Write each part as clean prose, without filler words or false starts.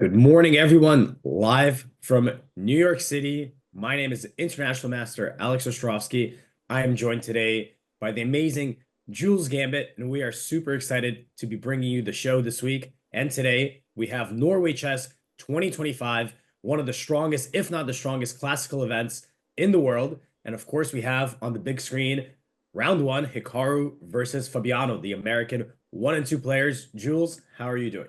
Good morning, everyone. Live from New York City. My name is International Master Alex Ostrovsky. I am joined today by the amazing Jules Gambit, and we are super excited to be bringing you the show this week. And today we have Norway Chess 2025, one of the strongest, if not the strongest, classical events in the world. And of course, we have on the big screen round one, Hikaru versus Fabiano, the American 1 and 2 players. Jules, how are you doing?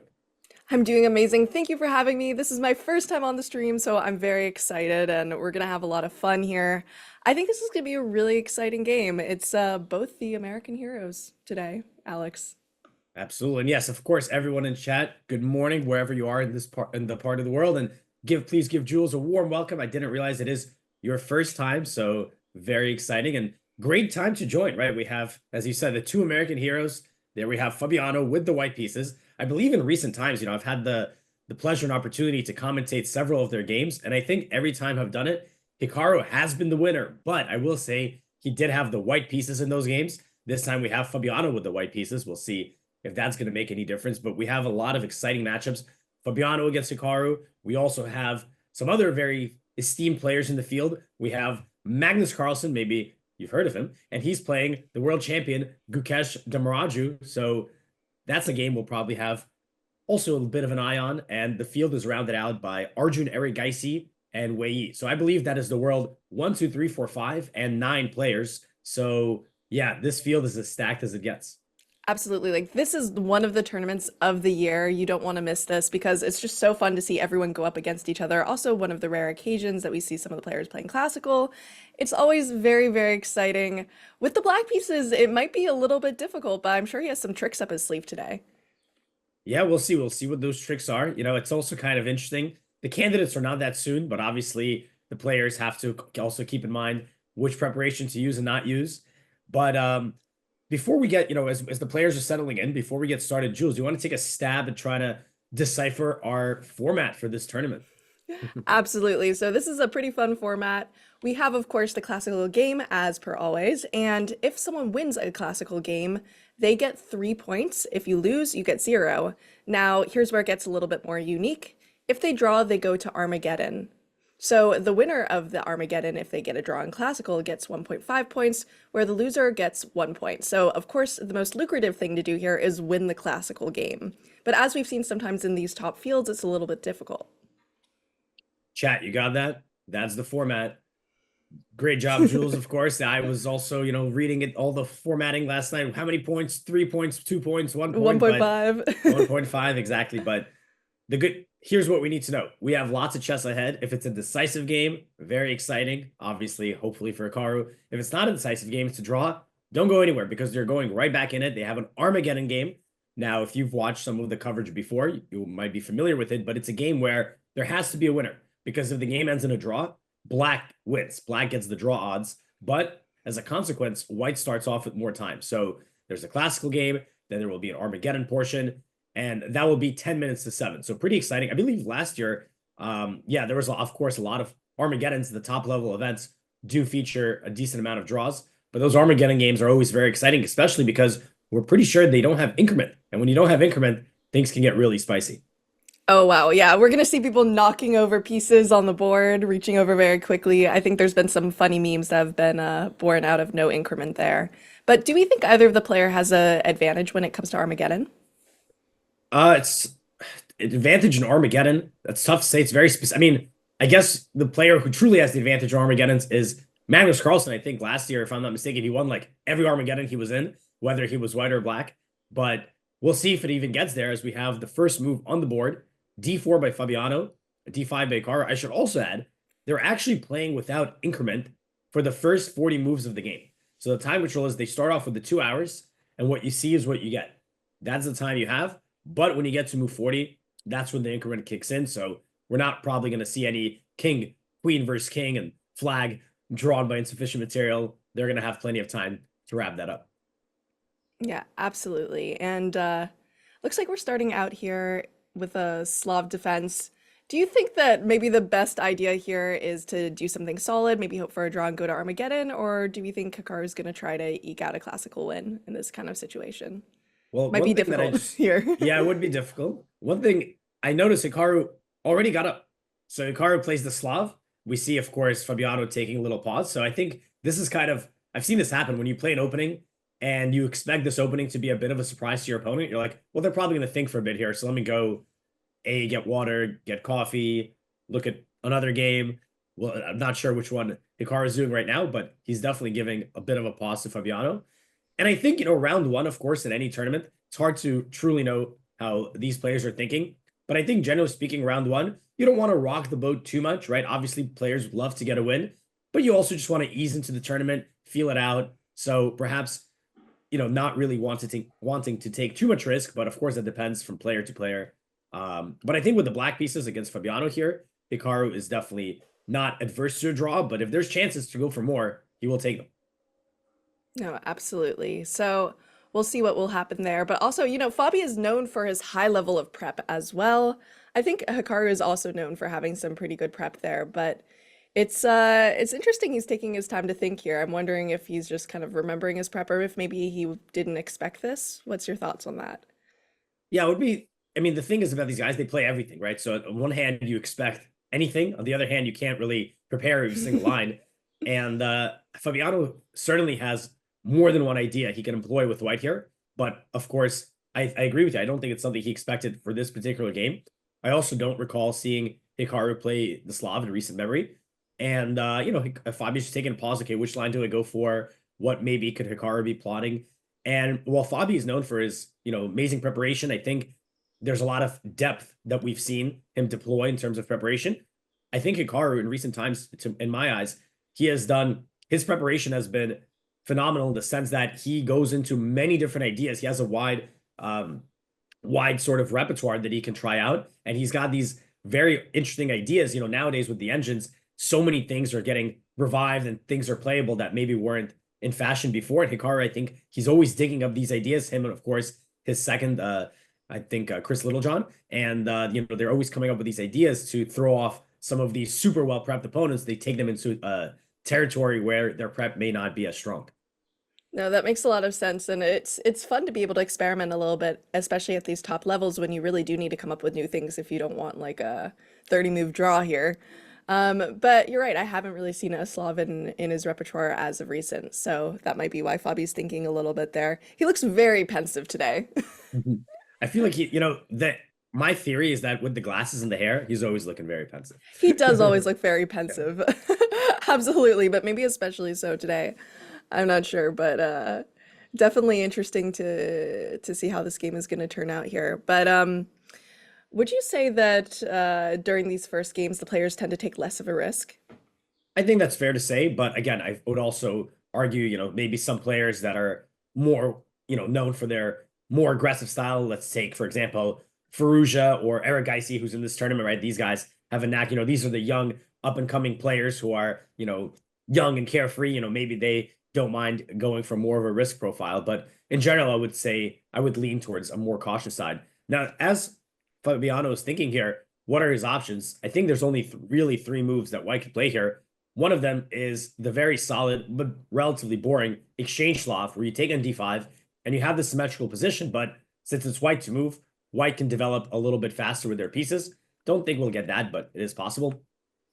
I'm doing amazing. Thank you for having me. This is my first time on the stream, so I'm very excited and we're gonna have a lot of fun here. I think this is gonna be a really exciting game. It's both the American heroes today, Alex. Absolutely. And yes, of course, everyone in chat, good morning, wherever you are in this part in the part of the world. And please give Jules a warm welcome. I didn't realize it is your first time, so very exciting and great time to join, right? We have, as you said, the two American heroes. There we have Fabiano with the white pieces. I believe in recent times, I've had the pleasure and opportunity to commentate several of their games, and I think every time I've done it, Hikaru has been the winner. But I will say he did have the white pieces in those games. This time we have Fabiano with the white pieces. We'll see if that's going to make any difference. But we have a lot of exciting matchups. Fabiano against Hikaru. We also have some other very esteemed players in the field. We have Magnus Carlsen, maybe you've heard of him, and he's playing the world champion Gukesh Damaraju. So that's a game we'll probably have also a bit of an eye on. And the field is rounded out by Arjun Erigaisi and Wei Yi. So I believe that is the world 1, 2, 3, 4, 5, and 9 players. So yeah, this field is as stacked as it gets. Absolutely. Like this is one of the tournaments of the year. You don't want to miss this because it's just so fun to see everyone go up against each other. Also, one of the rare occasions that we see some of the players playing classical. It's always very, very exciting. With the black pieces, it might be a little bit difficult, but I'm sure he has some tricks up his sleeve today. Yeah, we'll see. We'll see what those tricks are. It's also kind of interesting. The candidates are not that soon, but obviously the players have to also keep in mind which preparation to use and not use. But before we get, as the players are settling in, before we get started, Jules, do you want to take a stab at trying to decipher our format for this tournament? Absolutely. So this is a pretty fun format. We have, of course, the classical game as per always. And if someone wins a classical game, they get 3 points. If you lose, you get 0. Now, here's where it gets a little bit more unique. If they draw, they go to Armageddon. So the winner of the Armageddon, if they get a draw in classical, gets 1.5 points, where the loser gets 1 point. So, of course, the most lucrative thing to do here is win the classical game. But as we've seen sometimes in these top fields, it's a little bit difficult. Chat, you got that? That's the format. Great job, Jules, of course. I was also, reading it all the formatting last night. How many points? 3 points, 2 points, 1 point, but 1.5. 1.5 exactly. But here's what we need to know. We have lots of chess ahead. If it's a decisive game, very exciting. Obviously, hopefully for Hikaru. If it's not a decisive game, it's a draw. Don't go anywhere because they're going right back in it. They have an Armageddon game. Now, if you've watched some of the coverage before, you might be familiar with it, but it's a game where there has to be a winner because if the game ends in a draw, black wins. Black gets the draw odds, but as a consequence, white starts off with more time. So there's a classical game, then there will be an Armageddon portion, and that will be 10 minutes to 7. So pretty exciting. I believe last year, yeah, there was, of course, a lot of Armageddons. The top level events do feature a decent amount of draws, but those Armageddon games are always very exciting, especially because we're pretty sure they don't have increment. And when you don't have increment, things can get really spicy. Oh wow, yeah, we're gonna see people knocking over pieces on the board, reaching over very quickly. I think there's been some funny memes that have been born out of no increment there. But do we think either of the player has a advantage when it comes to Armageddon? It's advantage in Armageddon. That's tough to say. It's very specific. I mean, I guess the player who truly has the advantage in Armageddons is Magnus Carlsen. I think last year, if I'm not mistaken, he won like every Armageddon he was in, whether he was white or black. But we'll see if it even gets there as we have the first move on the board, D4 by Fabiano, D5 by Hikaru. I should also add, they're actually playing without increment for the first 40 moves of the game. So the time control is they start off with the 2 hours, and what you see is what you get. That's the time you have. But when you get to move 40, that's when the increment kicks in. So we're not probably going to see any king, queen versus king and flag drawn by insufficient material. They're going to have plenty of time to wrap that up. Yeah, absolutely. And looks like we're starting out here with a Slav defense. Do you think that maybe the best idea here is to do something solid, maybe hope for a draw and go to Armageddon, or do we think Hikaru is going to try to eke out a classical win in this kind of situation? Well, Might be one thing that I difficult just, here. yeah, it would be difficult. One thing I noticed, Hikaru, already got up. So Hikaru plays the Slav. We see, of course, Fabiano taking a little pause. So I think this is kind of, I've seen this happen when you play an opening and you expect this opening to be a bit of a surprise to your opponent. You're like, well, they're probably going to think for a bit here. So let me go get water, get coffee, look at another game. Well, I'm not sure which one Hikaru is doing right now, but he's definitely giving a bit of a pause to Fabiano. And I think, round one, of course, in any tournament, it's hard to truly know how these players are thinking. But I think, generally speaking, round one, you don't want to rock the boat too much, right? Obviously, players love to get a win, but you also just want to ease into the tournament, feel it out. So perhaps, not really wanting to take too much risk, but of course, that depends from player to player. But I think with the black pieces against Fabiano here, Hikaru is definitely not adverse to a draw, but if there's chances to go for more, he will take them. No, absolutely. So we'll see what will happen there. But also, Fabi is known for his high level of prep as well. I think Hikaru is also known for having some pretty good prep there, but it's interesting he's taking his time to think here. I'm wondering if he's just kind of remembering his prep or if maybe he didn't expect this. What's your thoughts on that? Yeah, it would be. I mean, the thing is about these guys, they play everything, right? So on one hand, you expect anything. On the other hand, you can't really prepare every single line. And Fabiano certainly has more than one idea he can employ with white here. But of course, I agree with you. I don't think it's something he expected for this particular game. I also don't recall seeing Hikaru play the Slav in recent memory. And, Fabi's just taking a pause. Okay, which line do I go for? What maybe could Hikaru be plotting? And while Fabi is known for his, amazing preparation, I think there's a lot of depth that we've seen him deploy in terms of preparation. I think Hikaru in recent times, in my eyes, his preparation has been phenomenal in the sense that he goes into many different ideas. He has a wide sort of repertoire that he can try out. And he's got these very interesting ideas. Nowadays with the engines, so many things are getting revived and things are playable that maybe weren't in fashion before. And Hikaru, I think he's always digging up these ideas. Him and of course his second, I think Chris Littlejohn, and they're always coming up with these ideas to throw off some of these super well prepped opponents. They take them into territory where their prep may not be as strong. No, that makes a lot of sense, and it's fun to be able to experiment a little bit, especially at these top levels when you really do need to come up with new things if you don't want like a 30 move draw here. But you're right, I haven't really seen a Slav in his repertoire as of recent, so that might be why Fabi's thinking a little bit there. He looks very pensive today. Mhm. I feel like that my theory is that with the glasses and the hair, he's always looking very pensive. He does always look very pensive. Absolutely, but maybe especially so today. I'm not sure, but definitely interesting to see how this game is going to turn out here. But would you say that during these first games, the players tend to take less of a risk? I think that's fair to say, but again, I would also argue, maybe some players that are more, known for their more aggressive style. Let's take, for example, Faruja or Eric Geisy, who's in this tournament, right? These guys have a knack, these are the young up and coming players who are, young and carefree. Maybe they don't mind going for more of a risk profile, but in general, I would say I would lean towards a more cautious side. Now, as Fabiano is thinking here, what are his options? I think there's only really three moves that White could play here. One of them is the very solid but relatively boring exchange Slav, where you take on d5 and you have the symmetrical position, but since it's White to move, White can develop a little bit faster with their pieces. Don't think we'll get that, but it is possible.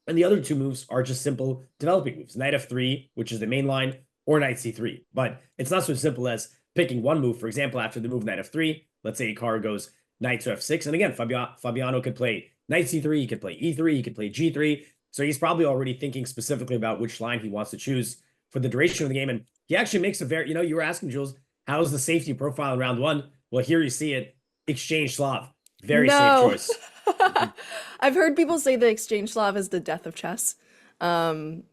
And the other two moves are just simple developing moves. Knight f3, which is the main line, or knight c3. But it's not so simple as picking one move. For example, after the move knight f3, let's say Hikaru goes knight to f6. And again, Fabiano could play knight c3, he could play e3, he could play g3. So he's probably already thinking specifically about which line he wants to choose for the duration of the game. And he actually makes a very, you were asking, Jules, how's the safety profile in round one? Well, here you see it. Exchange Slav. Very safe No. choice. Mhm. I've heard people say the exchange Slav is the death of chess. Um,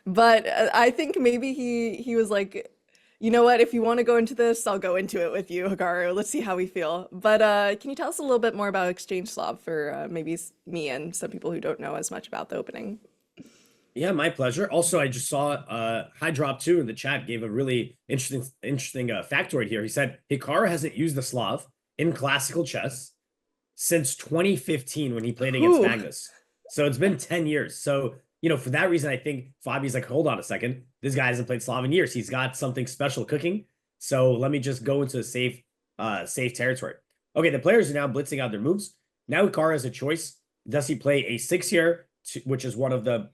but I think maybe he was like, you know what, if you want to go into this, I'll go into it with you, Hikaru. Let's see how we feel. But can you tell us a little bit more about exchange Slav for maybe me and some people who don't know as much about the opening? Yeah, my pleasure. Also, I just saw High Drop 2 in the chat gave a really interesting factoid here. He said Hikaru hasn't used the Slav in classical chess since 2015 when he played against Whew. Magnus. So it's been 10 years. So, for that reason, I think Fabi's like, hold on a second. This guy hasn't played Slav in years. He's got something special cooking. So let me just go into a safe territory. Okay, the players are now blitzing out their moves. Now Hikaru has a choice does he play a6 here, which is one of the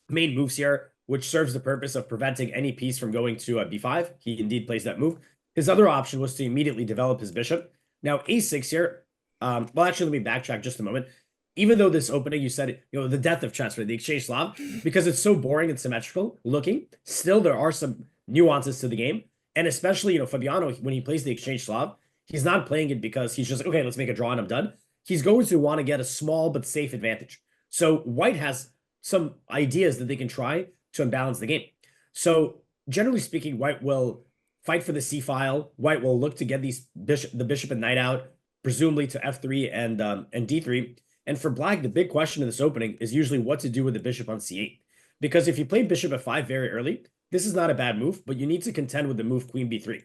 main moves here, which serves the purpose of preventing any piece from going to a b5. He indeed plays that move. His other option was to immediately develop his bishop. Now, a6 here, well, actually, let me backtrack just a moment. Even though this opening, you said, the death of chess, right? The exchange Slav, because it's so boring and symmetrical looking, still there are some nuances to the game. And especially, Fabiano, when he plays the exchange Slav, he's not playing it because he's just like, okay, let's make a draw and I'm done. He's going to want to get a small but safe advantage. So white has some ideas that they can try to unbalance the game. So generally speaking, white will fight for the c file. White will look to get the bishop and knight out, presumably to f3 and d3. And for black, the big question in this opening is usually what to do with the bishop on c8. Because if you play bishop f5 very early, this is not a bad move, but you need to contend with the move queen b3.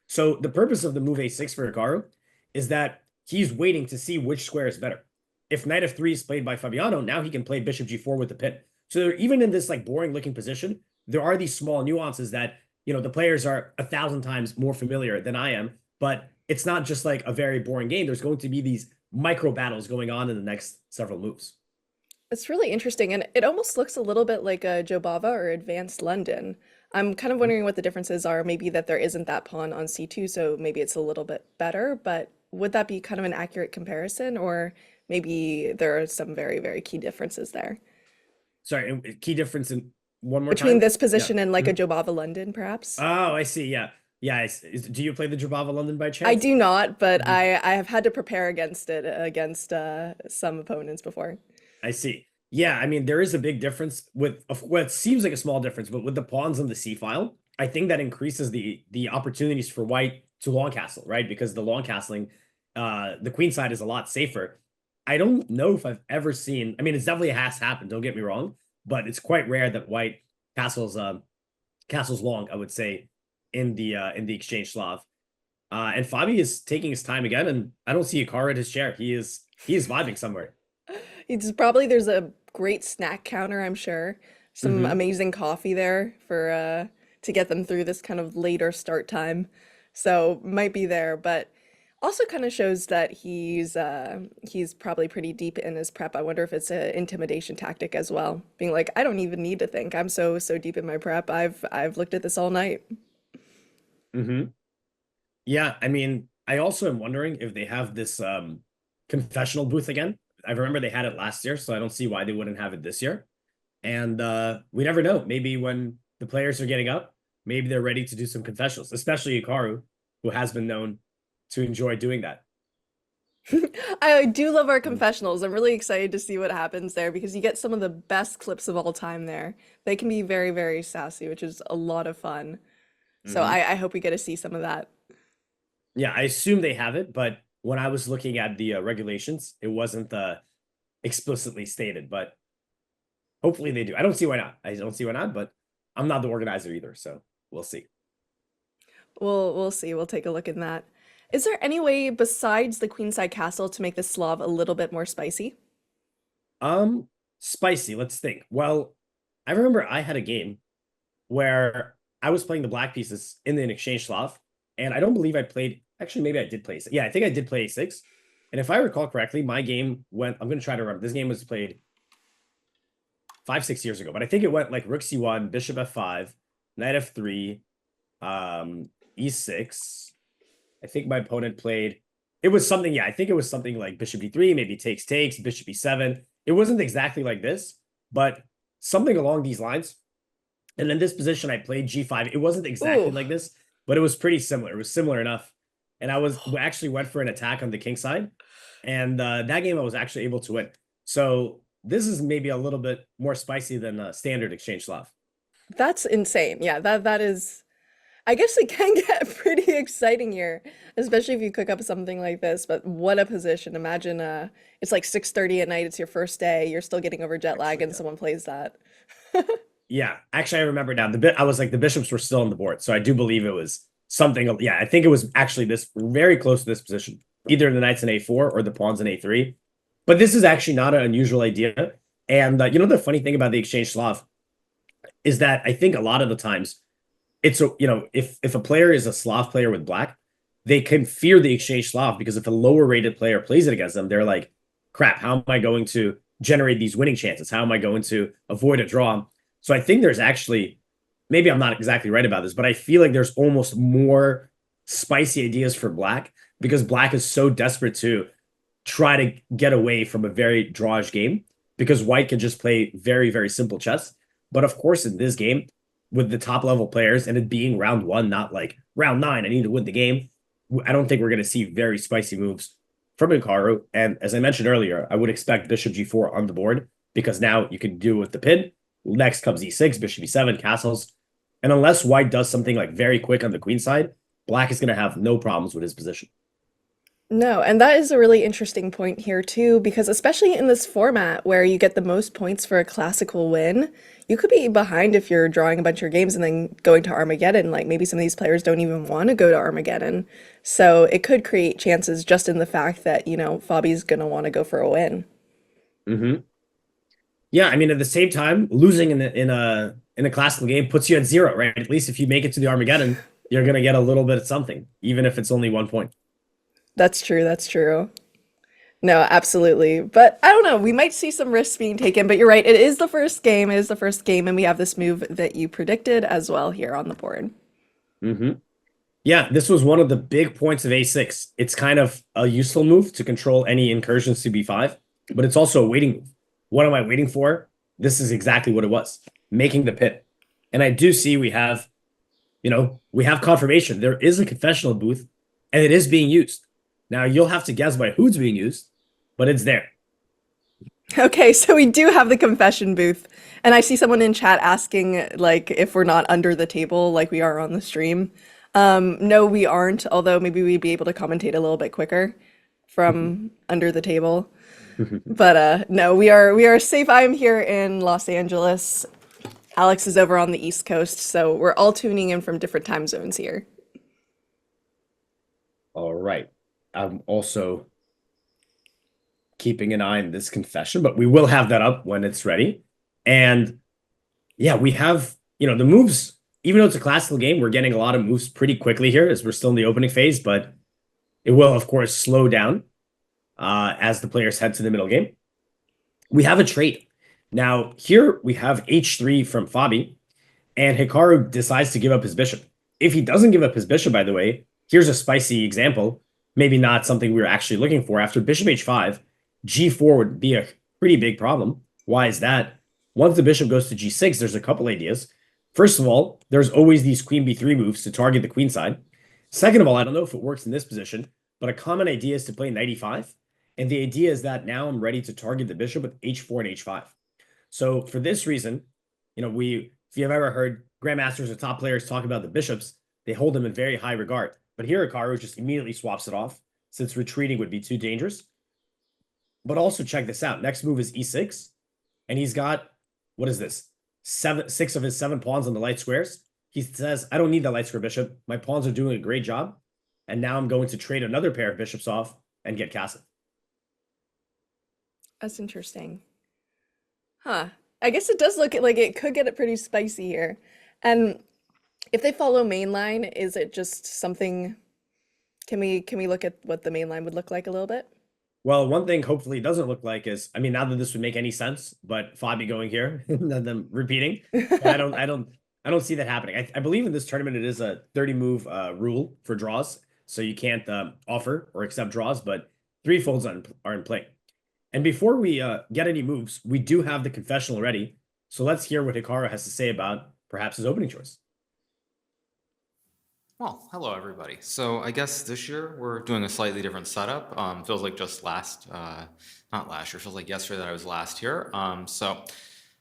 So the purpose of the move a6 for Hikaru is that he's waiting to see which square is better. If knight f3 is played by Fabiano, now he can play bishop g4 with the pin. So even in this like boring looking position, there are these small nuances that, the players are 1,000 times more familiar than I am, but it's not just like a very boring game. There's going to be these micro battles going on in the next several moves. It's really interesting, and it almost looks a little bit like a Jobava or Advanced London. I'm kind of wondering what the differences are. Maybe that there isn't that pawn on c2, so maybe it's a little bit better, but would that be kind of an accurate comparison, or maybe there are some very, very key differences there? Sorry, key difference in one more Between time? this Yeah. position and like a Jobava London, perhaps? Oh, I see. Yeah. Yeah. Do you play the Jabava London by I chance? do not, but I have had to prepare against it against some opponents before. I see. Yeah, I mean, there is a big difference with what seems like a small difference, but with the pawns on the c file, I think that increases the opportunities for white to long castle, right? Because the long castling, the queen side is a lot safer. I don't know if I've ever seen, I mean, it's definitely has happened, don't get me wrong, but it's quite rare that white castles long, I would say, in the exchange Slav. And Fabi is taking his time again, and I don't see Hikaru at his chair. He is vibing somewhere. There's a great snack counter, I'm sure. Some Hmm. amazing coffee there for to get them through this kind of later start time. So might be there, but also kind of shows that he's probably pretty deep in his prep. I wonder if it's an intimidation tactic as well. Being like, I don't even need to think. I'm so deep in my prep. I've looked at this all night. Hmm. Yeah, I mean, I also am wondering if they have this confessional booth again. I remember they had it last year, so I don't see why they wouldn't have it this year. And we never know. Maybe when the players are getting up, maybe they're ready to do some confessionals, especially Hikaru, who has been known to enjoy doing that. I do love our Mm-hmm. confessionals. I'm really excited to see what happens there because you get some of the best clips of all time there. They can be very, very sassy, which is a lot of fun. So Mm-hmm. I hope we get to see some of that. Yeah, I assume they have it, but when I was looking at the regulations, it wasn't explicitly stated, but hopefully they do. I don't see why not. I don't see why not, but I'm not the organizer either, so we'll see. We'll see. We'll take a look in that. Is there any way besides the Queenside Castle to make the Slav a little bit more spicy? Um, Spicy, let's think. Well, I remember I had a game where I was playing the black pieces in the exchange Slav, and I don't believe I played, actually, maybe I did play, yeah, I think I did play a6. And if I recall correctly, my game went, I'm going to try to remember, this game was played 5, 6 years ago, but I think it went like rook c1, bishop f5, knight f3, e6. I think my opponent played, it was something, yeah, I think it was something like bishop d3, maybe takes, bishop e7. It wasn't exactly like this, but something along these lines. And in this position, I played g5. It wasn't exactly Ooh. like this, but it was pretty similar. It was similar enough. And we actually went for an attack on the king side. And that game I was actually able to win. So this is maybe a little bit more spicy than standard exchange Slav. That's insane. Yeah, that is I guess it can get pretty exciting here, especially if you cook up something like this, but what a position. Imagine it's like 6:30 at night, it's your first day, you're still getting over jet lag Actually, and yeah. someone plays that. Yeah, actually, I remember now. I was like the bishops were still on the board, so I do believe it was something. Yeah, I think it was actually this very close to this position, either the knights in a4 or the pawns in a3. But this is actually not an unusual idea. And the funny thing about the exchange Slav is that I think a lot of the times it's if a player is a Slav player with black, they can fear the exchange Slav because if a lower rated player plays it against them, they're like, crap, how am I going to generate these winning chances? How am I going to avoid a draw? So I think there's actually, maybe I'm not exactly right about this, but I feel like there's almost more spicy ideas for black because black is so desperate to try to get away from a very drawish game because white can just play very, very simple chess. But of course, in this game, with the top level players and it being round one, not like round nine, I need to win the game. I don't think we're going to see very spicy moves from Hikaru. And as I mentioned earlier, I would expect bishop g4 on the board because now you can do with the pin. Next comes e6, bishop e7, castles. And unless white does something like very quick on the queen side, black is going to have no problems with his position. No, and that is a really interesting point here too, because especially in this format where you get the most points for a classical win, you could be behind if you're drawing a bunch of games and then going to Armageddon. Like maybe some of these players don't even want to go to Armageddon. So it could create chances just in the fact that, Fabi's gonna want to go for a win. Mm-hmm. Yeah, I mean, at the same time, losing in a classical game puts you at zero, right? At least if you make it to the Armageddon, you're gonna get a little bit of something, even if it's only 1 point. That's true, that's true. No, absolutely. But I don't know, we might see some risks being taken, but you're right, it is the first game, it is the first game, and we have this move that you predicted as well here on the board. Mm-hmm. Yeah, this was one of the big points of a6. It's kind of a useful move to control any incursions to b5, but it's also a waiting move. What am I waiting for? This is exactly what it was, making the pit. And I do see we have confirmation. There is a confessional booth, and it is being used. Now, you'll have to guess by who's being used, but it's there. Okay, so we do have the confession booth, and I see someone in chat asking like if we're not under the table like we are on the stream. No, we aren't, although maybe we'd be able to commentate a little bit quicker from under the table. But no, we are safe. I'm here in Los Angeles. Alex is over on the East Coast, so we're all tuning in from different time zones here. All right. I'm also keeping an eye on this confession, but we will have that up when it's ready. And yeah, we have, the moves, even though it's a classical game, we're getting a lot of moves pretty quickly here as we're still in the opening phase, but it will, of course, slow down as the players head to the middle game. We have a trait. Now, here we have h3 from Fabi, and Hikaru decides to give up his bishop. If he doesn't give up his bishop, by the way, here's a spicy example. Maybe not something we were actually looking for. After bishop h5, g4 would be a pretty big problem. Why is that? Once the bishop goes to g6, there's a couple ideas. First of all, there's always these queen b3 moves to target the queen side. Second of all, I don't know if it works in this position, but a common idea is to play knight e5. And the idea is that now I'm ready to target the bishop with h4 and h5. So for this reason, if you've ever heard grandmasters or top players talk about the bishops, they hold them in very high regard. But here, Hikaru just immediately swaps it off since retreating would be too dangerous. But also check this out. Next move is e6. And he's got, what is this? 6 of his 7 pawns on the light squares. He says, I don't need that light square bishop. My pawns are doing a great job. And now I'm going to trade another pair of bishops off and get castled. That's interesting. Huh. I guess it does look like it could get it pretty spicy here. And if they follow mainline, is it just something? Can we look at what the mainline would look like a little bit? Well, one thing hopefully it doesn't look like is, I mean, not that this would make any sense, but Fabi going here and then them repeating. I don't see that happening. I believe in this tournament it is a 30 move rule for draws, so you can't offer or accept draws, but three folds are in play. And before we get any moves, we do have the confessional ready. So let's hear what Hikaru has to say about perhaps his opening choice. Well, hello everybody. So I guess this year we're doing a slightly different setup. Feels like just not last year, feels like yesterday that I was last here. So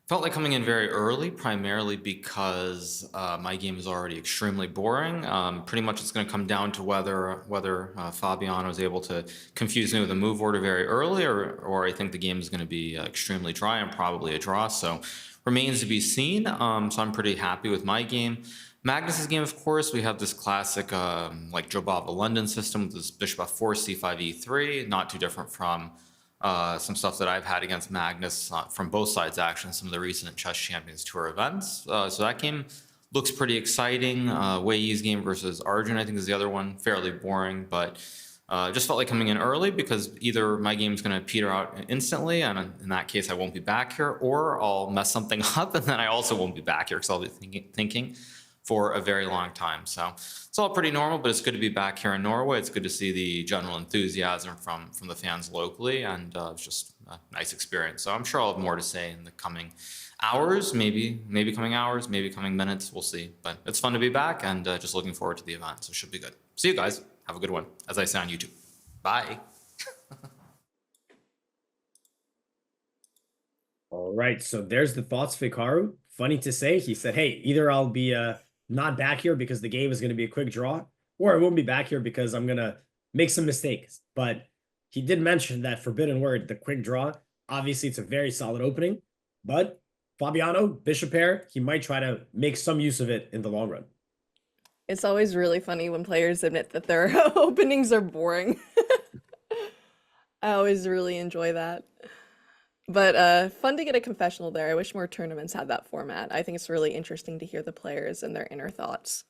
felt like coming in very early, primarily because my game is already extremely boring. Pretty much it's going to come down to whether Fabiano is able to confuse me with a move order very early, or I think the game is going to be extremely dry and probably a draw. So remains to be seen. So I'm pretty happy with my game. Magnus's game, of course, we have this classic like Jobava London system with this bishop f4, c5, e3, not too different from some stuff that I've had against Magnus from both sides, actually, in some of the recent Chess Champions Tour events. So that game looks pretty exciting. Wei Yi's game versus Arjun, I think, is the other one. Fairly boring, but Just felt like coming in early because either my game's going to peter out instantly, and in that case, I won't be back here, or I'll mess something up, and then I also won't be back here because I'll be thinking for a very long time. So it's all pretty normal, but it's good to be back here in Norway. It's good to see the general enthusiasm from the fans locally, and it's just a nice experience. So I'm sure I'll have more to say in the coming hours, maybe coming hours, maybe coming minutes. We'll see. But it's fun to be back, and just looking forward to the event. So it should be good. See you guys. Have a good one, as I say on YouTube. Bye. All right, so there's the thoughts of Hikaru. Funny to say, he said, hey, either I'll be not back here because the game is going to be a quick draw, or I won't be back here because I'm going to make some mistakes. But he did mention that forbidden word, the quick draw. Obviously, it's a very solid opening, but Fabiano, bishop pair, he might try to make some use of it in the long run. It's always really funny when players admit that their openings are boring. I always really enjoy that. But fun to get a confessional there. I wish more tournaments had that format. I think it's really interesting to hear the players and their inner thoughts.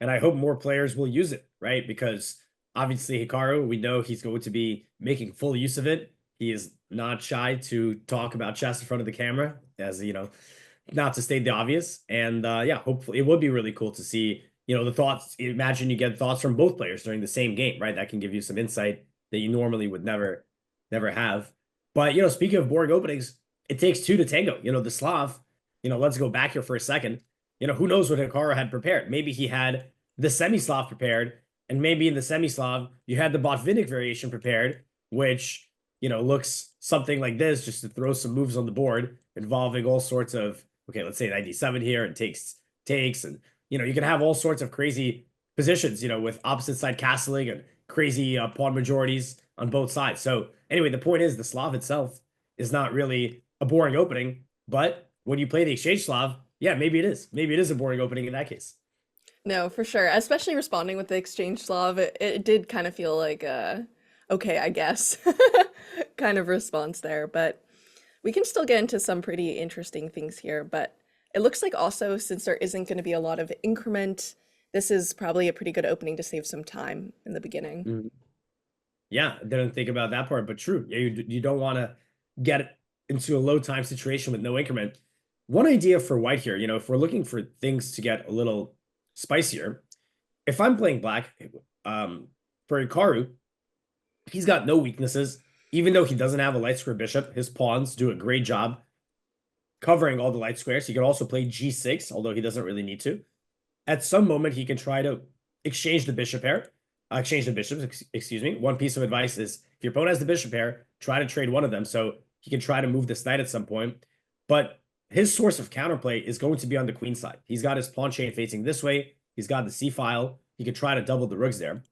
And I hope more players will use it, right? Because obviously Hikaru, we know he's going to be making full use of it. He is not shy to talk about chess in front of the camera, as you know, not to state the obvious. And yeah, hopefully it would be really cool to see, the thoughts. Imagine you get thoughts from both players during the same game, right? That can give you some insight that you normally would never have. But, speaking of boring openings, it takes two to tango. The Slav, let's go back here for a second. Who knows what Hikaru had prepared? Maybe he had the semi-Slav prepared, and maybe in the semi-Slav, you had the Botvinnik variation prepared, which, looks something like this, just to throw some moves on the board involving all sorts of, okay, let's say 97 here and takes, and, you can have all sorts of crazy positions, with opposite side castling and crazy pawn majorities on both sides. So anyway, the point is the Slav itself is not really a boring opening, but when you play the exchange Slav, yeah, maybe it is. Maybe it is a boring opening in that case. No, for sure. Especially responding with the exchange Slav, it did kind of feel like okay, I guess, kind of response there. But we can still get into some pretty interesting things here. But it looks like also, since there isn't going to be a lot of increment, this is probably a pretty good opening to save some time in the beginning. Mhm. Yeah, I didn't think about that part, but true. Yeah, you don't want to get into a low time situation with no increment. One idea for white here, if we're looking for things to get a little spicier, if I'm playing black, for Hikaru, he's got no weaknesses. Even though he doesn't have a light square bishop, his pawns do a great job covering all the light squares. He could also play g6, although he doesn't really need to. At some moment, he can try to exchange the bishop pair. Exchange the bishops, excuse me. One piece of advice is if your opponent has the bishop pair, try to trade one of them so he can try to move this knight at some point. But his source of counterplay is going to be on the queen side. He's got his pawn chain facing this way. He's got the c-file. He could try to double the rooks there.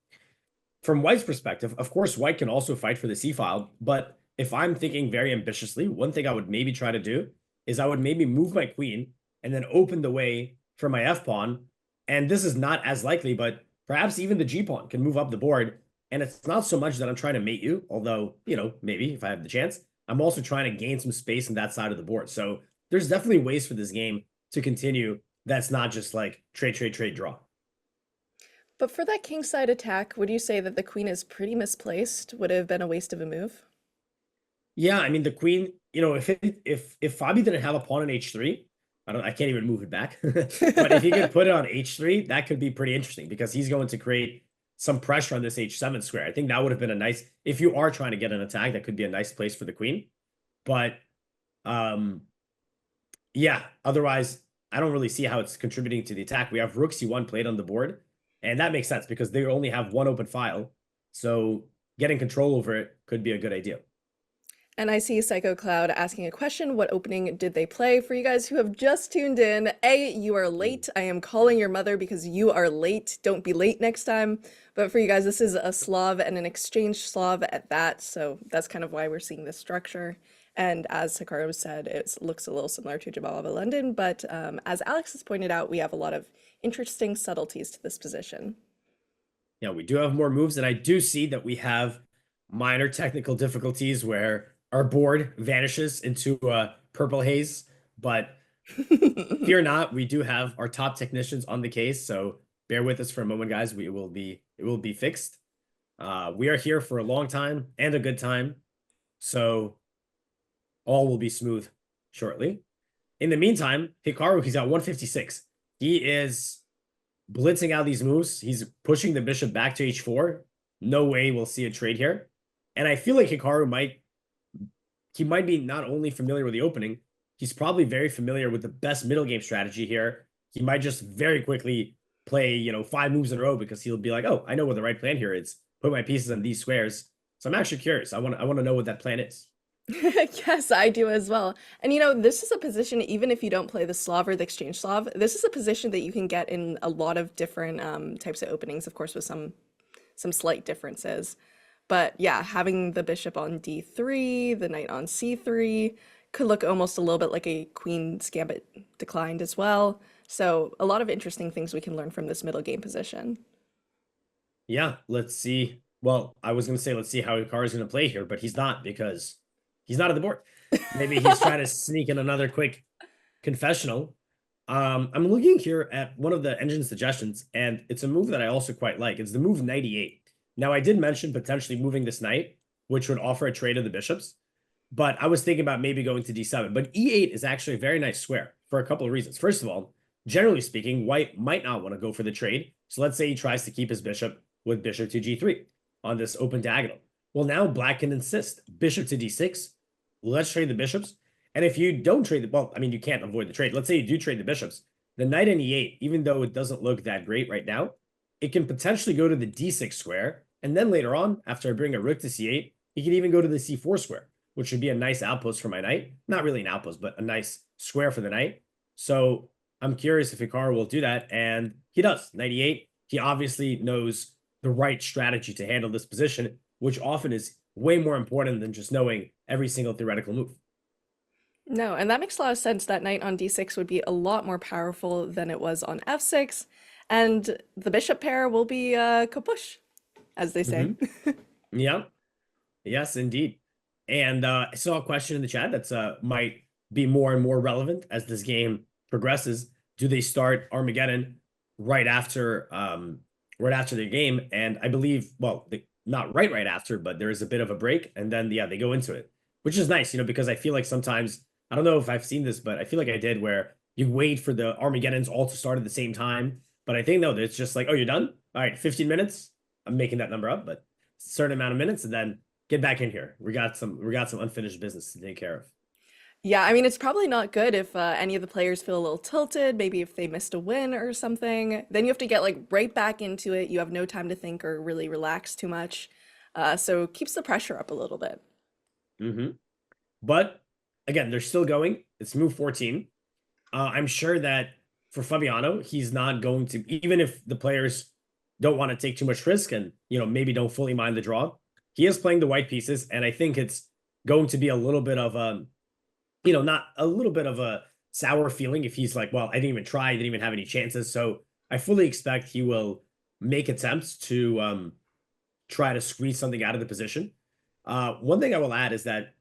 From white's perspective, of course, white can also fight for the c-file. But if I'm thinking very ambitiously, one thing I would maybe try to do is I would maybe move my queen and then open the way for my f-pawn. And this is not as likely, but perhaps even the g-pawn can move up the board. And it's not so much that I'm trying to mate you, although, maybe if I have the chance, I'm also trying to gain some space on that side of the board. So there's definitely ways for this game to continue that's not just like trade, draw. But for that kingside attack, would you say that the queen is pretty misplaced? Would it have been a waste of a move? Yeah, I mean the queen, if Fabi didn't have a pawn on h3, I can't even move it back. But if he could put it on h3, that could be pretty interesting because he's going to create some pressure on this h7 square. I think that would have been a nice, if you are trying to get an attack, that could be a nice place for the queen. But yeah, otherwise, I don't really see how it's contributing to the attack. We have rook c1 played on the board, and that makes sense because they only have one open file. So getting control over it could be a good idea. And I see Psycho Cloud asking a question. What opening did they play? For you guys who have just tuned in, A, you are late. I am calling your mother because you are late. Don't be late next time. But for you guys, this is a Slav and an exchange Slav at that. So that's kind of why we're seeing this structure. And as Hikaru said, it looks a little similar to Jabalova London. But as Alex has pointed out, we have a lot of interesting subtleties to this position. Yeah, we do have more moves. And I do see that we have minor technical difficulties where our board vanishes into a purple haze, but fear not, we do have our top technicians on the case, so bear with us for a moment, guys. It will be fixed. We are here for a long time and a good time, so all will be smooth shortly. In the meantime, Hikaru, he's at 156. He is blitzing out these moves. He's pushing the bishop back to h4. No way we'll see a trade here. And I feel like Hikaru might be not only familiar with the opening, he's probably very familiar with the best middle game strategy here. He might just very quickly play, 5 moves in a row because he'll be like, oh, I know what the right plan here is. Put my pieces on these squares. So I'm actually curious. I want to know what that plan is. Yes, I do as well. And this is a position, even if you don't play the Slav or the exchange Slav, this is a position that you can get in a lot of different types of openings, of course, with some slight differences. But yeah, having the bishop on d3, the knight on c3 could look almost a little bit like a queen's gambit declined as well. So a lot of interesting things we can learn from this middle game position. Yeah, let's see. Well, I was going to say, let's see how Hikaru is going to play here, but he's not because he's not at the board. Maybe he's trying to sneak in another quick confessional. I'm looking here at one of the engine suggestions, and it's a move that I also quite like. It's the move knight e8. Now, I did mention potentially moving this knight, which would offer a trade of the bishops, but I was thinking about maybe going to d7. But e8 is actually a very nice square for a couple of reasons. First of all, generally speaking, white might not want to go for the trade. So let's say he tries to keep his bishop with bishop to g3 on this open diagonal. Well, now black can insist bishop to d6. Let's trade the bishops. And if you don't trade the, well, I mean, you can't avoid the trade. Let's say you do trade the bishops. The knight in e8, even though it doesn't look that great right now, it can potentially go to the d6 square. And then later on, after I bring a rook to c8, he could even go to the c4 square, which would be a nice outpost for my knight. Not really an outpost, but a nice square for the knight. So I'm curious if Hikaru will do that. And he does. Knight e8. He obviously knows the right strategy to handle this position, which often is way more important than just knowing every single theoretical move. No, and that makes a lot of sense. That knight on d6 would be a lot more powerful than it was on f6, and the bishop pair will be kapush, as they say. Yeah. Yes, indeed. And I saw a question in the chat that's might be more and more relevant as this game progresses. Do they start Armageddon right after the game? And I believe, well, not right after, but there is a bit of a break, and then yeah, they go into it, which is nice, because I feel like sometimes, I don't know if I've seen this, but I feel like I did, where you wait for the Armageddons all to start at the same time. But I think, no, it's just like, oh, you're done? All right, 15 minutes. I'm making that number up, but certain amount of minutes, and then get back in here. We got some unfinished business to take care of. Yeah, I mean, it's probably not good if any of the players feel a little tilted, maybe if they missed a win or something. Then you have to get like right back into it. You have no time to think or really relax too much. So keeps the pressure up a little bit. But again, they're still going. It's move 14. I'm sure that for Fabiano, he's not going to, even if the players don't want to take too much risk and, maybe don't fully mind the draw, he is playing the white pieces. And I think it's going to be a little bit of a, not a little bit of a sour feeling if he's like, well, I didn't even try, I didn't even have any chances. So I fully expect he will make attempts to try to squeeze something out of the position. One thing I will add is that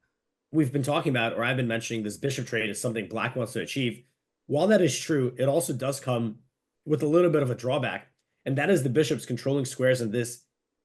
we've been talking about, or I've been mentioning, this bishop trade is something black wants to achieve. While that is true, it also does come with a little bit of a drawback, and that is the bishop's controlling squares in this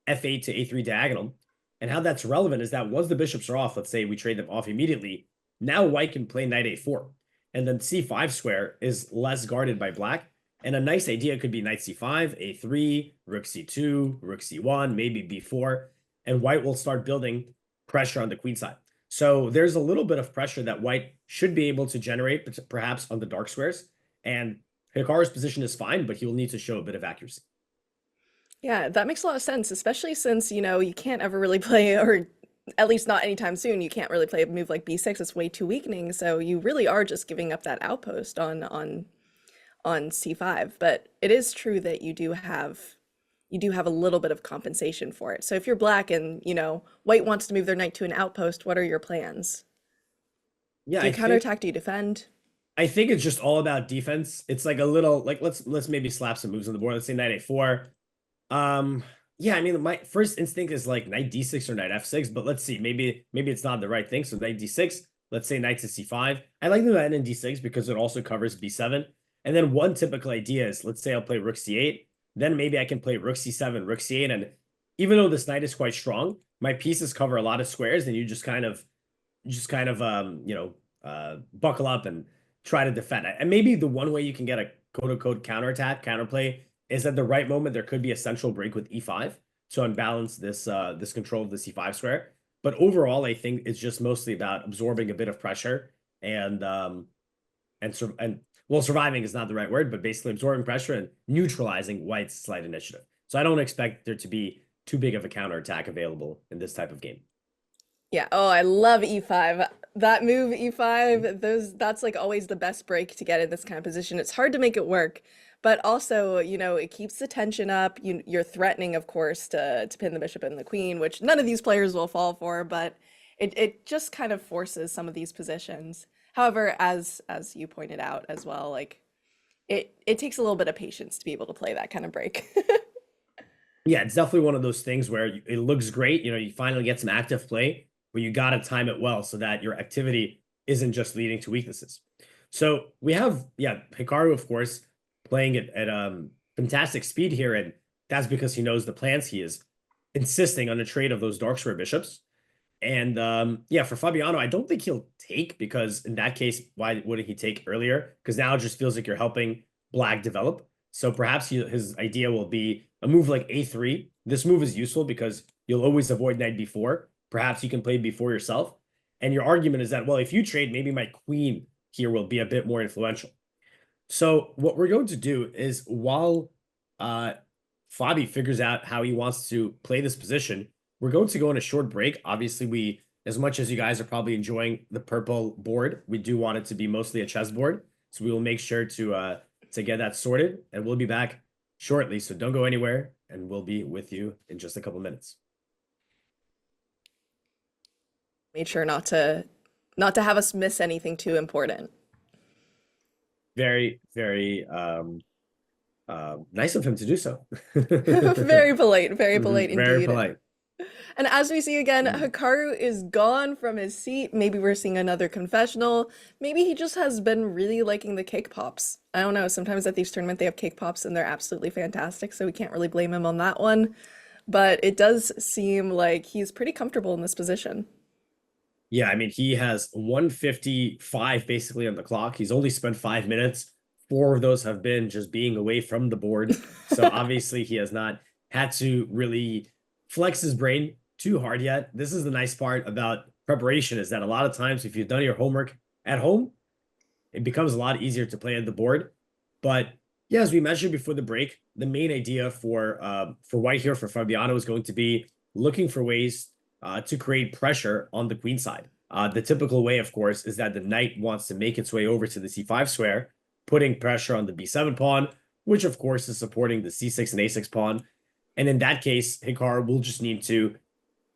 f8 to a3 diagonal. And how that's relevant is that once the bishops are off, let's say we trade them off immediately, now white can play knight a4, and then c5 square is less guarded by black. And a nice idea could be knight c5, a3, rook c2, rook c1, maybe b4, and white will start building pressure on the queen side. So there's a little bit of pressure that white should be able to generate, perhaps on the dark squares. And Hikaru's position is fine, but he will need to show a bit of accuracy. Yeah, that makes a lot of sense, especially since, you can't ever really play, or at least not anytime soon, you can't really play a move like b6. It's way too weakening. So you really are just giving up that outpost on c5. But it is true that you do have a little bit of compensation for it. So if you're black and, white wants to move their knight to an outpost, what are your plans? Yeah, Do you counterattack? Do you defend? I think it's just all about defense. It's like a little, like, let's maybe slap some moves on the board. Let's say knight a4. Yeah, I mean, my first instinct is like knight d6 or knight f6, but let's see, maybe it's not the right thing. So knight d6, let's say knight to c5. I like the knight in d6 because it also covers b7. And then one typical idea is, let's say I'll play rook c8, then maybe I can play rook c7, rook c8, and even though this knight is quite strong, my pieces cover a lot of squares, and you just kind of buckle up and try to defend it. And maybe the one way you can get a quote unquote counterattack, counterplay is at the right moment there could be a central break with e5 to unbalance this control of the c5 square. But overall, I think it's just mostly about absorbing a bit of pressure and well, surviving is not the right word, but basically absorbing pressure and neutralizing white's slight initiative. So I don't expect there to be too big of a counterattack available in this type of game. Yeah, oh, I love e5. That move e5, that's like always the best break to get in this kind of position. It's hard to make it work, but also, it keeps the tension up. You're threatening, of course, to pin the bishop and the queen, which none of these players will fall for, but it just kind of forces some of these positions. However, as you pointed out as well, like it takes a little bit of patience to be able to play that kind of break. Yeah, it's definitely one of those things where it looks great. You finally get some active play, but you got to time it well so that your activity isn't just leading to weaknesses. So we have, Hikaru, of course, playing it at fantastic speed here, and that's because he knows the plans. He is insisting on a trade of those dark square bishops. And for Fabiano, I don't think he'll take, because in that case, why wouldn't he take earlier? Because now it just feels like you're helping black develop. So perhaps his idea will be a move like a3. This move is useful because you'll always avoid knight b4. Perhaps you can play b4 yourself. And your argument is that, well, if you trade, maybe my queen here will be a bit more influential. So what we're going to do is, while Fabi figures out how he wants to play this position, we're going to go on a short break. Obviously, as much as you guys are probably enjoying the purple board, we do want it to be mostly a chessboard. So we will make sure to get that sorted, and we'll be back shortly. So don't go anywhere, and we'll be with you in just a couple minutes. Made sure not to have us miss anything too important. Very, very nice of him to do so. Very polite indeed. Very polite. And as we see again, Hikaru is gone from his seat. Maybe we're seeing another confessional. Maybe he just has been really liking the cake pops. I don't know. Sometimes at these tournaments they have cake pops and they're absolutely fantastic, so we can't really blame him on that one. But it does seem like he's pretty comfortable in this position. Yeah, I mean, he has 155 basically on the clock. He's only spent 5 minutes. 4 of those have been just being away from the board. So obviously he has not had to really flex his brain too hard yet. This is the nice part about preparation, is that a lot of times if you've done your homework at home, it becomes a lot easier to play at the board. But yeah, as we mentioned before the break, the main idea for white here, for Fabiano, is going to be looking for ways to create pressure on the queen side. The typical way, of course, is that the knight wants to make its way over to the c5 square, putting pressure on the b7 pawn, which of course is supporting the c6 and a6 pawn. And in that case, Hikaru will just need to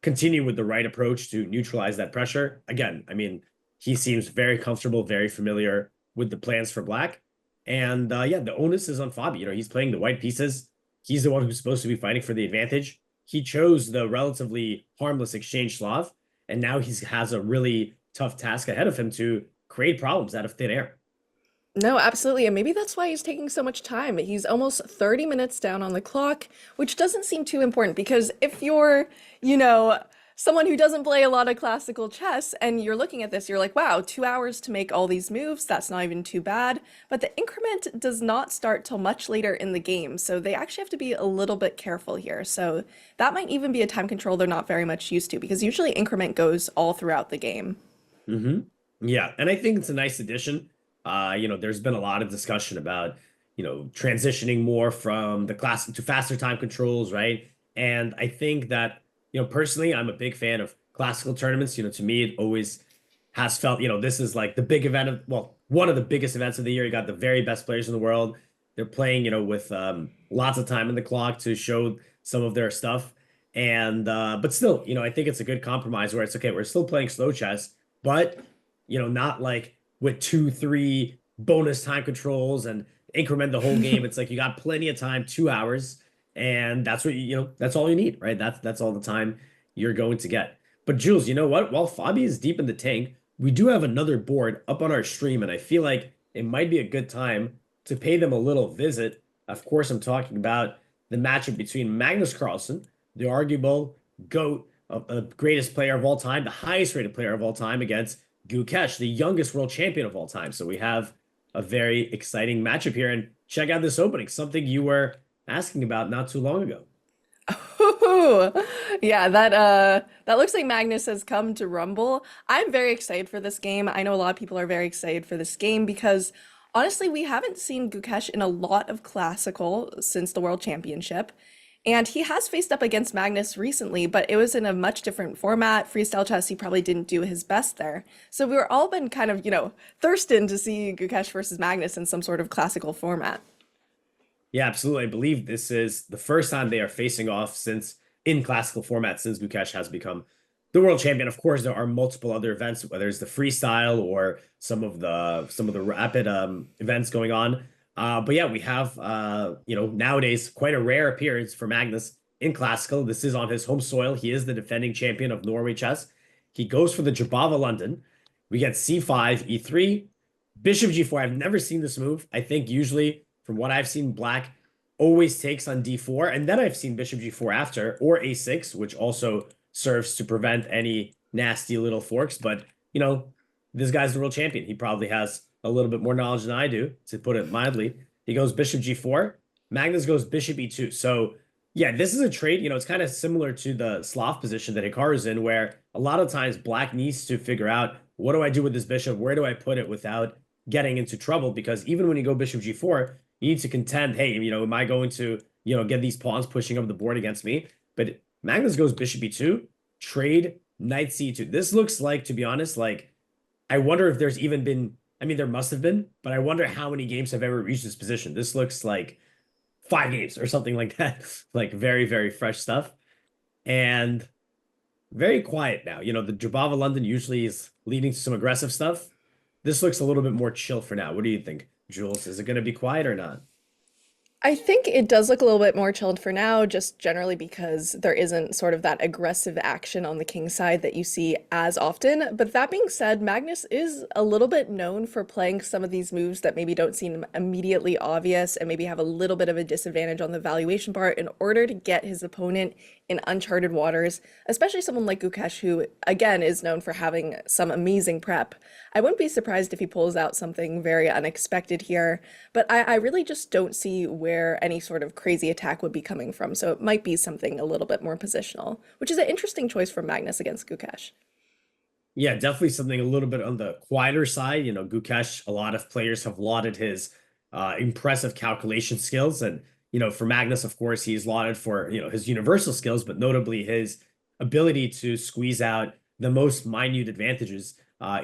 continue with the right approach to neutralize that pressure. Again, I mean, he seems very comfortable, very familiar with the plans for black. And the onus is on Fabi. He's playing the white pieces. He's the one who's supposed to be fighting for the advantage. He chose the relatively harmless exchange Slav, and now he has a really tough task ahead of him to create problems out of thin air. No, absolutely. And maybe that's why he's taking so much time. He's almost 30 minutes down on the clock, which doesn't seem too important, because if you're, someone who doesn't play a lot of classical chess and you're looking at this, you're like, wow, 2 hours to make all these moves. That's not even too bad. But the increment does not start till much later in the game. So they actually have to be a little bit careful here. So that might even be a time control they're not very much used to, because usually increment goes all throughout the game. Yeah, and I think it's a nice addition. There's been a lot of discussion about, transitioning more from the classic to faster time controls, right? And I think that, personally, I'm a big fan of classical tournaments. To me, it always has felt, this is like the big event one of the biggest events of the year. You got the very best players in the world. They're playing, with lots of time in the clock to show some of their stuff. And, but still, I think it's a good compromise where it's okay, we're still playing slow chess, but, not like with 2-3 bonus time controls and increment the whole game. It's like you got plenty of time, 2 hours, and that's what that's all you need, right? That's all the time you're going to get. But Jules, you know what? While Fabi is deep in the tank, we do have another board up on our stream, and I feel like it might be a good time to pay them a little visit. Of course, I'm talking about the matchup between Magnus Carlsen, the arguable GOAT, greatest player of all time, the highest rated player of all time against Gukesh, the youngest world champion of all time. So we have a very exciting matchup here. And check out this opening, something you were asking about not too long ago. Ooh, yeah, that looks like Magnus has come to Rumble. I'm very excited for this game. I know a lot of people are very excited for this game because honestly, we haven't seen Gukesh in a lot of classical since the World Championship. And he has faced up against Magnus recently, but it was in a much different format. Freestyle chess, he probably didn't do his best there. So we were all been kind of, thirsting to see Gukesh versus Magnus in some sort of classical format. Yeah, absolutely. I believe this is the first time they are facing off since in classical format since Gukesh has become the world champion. Of course, there are multiple other events, whether it's the freestyle or some of the rapid events going on. But yeah, we have nowadays quite a rare appearance for Magnus in classical. This is on his home soil. He is the defending champion of Norway chess. He goes for the Jabava London. We get c5, e3, bishop g4. I've never seen this move. I think usually from what I've seen, black always takes on d4, and then I've seen bishop g4 after, or a6, which also serves to prevent any nasty little forks. But, this guy's the world champion. He probably has a little bit more knowledge than I do, to put it mildly. He goes bishop g4. Magnus goes bishop e2. So, yeah, this is a trade. It's kind of similar to the Slav position that Hikaru's in, where a lot of times black needs to figure out, what do I do with this bishop? Where do I put it without getting into trouble? Because even when you go bishop g4, you need to contend, hey, am I going to, get these pawns pushing up the board against me? But Magnus goes bishop e2, trade, knight c2. This looks like, to be honest, like, I wonder if there's even been, I mean, there must have been, but I wonder how many games have ever reached this position. This looks like 5 games or something like that. Like very, very fresh stuff. And very quiet now. The Jabava London usually is leading to some aggressive stuff. This looks a little bit more chill for now. What do you think, Jules? Is it going to be quiet or not? I think it does look a little bit more chilled for now, just generally because there isn't sort of that aggressive action on the king side that you see as often. But that being said, Magnus is a little bit known for playing some of these moves that maybe don't seem immediately obvious and maybe have a little bit of a disadvantage on the valuation part in order to get his opponent in uncharted waters, especially someone like Gukesh, who again is known for having some amazing prep. I wouldn't be surprised if he pulls out something very unexpected here, but I really just don't see where any sort of crazy attack would be coming from. So it might be something a little bit more positional, which is an interesting choice for Magnus against Gukesh. Yeah, definitely something a little bit on the quieter side. Gukesh, a lot of players have lauded his impressive calculation skills. And, for Magnus, of course, he's lauded for, his universal skills, but notably his ability to squeeze out the most minute advantages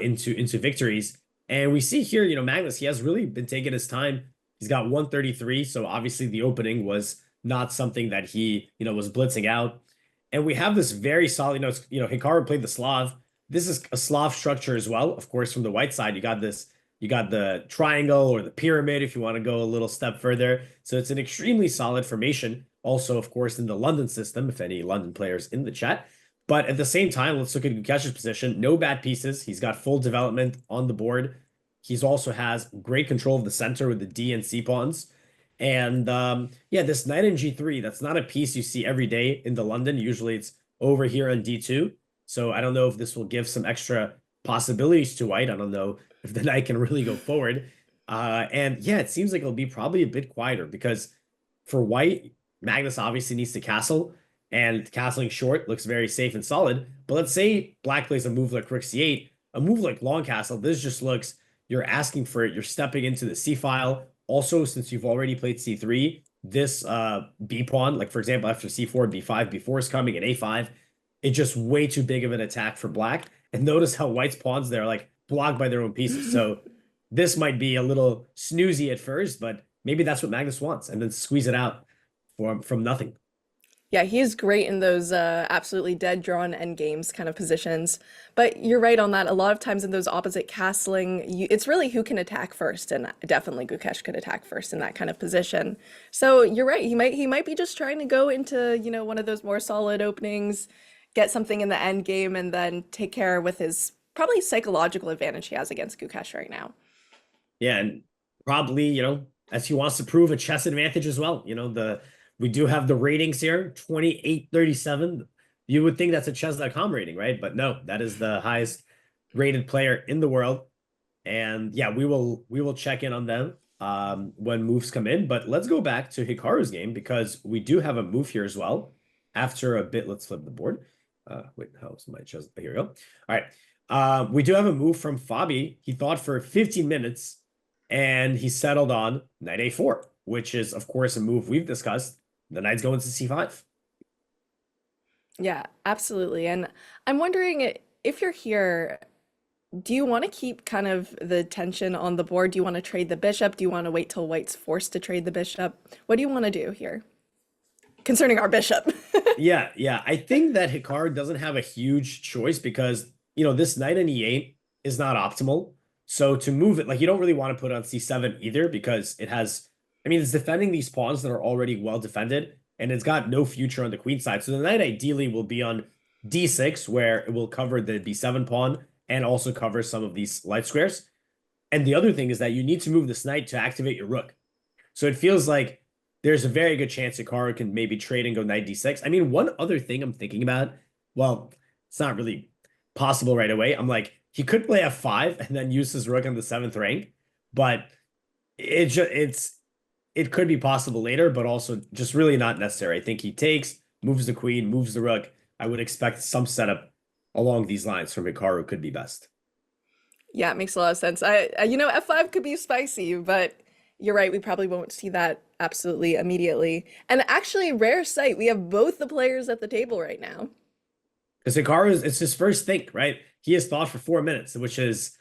into victories. And we see here, Magnus, he has really been taking his time. He's got 133. So obviously the opening was not something that he, was blitzing out. And we have this very solid, Hikaru played the Slav. This is a Slav structure as well. Of course, from the white side, you got the triangle or the pyramid if you want to go a little step further. So it's an extremely solid formation. Also, of course, in the London system, if any London players in the chat. But at the same time, let's look at Gukesh's position. No bad pieces. He's got full development on the board. He's also has great control of the center with the D and C pawns. And yeah, this knight in G3, that's not a piece you see every day in the London. Usually it's over here on D2. So I don't know if this will give some extra possibilities to white. I don't know if the knight can really go forward. And yeah, it seems like it'll be probably a bit quieter because for white, Magnus obviously needs to castle, and castling short looks very safe and solid. But let's say black plays a move like rook c8, a move like long castle. This just looks, you're asking for it. You're stepping into the c file. Also, since you've already played c3, this b pawn, like for example, after c4, b5, b4 is coming, and a5, it's just way too big of an attack for black. And notice how white's pawns there are like blocked by their own pieces. So this might be a little snoozy at first, but maybe that's what Magnus wants, and then squeeze it out from nothing. Yeah, he's great in those absolutely dead drawn endgames kind of positions. But you're right on that. A lot of times in those opposite castling, it's really who can attack first, and definitely Gukesh could attack first in that kind of position. So you're right. He might be just trying to go into, one of those more solid openings, get something in the end game, and then take care with his probably psychological advantage he has against Gukesh right now. Yeah, and probably, as he wants to prove a chess advantage as well. The we do have the ratings here, 2837. You would think that's a chess.com rating, right? But no, that is the highest rated player in the world. And yeah, we will check in on them when moves come in. But let's go back to Hikaru's game because we do have a move here as well. After a bit, let's flip the board. Wait, how's my chess? Here we go. All right. We do have a move from Fabi. He thought for 15 minutes and he settled on knight a4, which is, of course, a move we've discussed. The knight's going to c5. Yeah, absolutely. And I'm wondering if you're here, do you want to keep kind of the tension on the board? Do you want to trade the bishop? Do you want to wait till white's forced to trade the bishop? What do you want to do here concerning our bishop? Yeah. I think that Hikaru doesn't have a huge choice because, this knight in e8 is not optimal. So to move it, like you don't really want to put it on c7 either because it's defending these pawns that are already well defended and it's got no future on the queen side. So the knight ideally will be on d6 where it will cover the b7 pawn and also cover some of these light squares. And the other thing is that you need to move this knight to activate your rook. So it feels like there's a very good chance Hikaru can maybe trade and go knight d6. I mean, one other thing I'm thinking about, well, it's not really possible right away. I'm like, he could play f5 and then use his rook on the 7th rank, but it could be possible later, but also just really not necessary. I think he takes, moves the queen, moves the rook. I would expect some setup along these lines from Hikaru could be best. Yeah, it makes a lot of sense. F5 could be spicy, but you're right. We probably won't see that absolutely immediately. And actually, rare sight, we have both the players at the table right now. Because Hikaru it's his first think, right? He has thought for 4 minutes, which is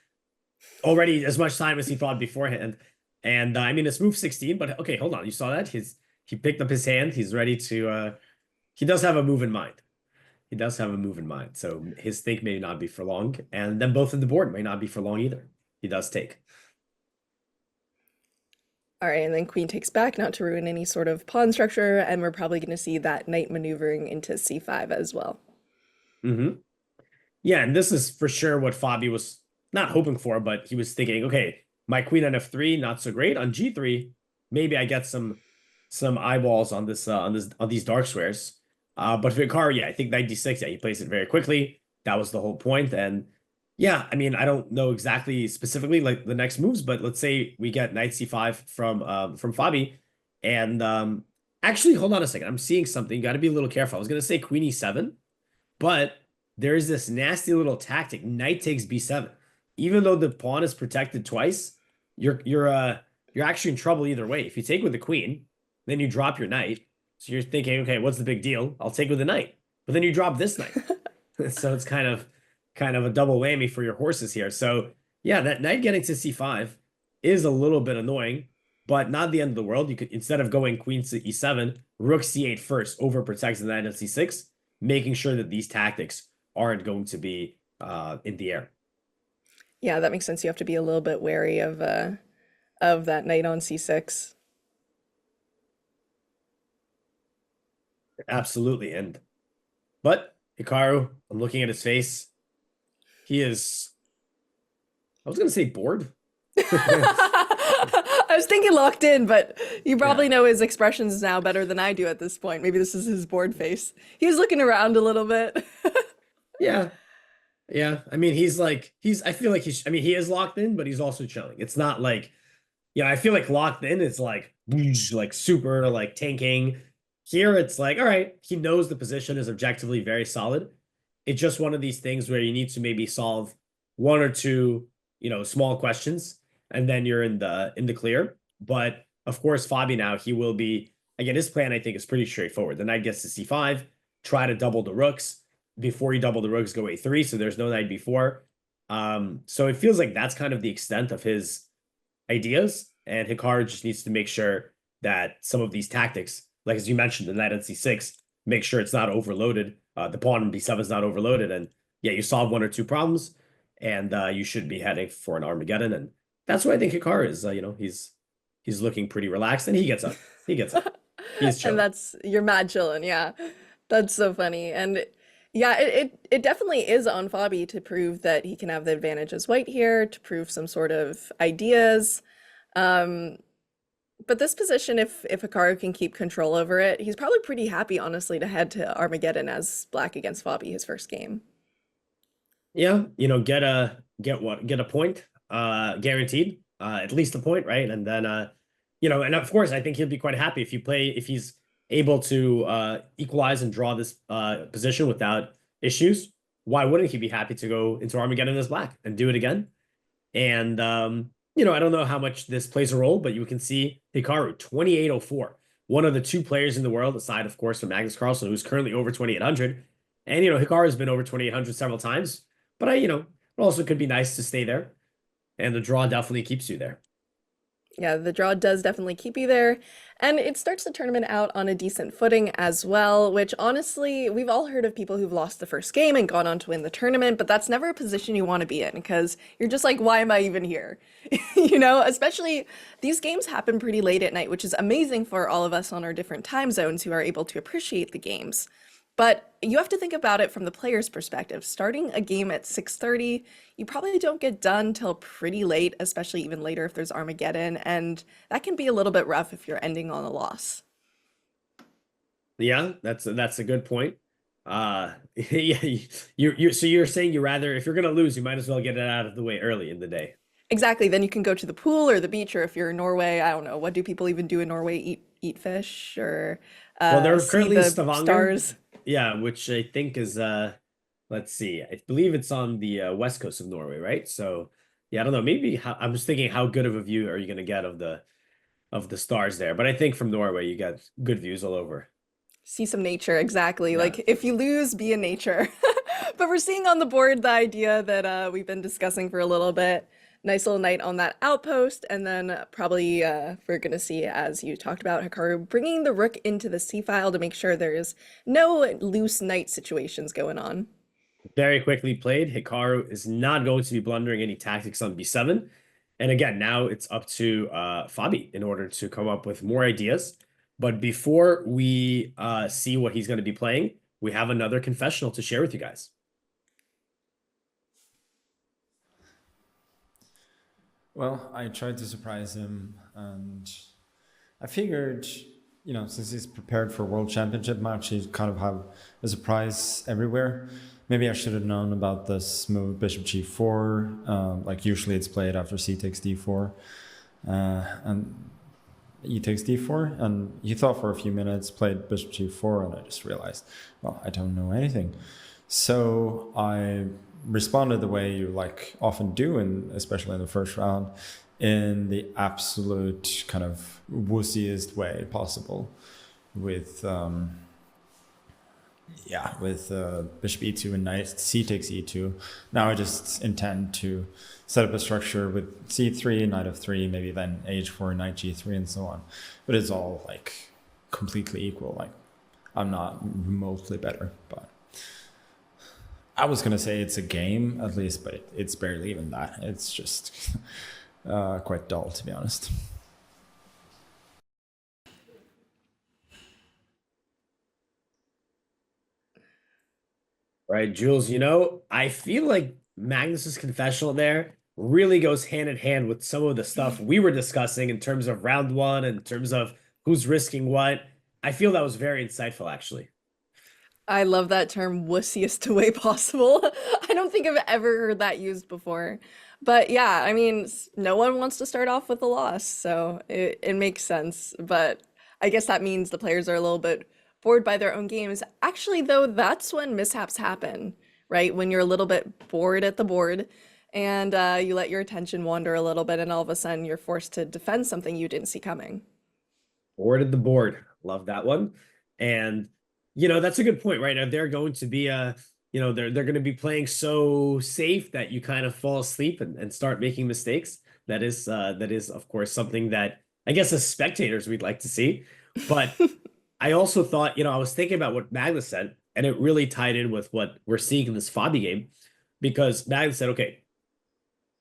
already as much time as he thought beforehand. And it's move 16, but okay, hold on. You saw that? He picked up his hand. He's ready to he does have a move in mind. He does have a move in mind. So his think may not be for long. And then both of the board may not be for long either. He does take. All right, and then queen takes back, not to ruin any sort of pawn structure, and we're probably going to see that knight maneuvering into c5 as well. Mm-hmm. Yeah, and this is for sure what Fabi was not hoping for, but he was thinking, okay, my queen on f3, not so great. On g3, maybe I get some eyeballs on these dark squares. But for Hikaru, yeah, I think knight d6, yeah, he plays it very quickly. That was the whole point. And yeah, I don't know exactly specifically like the next moves, but let's say we get knight c5 from Fabi. And actually, hold on a second. I'm seeing something. Got to be a little careful. I was gonna say queen e7, but there is this nasty little tactic. Knight takes b7. Even though the pawn is protected twice, you're actually in trouble either way. If you take with the queen, then you drop your knight. So you're thinking, okay, what's the big deal? I'll take with the knight. But then you drop this knight. So it's kind of a double whammy for your horses here. So yeah, that knight getting to c5 is a little bit annoying, but not the end of the world. You could, instead of going queen to e7, rook c8 first, overprotects the knight on c6, making sure that these tactics aren't going to be in the air. Yeah, that makes sense. You have to be a little bit wary of that knight on c6. Absolutely. But Hikaru, I'm looking at his face. He is, I was going to say bored. I was thinking locked in, but you probably know his expressions now better than I do at this point. Maybe this is his bored face. He's looking around a little bit. Yeah. I feel like he is locked in, but he's also chilling. It's not like, I feel like locked in is like super like tanking. Here it's like, all right, he knows the position is objectively very solid. It's just one of these things where you need to maybe solve one or two, small questions, and then you're in the clear. But of course, Fabi now, he will be, again, his plan, I think, is pretty straightforward. The knight gets to c5, try to double the rooks. Before you double the rooks, go a3, so there's no knight b4. So it feels like that's kind of the extent of his ideas, and Hikaru just needs to make sure that some of these tactics, like as you mentioned, the knight on c6, make sure it's not overloaded. The pawn on b7 is not overloaded, and yeah, you solve one or two problems, and you should be heading for an Armageddon. And that's why I think Hikaru is, he's looking pretty relaxed, and he gets up. He's chilling. And that's, you're mad chilling, yeah. That's so funny. And yeah, it definitely is on Fabi to prove that he can have the advantage as white here, to prove some sort of ideas. But this position, if Hikaru can keep control over it, he's probably pretty happy, honestly, to head to Armageddon as Black against Fabi, his first game. Yeah, get a point, guaranteed, at least a point, right? And then and of course I think he'll be quite happy if he's able to equalize and draw this position without issues. Why wouldn't he be happy to go into Armageddon as Black and do it again? And I don't know how much this plays a role, but you can see Hikaru 2804, one of the two players in the world, aside of course from Magnus Carlsen, who's currently over 2800. And Hikaru's been over 2800 several times. But it also could be nice to stay there. And the draw definitely keeps you there. Yeah, the draw does definitely keep you there. And it starts the tournament out on a decent footing as well, which honestly, we've all heard of people who've lost the first game and gone on to win the tournament, but that's never a position you want to be in because you're just like, why am I even here? Especially these games happen pretty late at night, which is amazing for all of us on our different time zones who are able to appreciate the games. But you have to think about it from the player's perspective. Starting a game at 6:30, you probably don't get done till pretty late, especially even later if there's Armageddon, and that can be a little bit rough if you're ending on a loss. Yeah, that's a good point. Yeah, so you're saying you rather if you're gonna lose, you might as well get it out of the way early in the day. Exactly, then you can go to the pool or the beach, or if you're in Norway, I don't know, what do people even do in Norway? Eat fish or Well, they're see currently in the Stavanger. stars? Yeah, which I think is let's see. I believe it's on the west coast of Norway, right? So yeah, I don't know. Maybe I was thinking how good of a view are you gonna get of the stars there? But I think from Norway you get good views all over. See some nature, exactly. Yeah. Like if you lose, be in nature. But we're seeing on the board the idea that we've been discussing for a little bit. Nice little knight on that outpost, and then probably we're gonna see, as you talked about, Hikaru bringing the rook into the c file to make sure there's no loose knight situations going on. Very quickly played. Hikaru is not going to be blundering any tactics on b7. And again, now it's up to Fabi in order to come up with more ideas. But before we see what he's going to be playing, we have another confessional to share with you guys. Well, I tried to surprise him, and I figured, since he's prepared for World Championship match, he'd kind of have a surprise everywhere. Maybe I should have known about this move, Bishop G4. Like usually it's played after C takes D4, and E takes D4. And he thought for a few minutes, played Bishop G4, and I just realized, well, I don't know anything. So I responded the way you often do, and especially in the first round, in the absolute kind of wussiest way possible, with bishop e2 and knight c takes e2. Now I just intend to set up a structure with c3, knight f3, maybe then h4, knight g3, and so on. But it's all completely equal. I'm not remotely better, but I was gonna say it's a game at least, but it's barely even that. It's just quite dull, to be honest. Right, Jules, I feel like Magnus's confessional there really goes hand in hand with some of the stuff we were discussing in terms of round one, in terms of who's risking what. I feel that was very insightful, actually. I love that term, wussiest way possible. I don't think I've ever heard that used before. But yeah, I mean, no one wants to start off with a loss, so it makes sense. But I guess that means the players are a little bit bored by their own games. Actually, though, that's when mishaps happen, right? When you're a little bit bored at the board and you let your attention wander a little bit, and all of a sudden you're forced to defend something you didn't see coming. Boarded the board. Love that one. And that's a good point, right? They're going to be they're going to be playing so safe that you kind of fall asleep and start making mistakes. That is of course something that I guess as spectators we'd like to see. But I also thought, I was thinking about what Magnus said, and it really tied in with what we're seeing in this Fabi game, because Magnus said, okay,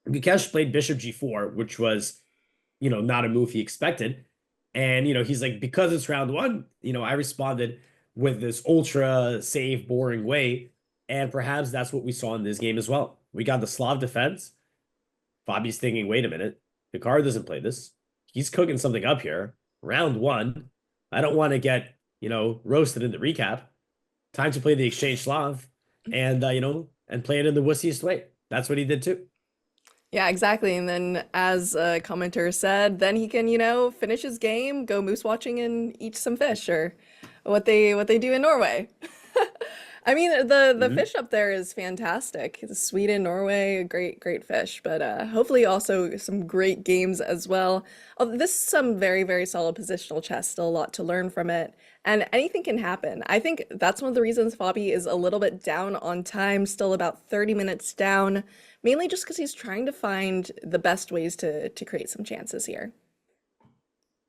Gukesh played Bishop G4, which was, not a move he expected. And, he's like, because it's round one, I responded with this ultra safe, boring way. And perhaps that's what we saw in this game as well. We got the Slav defense. Fabi's thinking, wait a minute, Hikaru doesn't play this. he's cooking something up here. Round one. I don't want to get, roasted in the recap. Time to play the Exchange Slav and, and play it in the wussiest way. That's what he did too. Yeah, exactly. And then, as a commenter said, then he can, finish his game, go moose watching, and eat some fish, or what they do in Norway. I mean, the Mhm. fish up there is fantastic. Sweden, Norway, great fish. But hopefully, also some great games as well. This is some very, very solid positional chess. Still a lot to learn from it, and anything can happen. I think that's one of the reasons Fabi is a little bit down on time, still about 30 minutes down, mainly just because he's trying to find the best ways to create some chances here.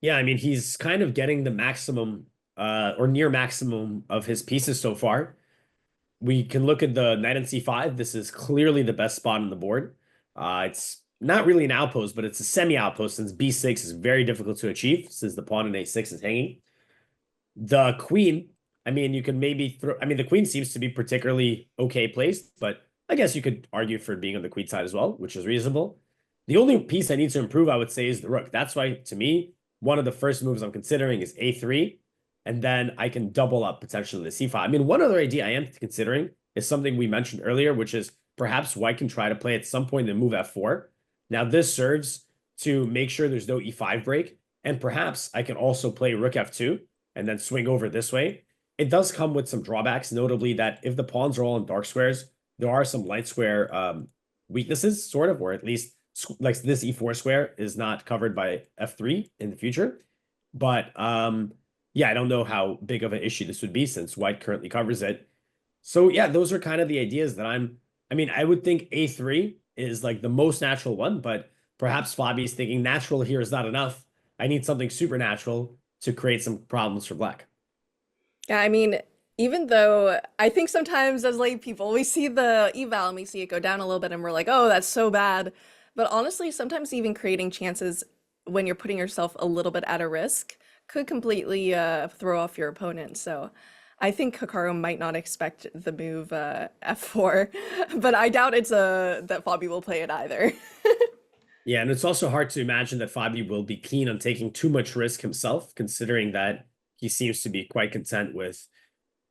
Yeah, I mean, he's kind of getting the maximum or near maximum of his pieces so far. We can look at the knight on c5. This is clearly the best spot on the board. It's not really an outpost, but it's a semi-outpost since b6 is very difficult to achieve since the pawn in a6 is hanging. The queen, I mean, you can maybe throw. I mean, the queen seems to be particularly okay placed, but I guess you could argue for being on the queen side as well, which is reasonable. The only piece I need to improve, I would say, is the rook. That's why, to me, one of the first moves I'm considering is a3, and then I can double up potentially the c5. I mean, one other idea I am considering is something we mentioned earlier, which is perhaps white can try to play at some point the move f4. Now, this serves to make sure there's no e5 break, and perhaps I can also play rook f2 and then swing over this way. It does come with some drawbacks, notably that if the pawns are all in dark squares, there are some light square weaknesses, sort of, or at least like this e4 square is not covered by f3 in the future. But yeah, I don't know how big of an issue this would be since white currently covers it. So yeah, those are kind of the ideas that I mean, I would think a3 is like the most natural one, but perhaps Fabi's thinking natural here is not enough. I need something supernatural to create some problems for black. Yeah, I mean, even though I think sometimes as lay people, we see the eval and we see it go down a little bit and we're like, oh, that's so bad. But honestly, sometimes even creating chances when you're putting yourself a little bit at a risk could completely throw off your opponent. So I think Hikaru might not expect the move f4, but I doubt it's that Fabi will play it either. Yeah, and it's also hard to imagine that Fabi will be keen on taking too much risk himself, considering that he seems to be quite content with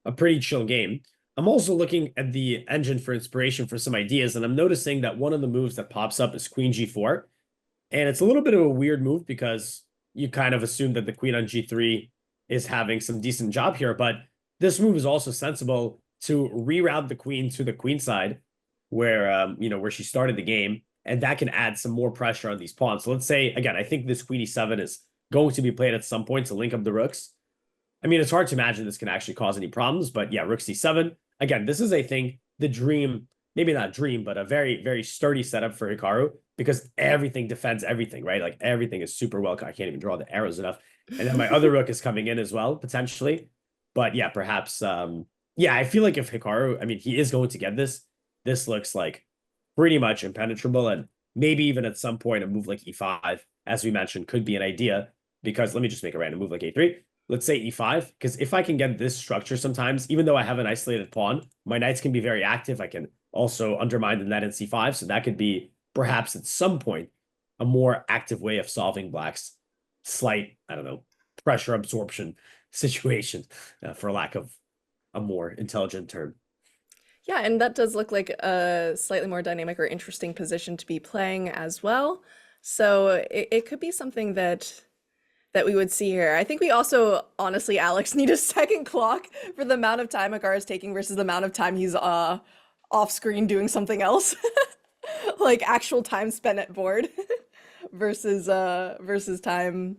a pretty chill game. I'm also looking at the engine for inspiration for some ideas, and I'm noticing that one of the moves that pops up is Queen G4. And it's a little bit of a weird move because you kind of assume that the Queen on G3 is having some decent job here, but this move is also sensible to reroute the Queen to the Queen side where where she started the game, and that can add some more pressure on these pawns. So let's say again, I think this Queen E7 is going to be played at some point to link up the rooks. I mean, it's hard to imagine this can actually cause any problems, but yeah, rook c7. Again, this is, I think, the dream, maybe not dream, but a very, very sturdy setup for Hikaru because everything defends everything, right? Like everything is super well. I can't even draw the arrows enough. And then my other rook is coming in as well, potentially. But yeah, perhaps, yeah, I feel like if Hikaru, I mean, he is going to get this, this looks like pretty much impenetrable. And maybe even at some point, a move like e5, as we mentioned, could be an idea because let me just make a random move like a3. Let's say e5, because if I can get this structure sometimes, even though I have an isolated pawn, my knights can be very active. I can also undermine the knight in c5. So that could be perhaps at some point a more active way of solving black's slight, I don't know, pressure absorption situation, for lack of a more intelligent term. Yeah, and that does look like a slightly more dynamic or interesting position to be playing as well. So it could be something that we would see here. I think we also, honestly, Alex, need a second clock for the amount of time Hikaru is taking versus the amount of time he's off screen doing something else. Like actual time spent at board versus time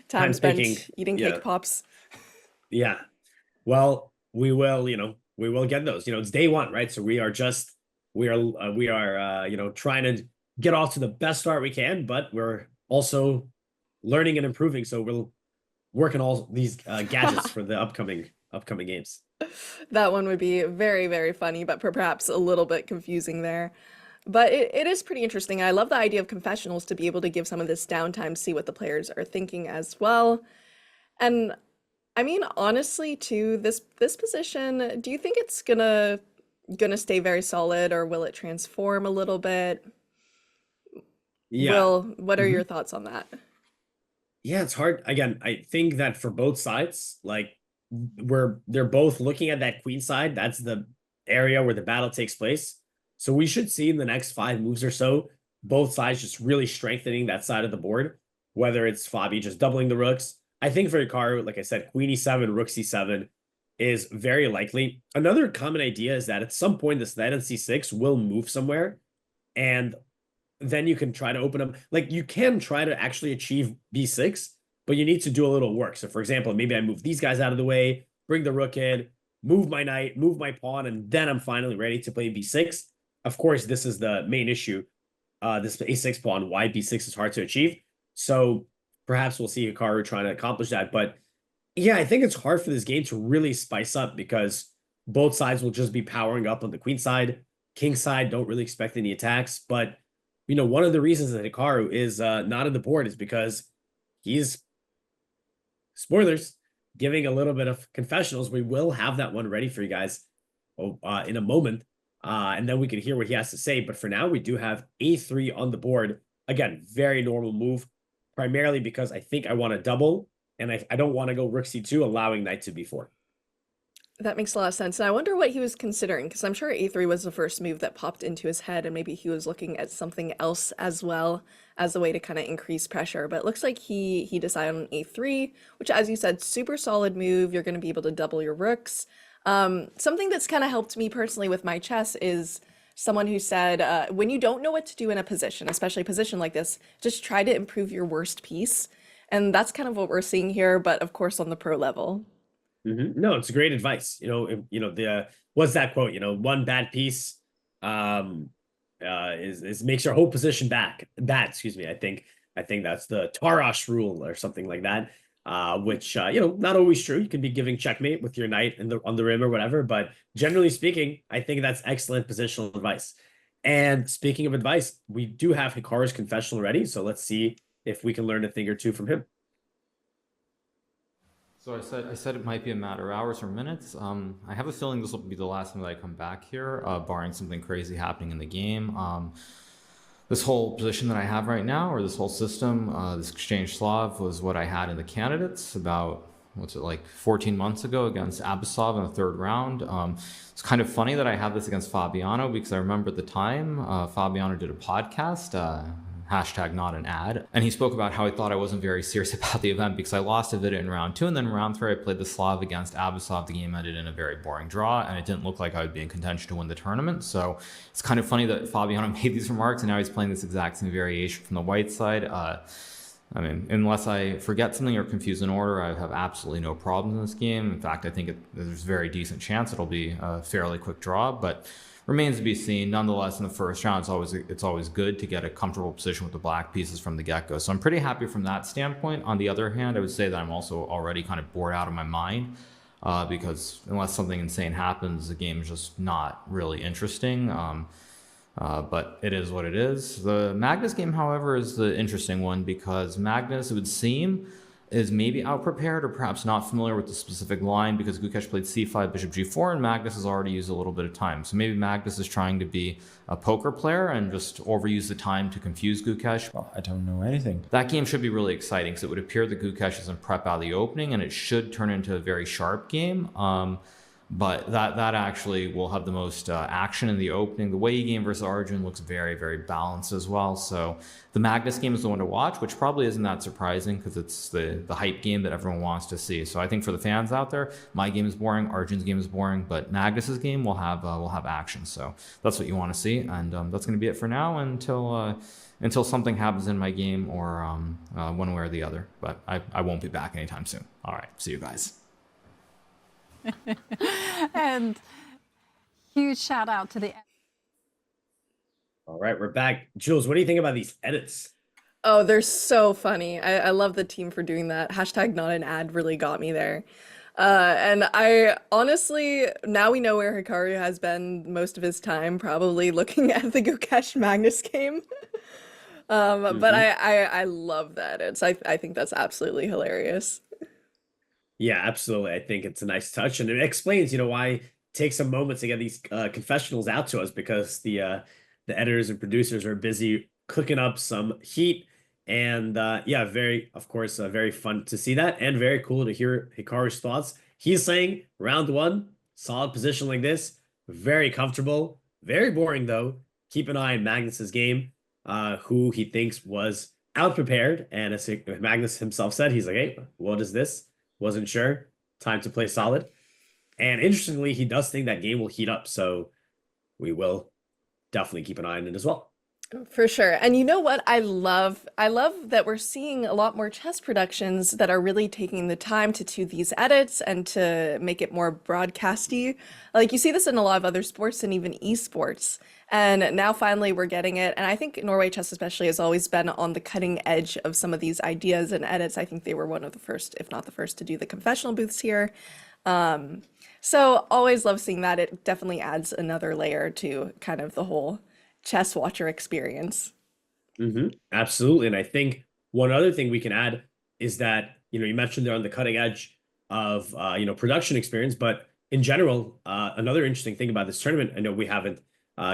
Time thinking, spent eating yeah, cake pops. yeah. Well, we will, we will get those. It's day one, right? So we are trying to get off to the best start we can, but we're also learning and improving. So we'll work on all these gadgets for the upcoming games. That one would be very, very funny, but perhaps a little bit confusing there. But it is pretty interesting. I love the idea of confessionals to be able to give some of this downtime, see what the players are thinking as well. And I mean, honestly, too, this position, do you think it's gonna stay very solid, or will it transform a little bit? Yeah. What are Mhm. your thoughts on that? Yeah, it's hard. Again, I think that for both sides, like they're both looking at that queen side. That's the area where the battle takes place. So we should see in the next 5 moves or so, both sides just really strengthening that side of the board. Whether it's Fabi just doubling the rooks. I think for Hikaru, like I said, queen e7, rook c7 is very likely. Another common idea is that at some point this knight on c6 will move somewhere, and then you can try to open them. Like you can try to actually achieve b6, but you need to do a little work. So for example, maybe I move these guys out of the way, bring the rook in, move my knight, move my pawn, and then I'm finally ready to play b6. Of course, this is the main issue. This a6 pawn, why b6 is hard to achieve. So perhaps we'll see Hikaru trying to accomplish that. But yeah, I think it's hard for this game to really spice up because both sides will just be powering up on the queen side. King side, don't really expect any attacks. But, one of the reasons that Hikaru is not on the board is because he's, spoilers, giving a little bit of confessionals. We will have that one ready for you guys in a moment. And then we can hear what he has to say. But for now, we do have a3 on the board. Again, very normal move, primarily because I think I want to double, and I don't want to go rook c2, allowing knight to b4. That makes a lot of sense. And I wonder what he was considering, because I'm sure a3 was the first move that popped into his head, and maybe he was looking at something else as well as a way to kind of increase pressure. But it looks like he decided on a3, which, as you said, super solid move. You're going to be able to double your rooks. Something that's kind of helped me personally with my chess is someone who said, when you don't know what to do in a position, especially a position like this, just try to improve your worst piece. And that's kind of what we're seeing here, but of course on the pro level. No, it's great advice. The what's that quote? One bad piece is makes your whole position bad. Excuse me. I think that's the Tarash rule or something like that. Which not always true. You can be giving checkmate with your knight on the rim or whatever, but generally speaking, I think that's excellent positional advice. And speaking of advice, we do have Hikaru's confessional ready, so let's see if we can learn a thing or two from him. So I said it might be a matter of hours or minutes. I have a feeling this will be the last time that I come back here, barring something crazy happening in the game. This whole position that I have right now, or this whole system, this exchange Slav was what I had in the candidates about, 14 months ago against Abasov in the third round. It's kind of funny that I have this against Fabiano because I remember at the time Fabiano did a podcast, hashtag not an ad, and he spoke about how he thought I wasn't very serious about the event because I lost a bit in round 2, and then in round 3 I played the Slav against Abasov. The game ended in a very boring draw, and it didn't look like I would be in contention to win the tournament. So it's kind of funny that Fabiano made these remarks, and now he's playing this exact same variation from the white side. Unless I forget something or confuse an order, I have absolutely no problems in this game. In fact, I think there's a very decent chance it'll be a fairly quick draw, but remains to be seen. Nonetheless, in the first round, it's always good to get a comfortable position with the black pieces from the get-go. So I'm pretty happy from that standpoint. On the other hand, I would say that I'm also already kind of bored out of my mind because unless something insane happens, the game is just not really interesting. But it is what it is. The Magnus game, however, is the interesting one because Magnus, it would seem, is maybe out-prepared or perhaps not familiar with the specific line because Gukesh played c5, bishop g4, and Magnus has already used a little bit of time. So maybe Magnus is trying to be a poker player and just overuse the time to confuse Gukesh. Well, I don't know anything. That game should be really exciting because it would appear that Gukesh is in prep out of the opening, and it should turn into a very sharp game. But that actually will have the most action in the opening. The Wei game versus Arjun looks very, very balanced as well. So the Magnus game is the one to watch, which probably isn't that surprising because it's the hype game that everyone wants to see. So I think for the fans out there, my game is boring, Arjun's game is boring, but Magnus's game will have action. So that's what you want to see, and that's going to be it for now until something happens in my game or one way or the other. But I won't be back anytime soon. All right, see you guys. And huge shout out to the. All right, we're back. Jules, what do you think about these edits? Oh, they're so funny. I love the team for doing that. Hashtag not an ad really got me there. And I honestly, now we know where Hikaru has been most of his time, probably looking at the Gukesh Magnus game. But I love that. I think that's absolutely hilarious. Yeah, absolutely. I think it's a nice touch, and it explains, why it takes a moment to get these confessionals out to us because the editors and producers are busy cooking up some heat And yeah, of course, very fun to see that and very cool to hear Hikaru's thoughts. He's saying round one, solid position like this, very comfortable, very boring though. Keep an eye on Magnus's game, who he thinks was out prepared. And as Magnus himself said, he's like, hey, what is this? Wasn't sure. Time to play solid. And interestingly, he does think that game will heat up. So we will definitely keep an eye on it as well. For sure. And you know what? I love that we're seeing a lot more chess productions that are really taking the time to do these edits and to make it more broadcasty. Like you see this in a lot of other sports and even esports. And now finally we're getting it. And I think Norway Chess especially has always been on the cutting edge of some of these ideas and edits. I think they were one of the first, if not the first, to do the confessional booths here. So always love seeing that. It definitely adds another layer to kind of the whole chess watcher experience. Absolutely. And I think one other thing we can add is that, you mentioned they're on the cutting edge of, production experience, but in general, another interesting thing about this tournament, I know we haven't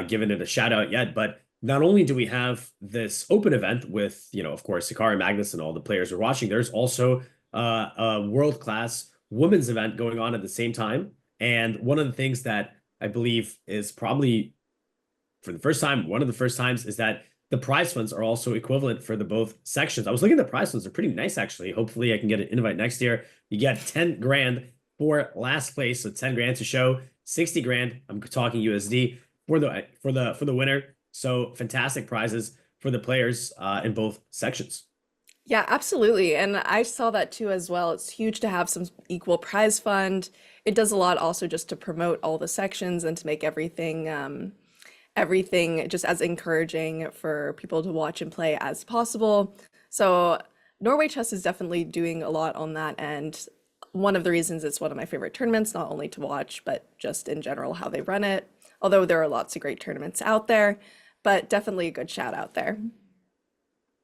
given it a shout out yet, but not only do we have this open event with, of course, Hikaru, Magnus, and all the players are watching, there's also a world-class women's event going on at the same time. And one of the things that I believe is probably for the first time, one of the first times, is that the prize funds are also equivalent for the both sections. I was looking at the prize funds; they're pretty nice, actually. Hopefully, I can get an invite next year. You get 10 grand for last place, so 10 grand to show, 60 grand. I'm talking USD for the winner. So fantastic prizes for the players in both sections. Yeah, absolutely. And I saw that too as well. It's huge to have some equal prize fund. It does a lot also just to promote all the sections and to make everything just as encouraging for people to watch and play as possible. So Norway Chess is definitely doing a lot on that end. One of the reasons it's one of my favorite tournaments, not only to watch, but just in general how they run it. Although there are lots of great tournaments out there, but definitely a good shout out there.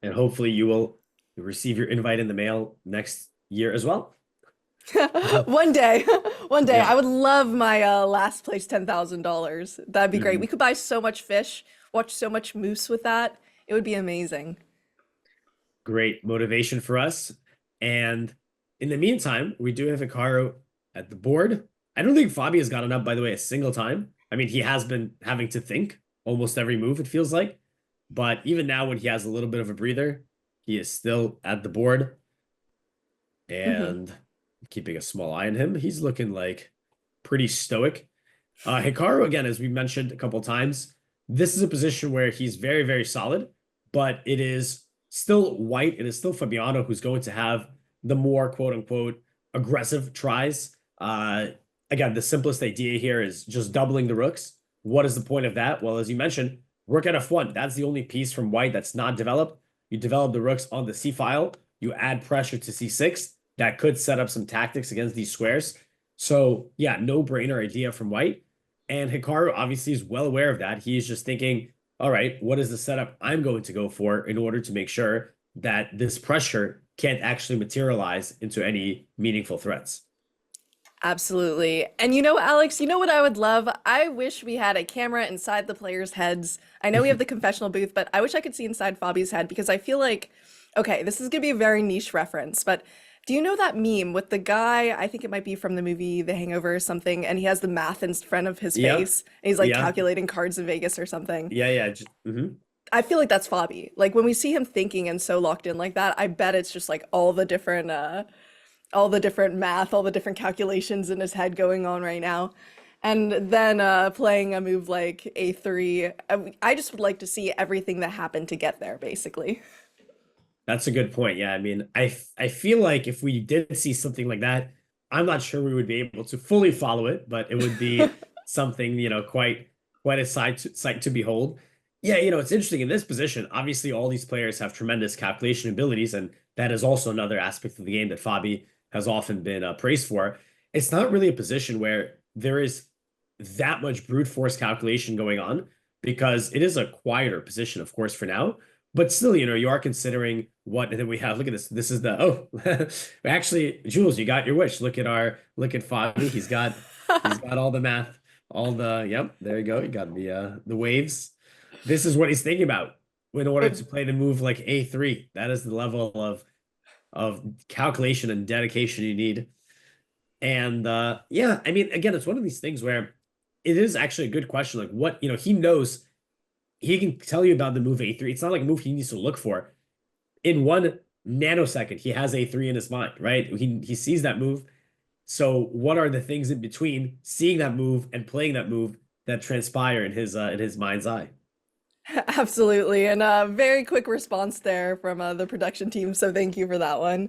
And hopefully you will receive your invite in the mail next year as well. One day, one day, Yeah. I would love my last place $10,000. That'd be great. We could buy so much fish, watch so much moose with that. It would be amazing. Great motivation for us. And in the meantime, we do have Hikaru at the board. I don't think Fabi has gotten up, by the way, a single time. I mean, he has been having to think almost every move, it feels like. But even now, when he has a little bit of a breather, he is still at the board. And keeping a small eye on him, he's looking like pretty stoic. Hikaru, again, as we mentioned a couple times, this is a position where he's very, very solid, but it is still white. It is still Fabiano who's going to have the more quote unquote aggressive tries. Again, the simplest idea here is just doubling the rooks. What is the point of that? Well, as you mentioned, rook at f1. That's the only piece from white that's not developed. You develop the rooks on the c file. You add pressure to c6. That could set up some tactics against these squares. So yeah, no-brainer idea from white. And Hikaru obviously is well aware of that. He is just thinking, all right, what is the setup I'm going to go for in order to make sure that this pressure can't actually materialize into any meaningful threats? Absolutely. And you know, Alex, you know what I would love? I wish we had a camera inside the players' heads. I know we have the confessional booth, but I wish I could see inside Fabi's head because I feel like, okay, this is going to be a very niche reference, but do you know that meme with the guy, I think it might be from the movie The Hangover or something, and he has the math in front of his Yeah. face, and he's like Yeah. calculating cards in Vegas or something. Yeah. I feel like that's Fabi. Like when we see him thinking and so locked in like that, I bet it's just like all the different math, all the different calculations in his head going on right now. And then playing a move like A3, I just would like to see everything that happened to get there, basically. That's a good point. Yeah, I mean, I feel like if we did see something like that, I'm not sure we would be able to fully follow it, but it would be something, quite a sight to behold. Yeah, it's interesting in this position. Obviously, all these players have tremendous calculation abilities, and that is also another aspect of the game that Fabi has often been praised for. It's not really a position where there is that much brute force calculation going on because it is a quieter position, of course, for now. But still, you are considering what and then we have. Look at this. This is actually, Jules, you got your wish. Look at Fabi. He's got all the math, yep, there you go. You got the waves. This is what he's thinking about. in order to play the move like A3. That is the level of calculation and dedication you need. And yeah, I mean, again, it's one of these things where it is actually a good question. Like what, he knows, he can tell you about the move A3. It's not like a move he needs to look for. In 1 nanosecond, he has A3 in his mind, right? He sees that move. So what are the things in between seeing that move and playing that move that transpire in his mind's eye? Absolutely. And a very quick response there from the production team. So thank you for that one.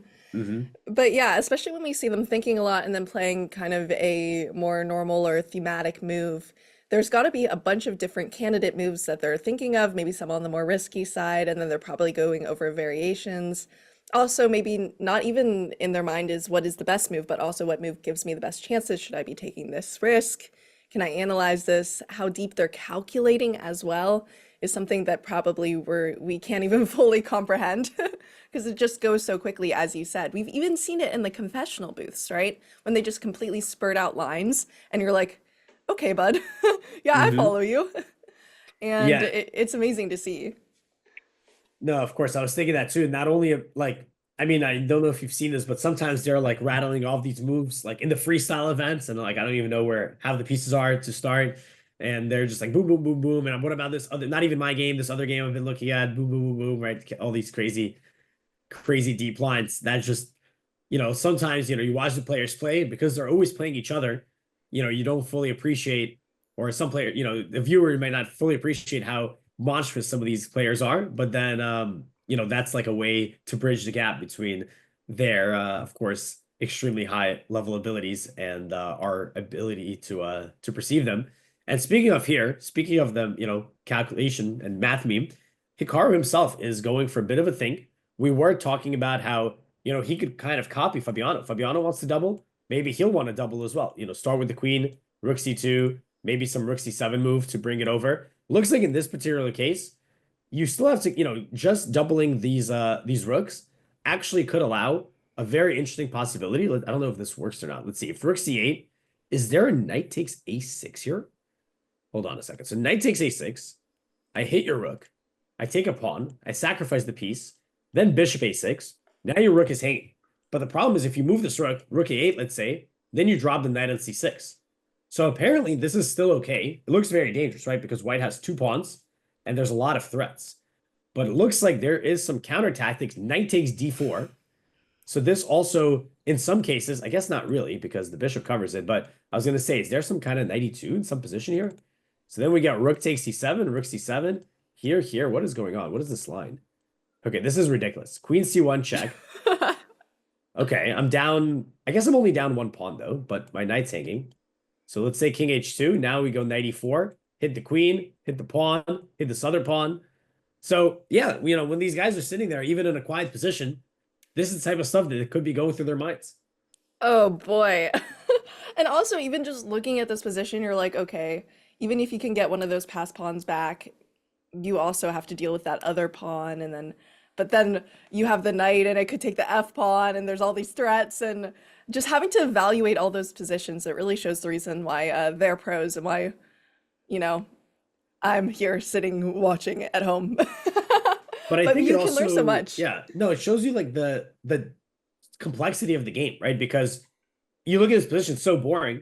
But yeah, especially when we see them thinking a lot and then playing kind of a more normal or thematic move, there's got to be a bunch of different candidate moves that they're thinking of, maybe some on the more risky side, and then they're probably going over variations. Also, maybe not even in their mind is what is the best move, but also what move gives me the best chances. Should I be taking this risk? Can I analyze this? How deep they're calculating as well is something that probably we can't even fully comprehend because it just goes so quickly, as you said. We've even seen it in the confessional booths, right? When they just completely spurt out lines and you're like, okay, bud. Yeah, I follow you. And Yeah. it's amazing to see. No, of course. I was thinking that too. Not only like, I mean, I don't know if you've seen this, but sometimes they're like rattling off these moves like in the freestyle events, and like I don't even know where half the pieces are to start. And they're just like boom, boom, boom, boom. And what about this other, not even my game, this other game I've been looking at, boom, boom, boom, boom, right? All these crazy, crazy deep lines. That's just, sometimes, you watch the players play because they're always playing each other. You don't fully appreciate, or some player, the viewer might not fully appreciate how monstrous some of these players are, but then that's like a way to bridge the gap between their of course extremely high level abilities and our ability to perceive them. And speaking of them, calculation and math meme, Hikaru himself is going for a bit of a think. We were talking about how he could kind of copy Fabiano. Fabiano wants to double, maybe he'll want to double as well. Start with the queen, rook c2, maybe some rook c7 move to bring it over. Looks like in this particular case, you still have to, just doubling these rooks actually could allow a very interesting possibility. I don't know if this works or not. Let's see. If rook c8, is there a knight takes a6 here? Hold on a second. So knight takes a6. I hit your rook. I take a pawn. I sacrifice the piece. Then bishop a6. Now your rook is hanging. But the problem is if you move this rook a8, let's say, then you drop the knight on c6. So apparently this is still okay. It looks very dangerous, right? Because white has 2 pawns and there's a lot of threats. But it looks like there is some counter tactics. Knight takes d4. So this also, in some cases, I guess not really because the bishop covers it, but I was going to say, is there some kind of knight e2 in some position here? So then we got rook takes c7, rook c7. Here. What is going on? What is this line? Okay, this is ridiculous. Queen c1 check. Okay, I'm down. I guess I'm only down 1 pawn though, but my knight's hanging. So let's say king h2. Now we go knight e4. Hit the queen, hit the pawn, hit this other pawn. So yeah, when these guys are sitting there, even in a quiet position, this is the type of stuff that could be going through their minds. Oh boy. And also, even just looking at this position, you're like, okay, even if you can get one of those passed pawns back, you also have to deal with that other pawn, but then you have the knight and it could take the f pawn and there's all these threats, and just having to evaluate all those positions, it really shows the reason why they're pros and why, I'm here sitting watching at home. But I think you it can learn so also, much. yeah, no, it shows you like the complexity of the game, right? Because you look at this position, so boring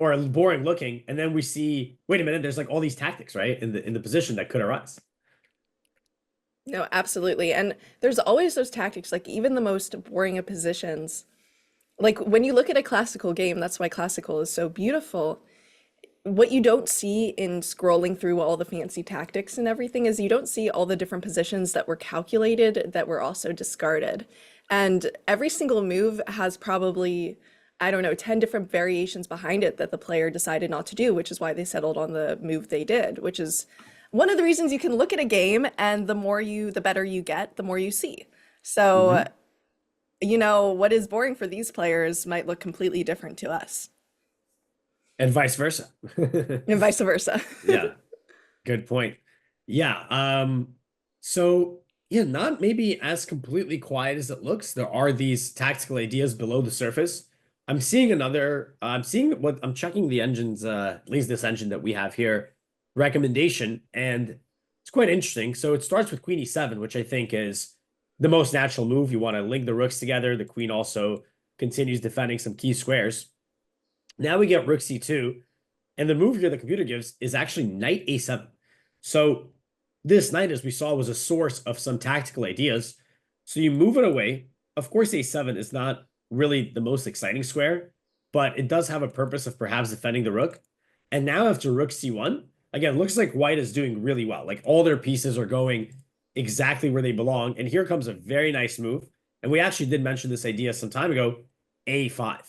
or boring looking, and then we see, wait a minute, there's like all these tactics, right, in the position that could arise. No, absolutely. And there's always those tactics, like even the most boring of positions. Like when you look at a classical game, that's why classical is so beautiful. What you don't see in scrolling through all the fancy tactics and everything is you don't see all the different positions that were calculated that were also discarded. And every single move has probably, I don't know, 10 different variations behind it that the player decided not to do, which is why they settled on the move they did, which is one of the reasons you can look at a game and the better you get, the more you see. So, what is boring for these players might look completely different to us. And vice versa. And vice versa. Yeah. Good point. Yeah. So yeah, not maybe as completely quiet as it looks. There are these tactical ideas below the surface. I'm seeing I'm checking the engines, at least this engine that we have here, recommendation. And it's quite interesting. So it starts with queen e7, which I think is the most natural move. You want to link the rooks together. The queen also continues defending some key squares. Now we get rook c2, and the move here the computer gives is actually knight a7. So this knight, as we saw, was a source of some tactical ideas. So you move it away. Of course, a7 is not really the most exciting square, but it does have a purpose of perhaps defending the rook. And now after rook c1, again, looks like white is doing really well. Like all their pieces are going exactly where they belong. And here comes a very nice move. And we actually did mention this idea some time ago, a5.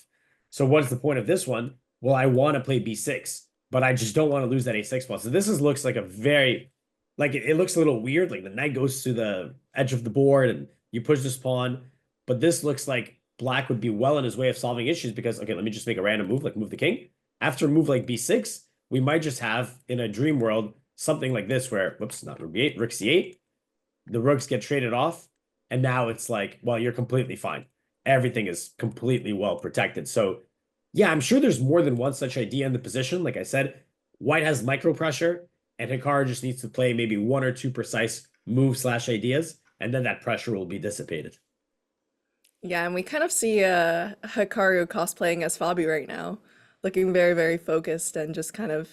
So what's the point of this one? Well, I want to play b6, but I just don't want to lose that a6 pawn. So looks like a very, like it looks a little weird. Like the knight goes to the edge of the board and you push this pawn. But this looks like black would be well in his way of solving issues because, okay, let me just make a random move, like move the king. After a move like b6, we might just have, in a dream world, something like this where, whoops, not rook b8, rook c8. The rooks get traded off. And now it's like, well, you're completely fine. Everything is completely well protected. So yeah, I'm sure there's more than one such idea in the position. Like I said, white has micro pressure and Hikaru just needs to play maybe one or two precise moves / ideas, and then that pressure will be dissipated. Yeah, and we kind of see Hikaru cosplaying as Fabi right now, looking very, very focused and just kind of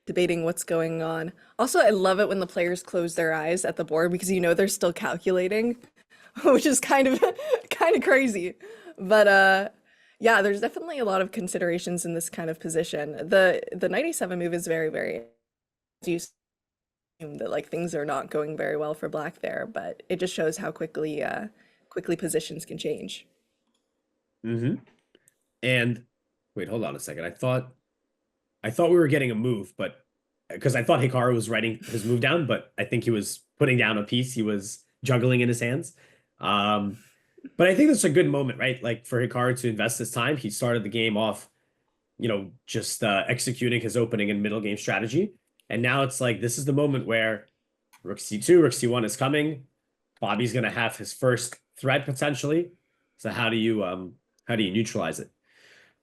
debating what's going on. Also, I love it when the players close their eyes at the board because you know they're still calculating, which is kind of kind of crazy. But yeah, there's definitely a lot of considerations in this kind of position. The 97 move is very, very, you assume that like things are not going very well for black there, but it just shows how quickly quickly positions can change. Mm-hmm. And wait, hold on a second. I thought we were getting a move, but because I thought Hikaru was writing his move down, but I think he was putting down a piece he was juggling in his hands. But I think that's a good moment, right? Like for Hikaru to invest his time. He started the game off, just executing his opening and middle game strategy. And now it's like, this is the moment where rook c2, rook c1 is coming. Bobby's going to have his first threat potentially. So how do you neutralize it?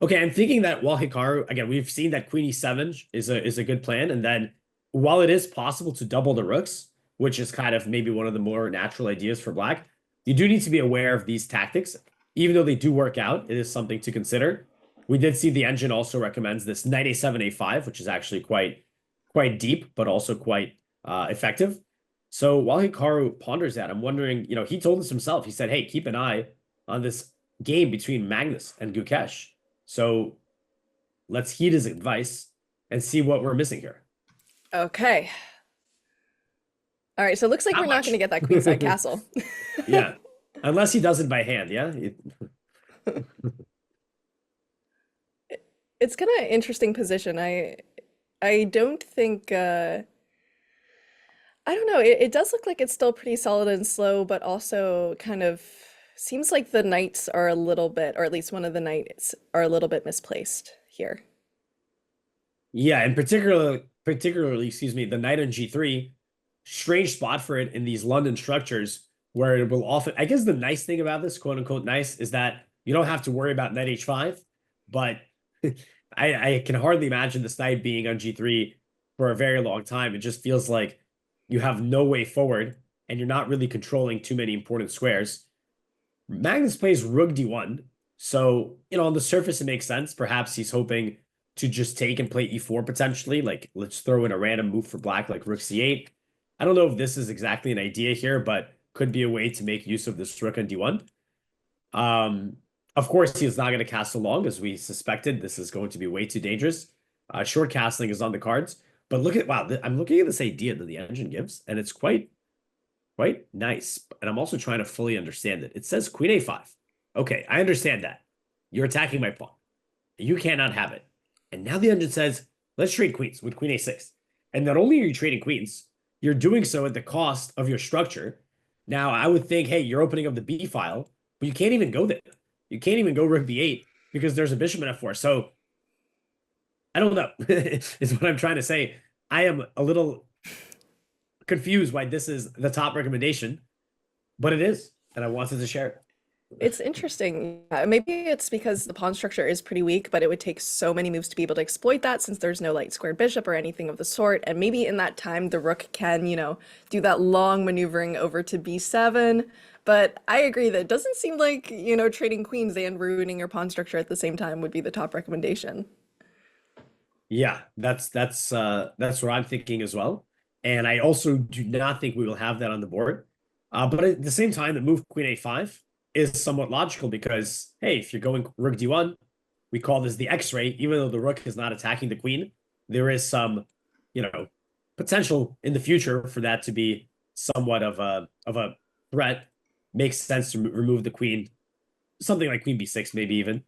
Okay, I'm thinking that while Hikaru, again, we've seen that queen e7 is a good plan. And then while it is possible to double the rooks, which is kind of maybe one of the more natural ideas for black, you do need to be aware of these tactics. Even though they do work out, it is something to consider. We did see the engine also recommends this knight a7, a5, which is actually quite deep, but also quite effective. So while Hikaru ponders that, I'm wondering, he told us himself, he said, hey, keep an eye on this game between Magnus and Gukesh. So let's heed his advice and see what we're missing here. Okay. All right, so it looks like Not we're not much. going to get that queenside castle. Yeah. Unless he does it by hand, yeah? It's kind of an interesting position. I don't think I don't know. It does look like it's still pretty solid and slow, but also kind of seems like the knights are a little bit, or at least one of the knights are a little bit misplaced here. Yeah, and particularly, excuse me, the knight on g3, strange spot for it in these London structures where it will often, I guess the nice thing about this, quote unquote nice, is that you don't have to worry about knight h5, but I can hardly imagine this knight being on g3 for a very long time. It just feels like you have no way forward and you're not really controlling too many important squares. Magnus plays rook d1. So, on the surface, it makes sense. Perhaps he's hoping to just take and play e4 potentially. Like, let's throw in a random move for black, like rook c8. I don't know if this is exactly an idea here, but could be a way to make use of this rook on d1. Of course, he is not going to castle long, as we suspected. This is going to be way too dangerous. Short castling is on the cards. But look at, wow, I'm looking at this idea that the engine gives, and it's quite nice. And I'm also trying to fully understand it. It says queen a5. Okay, I understand that. You're attacking my pawn. You cannot have it. And now the engine says, let's trade queens with queen a6. And not only are you trading queens, you're doing so at the cost of your structure. Now, I would think, hey, you're opening up the b file, but you can't even go there. You can't even go rook b8 because there's a bishop in f4. So, I don't know, is what I'm trying to say. I am a little confused why this is the top recommendation, but it is, and I wanted to share it. It's interesting. Maybe it's because the pawn structure is pretty weak, but it would take so many moves to be able to exploit that since there's no light squared bishop or anything of the sort. And maybe in that time, the rook can, do that long maneuvering over to b7. But I agree that it doesn't seem like, trading queens and ruining your pawn structure at the same time would be the top recommendation. Yeah, that's what I'm thinking as well. And I also do not think we will have that on the board. But at the same time, the move queen a5 is somewhat logical because, hey, if you're going rook d1, we call this the X-ray. Even though the rook is not attacking the queen, there is some, potential in the future for that to be somewhat of a threat. Makes sense to remove the queen, something like queen b6, maybe even.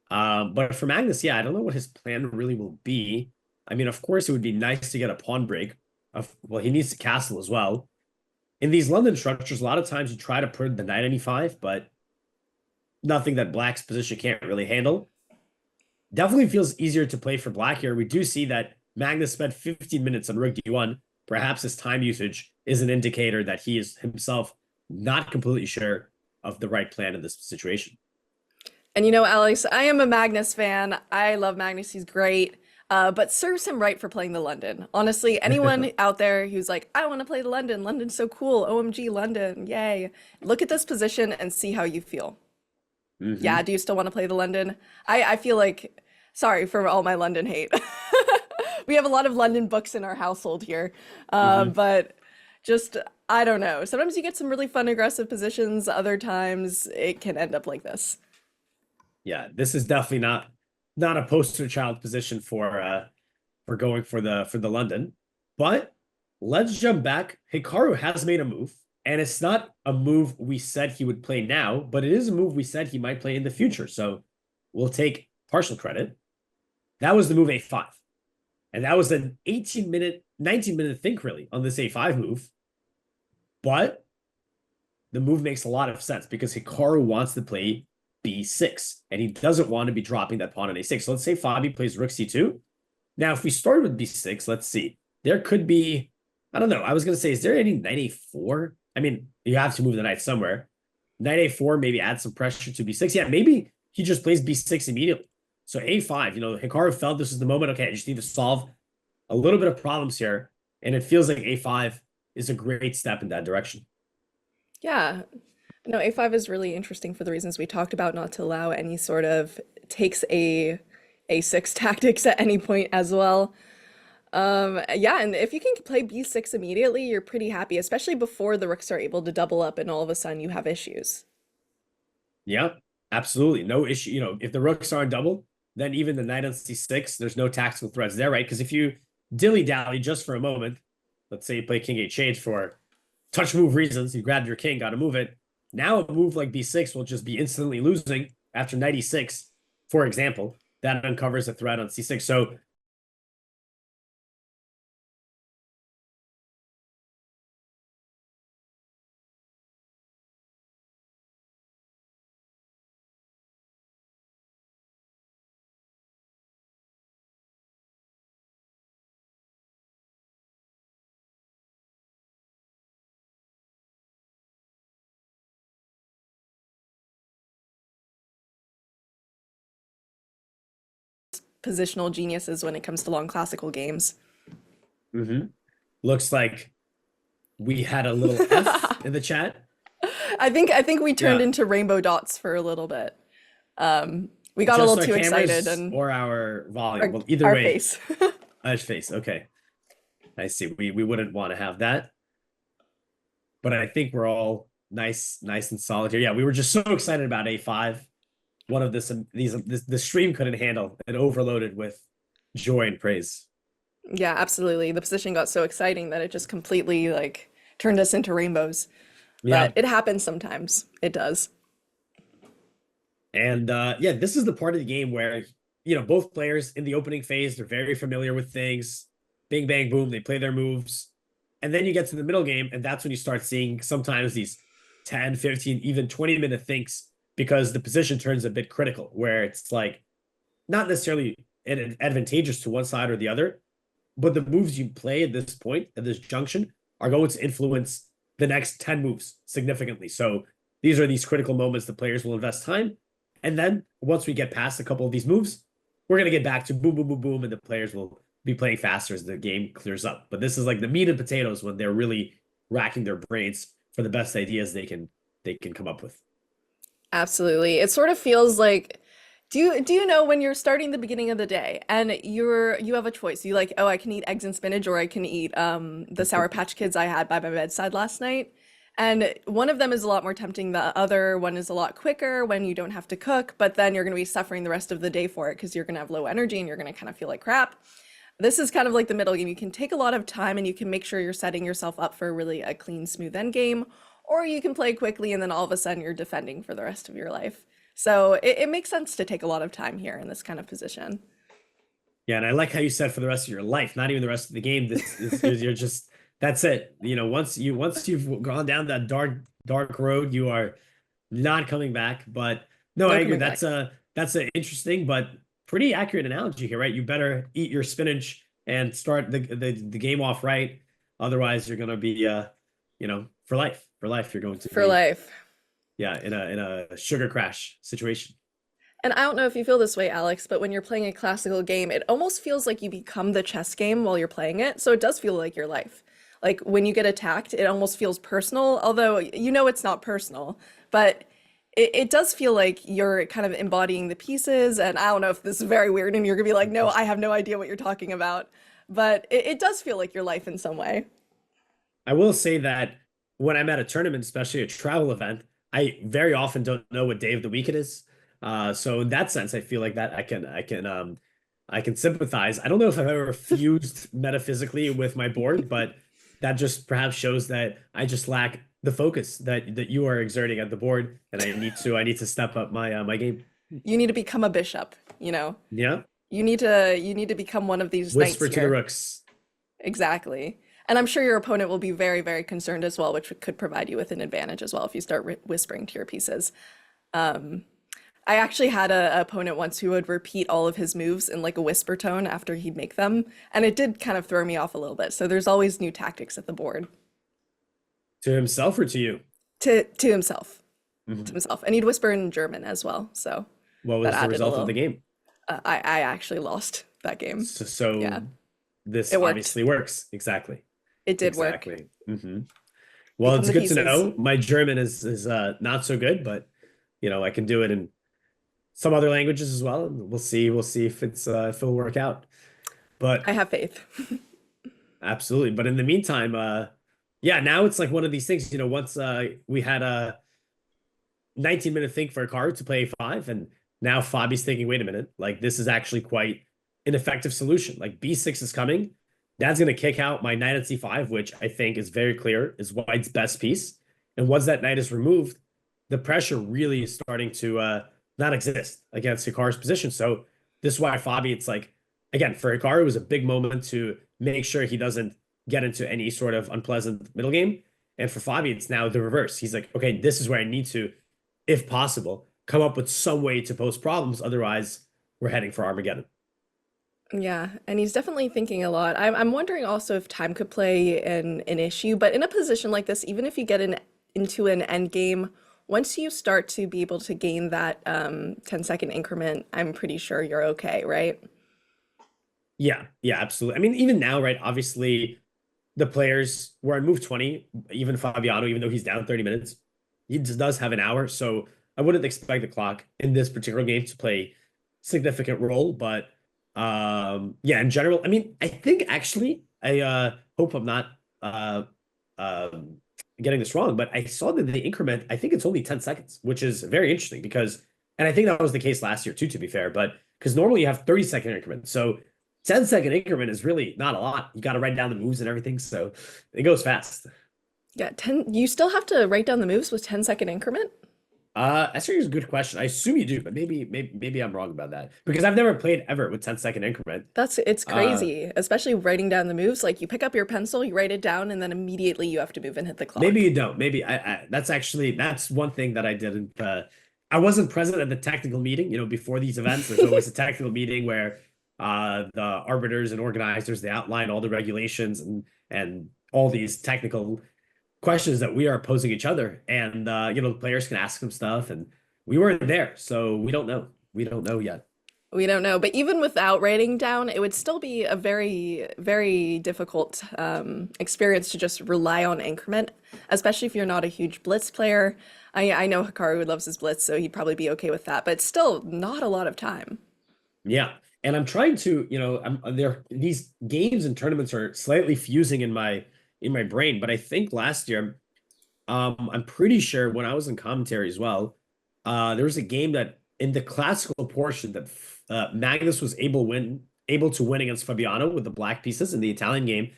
But for Magnus, yeah, I don't know what his plan really will be. I mean, of course, it would be nice to get a pawn break. Well, he needs to castle as well. In these London structures, a lot of times you try to put the knight on e5, but nothing that black's position can't really handle. Definitely feels easier to play for black here. We do see that Magnus spent 15 minutes on rook d1. Perhaps his time usage is an indicator that he is himself not completely sure of the right plan in this situation. And Alex, I am a Magnus fan. I love Magnus. He's great. But serves him right for playing the London. Honestly, anyone out there who's like, I want to play the London. London's so cool. OMG, London. Yay. Look at this position and see how you feel. Yeah, do you still want to play the London? I feel like, sorry for all my London hate. We have a lot of London books in our household here. But just, I don't know. Sometimes you get some really fun aggressive positions. Other times it can end up like this. Yeah, this is definitely not a poster child position for going for the London. But let's jump back. Hikaru has made a move, and it's not a move we said he would play now, but it is a move we said he might play in the future. So we'll take partial credit. That was the move a5. And that was an 19-minute think really on this a5 move. But the move makes a lot of sense because Hikaru wants to play b6, and he doesn't want to be dropping that pawn on a6. So let's say Fabi plays rook c2. Now, if we start with b6, let's see. There could be, I don't know. I was going to say, is there any knight a4? I mean, you have to move the knight somewhere. Knight a4, maybe add some pressure to b6. Yeah, maybe he just plays b6 immediately. So a5, Hikaru felt this is the moment. Okay, I just need to solve a little bit of problems here. And it feels like a5 is a great step in that direction. Yeah. No, a5 is really interesting for the reasons we talked about, not to allow any sort of takes a6 tactics at any point as well. Yeah, and if you can play b6 immediately, you're pretty happy, especially before the rooks are able to double up and all of a sudden you have issues. Yeah, absolutely. No issue. If the rooks aren't double, then even the knight on c6, there's no tactical threats there, right? Because if you dilly-dally just for a moment, let's say you play king h8 for touch move reasons, you grabbed your king, got to move it. Now a move like b6 will just be instantly losing after knight e6, for example. That uncovers a threat on c6. So Positional geniuses when it comes to long classical games. looks like we had a little F in the chat. I think we turned into rainbow dots for a little bit. We got a little too excited and or our volume. Well, either our way. face. Our face. Okay. I see. We wouldn't want to have that. But I think we're all nice and solid here. Yeah, we were just so excited about a5. One of the stream couldn't handle. It overloaded with joy and praise. Yeah, absolutely. The position got so exciting that it just completely turned us into rainbows. Yeah. But it happens sometimes. It does. And yeah, this is the part of the game where, both players in the opening phase, they're very familiar with things. Bing, bang, boom, they play their moves. And then you get to the middle game, and that's when you start seeing sometimes these 10, 15, even 20-minute thinks, because the position turns a bit critical, where it's like not necessarily advantageous to one side or the other, but the moves you play at this point, at this junction, are going to influence the next 10 moves significantly. So these are these critical moments the players will invest time. And then once we get past a couple of these moves, we're going to get back to boom, boom, boom, boom, and the players will be playing faster as the game clears up. But this is like the meat and potatoes when they're really racking their brains for the best ideas they can come up with. Absolutely. It sort of feels like, do you know when you're starting the beginning of the day and you have a choice. You like, oh, I can eat eggs and spinach, or I can eat the Sour Patch Kids I had by my bedside last night. And one of them is a lot more tempting. The other one is a lot quicker when you don't have to cook, but then you're going to be suffering the rest of the day for it because you're going to have low energy and you're going to kind of feel like crap. This is kind of like the middle game. You can take a lot of time and you can make sure you're setting yourself up for really a clean, smooth end game, or you can play quickly and then all of a sudden you're defending for the rest of your life. So it makes sense to take a lot of time here in this kind of position. Yeah, and I like how you said for the rest of your life, not even the rest of the game. You're just, that's it. You know, once you've gone down that dark road, you are not coming back. But no, I agree. That's a interesting but pretty accurate analogy here, right? You better eat your spinach and start the game off right. Otherwise, you're gonna be you know, for life you're going to For be, life. yeah, in a sugar crash situation. And I don't know if you feel this way, Alex, but when you're playing a classical game, it almost feels like you become the chess game while you're playing it. So it does feel like your life. Like when you get attacked, it almost feels personal, although you know it's not personal, but it does feel like you're kind of embodying the pieces. And I don't know if this is very weird and you're gonna be like, no, I have no idea what you're talking about. But it does feel like your life in some way. I will say that when I'm at a tournament, especially a travel event, I very often don't know what day of the week it is. So in that sense, I feel like that I can sympathize. I don't know if I've ever fused metaphysically with my board, but that just perhaps shows that I just lack the focus that you are exerting at the board, and I need to step up my my game. You need to become a bishop, you know. Yeah. You need to become one of these knights Whisper to the here. rooks. Exactly. And I'm sure your opponent will be very, very concerned as well, which could provide you with an advantage as well if you start whispering to your pieces. I actually had a opponent once who would repeat all of his moves in like a whisper tone after he'd make them, and it did kind of throw me off a little bit. So there's always new tactics at the board. To himself or to you? To himself. Mhm. To himself. And he'd whisper in German as well. So What was that the added a result of little. the game? I actually lost that game. So Yeah. this It worked. obviously works. Exactly. It did work. Exactly. Well, Become it's the good to know. pieces. My German is not so good, but you know, I can do it in some other languages as well, and we'll see if if it'll work out. But I have faith. absolutely. But in the meantime, yeah, now it's like one of these things, you know, once we had a 19-minute think for Hikaru to play A5, and now Fabi's thinking, wait a minute, like this is actually quite an effective solution. Like B6 is coming. That's going to kick out my knight at C5, which I think is very clear is White's best piece. And once that knight is removed, the pressure really is starting to not exist against Hikaru's position. So this is why Fabi, it's like, again, for Hikaru, it was a big moment to make sure he doesn't get into any sort of unpleasant middle game. And for Fabi, it's now the reverse. He's like, okay, this is where I need to, if possible, come up with some way to pose problems. Otherwise, we're heading for Armageddon. Yeah, and he's definitely thinking a lot. I'm wondering also if time could play an issue, but in a position like this, even if you get into an end game, once you start to be able to gain that 10-second increment, I'm pretty sure you're okay, right? Yeah, absolutely. I mean, even now, right? Obviously, the players were on move 20, even Fabiano, even though he's down 30 minutes, he just does have an hour. So I wouldn't expect the clock in this particular game to play significant role. But yeah, in general, I mean, I think actually, I hope I'm not getting this wrong, but I saw that the increment, I think it's only 10 seconds, which is very interesting because, and I think that was the case last year too, to be fair, but because normally you have 30-second increments. So 10-second increment is really not a lot. You got to write down the moves and everything. So it goes fast. Yeah, 10, you still have to write down the moves with 10-second increment? That's a good question. I assume you do, but maybe I'm wrong about that because I've never played ever with 10-second increment. It's crazy, especially writing down the moves. Like you pick up your pencil, you write it down, and then immediately you have to move and hit the clock. Maybe you don't. Maybe that's one thing that I didn't. I wasn't present at the technical meeting. You know, before these events, there's always a technical meeting where the arbiters and organizers they outline all the regulations and all these technical questions that we are posing each other, and the players can ask him stuff, and we weren't there, so we don't know. We don't know yet. We don't know, but even without writing down, it would still be a very, very difficult experience to just rely on increment, especially if you're not a huge blitz player. I know Hikaru loves his blitz, so he'd probably be okay with that, but still not a lot of time. Yeah. And I'm trying to, there these games and tournaments are slightly fusing in my brain, but I think last year, I'm pretty sure when I was in commentary as well, there was a game that in the classical portion that Magnus was able to win against Fabiano with the black pieces in the Italian game.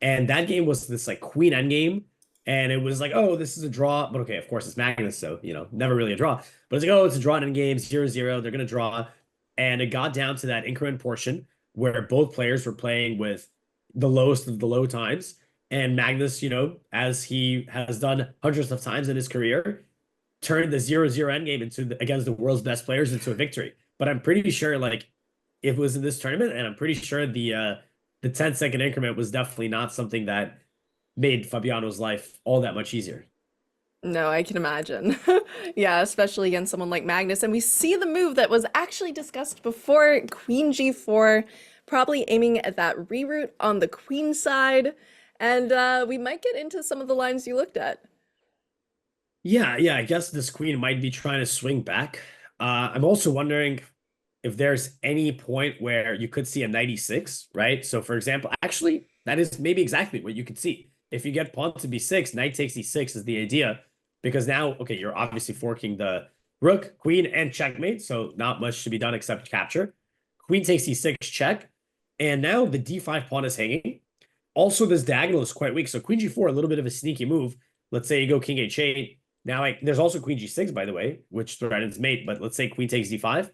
And that game was this like queen end game. And it was like, oh, this is a draw. But okay, of course it's Magnus, so never really a draw. But it's like, oh, it's a draw in end game, 0-0. They're gonna draw. And it got down to that increment portion where both players were playing with the lowest of the low times. And Magnus, as he has done hundreds of times in his career, turned the 0-0 endgame against the world's best players into a victory. But I'm pretty sure like it was in this tournament, and I'm pretty sure the 10-second increment was definitely not something that made Fabiano's life all that much easier. No, I can imagine. Yeah, especially against someone like Magnus. And we see the move that was actually discussed before, Queen G4, probably aiming at that reroute on the queen side. And we might get into some of the lines you looked at. Yeah, I guess this queen might be trying to swing back. I'm also wondering if there's any point where you could see a 96, right? So for example, actually, that is maybe exactly what you could see. If you get pawn to b6, knight takes e6 is the idea, because now, okay, you're obviously forking the rook, queen, and checkmate, so not much to be done except capture. Queen takes e6, check, and now the d5 pawn is hanging. Also, this diagonal is quite weak, so queen g4, a little bit of a sneaky move. Let's say you go king h8. Now, there's also queen g6, by the way, which threatens mate, but let's say queen takes d5.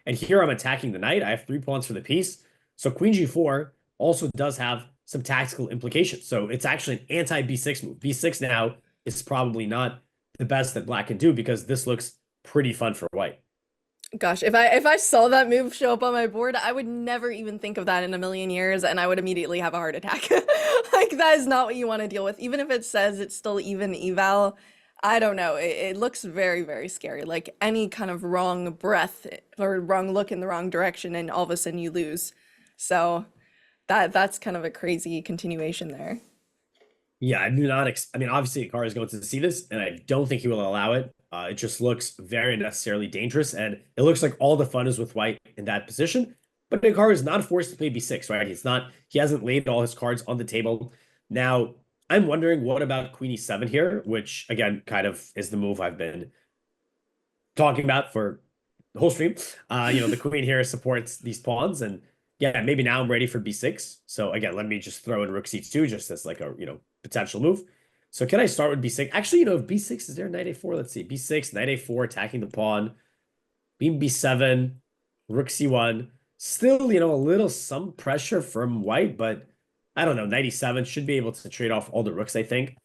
And here I'm attacking the knight. I have 3 pawns for the piece. So queen g4 also does have some tactical implications. So it's actually an anti-b6 move. b6 now is probably not the best that black can do, because this looks pretty fun for white. Gosh, if I saw that move show up on my board, I would never even think of that in a million years, and I would immediately have a heart attack. Like, that is not what you want to deal with. Even if it says it's still even eval, I don't know. It looks very, very scary. Like any kind of wrong breath or wrong look in the wrong direction, and all of a sudden you lose. So that's kind of a crazy continuation there. Yeah, I do not. I mean, obviously, Hikaru is going to see this, and I don't think he will allow it. It just looks very necessarily dangerous, and it looks like all the fun is with white in that position. But Hikaru is not forced to play b6, right? He hasn't laid all his cards on the table. Now, I'm wondering what about queen e7 here, which again kind of is the move I've been talking about for the whole stream. The queen here supports these pawns, and yeah, maybe now I'm ready for b6. So again, let me just throw in rook c2 just as like a potential move. So can I start with b6? Actually, if b6 is there, knight a4. Let's see, b6, knight a4, attacking the pawn. Beam b7, rook c1. Still, a little some pressure from white, but I don't know. Knight e7 should be able to trade off all the rooks, I think.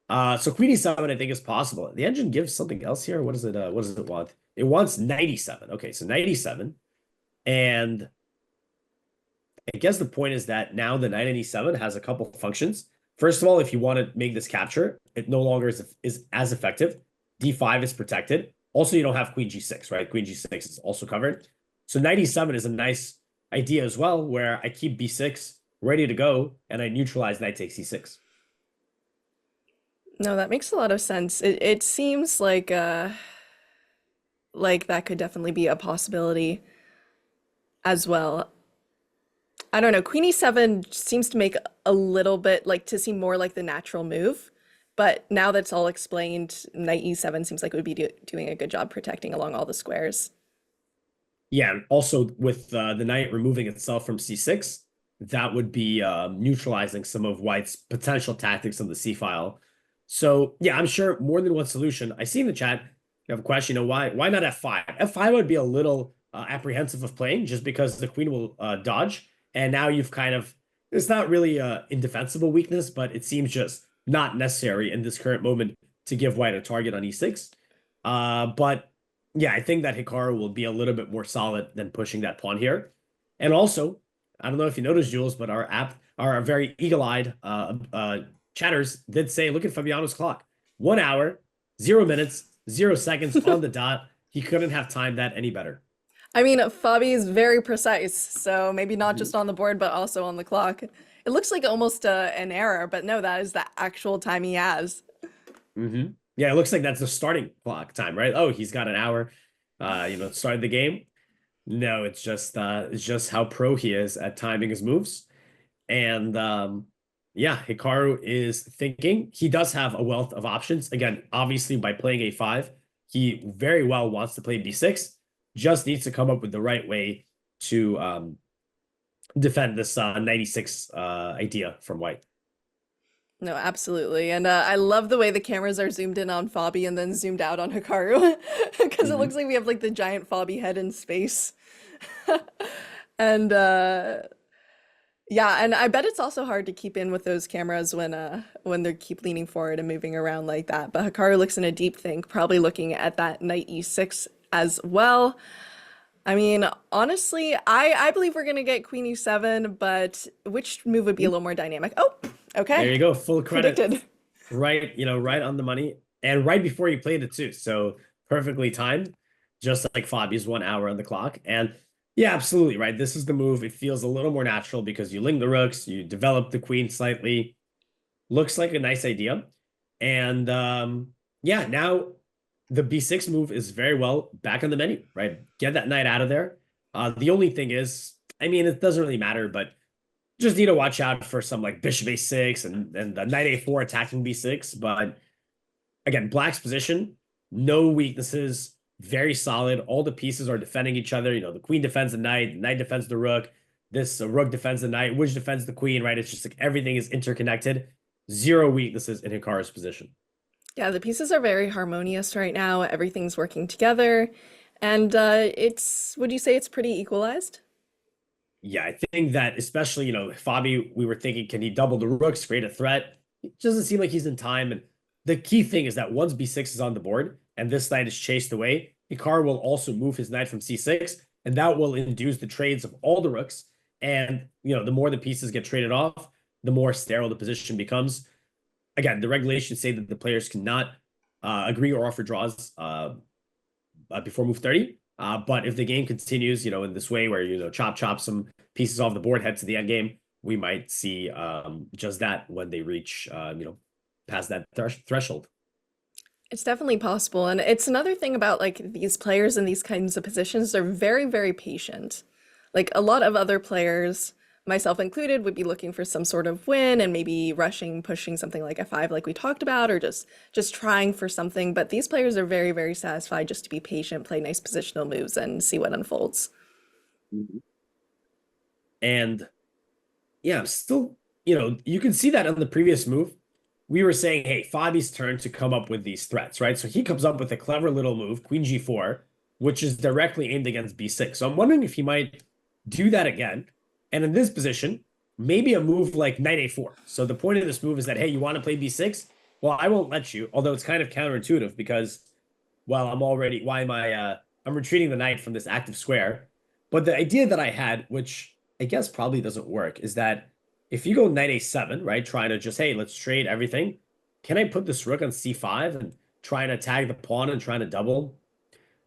So queen e7, I think, is possible. The engine gives something else here. What does it want? It wants knight e7. Okay, so knight e7. And I guess the point is that now the knight in e7 has a couple functions. First of all, if you want to make this capture, it no longer is as effective. d5 is protected. Also, you don't have queen g6, right? Queen g6 is also covered. So knight e7 is a nice idea as well, where I keep b6 ready to go, and I neutralize knight takes e6. No, that makes a lot of sense. It seems like that could definitely be a possibility as well. I don't know. Queen e7 seems to make a little bit to seem more like the natural move, but now that's all explained, knight e7 seems like it would be doing a good job protecting along all the squares. Yeah, and also with the knight removing itself from c6, that would be neutralizing some of white's potential tactics on the c-file. So yeah, I'm sure more than one solution. I see in the chat you have a question, why not f5? F5 would be a little apprehensive of playing, just because the queen will dodge. And now you've it's not really a indefensible weakness, but it seems just not necessary in this current moment to give white a target on e6. But yeah, I think that Hikaru will be a little bit more solid than pushing that pawn here. And also, I don't know if you noticed, Jules, but our very eagle-eyed chatters did say, look at Fabiano's clock. 1 hour, 0 minutes, 0 seconds on the dot. He couldn't have timed that any better. I mean, Fabi is very precise, so maybe not just on the board, but also on the clock. It looks like almost an error, but no, that is the actual time he has. Yeah, it looks like that's the starting clock time, right? Oh, he's got an hour, started the game. No, it's just how pro he is at timing his moves. And yeah, Hikaru is thinking. He does have a wealth of options. Again, obviously by playing a5, he very well wants to play b6. Just needs to come up with the right way to defend this 96 idea from white. No, absolutely. And I love the way the cameras are zoomed in on Fabi and then zoomed out on Hikaru because it looks like we have like the giant Fabi head in space. And yeah, and I bet it's also hard to keep in with those cameras when they keep leaning forward and moving around like that. But Hikaru looks in a deep think, probably looking at that knight e6 as well. I mean, honestly, I believe we're gonna get queen e7, but which move would be a little more dynamic? Oh, okay. There you go, full credit. Predicted. Right, right on the money, and right before you played it too. So perfectly timed, just like Fabi's 1 hour on the clock. And yeah, absolutely right. This is the move. It feels a little more natural because you link the rooks, you develop the queen slightly. Looks like a nice idea. And yeah, now the b6 move is very well back on the menu, right? Get that knight out of there. The only thing is, I mean, it doesn't really matter, but just need to watch out for some like bishop a6 and the knight a4 attacking b6. But again, black's position, no weaknesses, very solid. All the pieces are defending each other. The queen defends the knight defends the rook. This rook defends the knight, which defends the queen, right? It's just like everything is interconnected. Zero weaknesses in Hikaru's position. Yeah, the pieces are very harmonious right now. Everything's working together. And would you say it's pretty equalized? Yeah, I think that especially, Fabi, we were thinking, can he double the rooks, create a threat? It doesn't seem like he's in time. And the key thing is that once b6 is on the board and this knight is chased away, Hikaru will also move his knight from c6, and that will induce the trades of all the rooks. And, the more the pieces get traded off, the more sterile the position becomes. Again, the regulations say that the players cannot agree or offer draws before move 30. But if the game continues, in this way where, chop some pieces off the board, head to the end game, we might see just that when they reach, past that threshold. It's definitely possible. And it's another thing about like these players in these kinds of positions, they're very, very patient. Like a lot of other players, myself included, would be looking for some sort of win and maybe rushing, pushing something like f5 like we talked about, or just trying for something. But these players are very, very satisfied just to be patient, play nice positional moves, and see what unfolds. And yeah, still, you can see that on the previous move. We were saying, hey, Fabi's turn to come up with these threats, right? So he comes up with a clever little move, queen g4, which is directly aimed against b6. So I'm wondering if he might do that again. And in this position, maybe a move like knight a4. So the point of this move is that, hey, you want to play b6? Well, I won't let you, although it's kind of counterintuitive because, well, I'm retreating the knight from this active square. But the idea that I had, which I guess probably doesn't work, is that if you go knight a7, right, trying to just, hey, let's trade everything, can I put this rook on c5 and try and attack the pawn and trying to double?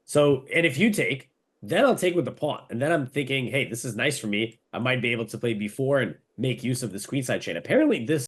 So, and if you take, then I'll take with the pawn. And then I'm thinking, hey, this is nice for me. I might be able to play b4 and make use of this queenside chain. Apparently this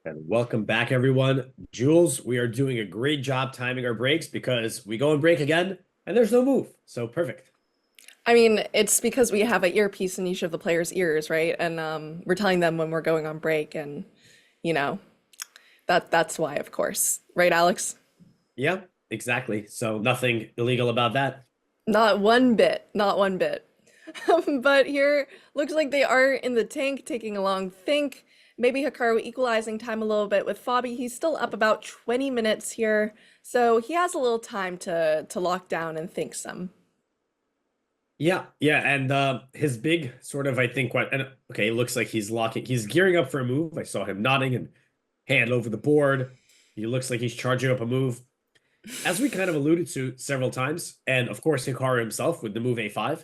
And welcome back, everyone. Jules, we are doing a great job timing our breaks because we go and break again and there's no move. So perfect. I mean, it's because we have an earpiece in each of the players' ears, right? And we're telling them when we're going on break, and that's why, of course. Right, Alex? Yeah, exactly. So nothing illegal about that. Not one bit, not one bit. But here, looks like they are in the tank, taking a long think. Maybe Hikaru equalizing time a little bit with Fabi. He's still up about 20 minutes here, so he has a little time to lock down and think some. Yeah, and his big sort of, I think, what, and okay, it looks like he's gearing up for a move. I saw him nodding and hand over the board. He looks like he's charging up a move. As we kind of alluded to several times, and of course Hikaru himself with the move a5,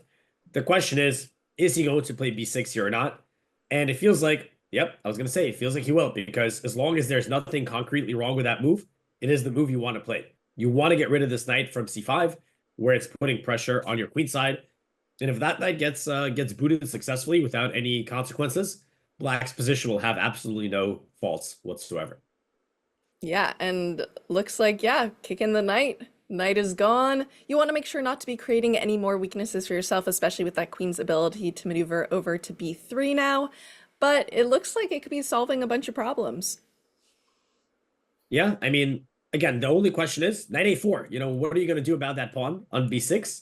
the question is he going to play b6 here or not? And it feels like, yep, I was going to say, it feels like he will, because as long as there's nothing concretely wrong with that move, it is the move you want to play. You want to get rid of this knight from c5, where it's putting pressure on your queen side. And if that knight gets booted successfully without any consequences, Black's position will have absolutely no faults whatsoever. Yeah, and looks like, yeah, kick in the knight. Knight is gone. You want to make sure not to be creating any more weaknesses for yourself, especially with that queen's ability to maneuver over to b3 now. But it looks like it could be solving a bunch of problems. Yeah, I mean, again, the only question is knight a4. What are you going to do about that pawn on b6?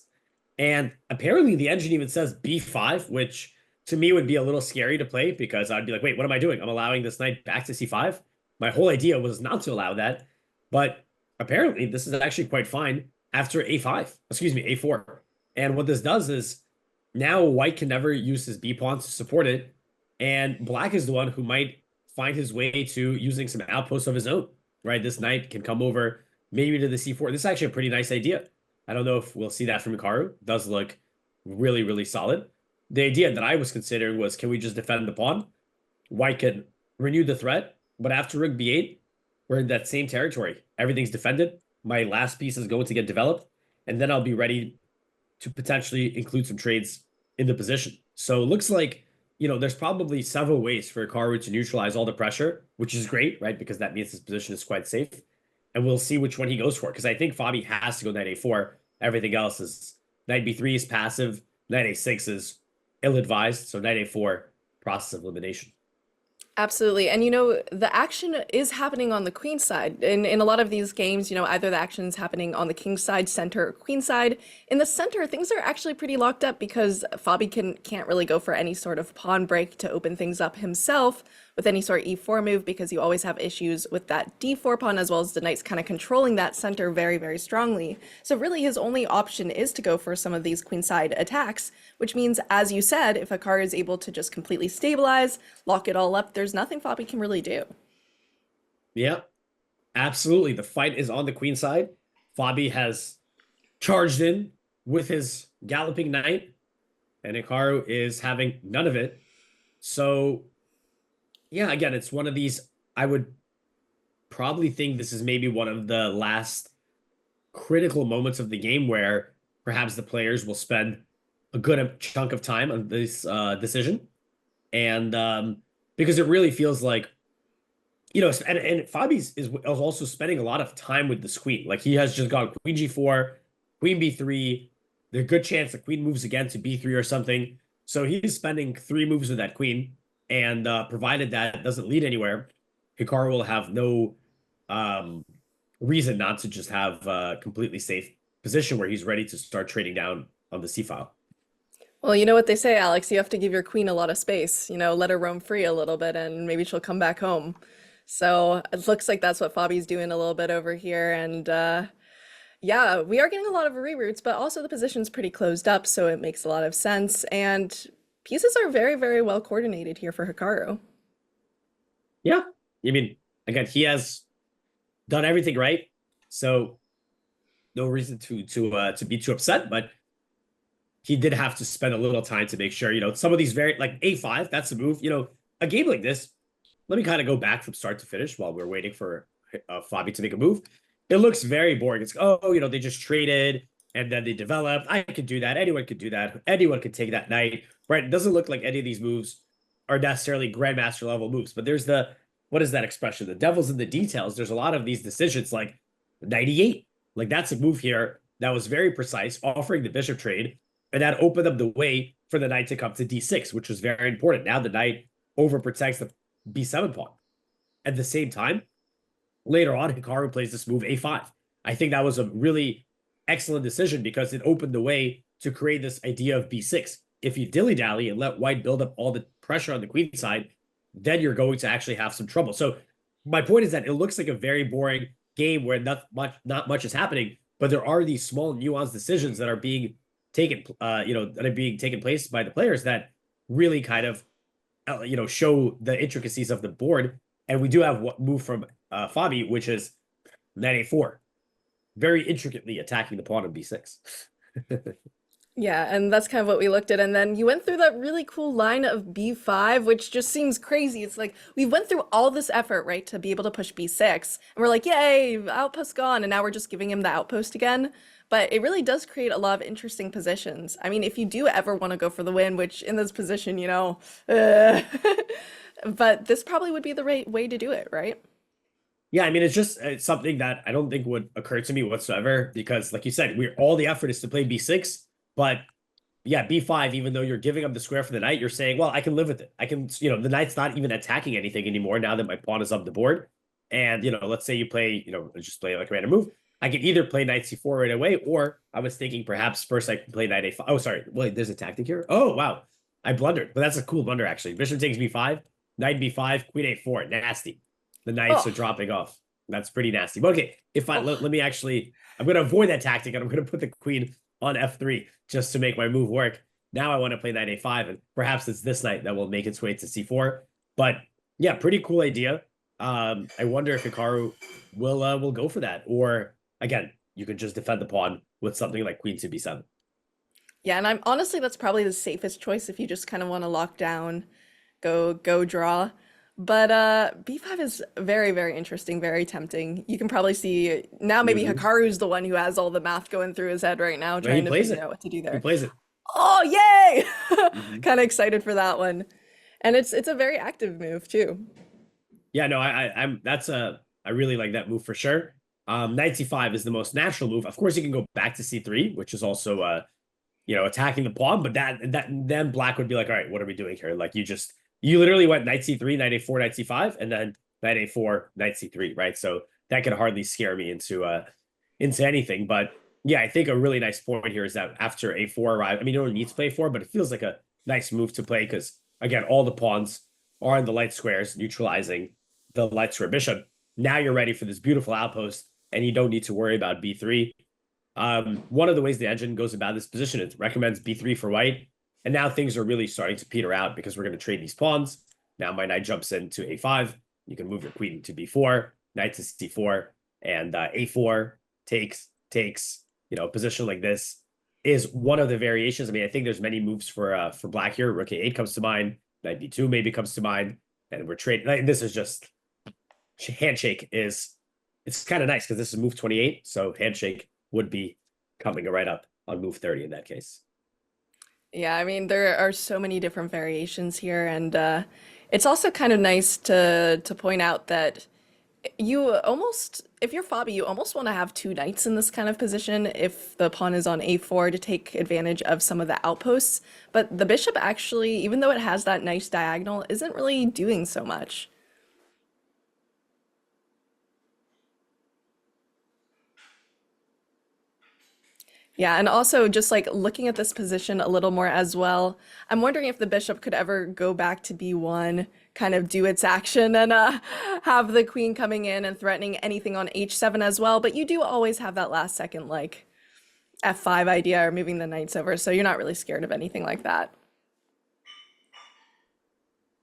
And apparently the engine even says b5, which to me would be a little scary to play, because I'd be like, wait, what am I doing? I'm allowing this knight back to c5. My whole idea was not to allow that, but apparently this is actually quite fine after a5, excuse me, a4. And what this does is now white can never use his b pawn to support it, and black is the one who might find his way to using some outposts of his own, right? This knight can come over maybe to the c4. This is actually a pretty nice idea. I don't know if we'll see that from Hikaru. It does look really, really solid. The idea that I was considering was, can we just defend the pawn? White can renew the threat, but after rook b8, we're in that same territory. Everything's defended. My last piece is going to get developed, and then I'll be ready to potentially include some trades in the position. So it looks like, there's probably several ways for Hikaru to neutralize all the pressure, which is great, right? Because that means his position is quite safe. And we'll see which one he goes for, because I think Fabi has to go knight a4. Everything else is knight b3 is passive, knight a6 is ill-advised, so knight a4, process of elimination. Absolutely. And the action is happening on the queen side. In a lot of these games, either the action is happening on the king side, center, or queen side. In the center, things are actually pretty locked up because Fabi can't really go for any sort of pawn break to open things up himself with any sort of e4 move, because you always have issues with that d4 pawn, as well as the knights kind of controlling that center very, very strongly. So really his only option is to go for some of these queenside attacks, which means, as you said, if Hikaru is able to just completely stabilize, lock it all up, there's nothing Fabi can really do. Yeah, absolutely. The fight is on the queen side. Fabi has charged in with his galloping knight, and Hikaru is having none of it. So yeah, again, it's one of these, I would probably think this is maybe one of the last critical moments of the game where perhaps the players will spend a good chunk of time on this decision. And because it really feels like, and Fabi's is also spending a lot of time with this queen. Like, he has just gone queen g4, queen b3. There's a good chance the queen moves again to b3 or something. So he's spending 3 moves with that queen. And provided that doesn't lead anywhere, Hikaru will have no reason not to just have a completely safe position where he's ready to start trading down on the c-file. Well, you know what they say, Alex, you have to give your queen a lot of space, let her roam free a little bit and maybe she'll come back home. So it looks like that's what Fabi's doing a little bit over here. And yeah, we are getting a lot of reroutes, but also the position's pretty closed up, so it makes a lot of sense. And pieces are very, very well coordinated here for Hikaru. Yeah, I mean, again, he has done everything right, so no reason to be too upset. But he did have to spend a little time to make sure, some of these very, like a5, that's the move. A game like this, let me kind of go back from start to finish while we're waiting for Fabi to make a move. It looks very boring. It's, they just traded and then they developed. I could do that. Anyone could do that. Anyone could take that knight, right? It doesn't look like any of these moves are necessarily grandmaster level moves, but there's what is that expression? The devil's in the details. There's a lot of these decisions, like 98. Like, that's a move here that was very precise, offering the bishop trade, and that opened up the way for the knight to come to d6, which was very important. Now the knight overprotects the b7 pawn. At the same time, later on, Hikaru plays this move a5. I think that was a really excellent decision because it opened the way to create this idea of b6. If you dilly-dally and let white build up all the pressure on the queen side, then you're going to actually have some trouble. So my point is that it looks like a very boring game where not much is happening, but there are these small nuanced decisions that are being taken, that are being taken place by the players that really kind of, show the intricacies of the board. And we do have what move from Fabi, which is knight a4, very intricately attacking the pawn on b6. Yeah, and that's kind of what we looked at. And then you went through that really cool line of b5, which just seems crazy. It's like we went through all this effort, right, to be able to push b6. And we're like, yay, outpost gone. And now we're just giving him the outpost again. But it really does create a lot of interesting positions. I mean, if you do ever want to go for the win, which in this position, but this probably would be the right way to do it, right? Yeah, I mean, it's something that I don't think would occur to me whatsoever because, like you said, all the effort is to play b6. But yeah, b5, even though you're giving up the square for the knight, you're saying, well, I can live with it. I can, the knight's not even attacking anything anymore now that my pawn is up the board. And, let's say you play, just play like a random move. I can either play knight c4 right away, or I was thinking perhaps first I can play knight a5. Oh, sorry. Wait, there's a tactic here. Oh, wow. I blundered, but that's a cool blunder, actually. Bishop takes b5, knight b5, queen a4. Nasty. The knights are dropping off. That's pretty nasty. But okay, let me actually, I'm going to avoid that tactic and I'm going to put the queen on f3 just to make my move work. Now I want to play knight a5, and perhaps it's this knight that will make its way to c4. But yeah, pretty cool idea. I wonder if Hikaru will go for that, or again, you could just defend the pawn with something like queen to b7. Yeah, and I'm honestly that's probably the safest choice if you just kind of want to lock down, go draw. But b5 is very, very interesting, very tempting. You can probably see now maybe Hikaru's the one who has all the math going through his head right now, trying to figure out what to do there. He plays it. Oh, yay! Kind of excited for that one. And it's a very active move too. Yeah, no, I really like that move for sure. Knight c5 is the most natural move. Of course, you can go back to c3, which is also attacking the pawn, but then black would be like, all right, what are we doing here? Like you literally went knight c3, knight a4, knight c5, and then knight a4, knight c3, right? So that could hardly scare me into anything. But yeah, I think a really nice point here is that after a4 arrived, I mean, you don't need to play 4, but it feels like a nice move to play because, again, all the pawns are in the light squares, neutralizing the light square bishop. Now you're ready for this beautiful outpost, and you don't need to worry about b3. One of the ways the engine goes about this position, it recommends b3 for white. And now things are really starting to peter out because we're going to trade these pawns. Now my knight jumps into a5. You can move your queen to b4, knight to c4, and a4 takes. A position like this is one of the variations. I mean, I think there's many moves for black here. Rook a8 comes to mind. Knight b2 maybe comes to mind. And we're trading. This is just handshake it's kind of nice because this is move 28. So handshake would be coming right up on move 30 in that case. Yeah, I mean, there are so many different variations here, and it's also kind of nice to point out that if you're Fabi, you almost want to have two knights in this kind of position if the pawn is on a4 to take advantage of some of the outposts. But the bishop actually, even though it has that nice diagonal, isn't really doing so much. Yeah, and also just like looking at this position a little more as well, I'm wondering if the bishop could ever go back to b1, kind of do its action and have the queen coming in and threatening anything on h7 as well. But you do always have that last second like f5 idea or moving the knights over, so you're not really scared of anything like that.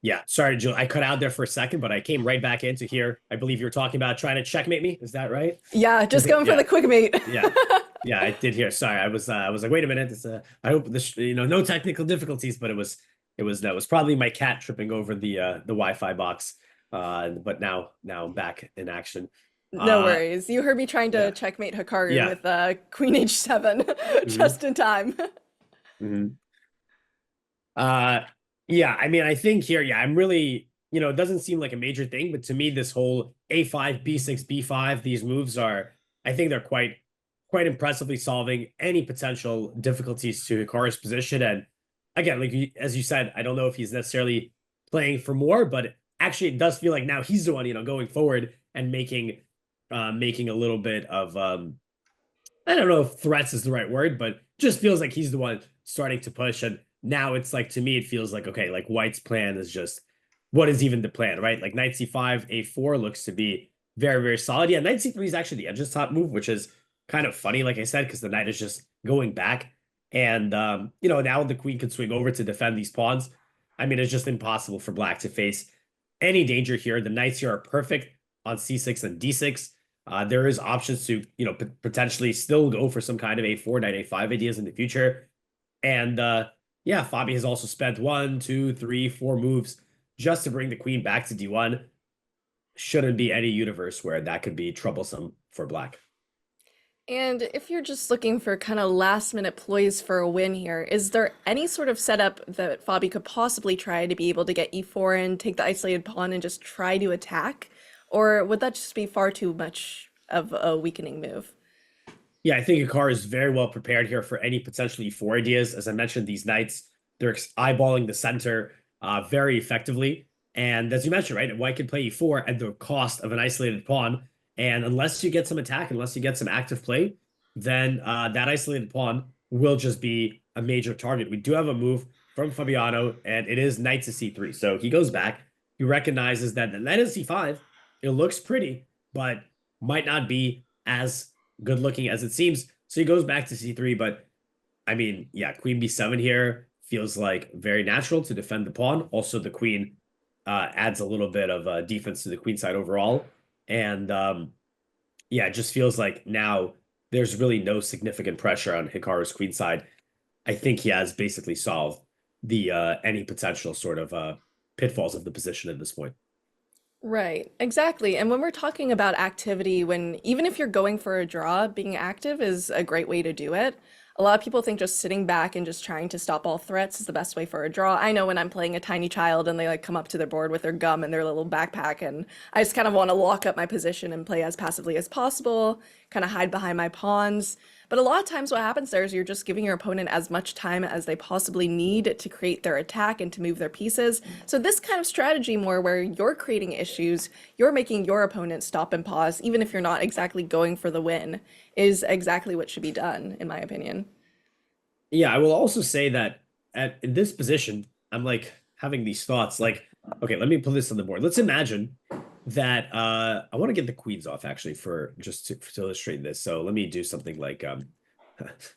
Yeah, sorry, Jill. I cut out there for a second, but I came right back into here. I believe you were talking about trying to checkmate me. Is that right? Yeah, just going for the quick mate. Yeah. Yeah, I did hear. Sorry, I was like, wait a minute. I hope this, no technical difficulties, but that was probably my cat tripping over the Wi-Fi box. But now I'm back in action. No worries. You heard me trying to checkmate Hikaru with Queen H7 just in time. Yeah, I mean, I think here, I'm really, it doesn't seem like a major thing, but to me, this whole A5, B6, B5, these moves I think they're quite impressively solving any potential difficulties to Hikaru's position. And again, like as you said, I don't know if he's necessarily playing for more, but actually it does feel like now he's the one, going forward and making a little bit of I don't know if threats is the right word, but just feels like he's the one starting to push. And now it's like, to me, it feels like, okay, like White's plan is just, what is even the plan, right? Like knight c5, a4 looks to be very, very solid. Yeah, knight c3 is actually the edge's top move, which is kind of funny, like I said, because the knight is just going back. And, now the queen can swing over to defend these pawns. I mean, it's just impossible for black to face any danger here. The knights here are perfect on c6 and d6. There is options to, potentially still go for some kind of a4, knight a5 ideas in the future. And yeah, Fabi has also spent 1, 2, 3, 4 moves just to bring the queen back to d1. Shouldn't be any universe where that could be troublesome for black. And if you're just looking for kind of last minute ploys for a win here, is there any sort of setup that Fabi could possibly try to be able to get e4 and take the isolated pawn and just try to attack? Or would that just be far too much of a weakening move? Yeah, I think Hikaru is very well prepared here for any potential e4 ideas. As I mentioned, these knights, they're eyeballing the center very effectively. And as you mentioned, right, White can play e4 at the cost of an isolated pawn. And unless you get some attack, unless you get some active play, then that isolated pawn will just be a major target. We do have a move from Fabiano, and it is knight to c3. So he goes back. He recognizes that the knight is c5. It looks pretty, but might not be as good looking as it seems. So he goes back to c3. But I mean, yeah, queen b7 here feels like very natural to defend the pawn. Also, the queen adds a little bit of defense to the queen side overall. And yeah, it just feels like now there's really no significant pressure on Hikaru's queen side. I think he has basically solved the any potential sort of pitfalls of the position at this point. Right, exactly. And when we're talking about activity, when even if you're going for a draw, being active is a great way to do it. A lot of people think just sitting back and just trying to stop all threats is the best way for a draw. I know when I'm playing a tiny child and they like come up to their board with their gum and their little backpack, and I just kind of want to lock up my position and play as passively as possible, kind of hide behind my pawns. But a lot of times what happens there is you're just giving your opponent as much time as they possibly need to create their attack and to move their pieces. So this kind of strategy more where you're creating issues, you're making your opponent stop and pause, even if you're not exactly going for the win, is exactly what should be done, in my opinion. Yeah, I will also say that in this position, I'm like having these thoughts like, okay, let me put this on the board. Let's imagine that I want to get the queens off actually for just to illustrate this. So let me do something like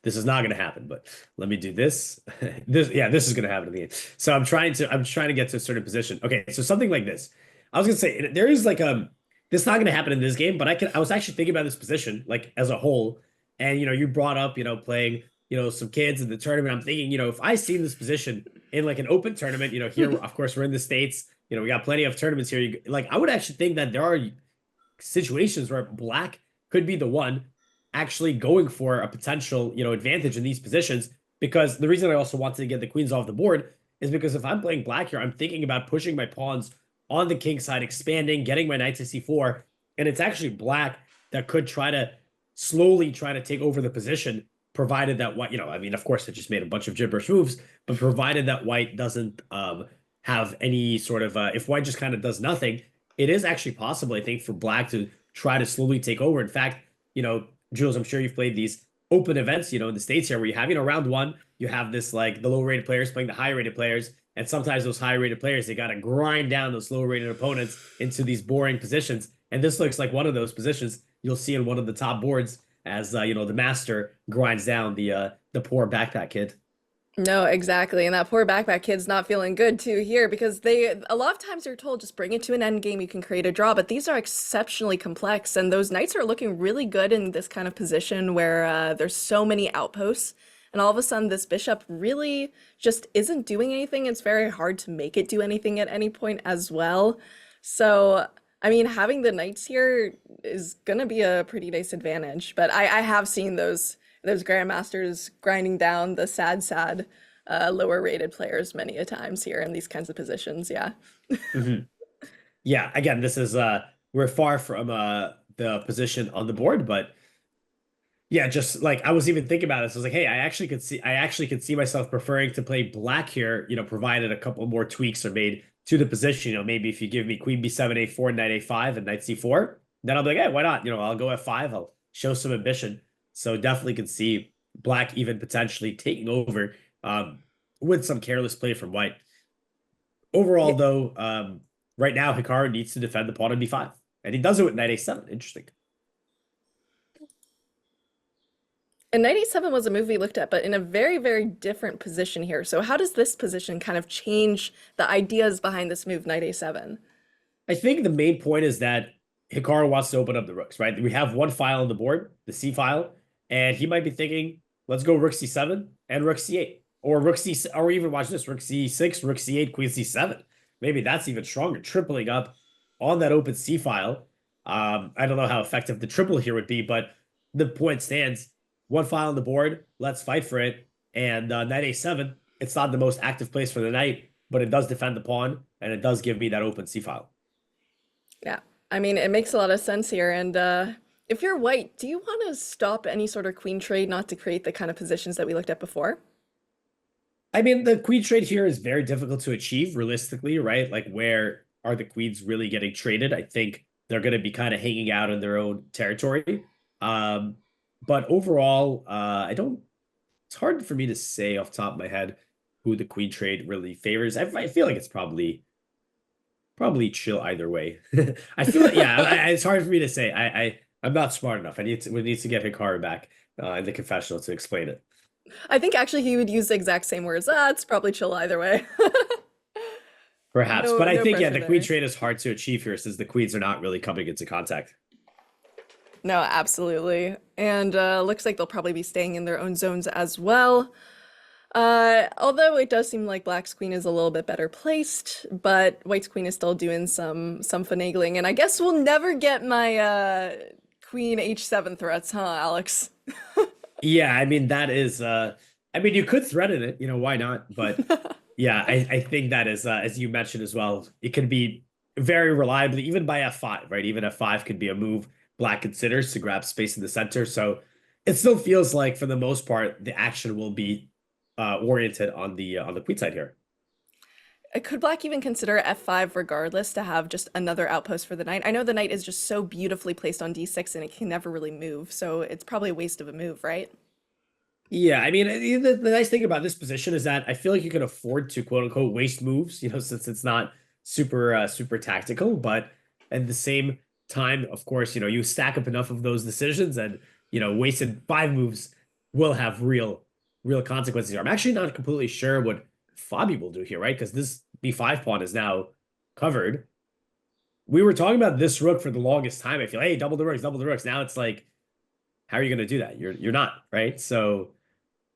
this is not going to happen, but let me do this. This is going to happen in the end. So I'm trying to get to a certain position. Okay, so something like this. I was going to say there is like this is not going to happen in this game, but I was actually thinking about this position like as a whole, and you brought up playing some kids in the tournament. I'm thinking if I see this position in like an open tournament, here of course we're in the States. We got plenty of tournaments here. Like, I would actually think that there are situations where black could be the one actually going for a potential, advantage in these positions. Because the reason I also wanted to get the queens off the board is because if I'm playing black here, I'm thinking about pushing my pawns on the king side, expanding, getting my knight to c4. And it's actually black that could slowly try to take over the position, provided that white, I mean, of course, it just made a bunch of gibberish moves, but provided that white doesn't have any sort of if white just kind of does nothing, it is actually possible, I think, for black to try to slowly take over. In fact, Jules, I'm sure you've played these open events, in the States here, where you have, round one, you have this like the low rated players playing the high rated players, and sometimes those high rated players, they got to grind down those low rated opponents into these boring positions. And this looks like one of those positions you'll see in one of the top boards as the master grinds down the poor backpack kid. No, exactly. And that poor backpack kid's not feeling good too here because a lot of times you're told just bring it to an end game, you can create a draw, but these are exceptionally complex and those knights are looking really good in this kind of position where there's so many outposts and all of a sudden this bishop really just isn't doing anything. It's very hard to make it do anything at any point as well. So, I mean, having the knights here is gonna be a pretty nice advantage, but I have seen those grandmasters grinding down the sad lower rated players many a times here in these kinds of positions. Yeah. Mm-hmm. Yeah, again, this is we're far from the position on the board, but yeah, just like I was even thinking about this, I was like, hey, I actually could see myself preferring to play black here, provided a couple more tweaks are made to the position. Maybe if you give me queen b7, a4, knight a5, and knight c4, then I'll be like, hey, why not? I'll go f5, I'll show some ambition. So definitely can see Black even potentially taking over with some careless play from White. Overall, Yeah. though, right now Hikaru needs to defend the pawn on b5, and he does it with knight a7. Interesting. And knight a7 was a move we looked at, but in a very, very different position here. So how does this position kind of change the ideas behind this move, knight a7? I think the main point is that Hikaru wants to open up the rooks, right? We have one file on the board, the C file, and he might be thinking, let's go rook c7 and rook c8, or rook c, or even watch this, rook c6, rook c8, queen c7. Maybe that's even stronger, tripling up on that open C file. I don't know how effective the triple here would be, but the point stands. One file on the board, let's fight for it. And knight a7, it's not the most active place for the knight, but it does defend the pawn, and it does give me that open C file. Yeah, I mean, it makes a lot of sense here. And if you're White, do you want to stop any sort of queen trade not to create the kind of positions that we looked at before? I mean, the queen trade here is very difficult to achieve realistically, right? Like, where are the queens really getting traded? I think they're going to be kind of hanging out in their own territory. But overall, I don't, it's hard for me to say off the top of my head who the queen trade really favors. I feel like it's probably chill either way. I feel like, yeah, it's hard for me to say. I'm not smart enough. We need to get Hikaru back in the confessional to explain it. I think actually he would use the exact same words. Ah, it's probably chill either way. Perhaps, No- but I no think, yeah, pressure the queen there. trade is hard to achieve here since the queens are not really coming into contact. No, absolutely. And looks like they'll probably be staying in their own zones as well. Although it does seem like Black's queen is a little bit better placed, but White's queen is still doing some finagling. And I guess we'll never get my queen h7 threats, huh, Alex? Yeah, I mean, that is, I mean, you could threaten it, why not? But yeah, I think that is, as you mentioned as well, it can be very reliably, even by f5, right? Even f5 could be a move Black considers to grab space in the center. So it still feels like, for the most part, the action will be oriented on the queen side here. Could Black even consider f5 regardless to have just another outpost for the knight? I know the knight is just so beautifully placed on d6 and it can never really move, so it's probably a waste of a move, right? Yeah, I mean, the nice thing about this position is that I feel like you can afford to quote unquote waste moves, since it's not super tactical, but at the same time, of course, you stack up enough of those decisions and, wasted 5 moves will have real consequences here. I'm actually not completely sure what Fabi will do here, right? Because this b5 pawn is now covered. We were talking about this rook for the longest time. I feel, hey, double the rooks, double the rooks. Now it's like, how are you going to do that? You're not, right? So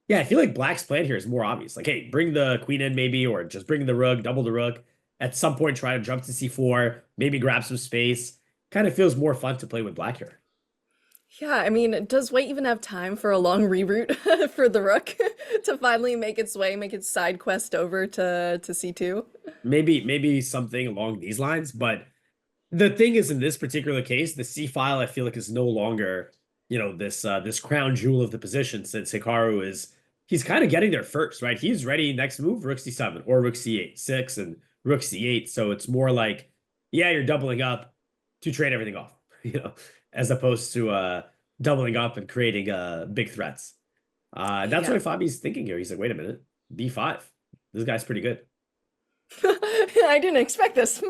yeah, I feel like Black's plan here is more obvious. Like, hey, bring the queen in maybe, or just bring the rook, double the rook. At some point, try to jump to c4, maybe grab some space. Kind of feels more fun to play with Black here. Yeah, I mean, does White even have time for a long reroute for the rook to finally make its way, make its side quest over to c2? Maybe something along these lines, but the thing is, in this particular case, the c file I feel like is no longer, this crown jewel of the position, since Hikaru he's kind of getting there first, right? He's ready next move, rook c7 or rook c8, 6 and rook c8. So it's more like, yeah, you're doubling up to trade everything off, as opposed to doubling up and creating big threats. That's Yeah. why Fabi's thinking here. He's like, wait a minute, b5. This guy's pretty good. I didn't expect this.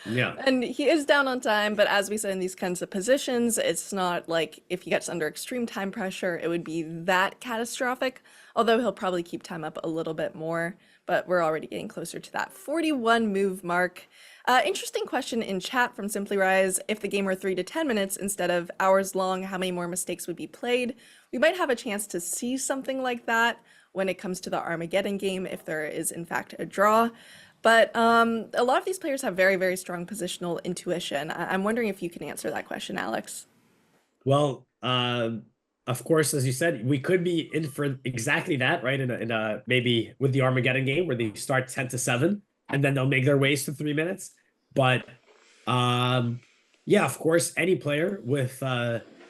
Yeah. And he is down on time, but as we said in these kinds of positions, it's not like if he gets under extreme time pressure, it would be that catastrophic. Although he'll probably keep time up a little bit more, but we're already getting closer to that 41 move mark. Interesting question in chat from Simply Rise. If the game were 3 to 10 minutes instead of hours long, how many more mistakes would be played? We might have a chance to see something like that when it comes to the Armageddon game, if there is in fact a draw. But a lot of these players have very, very strong positional intuition. I'm wondering if you can answer that question, Alex. Well, of course, as you said, we could be in for exactly that, right? In a maybe with the Armageddon game where they start 10 to 7 and then they'll make their ways to 3 minutes. But yeah, of course, any player with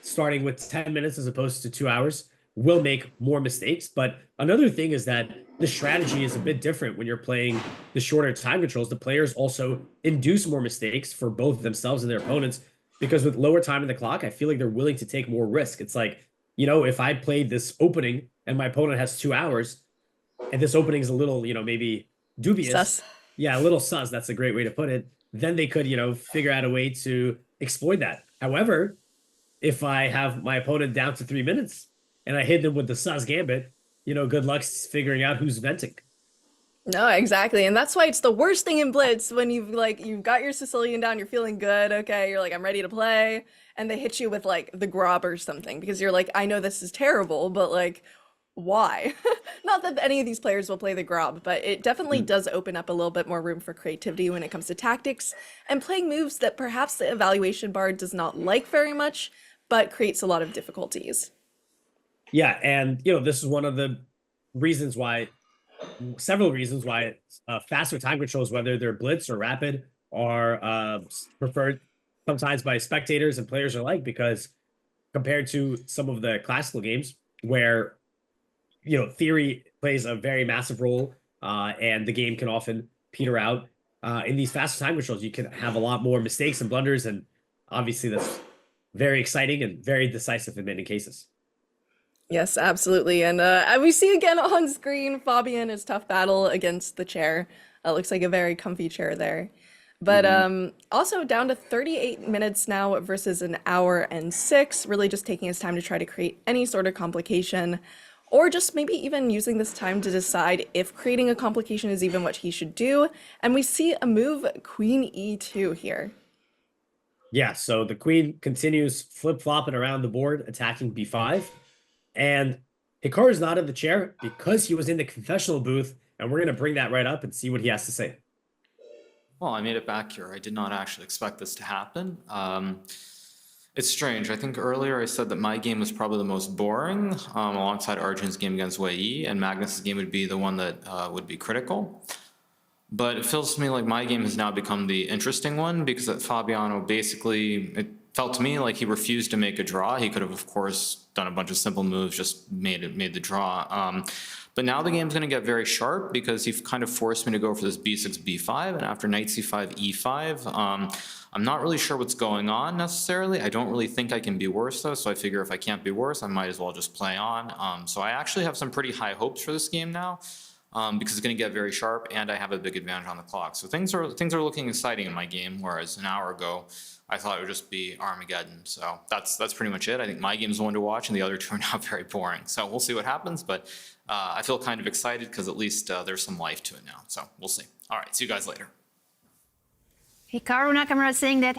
starting with 10 minutes as opposed to 2 hours will make more mistakes. But another thing is that the strategy is a bit different when you're playing the shorter time controls. The players also induce more mistakes for both themselves and their opponents, because with lower time in the clock, I feel like they're willing to take more risk. It's like, if I played this opening and my opponent has 2 hours, and this opening is a little, maybe dubious, Sus. yeah, a little sus, that's a great way to put it, then they could, figure out a way to exploit that. However, if I have my opponent down to 3 minutes and I hit them with the sus gambit, good luck figuring out who's venting. No, exactly. And that's why it's the worst thing in Blitz when you've got your Sicilian down, you're feeling good, okay, you're like, I'm ready to play, and they hit you with like the Grob or something because you're like, I know this is terrible, but like, why? Not that any of these players will play the Grob, but it definitely does open up a little bit more room for creativity when it comes to tactics and playing moves that perhaps the evaluation bar does not like very much, but creates a lot of difficulties. Yeah, and this is one of the reasons why, several reasons why faster time controls, whether they're blitz or rapid, are preferred sometimes by spectators and players alike, because compared to some of the classical games where theory plays a very massive role, and the game can often peter out. In these faster time controls, you can have a lot more mistakes and blunders, and obviously that's very exciting and very decisive in many cases. Yes, absolutely. And we see again on screen Fabiano's tough battle against the chair. Looks like a very comfy chair there. But also down to 38 minutes now versus an hour and 6, really just taking his time to try to create any sort of complication, or just maybe even using this time to decide if creating a complication is even what he should do. And we see a move Queen E2 here. Yeah, so the queen continues flip-flopping around the board, attacking b5. And Hikaru's not in the chair because he was in the confessional booth, and we're going to bring that right up and see what he has to say. Well, I made it back here. I did not actually expect this to happen. It's strange. I think earlier I said that my game was probably the most boring, alongside Arjun's game against Wei, and Magnus's game would be the one that would be critical. But it feels to me like my game has now become the interesting one, because at Fabiano, basically, it felt to me like he refused to make a draw. He could have, of course, done a bunch of simple moves, just made the draw. But now the game's going to get very sharp, because he kind of forced me to go for this b6, b5, and after knight c5, e5, I'm not really sure what's going on necessarily. I don't really think I can be worse though, so I figure if I can't be worse, I might as well just play on. So I actually have some pretty high hopes for this game now, because it's going to get very sharp, and I have a big advantage on the clock. So things are looking exciting in my game, whereas an hour ago I thought it would just be Armageddon. So that's pretty much it. I think my game's the one to watch, and the other two are now very boring. So we'll see what happens, but I feel kind of excited because at least there's some life to it now. So we'll see. All right, see you guys later. Hikaru Nakamura saying that.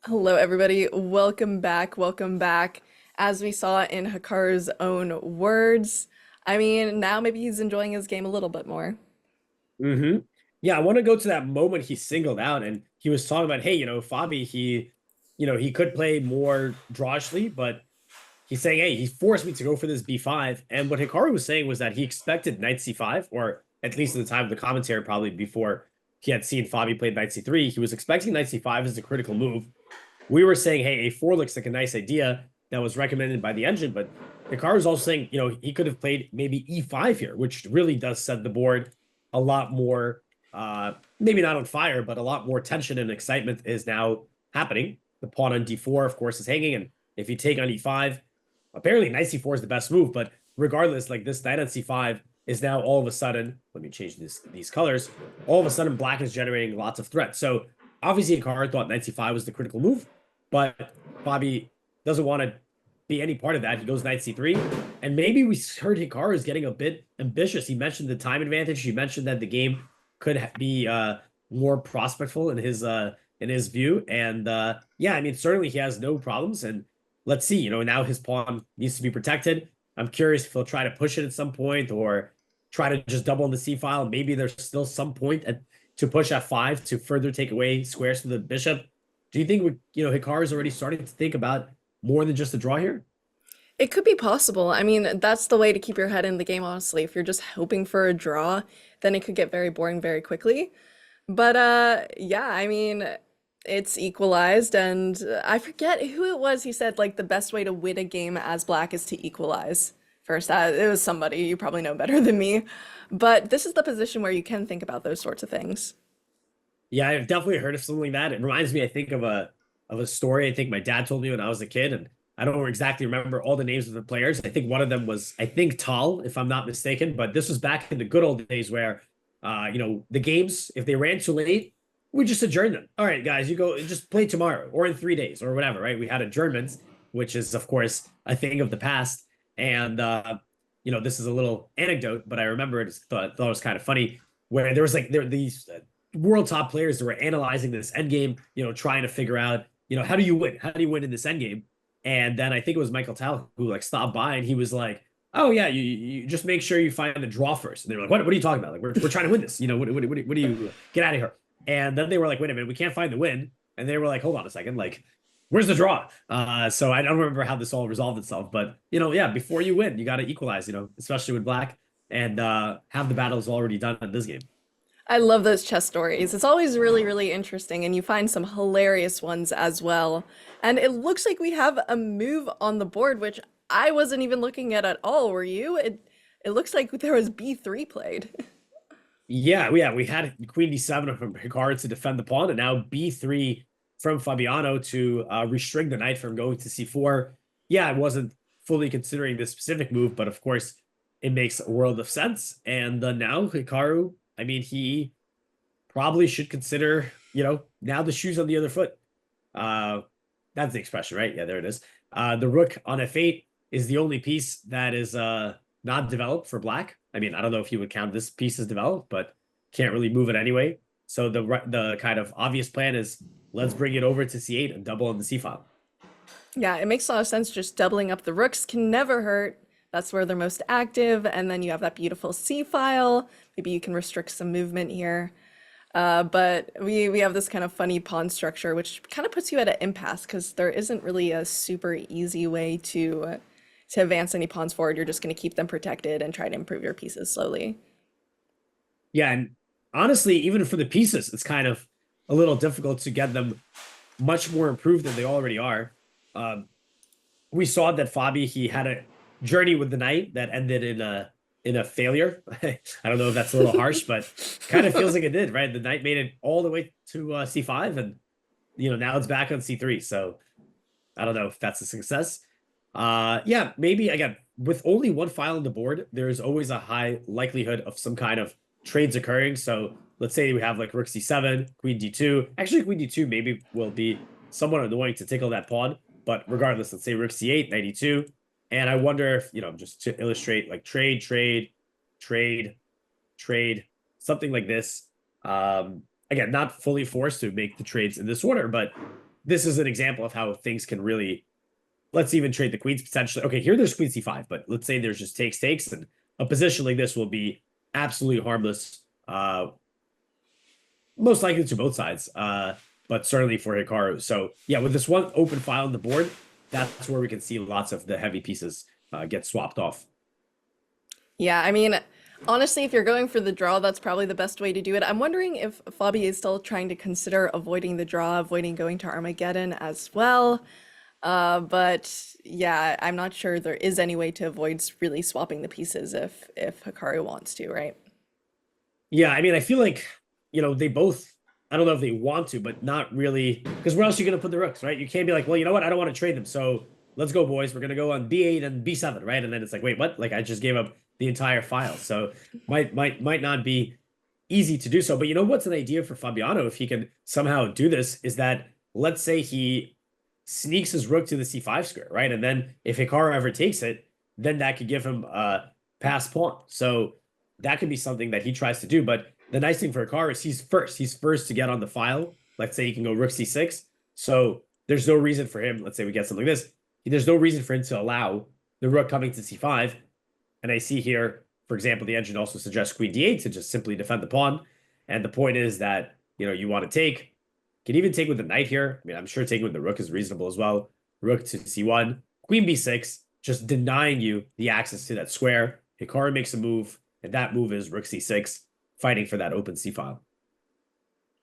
Hello, everybody. Welcome back. Welcome back. As we saw in Hikaru's own words, I mean, now maybe he's enjoying his game a little bit more. Yeah, I want to go to that moment he singled out, and he was talking about, hey, Fabi, he could play more drawishly, but he's saying, hey, he forced me to go for this b5. And what Hikaru was saying was that he expected knight c5, or at least at the time of the commentary, probably before he had seen Fabi play knight c3, he was expecting knight c5 as a critical move. We were saying, hey, a4 looks like a nice idea that was recommended by the engine, but Hikaru is also saying, he could have played maybe e5 here, which really does set the board a lot more, maybe not on fire, but a lot more tension and excitement is now happening. The pawn on d4, of course, is hanging, and if you take on e5, apparently knight c4 is the best move, but regardless, like this knight on c5 is now all of a sudden, let me change these colors, all of a sudden black is generating lots of threats. So obviously Hikaru thought knight c5 was the critical move, but Fabi doesn't want to be any part of that. He goes knight c3, and maybe we heard Hikaru is getting a bit ambitious. He mentioned the time advantage. He mentioned that the game could be more prospectful in his view, and yeah, I mean, certainly he has no problems, and let's see, now his pawn needs to be protected. I'm curious if he'll try to push it at some point or try to just double in the c file. Maybe there's still some point to push f5 to further take away squares from the bishop. Do you think Hikaru's already starting to think about more than just a draw here? It could be possible. I mean, that's the way to keep your head in the game, honestly. If you're just hoping for a draw, then it could get very boring very quickly. But yeah, I mean, it's equalized, and I forget who it was. He said like the best way to win a game as black is to equalize first. It was somebody you probably know better than me, but this is the position where you can think about those sorts of things. Yeah, I've definitely heard of something like that. It reminds me, I think, of a of a story I think my dad told me when I was a kid, and I don't exactly remember all the names of the players. I think one of them was, I think, Tal, if I'm not mistaken. But this was back in the good old days where, the games, if they ran too late, we just adjourned them. All right, guys, you go just play tomorrow or in 3 days or whatever, right? We had adjournments, which is, of course, a thing of the past. And, this is a little anecdote, but I remember it, thought it was kind of funny where there were these world top players that were analyzing this endgame, trying to figure out, how do you win? How do you win in this endgame? And then I think it was Michael Tal who like stopped by and he was like, "Oh yeah, you just make sure you find the draw first." And they were like, "What are you talking about? Like we're trying to win this. What do you get out of here?" And then they were like, "Wait a minute, we can't find the win." And they were like, "Hold on a second, like where's the draw?" So I don't remember how this all resolved itself, but yeah, before you win, you got to equalize, especially with black, and have the battles already done in this game. I love those chess stories. It's always really, really interesting, and you find some hilarious ones as well. And it looks like we have a move on the board, which I wasn't even looking at all. Were you? It looks like there was B3 played. Yeah, we had Queen D7 from Hikaru to defend the pawn, and now B3 from Fabiano to restrict the knight from going to C4. Yeah, I wasn't fully considering this specific move, but of course, it makes a world of sense. And now Hikaru, I mean, he probably should consider, now the shoes on the other foot. That's the expression, right? Yeah, there it is. The rook on F8 is the only piece that is not developed for black. I mean, I don't know if you would count this piece as developed, but can't really move it anyway. So the kind of obvious plan is let's bring it over to C8 and double on the C file. Yeah, it makes a lot of sense. Just doubling up the rooks can never hurt. That's where they're most active. And then you have that beautiful C file. Maybe you can restrict some movement here. But we have this kind of funny pawn structure, which kind of puts you at an impasse because there isn't really a super easy way to advance any pawns forward. You're just going to keep them protected and try to improve your pieces slowly. Yeah, and honestly, even for the pieces, it's kind of a little difficult to get them much more improved than they already are. We saw that Fabi, he had a journey with the knight that ended in a failure. I don't know if that's a little harsh, but kind of feels like it did, right? The knight made it all the way to C5, and now it's back on C3. So I don't know if that's a success. Yeah, maybe again with only one file on the board, there's always a high likelihood of some kind of trades occurring. So let's say we have like rook C7, queen D2. Actually, queen D2 maybe will be somewhat annoying to tickle that pawn, but regardless, let's say rook C8, 92. And I wonder if, just to illustrate like trade, something like this. Again, not fully forced to make the trades in this order, but this is an example of how things can really, let's even trade the queens potentially. Okay, here there's queen C5, but let's say there's just takes, and a position like this will be absolutely harmless. Most likely to both sides, but certainly for Hikaru. So yeah, with this one open file on the board, that's where we can see lots of the heavy pieces get swapped off. Yeah, I mean, honestly, if you're going for the draw, that's probably the best way to do it. I'm wondering if Fabi is still trying to consider avoiding the draw, avoiding going to Armageddon as well. But yeah, I'm not sure there is any way to avoid really swapping the pieces if Hikaru wants to, right? Yeah, I mean, I feel like, they both, I don't know if they want to, but not really, because where else are you going to put the rooks, right? You can't be like, well, you know what? I don't want to trade them. So let's go, boys. We're going to go on B8 and B7, right? And then it's like, wait, what? Like I just gave up the entire file. So might not be easy to do so. But what's an idea for Fabiano if he can somehow do this is that let's say he sneaks his rook to the C5 square, right? And then if Hikaru ever takes it, then that could give him a pass pawn. So that could be something that he tries to do. But the nice thing for Hikaru is he's first. He's first to get on the file. Let's say he can go rook C6. So there's no reason for him. Let's say we get something like this. There's no reason for him to allow the rook coming to C5. And I see here, for example, the engine also suggests queen D8 to just simply defend the pawn. And the point is that, you want to take. Can even take with the knight here. I mean, I'm sure taking with the rook is reasonable as well. Rook to C1, queen B6, just denying you the access to that square. Hikaru makes a move, and that move is rook C6, fighting for that open C file.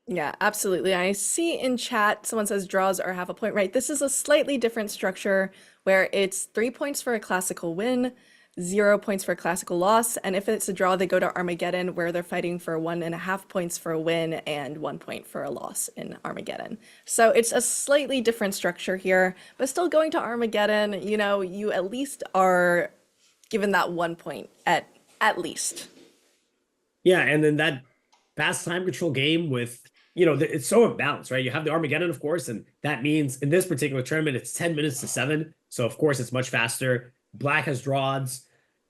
Yeah, absolutely. I see in chat, someone says draws are half a point, right? This is a slightly different structure where it's 3 points for a classical win, 0 points for a classical loss. And if it's a draw, they go to Armageddon, where they're fighting for 1.5 points for a win and 1 point for a loss in Armageddon. So it's a slightly different structure here, but still going to Armageddon, you know, you at least are given that 1 point at least. Yeah, and then that fast time control game with, you know, it's so imbalanced, right? You have the Armageddon, of course, and that means in this particular tournament, it's 10 minutes to 7. So, of course, it's much faster. Black has draws.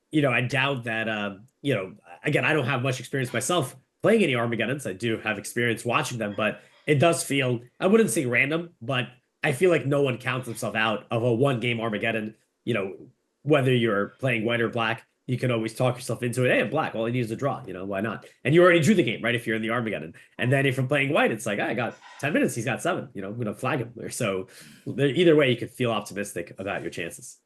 You know, I doubt that, you know, again, I don't have much experience myself playing any Armageddons. I do have experience watching them, but it does feel, I wouldn't say random, but I feel like no one counts themselves out of a one-game Armageddon. You know, whether you're playing white or black, you can always talk yourself into it. Hey, I'm black. All I need is a draw. You know, why not? And you already drew the game, right? If you're in the Armageddon. And then if you're playing white, it's like, I got 10 minutes. He's got 7. You know, I'm going to flag him. So either way, you can feel optimistic about your chances.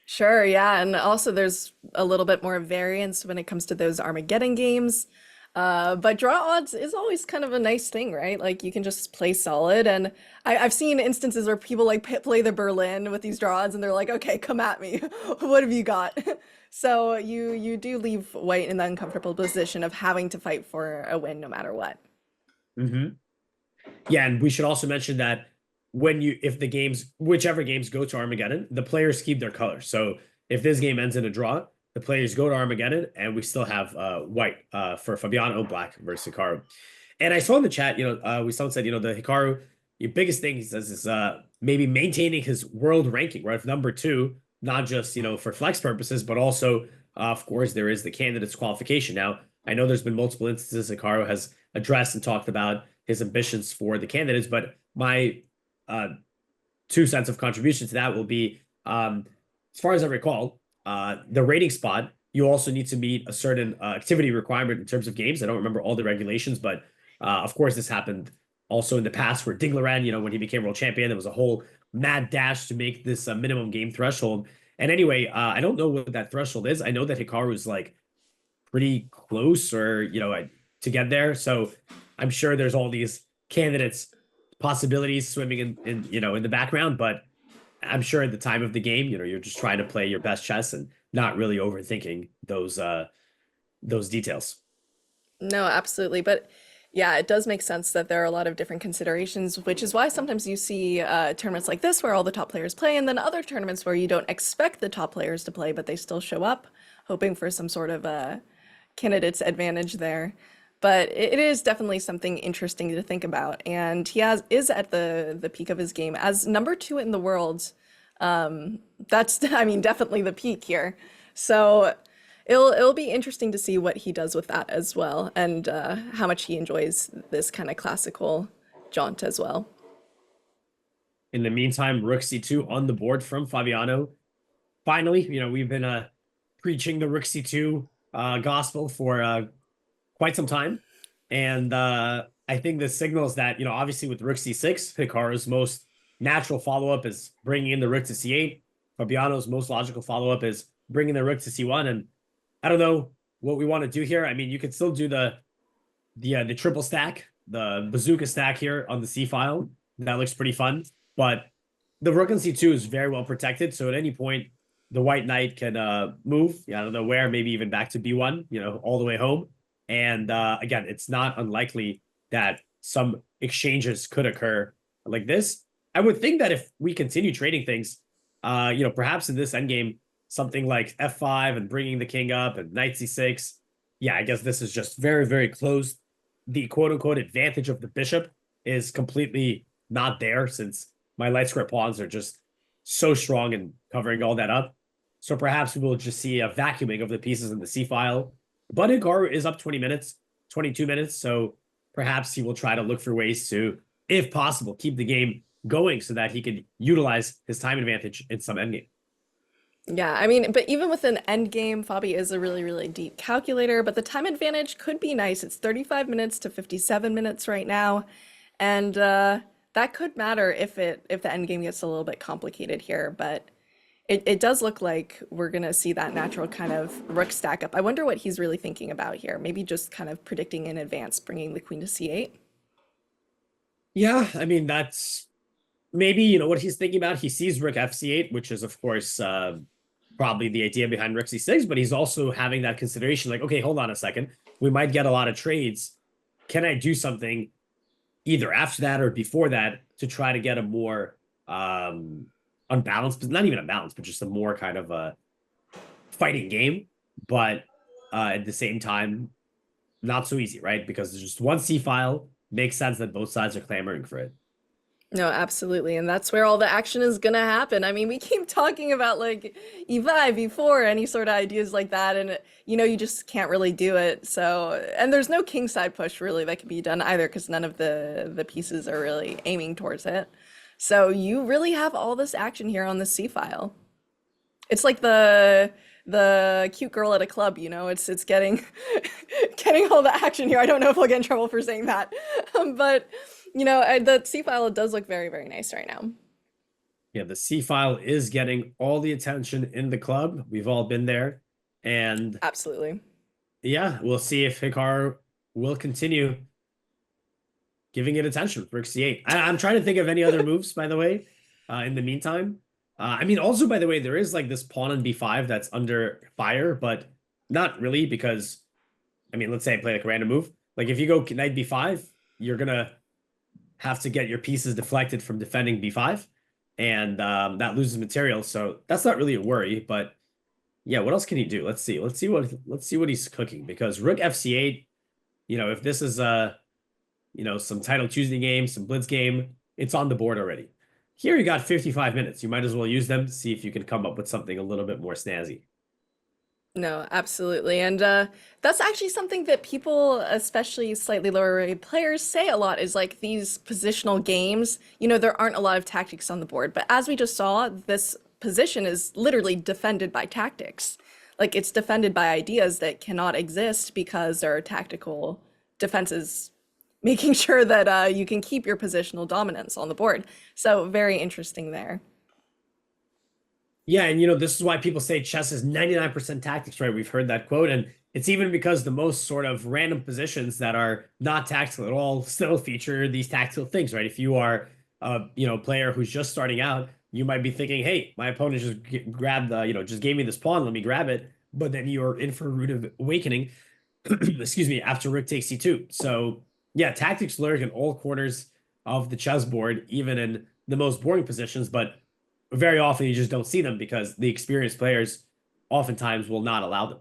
Sure, yeah, and also there's a little bit more variance when it comes to those Armageddon games. But draw odds is always kind of a nice thing, right? Like you can just play solid, and I've seen instances where people like play the Berlin with these draw odds, and they're like, "Okay, come at me. What have you got?" So you do leave white in the uncomfortable position of having to fight for a win no matter what. Mm-hmm. Yeah, and we should also mention that if the games, whichever games go to Armageddon, the players keep their colors. So if this game ends in a draw, the players go to Armageddon, and we still have white for Fabiano, black versus Hikaru. And I saw in the chat, you know, someone said, you know, the Hikaru, your biggest thing he says is maybe maintaining his world ranking, right? Number 2, not just, you know, for flex purposes, but also, of course, there is the candidates qualification. Now, I know there's been multiple instances Hikaru has addressed and talked about his ambitions for the candidates, but my 2 cents of contribution to that will be, as far as I recall, the rating spot, you also need to meet a certain activity requirement in terms of games. I don't remember all the regulations, but of course, this happened also in the past where Dingleran, you know, when he became world champion, there was a whole mad dash to make this minimum game threshold. And anyway, I don't know what that threshold is. I know that Hikaru is like pretty close, or, you know, to get there. So I'm sure there's all these candidates possibilities swimming in you know, in the background, but I'm sure at the time of the game, you know, you're just trying to play your best chess and not really overthinking those details. No, absolutely. But yeah, it does make sense that there are a lot of different considerations, which is why sometimes you see tournaments like this where all the top players play, and then other tournaments where you don't expect the top players to play, but they still show up, hoping for some sort of candidate's advantage there. But it is definitely something interesting to think about, and is at the peak of his game as number 2 in the world. That's I mean definitely the peak here. So it'll be interesting to see what he does with that as well, and how much he enjoys this kind of classical jaunt as well. In the meantime, Rook C2 on the board from Fabiano. Finally, you know, we've been preaching the Rook C2 gospel for quite some time. And I think this signals that, you know, obviously with Rook C6, Hikaru's most natural follow-up is bringing in the Rook to C8. Fabiano's most logical follow-up is bringing the Rook to C1. And I don't know what we want to do here. I mean, you could still do the triple stack, the bazooka stack here on the C file. That looks pretty fun. But the Rook on C2 is very well protected. So at any point, the white knight can move. Yeah, I don't know where, maybe even back to B1, you know, all the way home. And again, it's not unlikely that some exchanges could occur like this. I would think that if we continue trading things, you know, perhaps in this endgame, something like F5 and bringing the king up and knight C6. Yeah, I guess this is just very, very close. The quote-unquote advantage of the bishop is completely not there, since my light square pawns are just so strong and covering all that up. So perhaps we will just see a vacuuming of the pieces in the C file. But Hikaru is up 20 minutes, 22 minutes, so perhaps he will try to look for ways to, if possible, keep the game going so that he can utilize his time advantage in some endgame. Yeah, I mean, but even with an endgame, Fabi is a really, really deep calculator, but the time advantage could be nice. It's 35 minutes to 57 minutes right now, and that could matter if the endgame gets a little bit complicated here, but it does look like we're going to see that natural kind of rook stack up. I wonder what he's really thinking about here. Maybe just kind of predicting in advance, bringing the queen to c8. Yeah, I mean, that's maybe, you know, what he's thinking about. He sees rook fc8, which is, of course, probably the idea behind rook c6, but he's also having that consideration like, okay, hold on a second. We might get a lot of trades. Can I do something either after that or before that to try to get a more unbalanced, but not even unbalanced, but just a more kind of a fighting game, but at the same time, not so easy, right? Because there's just one C file. Makes sense that both sides are clamoring for it. No, absolutely. And that's where all the action is gonna happen. I mean, we keep talking about like E5, E4, any sort of ideas like that, and you know, you just can't really do it. So, and there's no kingside push really that can be done either because none of the pieces are really aiming towards it. So you really have all this action here on the C file. It's like the cute girl at a club, you know, it's getting getting all the action here. I don't know if I'll get in trouble for saying that. But you know, the C file does look very, very nice right now. Yeah, the C file is getting all the attention in the club. We've all been there. And Absolutely. yeah, we'll see if Hikaru will continue giving it attention. Rook c8. I'm trying to think of any other moves, by the way, in the meantime. I mean, also, by the way, there is like this pawn on b5 that's under fire, but not really because, I mean, let's say I play like a random move. Like if you go knight b5, you're going to have to get your pieces deflected from defending b5, and that loses material. So that's not really a worry, but yeah, what else can he do? Let's see what he's cooking, because rook fc8, you know, if this is you know, some title Tuesday game, some blitz game, it's on the board already. Here you got 55 minutes. You might as well use them to see if you can come up with something a little bit more snazzy. No, absolutely. And that's actually something that people, especially slightly lower rated players, say a lot is like these positional games, you know, there aren't a lot of tactics on the board. But as we just saw, this position is literally defended by tactics. Like it's defended by ideas that cannot exist because there are tactical defenses making sure that you can keep your positional dominance on the board. So very interesting there. Yeah, and you know, this is why people say chess is 99% tactics, right? We've heard that quote, and it's even because the most sort of random positions that are not tactical at all still feature these tactical things, right? If you are a, you know, player who's just starting out, you might be thinking, hey, my opponent just grabbed the, you know, just gave me this pawn, let me grab it. But then you're in for a rude awakening, excuse me, after rook takes c2. So yeah, tactics lurk in all corners of the chessboard, even in the most boring positions, but very often you just don't see them because the experienced players oftentimes will not allow them.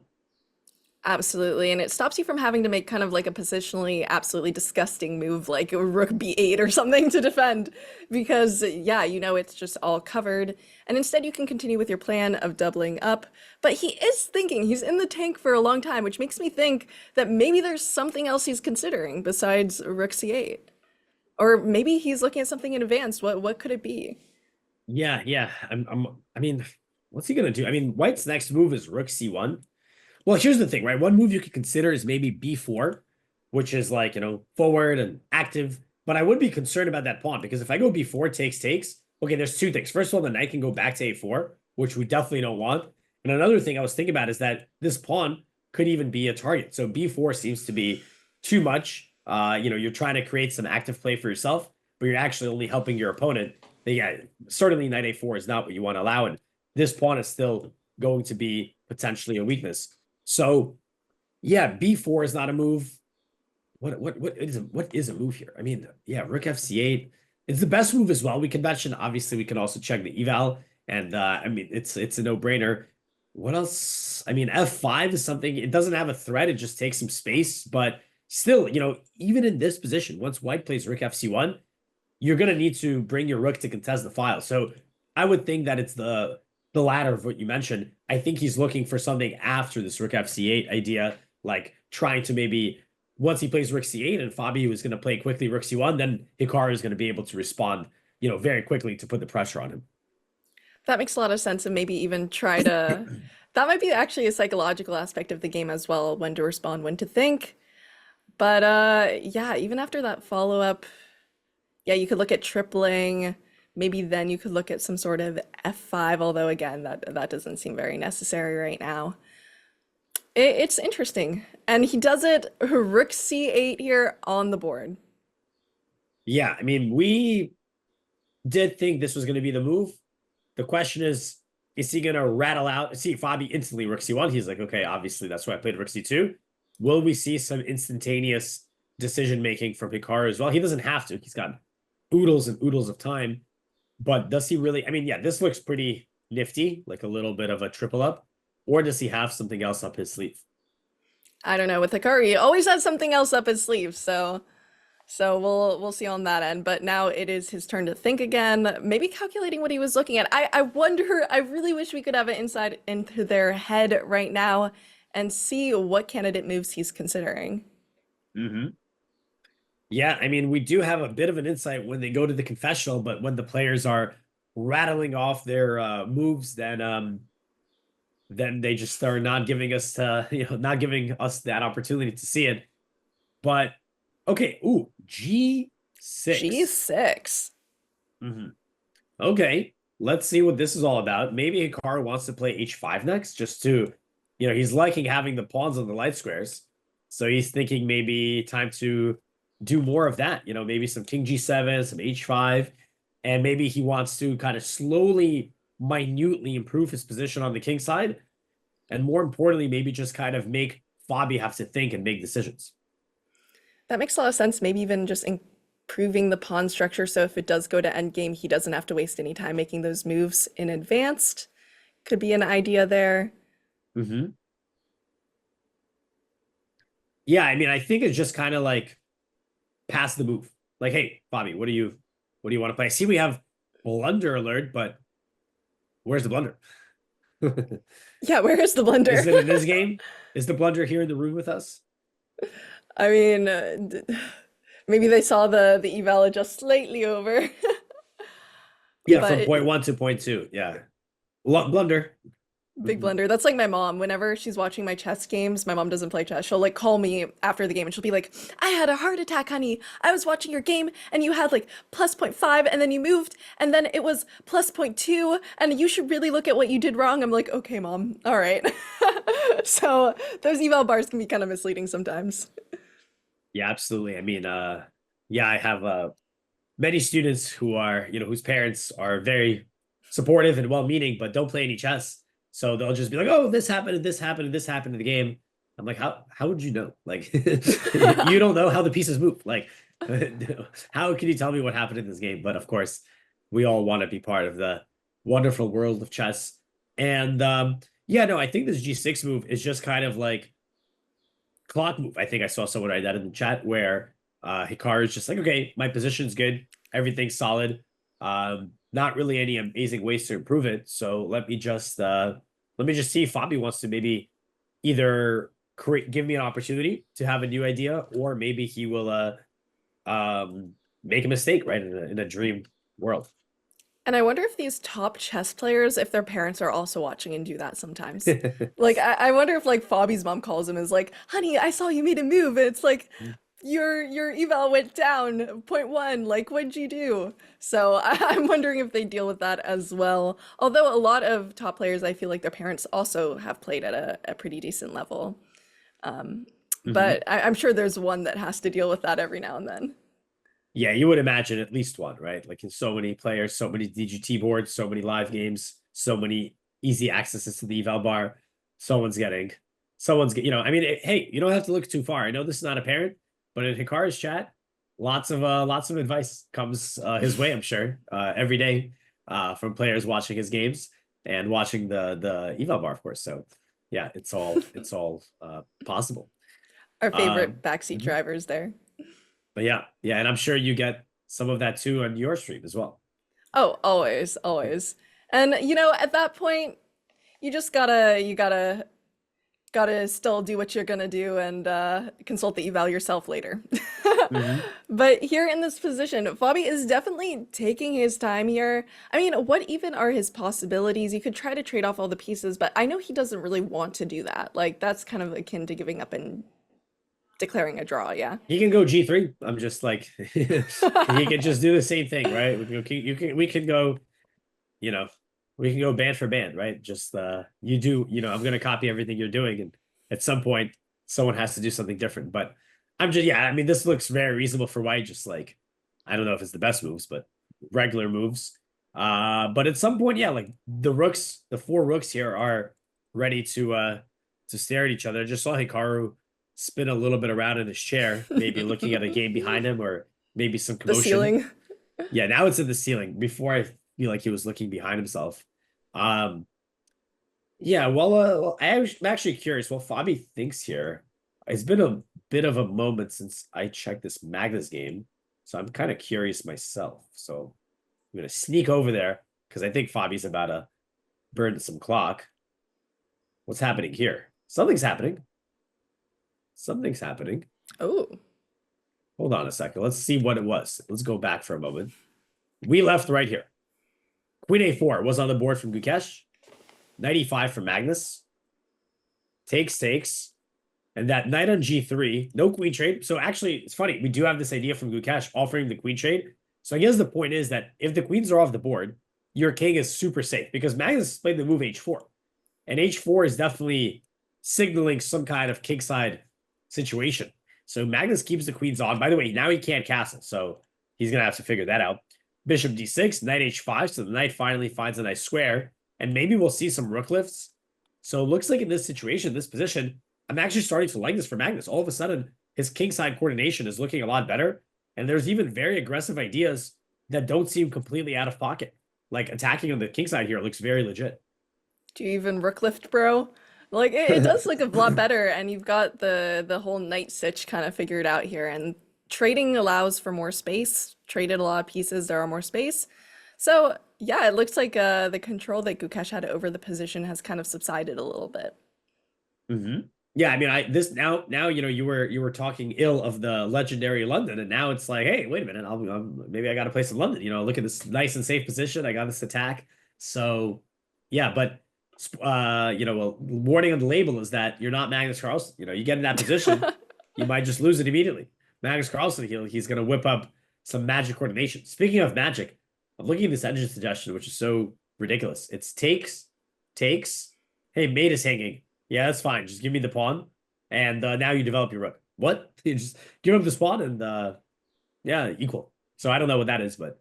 Absolutely. And it stops you from having to make kind of like a positionally absolutely disgusting move like a rook b8 or something to defend because, yeah, you know, it's just all covered. And instead you can continue with your plan of doubling up. But he is thinking, he's in the tank for a long time, which makes me think that maybe there's something else he's considering besides rook c8. Or maybe he's looking at something in advance. What could it be? Yeah. I mean, what's he gonna do? I mean, White's next move is rook c1. Well, here's the thing, right? One move you could consider is maybe b4, which is like, you know, forward and active. But I would be concerned about that pawn because if I go b4 takes, okay, there's two things. First of all, the knight can go back to a4, which we definitely don't want. And another thing I was thinking about is that this pawn could even be a target. So b4 seems to be too much. You know, you're trying to create some active play for yourself, but you're actually only helping your opponent. Yeah, certainly knight a4 is not what you want to allow, and this pawn is still going to be potentially a weakness. So, yeah, b4 is not a move. What is a move here? I mean, yeah, rook fc8. It's the best move as well. We can mention, obviously, we can also check the eval, and I mean, it's a no-brainer. What else? I mean, f5 is something. It doesn't have a threat. It just takes some space, but still, you know, even in this position, once White plays rook fc1. You're going to need to bring your rook to contest the file. So I would think that it's the latter of what you mentioned. I think he's looking for something after this rook fc8 idea, like trying to maybe, once he plays rook c8 and Fabi was going to play quickly rook c1, then Hikaru is going to be able to respond, you know, very quickly to put the pressure on him. That makes a lot of sense, and maybe even try to that might be actually a psychological aspect of the game as well, when to respond, when to think. But yeah, even after that follow-up, yeah, you could look at tripling. Maybe then you could look at some sort of f5, although again, that doesn't seem very necessary right now. It's interesting. And he does it rook c8 here on the board. Yeah, I mean, we did think this was going to be the move. The question is Is he gonna rattle out? See, Fabi instantly rook c1. He's like, okay, obviously that's why I played rook c2. Will we see some instantaneous decision making from Hikaru as well? He doesn't have to. He's got oodles and oodles of time. But does he really? I mean, yeah, this looks pretty nifty, like a little bit of a triple up. Or does he have something else up his sleeve? I don't know. With Hikaru, he always has something else up his sleeve, so we'll see on that end. But now it is his turn to think again, maybe calculating what he was looking at. I wonder, I really wish we could have an insight into their head right now and see what candidate moves he's considering. Mm-hmm. Yeah, I mean, we do have a bit of an insight when they go to the confessional, but when the players are rattling off their moves, then they just are not giving us not giving us that opportunity to see it. But okay, ooh, G6. G6. Mm-hmm. Okay, let's see what this is all about. Maybe Hikaru wants to play H5 next, just to, he's liking having the pawns on the light squares. So he's thinking maybe time to do more of that. Maybe some King G7, some H5, and maybe he wants to kind of slowly, minutely improve his position on the king side. And more importantly, maybe just kind of make Fabi have to think and make decisions. That makes a lot of sense. Maybe even just improving the pawn structure. So if it does go to endgame, he doesn't have to waste any time making those moves in advance. Could be an idea there. Mm-hmm. Yeah, I mean, I think it's just kind of like pass the move. Like, hey, Fabi, what do you want to play? I see we have blunder alert, but where's the blunder? Yeah, where is the blunder? Is it in this game? Is the blunder here in the room with us? I mean, maybe they saw the eval adjust slightly over. Yeah, But from point 1 to point 2. Yeah. Blunder. big blunder. That's like my mom. Whenever she's watching my chess games, my mom doesn't play chess. She'll like call me after the game and she'll be like, I had a heart attack, honey. I was watching your game and you had like plus 0.5 and then you moved and then it was plus 0.2 and you should really look at what you did wrong. I'm like, okay, mom. All right. So those eval bars can be kind of misleading sometimes. Yeah, absolutely. I mean, yeah, I have many students who are, whose parents are very supportive and well-meaning, but don't play any chess. So they'll just be like, oh, this happened and this happened and this happened in the game. I'm like, how would you know? Like, you don't know how the pieces move. Like, how can you tell me what happened in this game? But of course, we all want to be part of the wonderful world of chess. And yeah, no, I think this G6 move is just kind of like clock move. I think I saw someone write that in the chat where Hikaru is just like, okay, my position's good. Everything's solid. Not really any amazing ways to improve it. So let me just see if Fabi wants to maybe either give me an opportunity to have a new idea, or maybe he will make a mistake, right, in a dream world. And I wonder if these top chess players, if their parents are also watching and do that sometimes. Like, I wonder if like Fabi's mom calls him and is like, honey, I saw you made a move. And it's like, your eval went down 0.1, like what'd you do? So I'm wondering if they deal with that as well. Although a lot of top players, I feel like their parents also have played at a pretty decent level. But I'm sure there's one that has to deal with that every now and then. Yeah, you would imagine at least one, right? Like in so many players, so many DGT boards, so many live games, so many easy accesses to the eval bar. Someone's getting, I mean, hey, you don't have to look too far. I know this is not apparent, but in Hikaru's chat, lots of advice comes his way, I'm sure, every day from players watching his games and watching the eval bar, of course. So yeah, it's all possible. Our favorite backseat drivers there. But yeah, and I'm sure you get some of that too on your stream as well. Oh, always. And at that point, you just gotta still do what you're gonna do and consult the eval yourself later. But here in this position, Fabi is definitely taking his time here. I mean, what even are his possibilities? You could try to trade off all the pieces, but I know he doesn't really want to do that. Like, that's kind of akin to giving up and declaring a draw, yeah. He can go G3. I'm just like, he can just do the same thing, right? We can go, we can go band for band, right? Just you do, I'm gonna copy everything you're doing, and at some point, someone has to do something different. But I'm just, I mean, this looks very reasonable for White. Just like, I don't know if it's the best moves, but regular moves. But at some point, yeah, like the rooks, the four rooks here are ready to stare at each other. I just saw Hikaru spin a little bit around in his chair, maybe looking at a game behind him or maybe some The commotion. ceiling. Yeah, now it's in the ceiling. Before I feel like he was looking behind himself. Um, yeah, well, I'm actually curious. Well, Fabi thinks here. It's been a bit of a moment since I checked this Magnus game, so I'm kind of curious myself. So I'm gonna sneak over there because I think Fabi's about to burn some clock. What's happening here? Something's happening. Something's happening. Oh. Hold on a second. Let's see what it was. Let's go back for a moment. We left right here. Queen A4 was on the board from Gukesh. 95 from Magnus. Takes. And that knight on G3, no queen trade. So actually, it's funny. We do have this idea from Gukesh offering the queen trade. So I guess the point is that if the queens are off the board, your king is super safe because Magnus played the move H4. And H4 is definitely signaling some kind of kingside situation. So Magnus keeps the queens on. By the way, now he can't castle. So he's going to have to figure that out. Bishop D6, knight H5. So the knight finally finds a nice square. And maybe we'll see some rook lifts. So it looks like in this situation, this position, I'm actually starting to like this for Magnus. All of a sudden, his kingside coordination is looking a lot better. And there's even very aggressive ideas that don't seem completely out of pocket. Like attacking on the kingside here looks very legit. Do you even rook lift, bro? Like it does look a lot better, and you've got the whole knight sitch kind of figured out here. And trading allows for more space. Traded a lot of pieces, there are more space. So yeah, it looks like the control that Gukesh had over the position has kind of subsided a little bit. Mm-hmm. Yeah, I mean, this now you were talking ill of the legendary London, and now it's like, hey, wait a minute, maybe I got a place in London. Look at this nice and safe position. I got this attack. So yeah, but well, warning on the label is that you're not Magnus Carlsen. You get in that position, you might just lose it immediately. Magnus Carlsen, he's gonna whip up some magic coordination. Speaking of magic, I'm looking at this engine suggestion, which is so ridiculous. It's takes. Hey, mate is hanging. Yeah, that's fine. Just give me the pawn, and now you develop your rook. What? You just give up the pawn, and yeah, equal. So I don't know what that is, but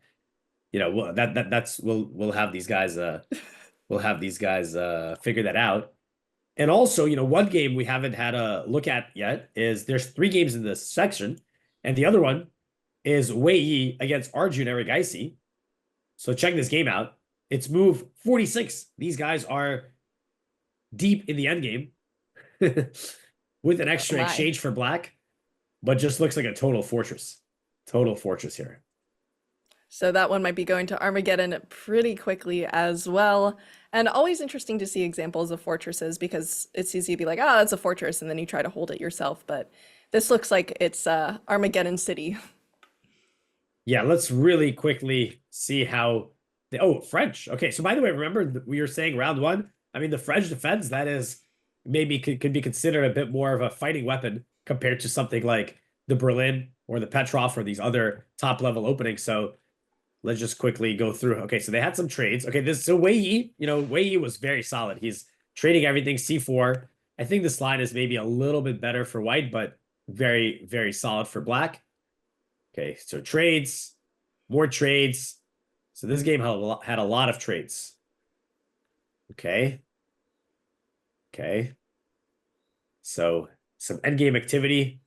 that's we'll have these guys figure that out. And also, one game we haven't had a look at yet is there's 3 games in this section, and the other one is Wei Yi against Arjun Erigaisi. So check this game out. It's move 46. These guys are deep in the endgame with an extra exchange for black, but just looks like a total fortress. Total fortress here. So that one might be going to Armageddon pretty quickly as well. And always interesting to see examples of fortresses because it's easy to be like, oh, it's a fortress, and then you try to hold it yourself. But this looks like it's Armageddon City. Yeah, let's really quickly see how French. Okay, so by the way, remember we were saying round 1? I mean, the French defense, that is maybe could be considered a bit more of a fighting weapon compared to something like the Berlin or the Petrov or these other top level openings. So let's just quickly go through. Okay, so they had some trades. Okay, so Wei Yi was very solid. He's trading everything C4. I think this line is maybe a little bit better for white, but very, very solid for black. Okay, so trades, more trades. So this game had a lot of trades. Okay. So some endgame activity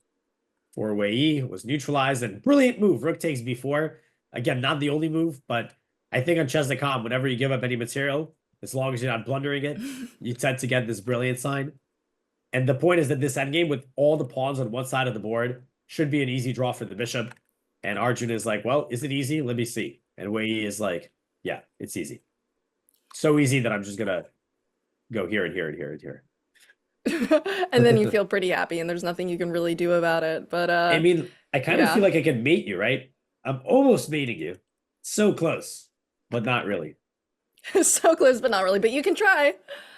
for Wei Yi was neutralized, and brilliant move. Rook takes B4. Again, not the only move, but I think on chess.com, whenever you give up any material, as long as you're not blundering it, you tend to get this brilliant sign. And the point is that this endgame with all the pawns on one side of the board should be an easy draw for the bishop. And Arjun is like, well, is it easy? Let me see. And Wei Yi is like, yeah, it's easy. So easy that I'm just going to go here and here and here and here. And then you feel pretty happy and there's nothing you can really do about it. But I mean, I kind of feel like I can mate you, right? I'm almost mating you. So close, but not really. So close, but not really. But you can try.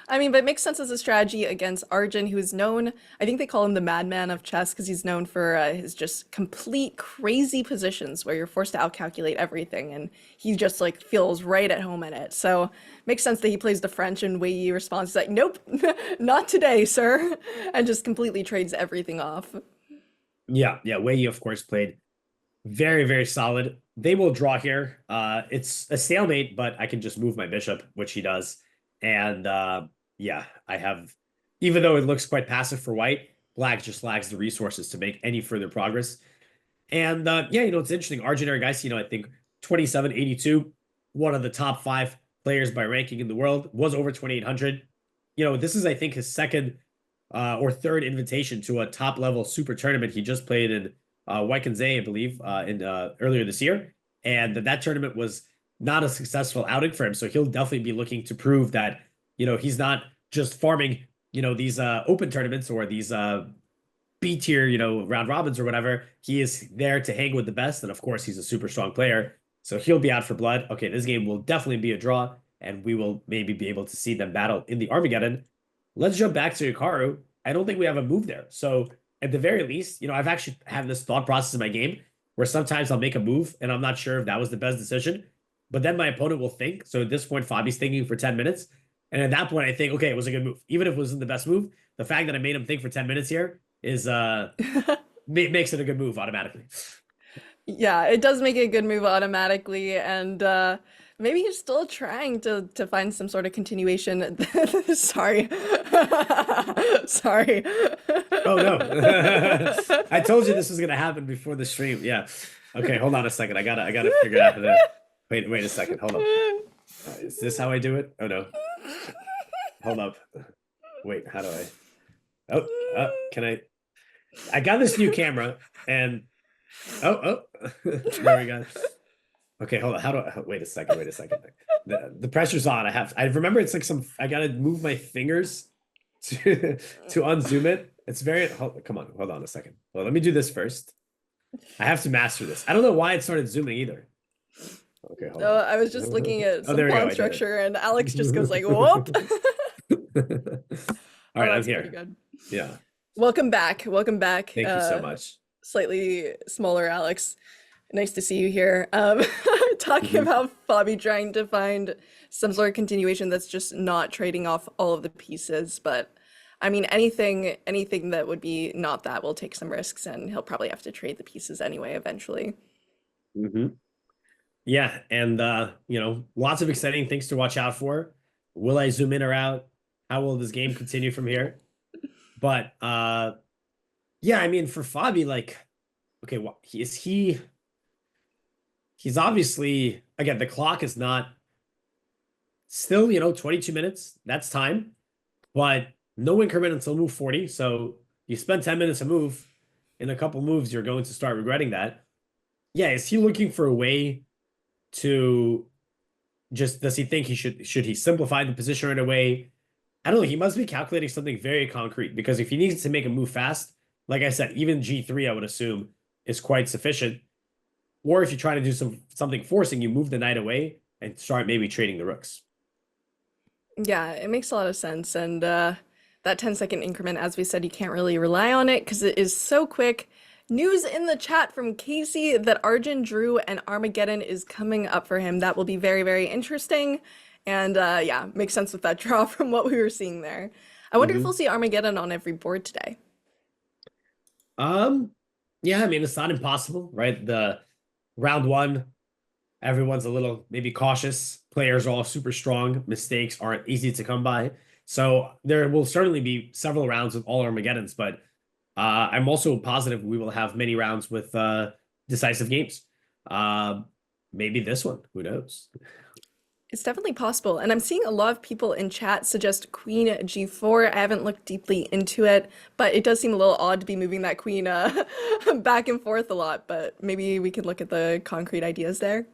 I mean, but it makes sense as a strategy against Arjun, who is known, I think they call him the madman of chess because he's known for his just complete crazy positions where you're forced to outcalculate everything, and he just like feels right at home in it. So makes sense that he plays the French, and Wei Yi responds, he's like, nope, not today, sir, and just completely trades everything off. Yeah, Wei Yi, of course, played very, very solid. they will draw here. It's a stalemate, but I can just move my bishop, which he does. And yeah, I have, even though it looks quite passive for white, black just lacks the resources to make any further progress. And yeah, it's interesting. Argentina guys, I think 2782, one of the top 5 players by ranking in the world, was over 2800. This is, I think, his second or third invitation to a top level super tournament. He just played in Waikenzay, I believe, in earlier this year. And that tournament was not a successful outing for him. So he'll definitely be looking to prove that, he's not just farming, these open tournaments or these B tier, round robins or whatever. He is there to hang with the best. And of course, he's a super strong player. So he'll be out for blood. Okay, this game will definitely be a draw, and we will maybe be able to see them battle in the Armageddon. Let's jump back to Hikaru. I don't think we have a move there. So at the very least, I've actually had this thought process in my game where sometimes I'll make a move and I'm not sure if that was the best decision, but then my opponent will think. So at this point, Fabi's thinking for 10 minutes. And at that point, I think, okay, it was a good move. Even if it wasn't the best move, the fact that I made him think for 10 minutes here is makes it a good move automatically. Yeah, it does make it a good move automatically, and maybe he's still trying to find some sort of continuation. Sorry. Sorry. Oh no. I told you this was gonna happen before the stream. Yeah. Okay, hold on a second. I gotta figure it out there. Wait a second. Hold on. Is this how I do it? Oh no. Hold up. Wait, how do I? Oh, can I got this new camera and there we go. Okay, hold on. How do I wait a second? The pressure's on. I remember it's like I gotta move my fingers to unzoom it. It's very come on, hold on a second. Well, let me do this first. I have to master this. I don't know why it started zooming either. Okay, hold on. I was just looking at some there we go, pawn structure, and Alex just goes like, "Whoop!" All right, I'm that's here. pretty good. Yeah. Welcome back. Welcome back. Thank you so much. Slightly smaller Alex. Nice to see you here. Talking about Fabi trying to find some sort of continuation that's just not trading off all of the pieces, but I mean anything that would be not that will take some risks, and he'll probably have to trade the pieces anyway eventually. Yeah, and lots of exciting things to watch out for. Will I zoom in or out? How will this game continue from here? But yeah, I mean, for Fabi, like, okay, he's obviously, again, the clock is not still, 22 minutes. That's time, but no increment until move 40. So you spend 10 minutes a move. In a couple moves, you're going to start regretting that. Yeah, is he looking for a way to does he think should he simplify the position right away? I don't know. He must be calculating something very concrete, because if he needs to make a move fast, like I said, even G3, I would assume, is quite sufficient. Or if you try to do something forcing, you move the knight away and start maybe trading the rooks. Yeah, it makes a lot of sense. And that 10-second increment, as we said, you can't really rely on it because it is so quick. News in the chat from Casey that Arjun drew and Armageddon is coming up for him. That will be very, very interesting. And yeah, makes sense with that draw from what we were seeing there. I wonder if we'll see Armageddon on every board today. Yeah, I mean, it's not impossible, right? The round one, everyone's a little maybe cautious. Players are all super strong. Mistakes aren't easy to come by. So there will certainly be several rounds with all Armageddons, but I'm also positive we will have many rounds with decisive games. Maybe this one, who knows? It's definitely possible. And I'm seeing a lot of people in chat suggest queen g4. I haven't looked deeply into it, but it does seem a little odd to be moving that queen back and forth a lot, but maybe we could look at the concrete ideas there.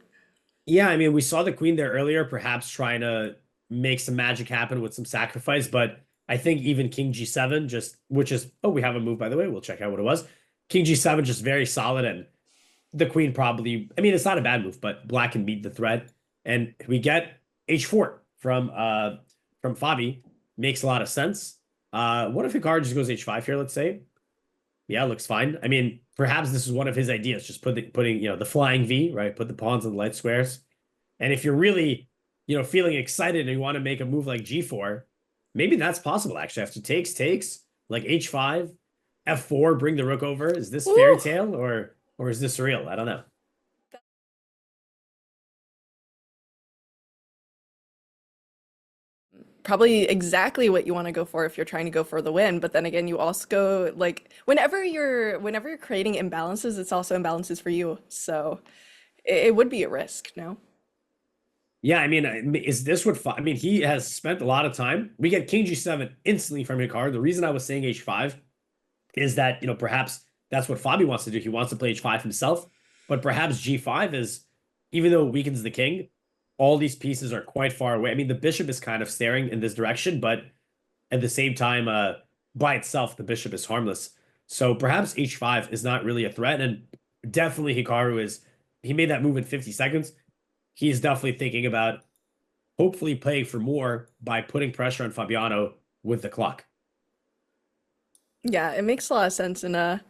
Yeah, I mean, we saw the queen there earlier, perhaps trying to make some magic happen with some sacrifice, but I think even king g7 which is, oh, we have a move, by the way. We'll check out what it was. King g7 just very solid, and the queen probably, I mean, it's not a bad move, but black can beat the thread. And we get h4 from Fabi. Makes a lot of sense. What if Hikaru just goes h5 here, let's say? Yeah, looks fine. I mean, perhaps this is one of his ideas, just putting the flying V, right? Put the pawns in the light squares. And if you're really, feeling excited and you want to make a move like g4, maybe that's possible, actually. After takes, like h5, f4, bring the rook over. Is this fairy tale or is this real? I don't know. probably exactly what you want to go for if you're trying to go for the win. But then again, you also go like whenever you're creating imbalances, it's also imbalances for you. So it would be a risk, no? Yeah, I mean, is this what I mean, he has spent a lot of time. We get King G7 instantly from Hikaru. The reason I was saying H5 is that, perhaps that's what Fabi wants to do. He wants to play H5 himself, but perhaps G5 is, even though it weakens the king, all these pieces are quite far away. I mean, the bishop is kind of staring in this direction, but at the same time, by itself, the bishop is harmless. So perhaps H5 is not really a threat, and definitely Hikaru is, he made that move in 50 seconds. He's definitely thinking about hopefully playing for more by putting pressure on Fabiano with the clock. Yeah, it makes a lot of sense, and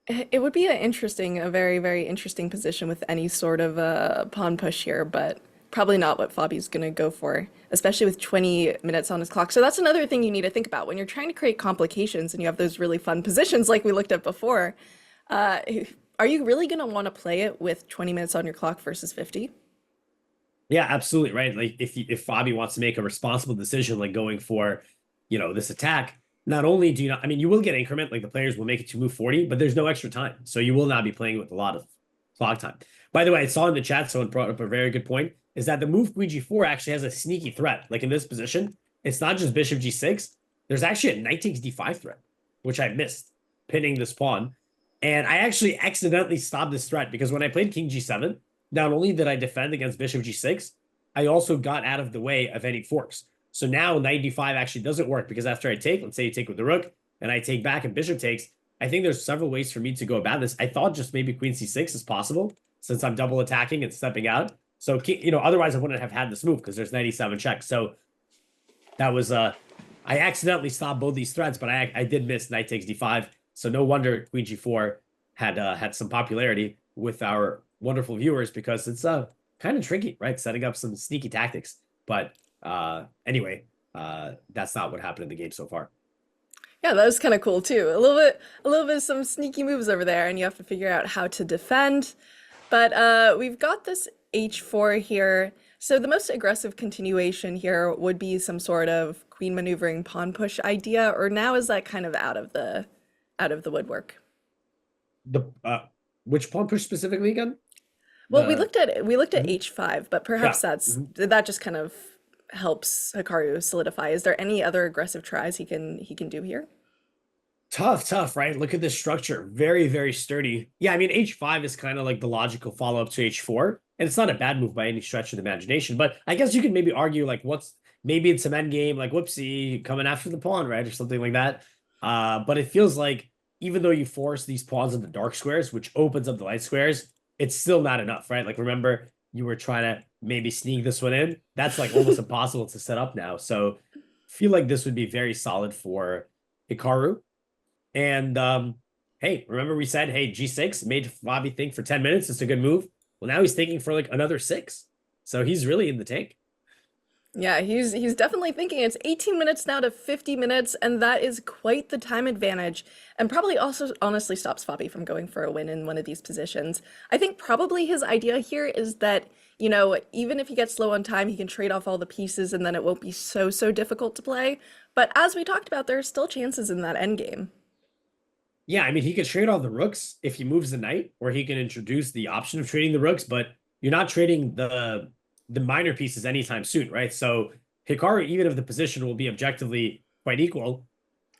it would be a very, very interesting position with any sort of pawn push here, but probably not what Fabi's gonna go for, especially with 20 minutes on his clock. So that's another thing you need to think about when you're trying to create complications and you have those really fun positions like we looked at before. Are you really gonna want to play it with 20 minutes on your clock versus 50? Yeah, absolutely, right. Like if Fabi wants to make a responsible decision, like going for, this attack, not only do you not, I mean, you will get increment, like the players will make it to move 40, but there's no extra time. So you will not be playing with a lot of clock time. By the way, I saw in the chat, someone brought up a very good point, is that the move Queen G4 actually has a sneaky threat. Like in this position, it's not just Bishop G6, there's actually a Knight takes D5 threat, which I missed, pinning this pawn. And I actually accidentally stopped this threat because when I played King G7, not only did I defend against Bishop G6, I also got out of the way of any forks. So now Knight D5 actually doesn't work because after I take, let's say you take with the rook, and I take back and Bishop takes, I think there's several ways for me to go about this. I thought just maybe Queen C6 is possible since I'm double attacking and stepping out. So, otherwise I wouldn't have had this move because there's 97 checks. So that was, I accidentally stopped both these threats, but I did miss Knight takes D5. So no wonder Queen G4 had some popularity with our wonderful viewers because it's kind of tricky, right? Setting up some sneaky tactics. But anyway, that's not what happened in the game so far. Yeah, that was kind of cool too. A little bit of some sneaky moves over there, and you have to figure out how to defend. But we've got this H4 here. So the most aggressive continuation here would be some sort of queen maneuvering pawn push idea, or now is that kind of out of the woodwork? The which pawn push specifically again? Well, we looked at Mhm. H5, but perhaps Yeah. that just kind of helps Hikaru solidify. Is there any other aggressive tries he can do here? Tough, right? Look at this structure. Very, very sturdy. Yeah, I mean, H5 is kind of like the logical follow-up to H4. And it's not a bad move by any stretch of the imagination. But I guess you could maybe argue, like, maybe it's some endgame, like, whoopsie, coming after the pawn, right? Or something like that. But it feels like even though you force these pawns into dark squares, which opens up the light squares, it's still not enough, right? Like, remember, you were trying to maybe sneak this one in. That's like almost impossible to set up now. So I feel like this would be very solid for Hikaru. And hey, remember we said, hey, G6 made Fabi think for 10 minutes. It's a good move. Well, now he's thinking for like another 6. So he's really in the tank. Yeah, he's definitely thinking. It's 18 minutes now to 50 minutes, and that is quite the time advantage, and probably also honestly stops Fabi from going for a win in one of these positions. I think probably his idea here is that, even if he gets slow on time, he can trade off all the pieces and then it won't be so difficult to play. But as we talked about, there are still chances in that endgame. Yeah, I mean, he could trade all the rooks if he moves the knight, or he can introduce the option of trading the rooks, but you're not trading the minor pieces anytime soon, right? So Hikaru, even if the position will be objectively quite equal,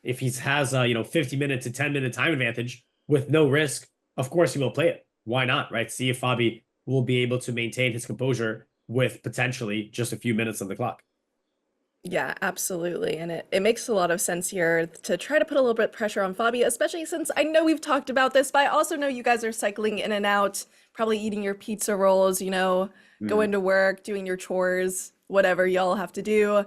if he has a 50-minute to 10-minute time advantage with no risk, of course he will play it. Why not, right? See if Fabi will be able to maintain his composure with potentially just a few minutes on the clock. Yeah, absolutely. And it makes a lot of sense here to try to put a little bit of pressure on Fabi, especially since I know we've talked about this, but I also know you guys are cycling in and out, probably eating your pizza rolls, going to work, doing your chores, whatever y'all have to do.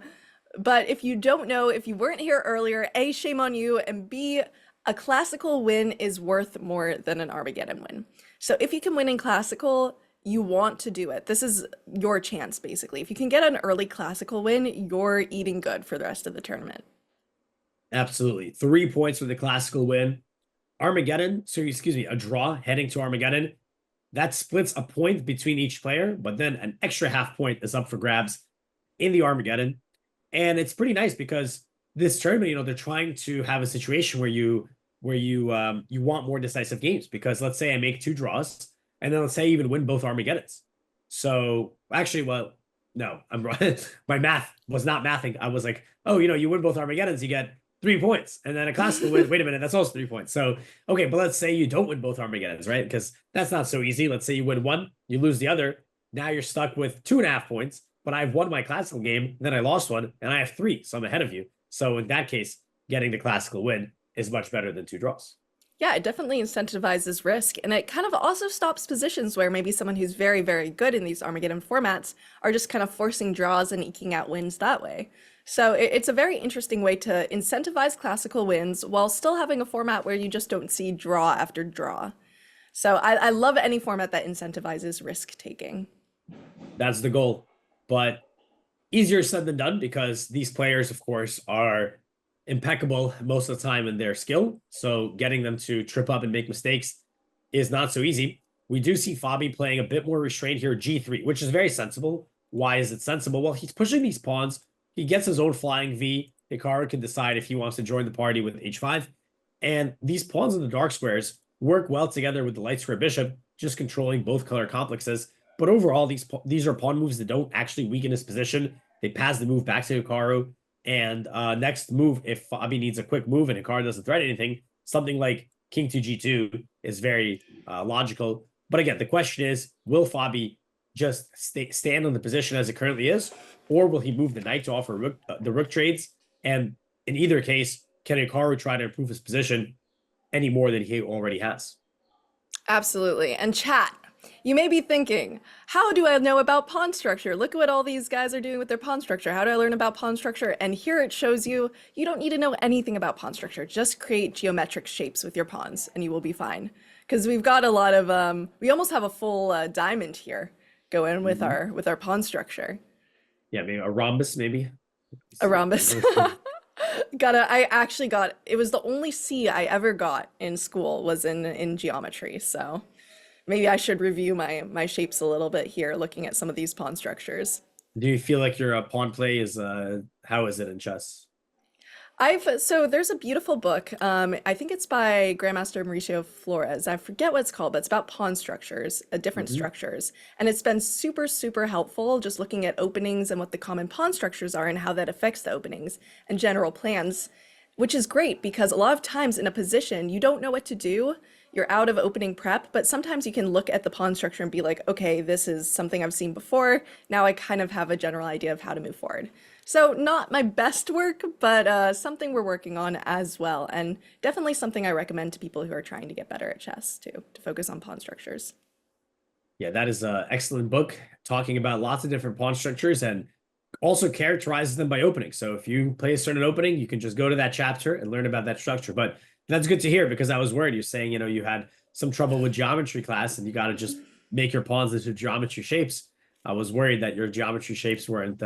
But if you don't know, if you weren't here earlier, A, shame on you, and B, a classical win is worth more than an Armageddon win. So if you can win in classical, you want to do it. This is your chance, basically. If you can get an early classical win, you're eating good for the rest of the tournament. Absolutely. 3 points for the classical win. Armageddon, so excuse me, a draw heading to Armageddon. That splits a point between each player, but then an extra half point is up for grabs in the Armageddon. And it's pretty nice because this tournament, they're trying to have a situation where you want more decisive games. Because let's say I make 2 draws, and then let's say I even win both Armageddons. So actually, well, no, I'm wrong. My math was not mathing. I was like, oh, you win both Armageddons, you get 3 points, and then a classical win. Wait a minute, that's also 3 points. So okay, but let's say you don't win both Armageddons, right? Because that's not so easy. Let's say you win one, you lose the other. Now you're stuck with 2.5 points. But I've won my classical game, then I lost one, and I have 3, so I'm ahead of you. So in that case, getting the classical win is much better than 2 draws. Yeah, it definitely incentivizes risk, and it kind of also stops positions where maybe someone who's very, very good in these Armageddon formats are just kind of forcing draws and eking out wins that way. So it's a very interesting way to incentivize classical wins while still having a format where you just don't see draw after draw. So I love any format that incentivizes risk taking. That's the goal. But easier said than done because these players, of course, are impeccable most of the time in their skill. So getting them to trip up and make mistakes is not so easy. We do see Fabi playing a bit more restrained here, G3, which is very sensible. Why is it sensible? Well, he's pushing these pawns. He gets his own flying V. Hikaru can decide if he wants to join the party with H5. And these pawns in the dark squares work well together with the light square bishop, just controlling both color complexes. But overall, these are pawn moves that don't actually weaken his position. They pass the move back to Hikaru. And next move, if Fabi needs a quick move and Hikaru doesn't threaten anything, something like King to G2 is very logical. But again, the question is, will Fabi just stand on the position as it currently is? Or will he move the knight to offer the rook trades? And in either case, can Hikaru try to improve his position any more than he already has? Absolutely. And chat, you may be thinking, how do I know about pawn structure? Look at what all these guys are doing with their pawn structure. How do I learn about pawn structure? And here it shows you, you don't need to know anything about pawn structure. Just create geometric shapes with your pawns and you will be fine. Because we've got a lot of, we almost have a full diamond here going with our pawn structure. Yeah, maybe a rhombus, maybe. A rhombus. I actually got, it was the only C I ever got in school was in geometry. So maybe I should review my shapes a little bit here, looking at some of these pawn structures. Do you feel like your pawn play is, how is it in chess? So there's a beautiful book, I think it's by Grandmaster Mauricio Flores. I forget what it's called, but it's about pawn structures, different structures. And it's been super, super helpful just looking at openings and what the common pawn structures are and how that affects the openings and general plans, which is great because a lot of times in a position, you don't know what to do. You're out of opening prep, but sometimes you can look at the pawn structure and be like, okay, this is something I've seen before. Now I kind of have a general idea of how to move forward. So not my best work, but something we're working on as well. And definitely something I recommend to people who are trying to get better at chess too, to focus on pawn structures. Yeah, that is an excellent book talking about lots of different pawn structures and also characterizes them by opening. So if you play a certain opening, you can just go to that chapter and learn about that structure. But that's good to hear because I was worried. You're saying, you had some trouble with geometry class and you got to just make your pawns into geometry shapes. I was worried that your geometry shapes weren't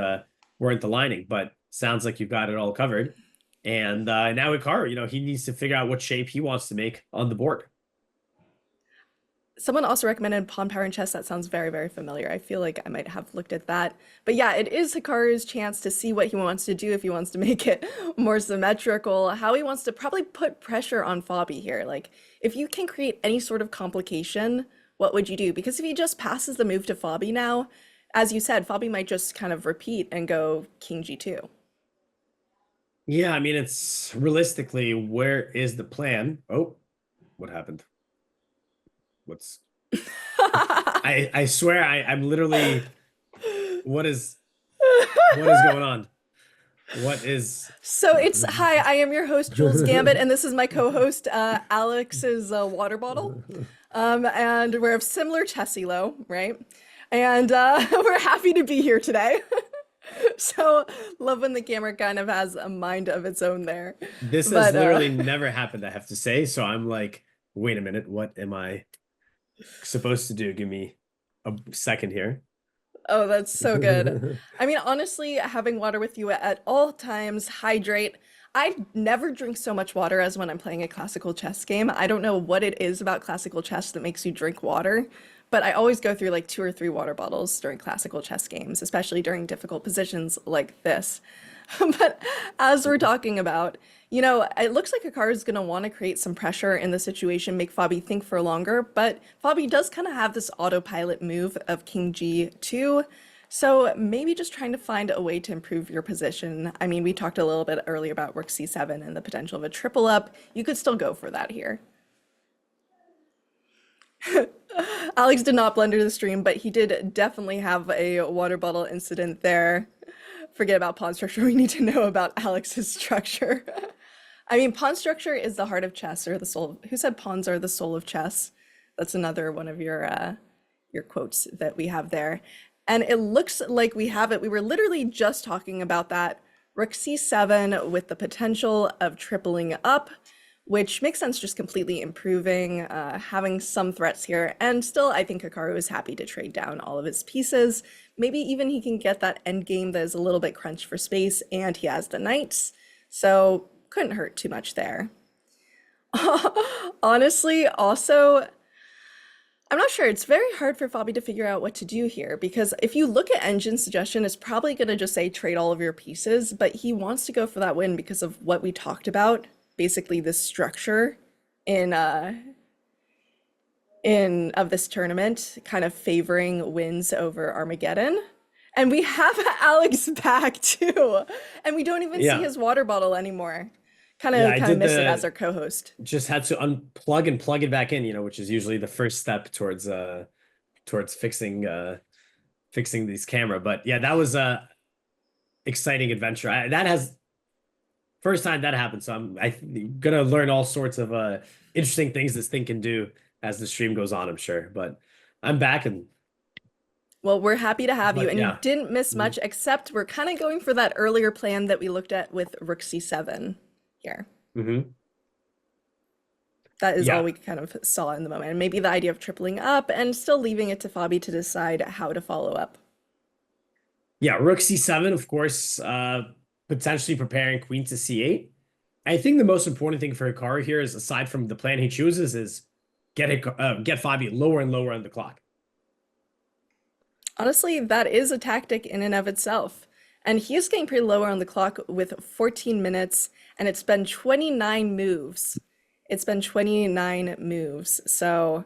aligning, but sounds like you've got it all covered. And now Hikaru, he needs to figure out what shape he wants to make on the board. Someone also recommended Pawn Power in Chess. That sounds very, very familiar. I feel like I might have looked at that. But yeah, it is Hikaru's chance to see what he wants to do, if he wants to make it more symmetrical, how he wants to probably put pressure on Fabi here. Like, if you can create any sort of complication, what would you do? Because if he just passes the move to Fabi now, as you said, Fabi might just kind of repeat and go King G2. Yeah, I mean, it's realistically, where is the plan? Oh, what happened? I swear I'm literally, what is going on? So hi, I am your host, Jules Gambit, and this is my co-host, Alex's water bottle. And we're of similar chess elo, right? And we're happy to be here today. So love when the camera kind of has a mind of its own there. This has literally never happened, I have to say. So I'm like, wait a minute, what am I supposed to do? Give me a second here. Oh, that's so good. I mean, honestly, having water with you at all times, hydrate. I never drink so much water as when I'm playing a classical chess game. I don't know what it is about classical chess that makes you drink water, but I always go through like 2 or 3 water bottles during classical chess games, especially during difficult positions like this. But as we're talking about, you know, it looks like Hikaru is going to want to create some pressure in the situation, make Fabi think for longer, but Fabi does kind of have this autopilot move of King G2. So maybe just trying to find a way to improve your position. I mean, we talked a little bit earlier about Rook C7 and the potential of a triple up. You could still go for that here. Alex did not blunder the stream, but he did definitely have a water bottle incident there. Forget about pawn structure. We need to know about Alex's structure. I mean, pawn structure is the heart of chess, or the soul. Who said pawns are the soul of chess? That's another one of your quotes that we have there. And it looks like we have it. We were literally just talking about that. Rook C7 with the potential of tripling up, which makes sense, just completely improving, having some threats here. And still, I think Hikaru is happy to trade down all of his pieces. Maybe even he can get that endgame that is a little bit crunched for space, and he has the knights. So couldn't hurt too much there. Honestly, also, I'm not sure. It's very hard for Fabi to figure out what to do here, because if you look at Engine's suggestion, it's probably going to just say trade all of your pieces, but he wants to go for that win because of what we talked about. Basically, this structure in of this tournament kind of favoring wins over Armageddon. And we have Alex back too. And we don't even see his water bottle anymore. Kind of miss it as our co-host. Just had to unplug and plug it back in, you know, which is usually the first step towards fixing these camera. But yeah, that was a exciting adventure. That has first time that happened. So I'm gonna learn all sorts of interesting things this thing can do as the stream goes on, I'm sure. But I'm back, and well, we're happy to have you. And you didn't miss much, except we're kind of going for that earlier plan that we looked at with Rook C7 here. That is all we kind of saw in the moment. And maybe the idea of tripling up and still leaving it to Fabi to decide how to follow up. Yeah, Rook C7, of course, potentially preparing Queen to C8. I think the most important thing for Hikaru here is, aside from the plan he chooses, is get Fabi lower and lower on the clock. Honestly, that is a tactic in and of itself. And he is getting pretty low on the clock with 14 minutes, and it's been 29 moves. It's been 29 moves. So,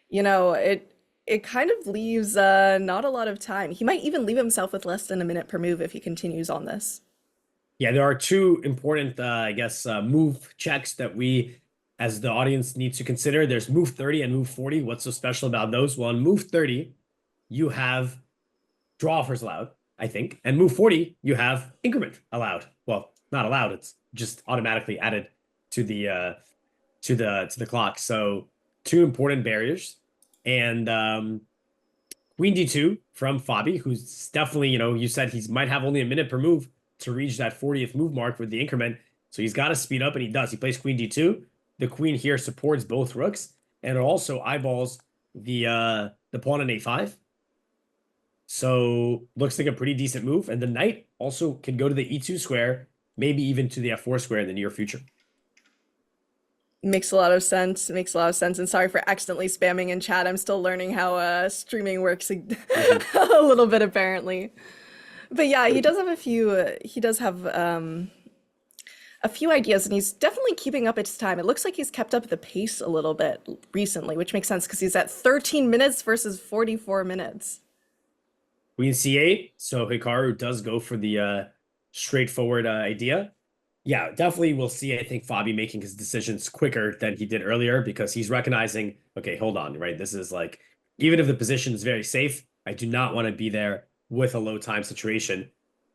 you know, it kind of leaves not a lot of time. He might even leave himself with less than a minute per move if he continues on this. Yeah, there are two important, move checks that we, as the audience, need to consider. There's move 30 and move 40. What's so special about those? Well, on move 30, you have draw offers allowed, I think. And move 40, you have increment allowed. Well, not allowed. It's just automatically added to the clock. So two important barriers. And Queen D2 from Fabi, who's definitely, you know, you said he might have only a minute per move to reach that 40th move mark with the increment. So he's got to speed up, and he does. He plays Queen D2. The queen here supports both rooks, and it also eyeballs the pawn on A5. So looks like a pretty decent move. And the knight also can go to the E2 square, maybe even to the F4 square in the near future. Makes a lot of sense. Makes a lot of sense. And sorry for accidentally spamming in chat. I'm still learning how streaming works a little bit, apparently. But yeah, he does have a few. He does have a few ideas, and he's definitely keeping up its time. It looks like he's kept up the pace a little bit recently, which makes sense because he's at 13 minutes versus 44 minutes. Queen C8. So Hikaru does go for the straightforward idea. Yeah, definitely we'll see, I think, Fabi making his decisions quicker than he did earlier, because he's recognizing, okay, hold on, right? This is like, even if the position is very safe, I do not want to be there with a low time situation.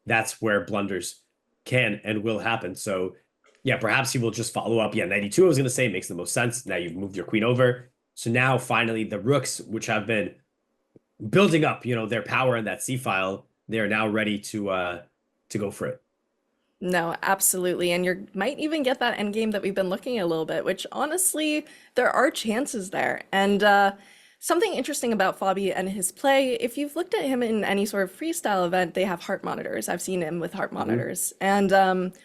That's where blunders can and will happen. So yeah, perhaps he will just follow up. Yeah, 92, I was going to say, makes the most sense. Now you've moved your queen over. So now finally the rooks, which have been building up, you know, their power in that C file, they are now ready to go for it. No, absolutely. And you might even get that endgame that we've been looking at a little bit, which honestly, there are chances there. And something interesting about Fabi and his play, if you've looked at him in any sort of freestyle event, they have heart monitors. I've seen him with heart monitors. And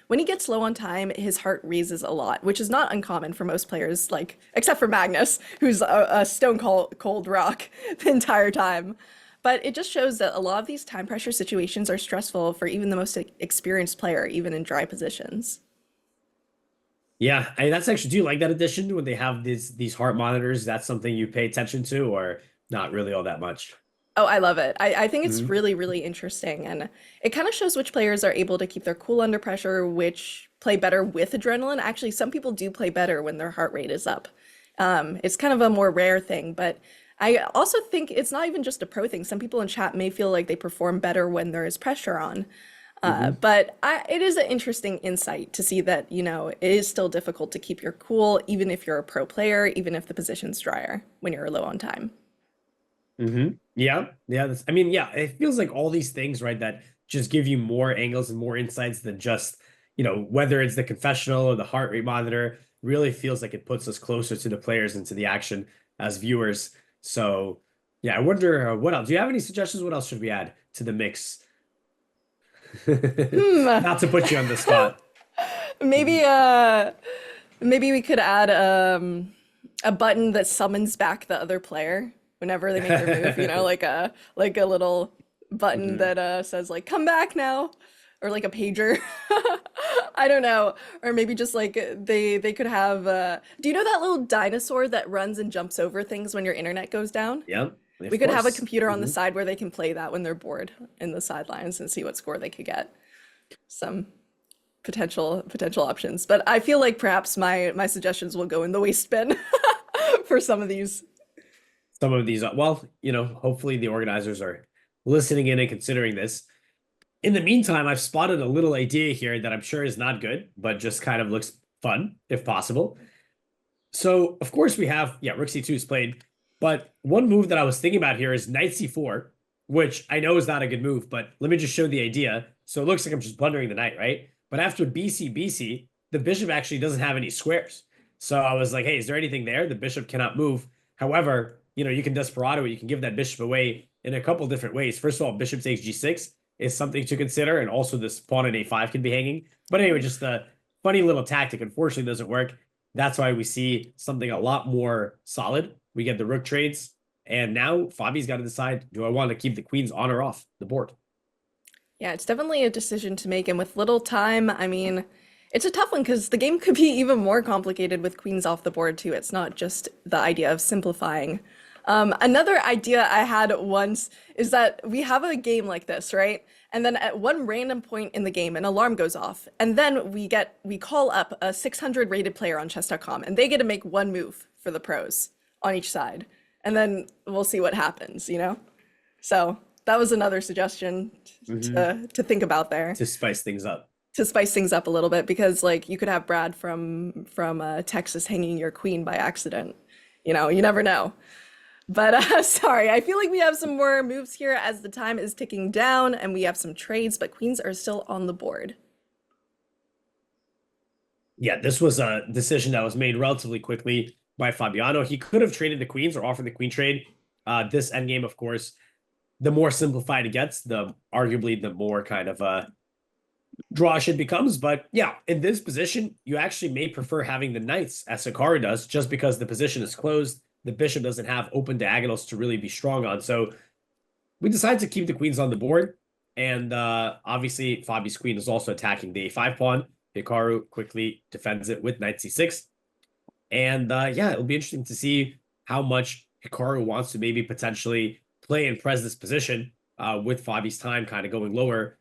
when he gets low on time, his heart raises a lot, which is not uncommon for most players, like, except for Magnus, who's a stone cold rock the entire time. but it just shows that a lot of these time pressure situations are stressful for even the most experienced player, even in dry positions. Yeah, that's actually, do you like that addition when they have these heart monitors? That's something you pay attention to, or not really all that much? Oh, I love it. I think it's Hmm. really, really interesting. And it kind of shows which players are able to keep their cool under pressure, which play better with adrenaline. Actually, some people do play better when their heart rate is up. It's kind of a more rare thing, but I also think it's not even just a pro thing. Some people in chat may feel like they perform better when there is pressure on. Hmm. It is an interesting insight to see that, it is still difficult to keep your cool, even if you're a pro player, even if the position's drier when you're low on time. Hmm. Yeah, yeah. I mean, yeah, it feels like all these things, right, that just give you more angles and more insights than just, whether it's the confessional or the heart rate monitor, really feels like it puts us closer to the players and to the action as viewers. So, yeah, I wonder what else. Do you have any suggestions? What else should we add to the mix? Hmm. Not to put you on the spot. Maybe maybe we could add a button that summons back the other player whenever they make their move, like a little button Mhm. that says like come back now, or like a pager. I don't know. Or maybe just like they could have do you know that little dinosaur that runs and jumps over things when your internet goes down? Yeah, We of could have a course. computer on the Mhm. side where they can play that when they're bored in the sidelines and see what score they could get. Some potential options. But I feel like perhaps my suggestions will go in the waste bin for some of these. Some of these, well, hopefully the organizers are listening in and considering this. In the meantime, I've spotted a little idea here that I'm sure is not good, but just kind of looks fun, if possible. So, of course, we have, yeah, Rook C2 is played, but one move that I was thinking about here is Knight C4, which I know is not a good move, but let me just show the idea. So it looks like I'm just plundering the knight, right? But after BC, the bishop actually doesn't have any squares. So I was like, hey, is there anything there? The bishop cannot move. However, you can desperado it. You can give that bishop away in a couple different ways. First of all, bishop takes G6 is something to consider, and also this pawn in A5 can be hanging. But anyway, just a funny little tactic. Unfortunately, doesn't work. That's why we see something a lot more solid. We get the rook trades. And now Fabi's got to decide, do I want to keep the queens on or off the board? Yeah, it's definitely a decision to make, and with little time, I mean, it's a tough one because the game could be even more complicated with queens off the board too. It's not just the idea of simplifying. Another idea I had once is that we have a game like this, right? And then at one random point in the game, an alarm goes off, and then we call up a 600 rated player on chess.com, and they get to make one move for the pros on each side, and then we'll see what happens. So that was another suggestion Mhm. to think about there To spice things up. to spice things up a little bit because like you could have Brad from Texas hanging your queen by accident. You never know. But sorry, I feel like we have some more moves here as the time is ticking down and we have some trades, but queens are still on the board. Yeah, this was a decision that was made relatively quickly by Fabiano. He could have traded the queens or offered the queen trade. This endgame, of course, the more simplified it gets, the arguably the more kind of drawish it becomes. But yeah, in this position, you actually may prefer having the knights as Hikaru does, just because the position is closed. The bishop doesn't have open diagonals to really be strong on. So we decided to keep the queens on the board. And obviously, Fabi's queen is also attacking the a5 pawn. Hikaru quickly defends it with knight c6. And yeah, it'll be interesting to see how much Hikaru wants to maybe potentially play and press this position with Fabi's time kind of going lower.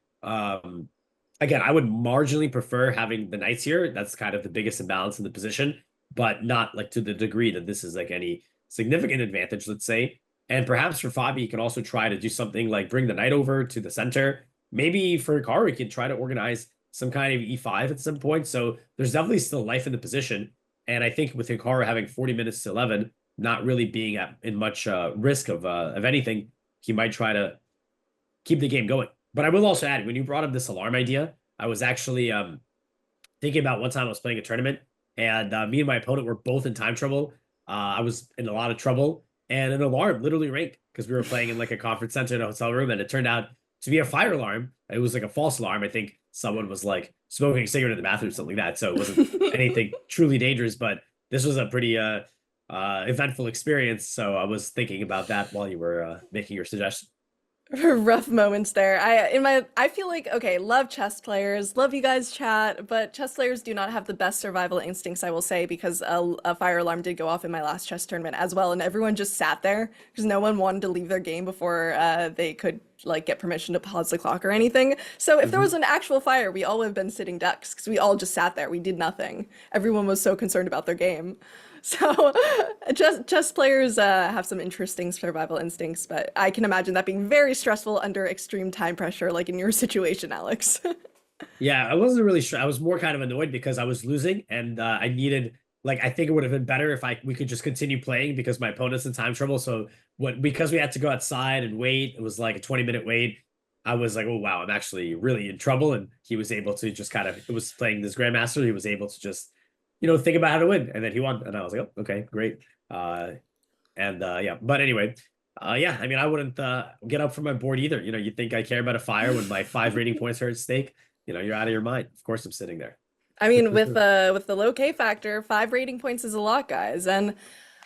Again, I would marginally prefer having the knights here. That's kind of the biggest imbalance in the position, but not like to the degree that this is like any significant advantage, let's say. And perhaps for Fabi, he can also try to do something like bring the knight over to the center. Maybe for Hikaru, he can try to organize some kind of e5 at some point. So there's definitely still life in the position. And I think with Hikaru having 40 minutes to 11, not really being in much risk of anything, he might try to keep the game going. But I will also add, when you brought up this alarm idea, I was actually thinking about one time I was playing a tournament, and me and my opponent were both in time trouble. I was in a lot of trouble, and an alarm literally rang because we were playing in like a conference center in a hotel room, and it turned out to be a fire alarm. It was like a false alarm. I think someone was like smoking a cigarette in the bathroom, something like that. So it wasn't anything truly dangerous, but this was a pretty eventful experience. So I was thinking about that while you were making your suggestion. Rough moments there. I feel like, okay, love chess players, love you guys chat, but chess players do not have the best survival instincts, I will say, because a fire alarm did go off in my last chess tournament as well, and everyone just sat there because no one wanted to leave their game before they could like get permission to pause the clock or anything. So if there was an actual fire, we all would have been sitting ducks because we all just sat there. We did nothing. Everyone was so concerned about their game. So chess players have some interesting survival instincts, but I can imagine that being very stressful under extreme time pressure, like in your situation, Alex. Yeah, I wasn't really sure. I was more kind of annoyed because I was losing and I needed like I think it would have been better if we could just continue playing because my opponent's in time trouble. So because we had to go outside and wait, it was like a 20-minute wait. I was like, oh wow, I'm actually really in trouble. And he was able to just kind of it was playing this Grandmaster, he was able to just, think about how to win. And then he won. And I was like, oh, okay, great. Yeah. But anyway, yeah, I mean, I wouldn't get up from my board either. You think I care about a fire when my 5 rating points are at stake? You're out of your mind. Of course I'm sitting there. I mean, with the low K factor, 5 rating points is a lot, guys. And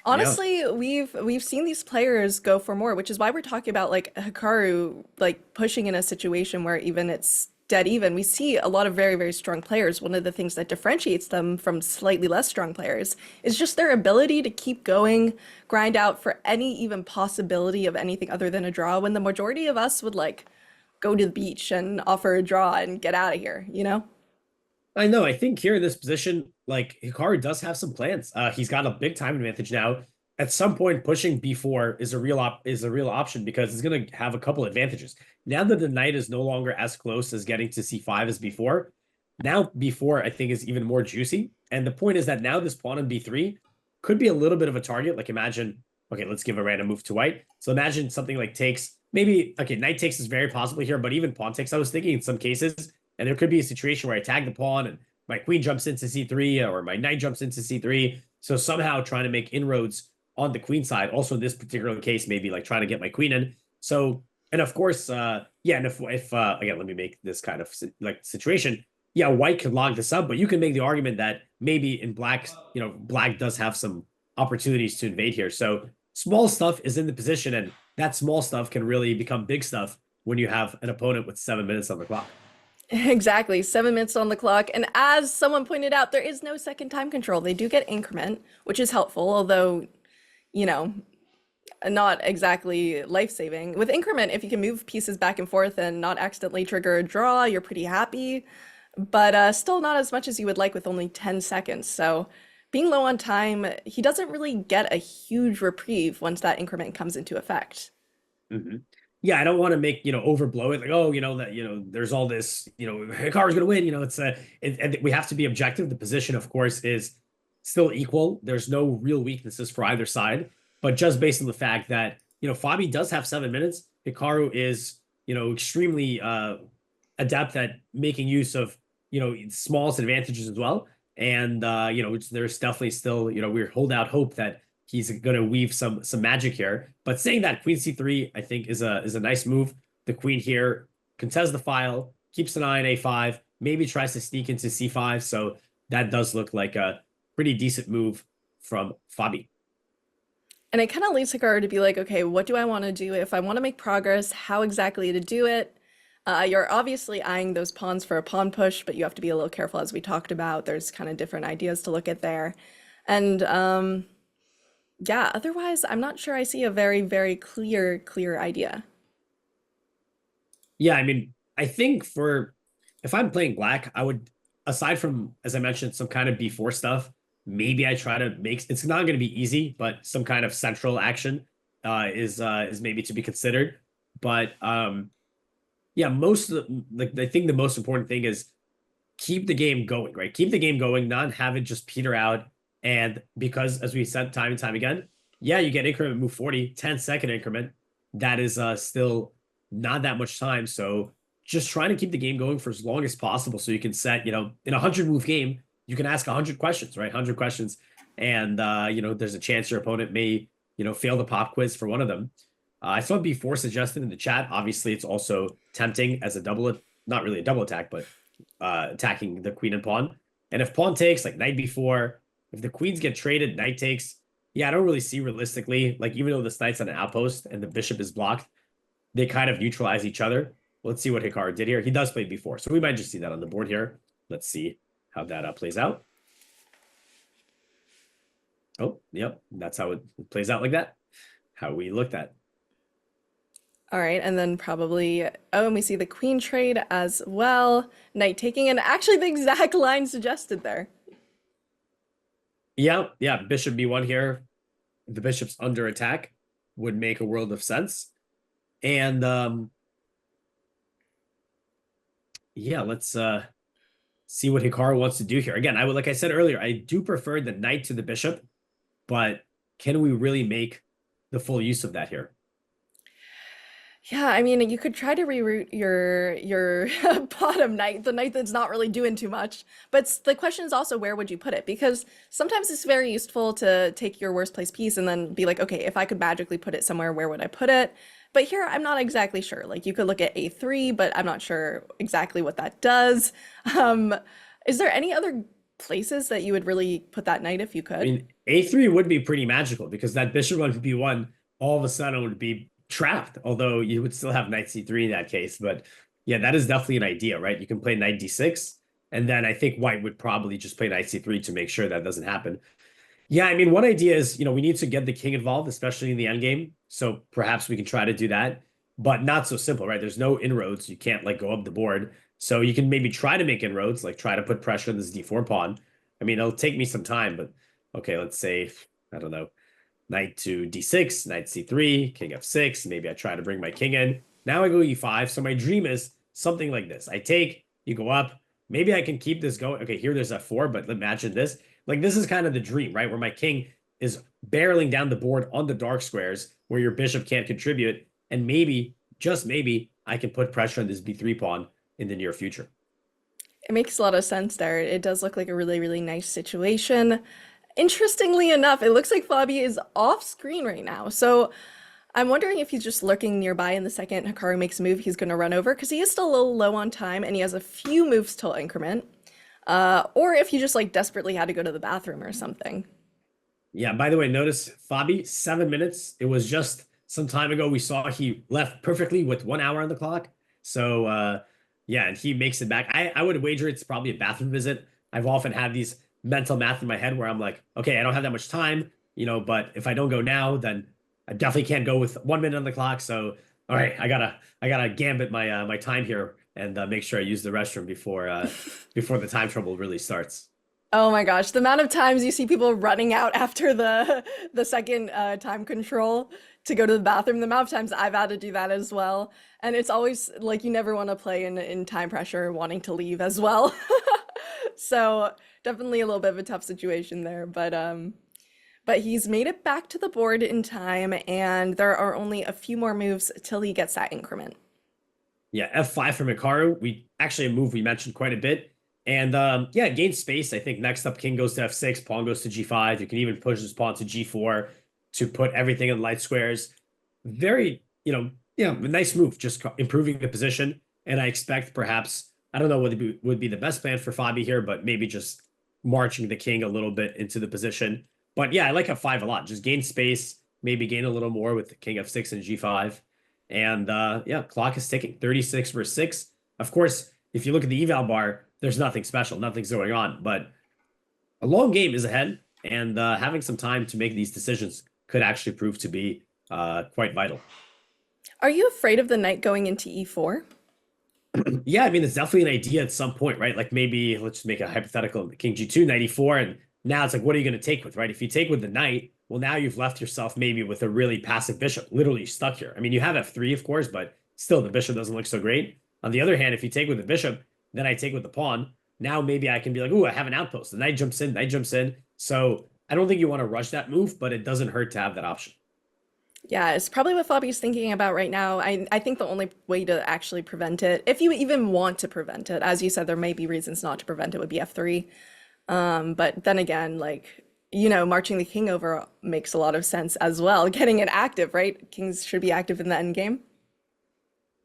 Yeah. honestly, we've seen these players go for more, which is why we're talking about like Hikaru like pushing in a situation where even it's dead even. We see a lot of very, very strong players. One of the things that differentiates them from slightly less strong players is just their ability to keep going, grind out for any even possibility of anything other than a draw, when the majority of us would like go to the beach and offer a draw and get out of here, you know? I know. I think here in this position, like Hikaru does have some plans. He's got a big time advantage now. At some point, pushing B4 is a real option because it's going to have a couple advantages. Now that the knight is no longer as close as getting to C5 as before, now B4 I think is even more juicy. And the point is that now this pawn on B3 could be a little bit of a target. Like imagine, okay, let's give a random move to white. So imagine something like takes, maybe, okay, knight takes is very possible here, but even pawn takes, I was thinking in some cases, and there could be a situation where I tag the pawn and my queen jumps into C3 or my knight jumps into C3. So somehow trying to make inroads on the queen side. Also in this particular case, maybe like trying to get my queen in. So, and of course, yeah, and if again, let me make this kind of like situation. Yeah, white could log this up, but you can make the argument that maybe in black, black does have some opportunities to invade here. So small stuff is in the position, and that small stuff can really become big stuff when you have an opponent with 7 minutes on the clock. Exactly, 7 minutes on the clock. And as someone pointed out, there is no second time control. They do get increment, which is helpful, although, you know, not exactly life-saving. With increment, if you can move pieces back and forth and not accidentally trigger a draw, you're pretty happy. But still not as much as you would like with only 10 seconds. So being low on time, he doesn't really get a huge reprieve once that increment comes into effect. Mm-hmm. Yeah, I don't want to make, overblow it. Like, oh, that, there's all this, Hikaru's going to win. And we have to be objective. The position, of course, is still equal. There's no real weaknesses for either side. But just based on the fact that, Fabi does have 7 minutes. Hikaru is, extremely adept at making use of, smallest advantages as well. And, there's definitely still, we hold out hope that he's going to weave some magic here. But saying that queen c3, I think, is a nice move. The queen here contests the file, keeps an eye on a5, maybe tries to sneak into c5. So that does look like a pretty decent move from Fabi. And it kind of leads Hikaru to be like, okay, what do I want to do? If I want to make progress, how exactly to do it? You're obviously eyeing those pawns for a pawn push, but you have to be a little careful, as we talked about. There's kind of different ideas to look at there. And yeah, otherwise, I'm not sure I see a very, very clear idea. Yeah, I mean, I think if I'm playing black, I would, aside from, as I mentioned, some kind of b4 stuff, maybe I try to make, it's not going to be easy, but some kind of central action is maybe to be considered. But yeah, most of I think the most important thing is keep the game going, right? Keep the game going, not have it just peter out. And because, as we said time and time again, yeah, you get increment move 40, 10-second increment. That is still not that much time. So just trying to keep the game going for as long as possible so you can set, in a 100-move game, you can ask 100 questions, right? 100 questions. And, there's a chance your opponent may, fail the pop quiz for one of them. I saw B4 suggested in the chat. Obviously, it's also tempting as a not really a double attack, but attacking the queen and pawn. And if pawn takes, like knight B4, if the queens get traded, knight takes. Yeah, I don't really see realistically, like even though this knight's on an outpost and the bishop is blocked, they kind of neutralize each other. Let's see what Hikaru did here. He does play b4, so we might just see that on the board here. Let's see how that plays out. Oh, yep, that's how it plays out like that. How we looked at. All right, and then probably, oh, and we see the queen trade as well. Knight taking, and actually the exact line suggested there. Yeah, bishop b1 here. The bishop's under attack would make a world of sense. And yeah, let's see what Hikaru wants to do here. Again, like I said earlier, I do prefer the knight to the bishop, but can we really make the full use of that here? Yeah, I mean, you could try to reroute your bottom knight, the knight that's not really doing too much. But the question is also, where would you put it? Because sometimes it's very useful to take your worst place piece and then be like, okay, if I could magically put it somewhere, where would I put it? But here, I'm not exactly sure. Like, you could look at a3, but I'm not sure exactly what that does. Is there any other places that you would really put that knight if you could? I mean, a3 would be pretty magical because that bishop on b1 all of a sudden would be trapped, although you would still have knight c3 in that case. But yeah, that is definitely an idea, right? You can play knight d6, and then I think white would probably just play knight c3 to make sure that doesn't happen. Yeah, I mean, one idea is, we need to get the king involved, especially in the endgame. So perhaps we can try to do that, but not so simple, right? There's no inroads. You can't like go up the board. So you can maybe try to make inroads, like try to put pressure on this d4 pawn. I mean, it'll take me some time, but okay, let's say, I don't know, knight to d6, knight c3, king f6. Maybe I try to bring my king in. Now I go e5. So my dream is something like this. I take, you go up. Maybe I can keep this going. Okay, here there's f4, but imagine this. Like, this is kind of the dream, right? Where my king is barreling down the board on the dark squares where your bishop can't contribute. And maybe, just maybe, I can put pressure on this b3 pawn in the near future. It makes a lot of sense there. It does look like a really, really nice situation. Interestingly enough, it looks like Fabi is off screen right now. So I'm wondering if he's just lurking nearby, and the second Hikaru makes a move, he's going to run over because he is still a little low on time and he has a few moves till increment. Or if he just like desperately had to go to the bathroom or something. Yeah, by the way, notice Fabi, 7 minutes. It was just some time ago we saw he left perfectly with 1 hour on the clock. So yeah, and he makes it back. I would wager it's probably a bathroom visit. I've often had these mental math in my head where I'm like, okay, I don't have that much time, but if I don't go now, then I definitely can't go with 1 minute on the clock. So, all right, I gotta gambit my my time here and make sure I use the restroom before before the time trouble really starts. Oh my gosh, the amount of times you see people running out after the second time control to go to the bathroom, the amount of times I've had to do that as well. And it's always like you never want to play in time pressure, wanting to leave as well. So definitely a little bit of a tough situation there, but he's made it back to the board in time, and there are only a few more moves till he gets that increment. Yeah, f5 from Hikaru. We actually a move we mentioned quite a bit. And yeah, gain space. I think next up, king goes to f6, pawn goes to g5. You can even push this pawn to g4 to put everything in light squares. Very, a nice move, just improving the position. And I expect perhaps, I don't know what would be the best plan for Fabi here, but maybe just marching the king a little bit into the position. But yeah, I like f5 a lot. Just gain space, maybe gain a little more with the king f6 and g5. And yeah, clock is ticking, 36 versus 6. Of course, if you look at the eval bar, there's nothing special, nothing's going on. But a long game is ahead, and having some time to make these decisions could actually prove to be quite vital. Are you afraid of the knight going into e4? Yeah, I mean, it's definitely an idea at some point, right? Like maybe, let's just make a hypothetical, king g2, knight e4, and now it's like, what are you going to take with, right? If you take with the knight, well, now you've left yourself maybe with a really passive bishop, literally stuck here. I mean, you have f3, of course, but still the bishop doesn't look so great. On the other hand, if you take with the bishop, then I take with the pawn. Now maybe I can be like, ooh, I have an outpost. The knight jumps in, knight jumps in. So I don't think you want to rush that move, but it doesn't hurt to have that option. Yeah, it's probably what Fabi's thinking about right now. I think the only way to actually prevent it, if you even want to prevent it, as you said, there may be reasons not to prevent it, would be f3. But then again, like, marching the king over makes a lot of sense as well. Getting it active, right? Kings should be active in the endgame.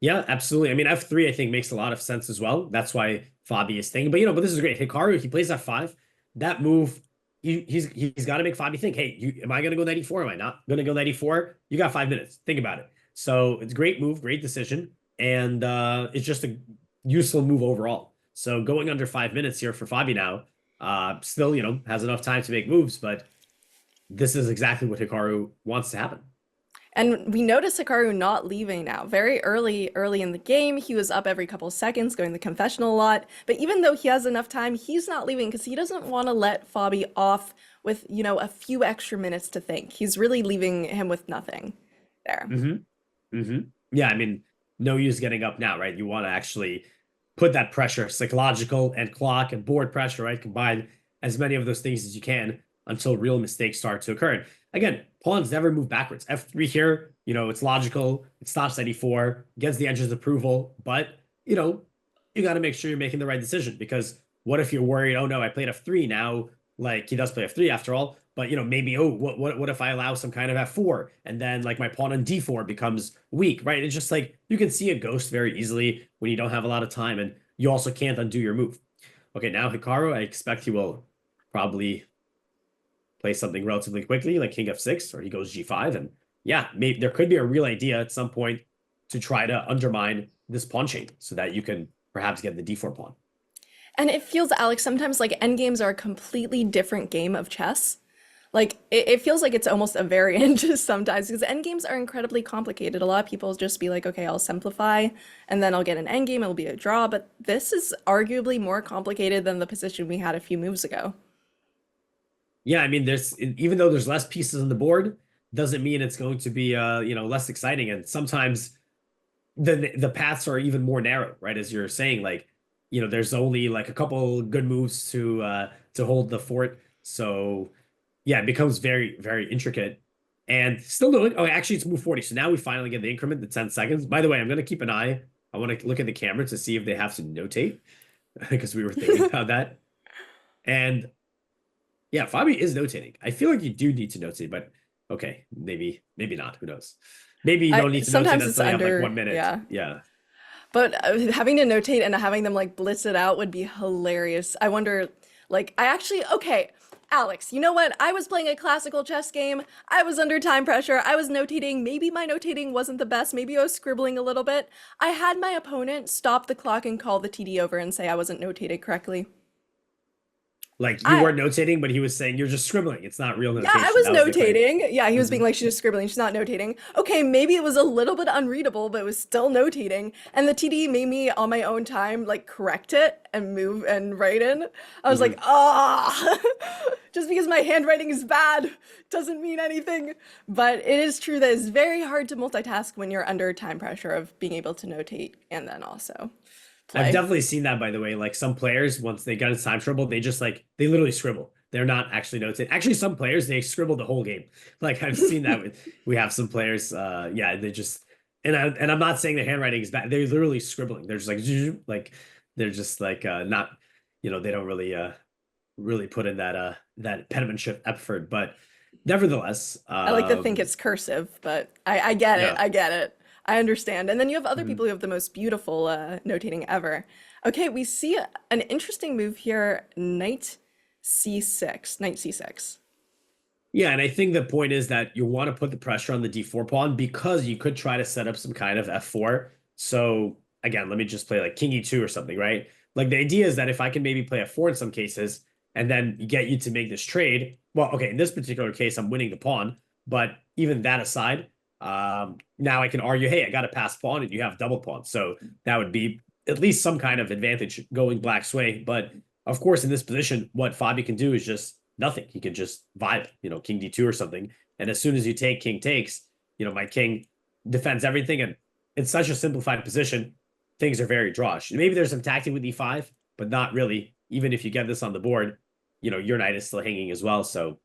Yeah, absolutely. I mean, f3, I think, makes a lot of sense as well. That's why Fabi is thinking. But, but this is great. Hikaru, he plays f5. That move, he's got to make Fabi think, hey, am I going to go knight e4? Am I not going to go knight e4? You got 5 minutes. Think about it. So it's a great move, great decision, and it's just a useful move overall. So going under 5 minutes here for Fabi now, still, has enough time to make moves, but this is exactly what Hikaru wants to happen. And we notice Hikaru not leaving now. Very early in the game, he was up every couple seconds, going to the confessional a lot. But even though he has enough time, he's not leaving because he doesn't want to let Fabi off with, a few extra minutes to think. He's really leaving him with nothing there. Yeah, I mean, no use getting up now, right? You want to actually put that pressure, psychological and clock and board pressure, right? Combine as many of those things as you can until real mistakes start to occur. Again, pawns never move backwards. F3 here, it's logical. It stops at E4, gets the edge's approval, but, you got to make sure you're making the right decision, because what if you're worried, oh no, I played F3 now, like he does play F3 after all, but maybe, oh, what if I allow some kind of F4 and then like my pawn on D4 becomes weak, right? It's just like you can see a ghost very easily when you don't have a lot of time, and you also can't undo your move. Okay, now Hikaru, I expect he will probably play something relatively quickly, like King F6, or he goes G5, and yeah, maybe there could be a real idea at some point to try to undermine this pawn chain so that you can perhaps get the D4 pawn. And it feels, Alex, sometimes like endgames are a completely different game of chess. Like it feels like it's almost a variant sometimes, because endgames are incredibly complicated. A lot of people just be like, okay, I'll simplify and then I'll get an endgame, it'll be a draw. But this is arguably more complicated than the position we had a few moves ago. Yeah, I mean, even though there's less pieces on the board, doesn't mean it's going to be less exciting. And sometimes the paths are even more narrow, right? As you're saying, like, there's only like a couple good moves to hold the fort. So yeah, it becomes very, very intricate. And still doing, oh, actually it's move 40. So now we finally get the increment, the 10 seconds. By the way, I'm gonna keep an eye. I want to look at the camera to see if they have to notate, because we were thinking about that. And yeah, Fabi is notating. I feel like you do need to notate, but okay, maybe not. Who knows? Maybe you don't need to notate sometimes it's until you have under, like 1 minute. yeah. Yeah. But having to notate and having them like blitz it out would be hilarious. I wonder, like, okay, Alex, you know what? I was playing a classical chess game. I was under time pressure. I was notating. Maybe my notating wasn't the best. Maybe I was scribbling a little bit. I had my opponent stop the clock and call the TD over and say I wasn't notated correctly. Like you weren't notating, but he was saying you're just scribbling. It's not real notation. Yeah, I was notating. Yeah, he was being like, she's just scribbling. She's not notating. Okay, maybe it was a little bit unreadable, but it was still notating. And the TD made me on my own time, like correct it and move and write in. I was like, just because my handwriting is bad doesn't mean anything. But it is true that it's very hard to multitask when you're under time pressure of being able to notate and then also play. I've definitely seen that, by the way. Like some players, once they get into time trouble, they just like, they literally scribble. They're not actually notating. Actually, some players, they scribble the whole game. Like I've seen that we have some players, yeah, they just, and I'm not saying their handwriting is bad. They're literally scribbling. They're just like they're just like, not, they don't really put in that penmanship effort. But nevertheless, I like to think it's cursive, but I get it. I get it. I understand. And then you have other people who have the most beautiful notating ever. Okay, we see an interesting move here, knight c6. Yeah, and I think the point is that you want to put the pressure on the d4 pawn, because you could try to set up some kind of f4. So again, let me just play like king e2 or something, right? Like the idea is that if I can maybe play f4 in some cases and then get you to make this trade, well, okay, in this particular case, I'm winning the pawn, but even that aside, now I can argue, hey, I got a pass pawn and you have double pawn. So that would be at least some kind of advantage going black's way. But of course, in this position, what Fabi can do is just nothing. He can just vibe, king d2 or something. And as soon as you take king takes, my king defends everything. And it's such a simplified position. Things are very drawish. Maybe there's some tactic with e5, but not really. Even if you get this on the board, your knight is still hanging as well. So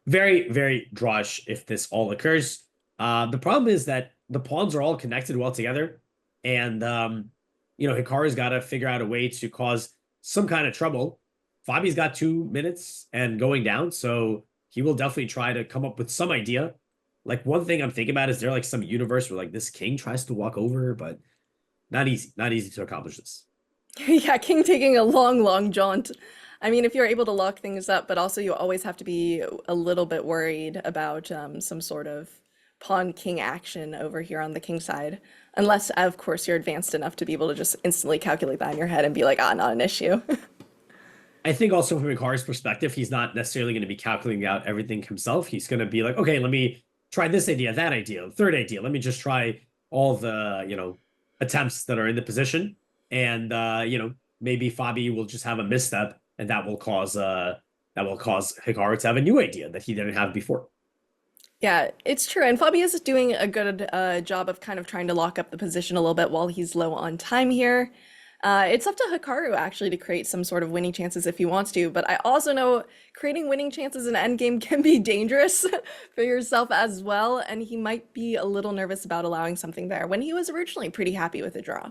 very, very drawish if this all occurs. The problem is that the pawns are all connected well together. And, Hikaru's got to figure out a way to cause some kind of trouble. Fabi's got 2 minutes and going down, so he will definitely try to come up with some idea. Like one thing I'm thinking about is there like some universe where like this king tries to walk over, but not easy to accomplish this. Yeah, king taking a long jaunt. I mean, if you're able to lock things up, but also you always have to be a little bit worried about some sort of pawn king action over here on the king side. Unless, of course, you're advanced enough to be able to just instantly calculate that in your head and be like, ah, not an issue. I think also from Hikaru's perspective, he's not necessarily going to be calculating out everything himself. He's going to be like, okay, let me try this idea, that idea, third idea. Let me just try all the, attempts that are in the position. And, maybe Fabi will just have a misstep and that will cause Hikaru to have a new idea that he didn't have before. Yeah, it's true. And Fabi is doing a good job of kind of trying to lock up the position a little bit while he's low on time here. It's up to Hikaru actually to create some sort of winning chances if he wants to, but I also know creating winning chances in endgame can be dangerous for yourself as well, and he might be a little nervous about allowing something there when he was originally pretty happy with the draw.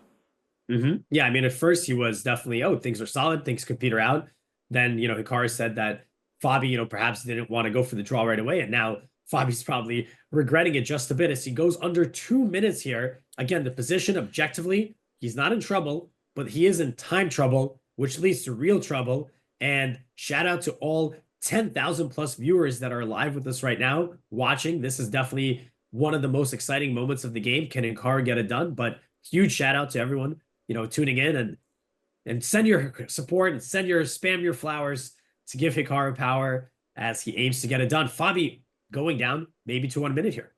Yeah, I mean, at first he was definitely, oh, things are solid, things could peter out. Then, Hikaru said that Fabi, perhaps didn't want to go for the draw right away, and now Fabi's probably regretting it just a bit as he goes under 2 minutes here. Again, the position objectively, he's not in trouble, but he is in time trouble, which leads to real trouble. And shout out to all 10,000 plus viewers that are live with us right now watching. This is definitely one of the most exciting moments of the game. Can Hikaru get it done? But huge shout out to everyone, tuning in and send your support and spam your flowers to give Hikaru power as he aims to get it done. Fabi going down maybe to 1 minute here.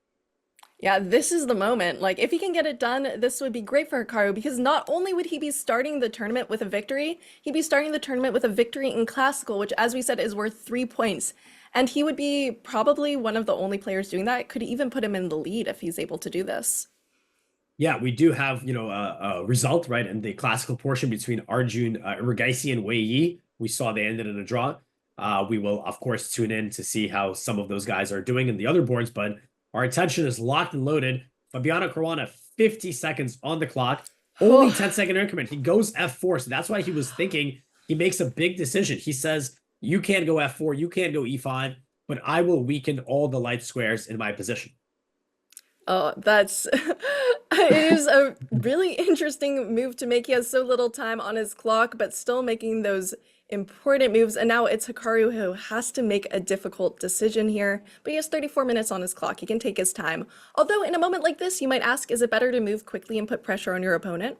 Yeah, this is the moment. Like, if he can get it done, this would be great for Hikaru because not only would he be starting the tournament with a victory, he'd be starting the tournament with a victory in Classical, which, as we said, is worth 3 points. And he would be probably one of the only players doing that. It could even put him in the lead if he's able to do this. Yeah, we do have, a result, right, in the Classical portion between Arjun Regaisi and Wei Yi. We saw they ended in a draw. We will, of course, tune in to see how some of those guys are doing in the other boards, but our attention is locked and loaded. Fabiano Caruana, 50 seconds on the clock, only 10-second increment. He goes F4, so that's why he was thinking he makes a big decision. He says, you can't go F4, you can't go E5, but I will weaken all the light squares in my position. Oh, that's it is a really interesting move to make. He has so little time on his clock, but still making those important moves. And now it's Hikaru who has to make a difficult decision here, but he has 34 minutes on his clock. He can take his time. Although in a moment like this, you might ask, is it better to move quickly and put pressure on your opponent?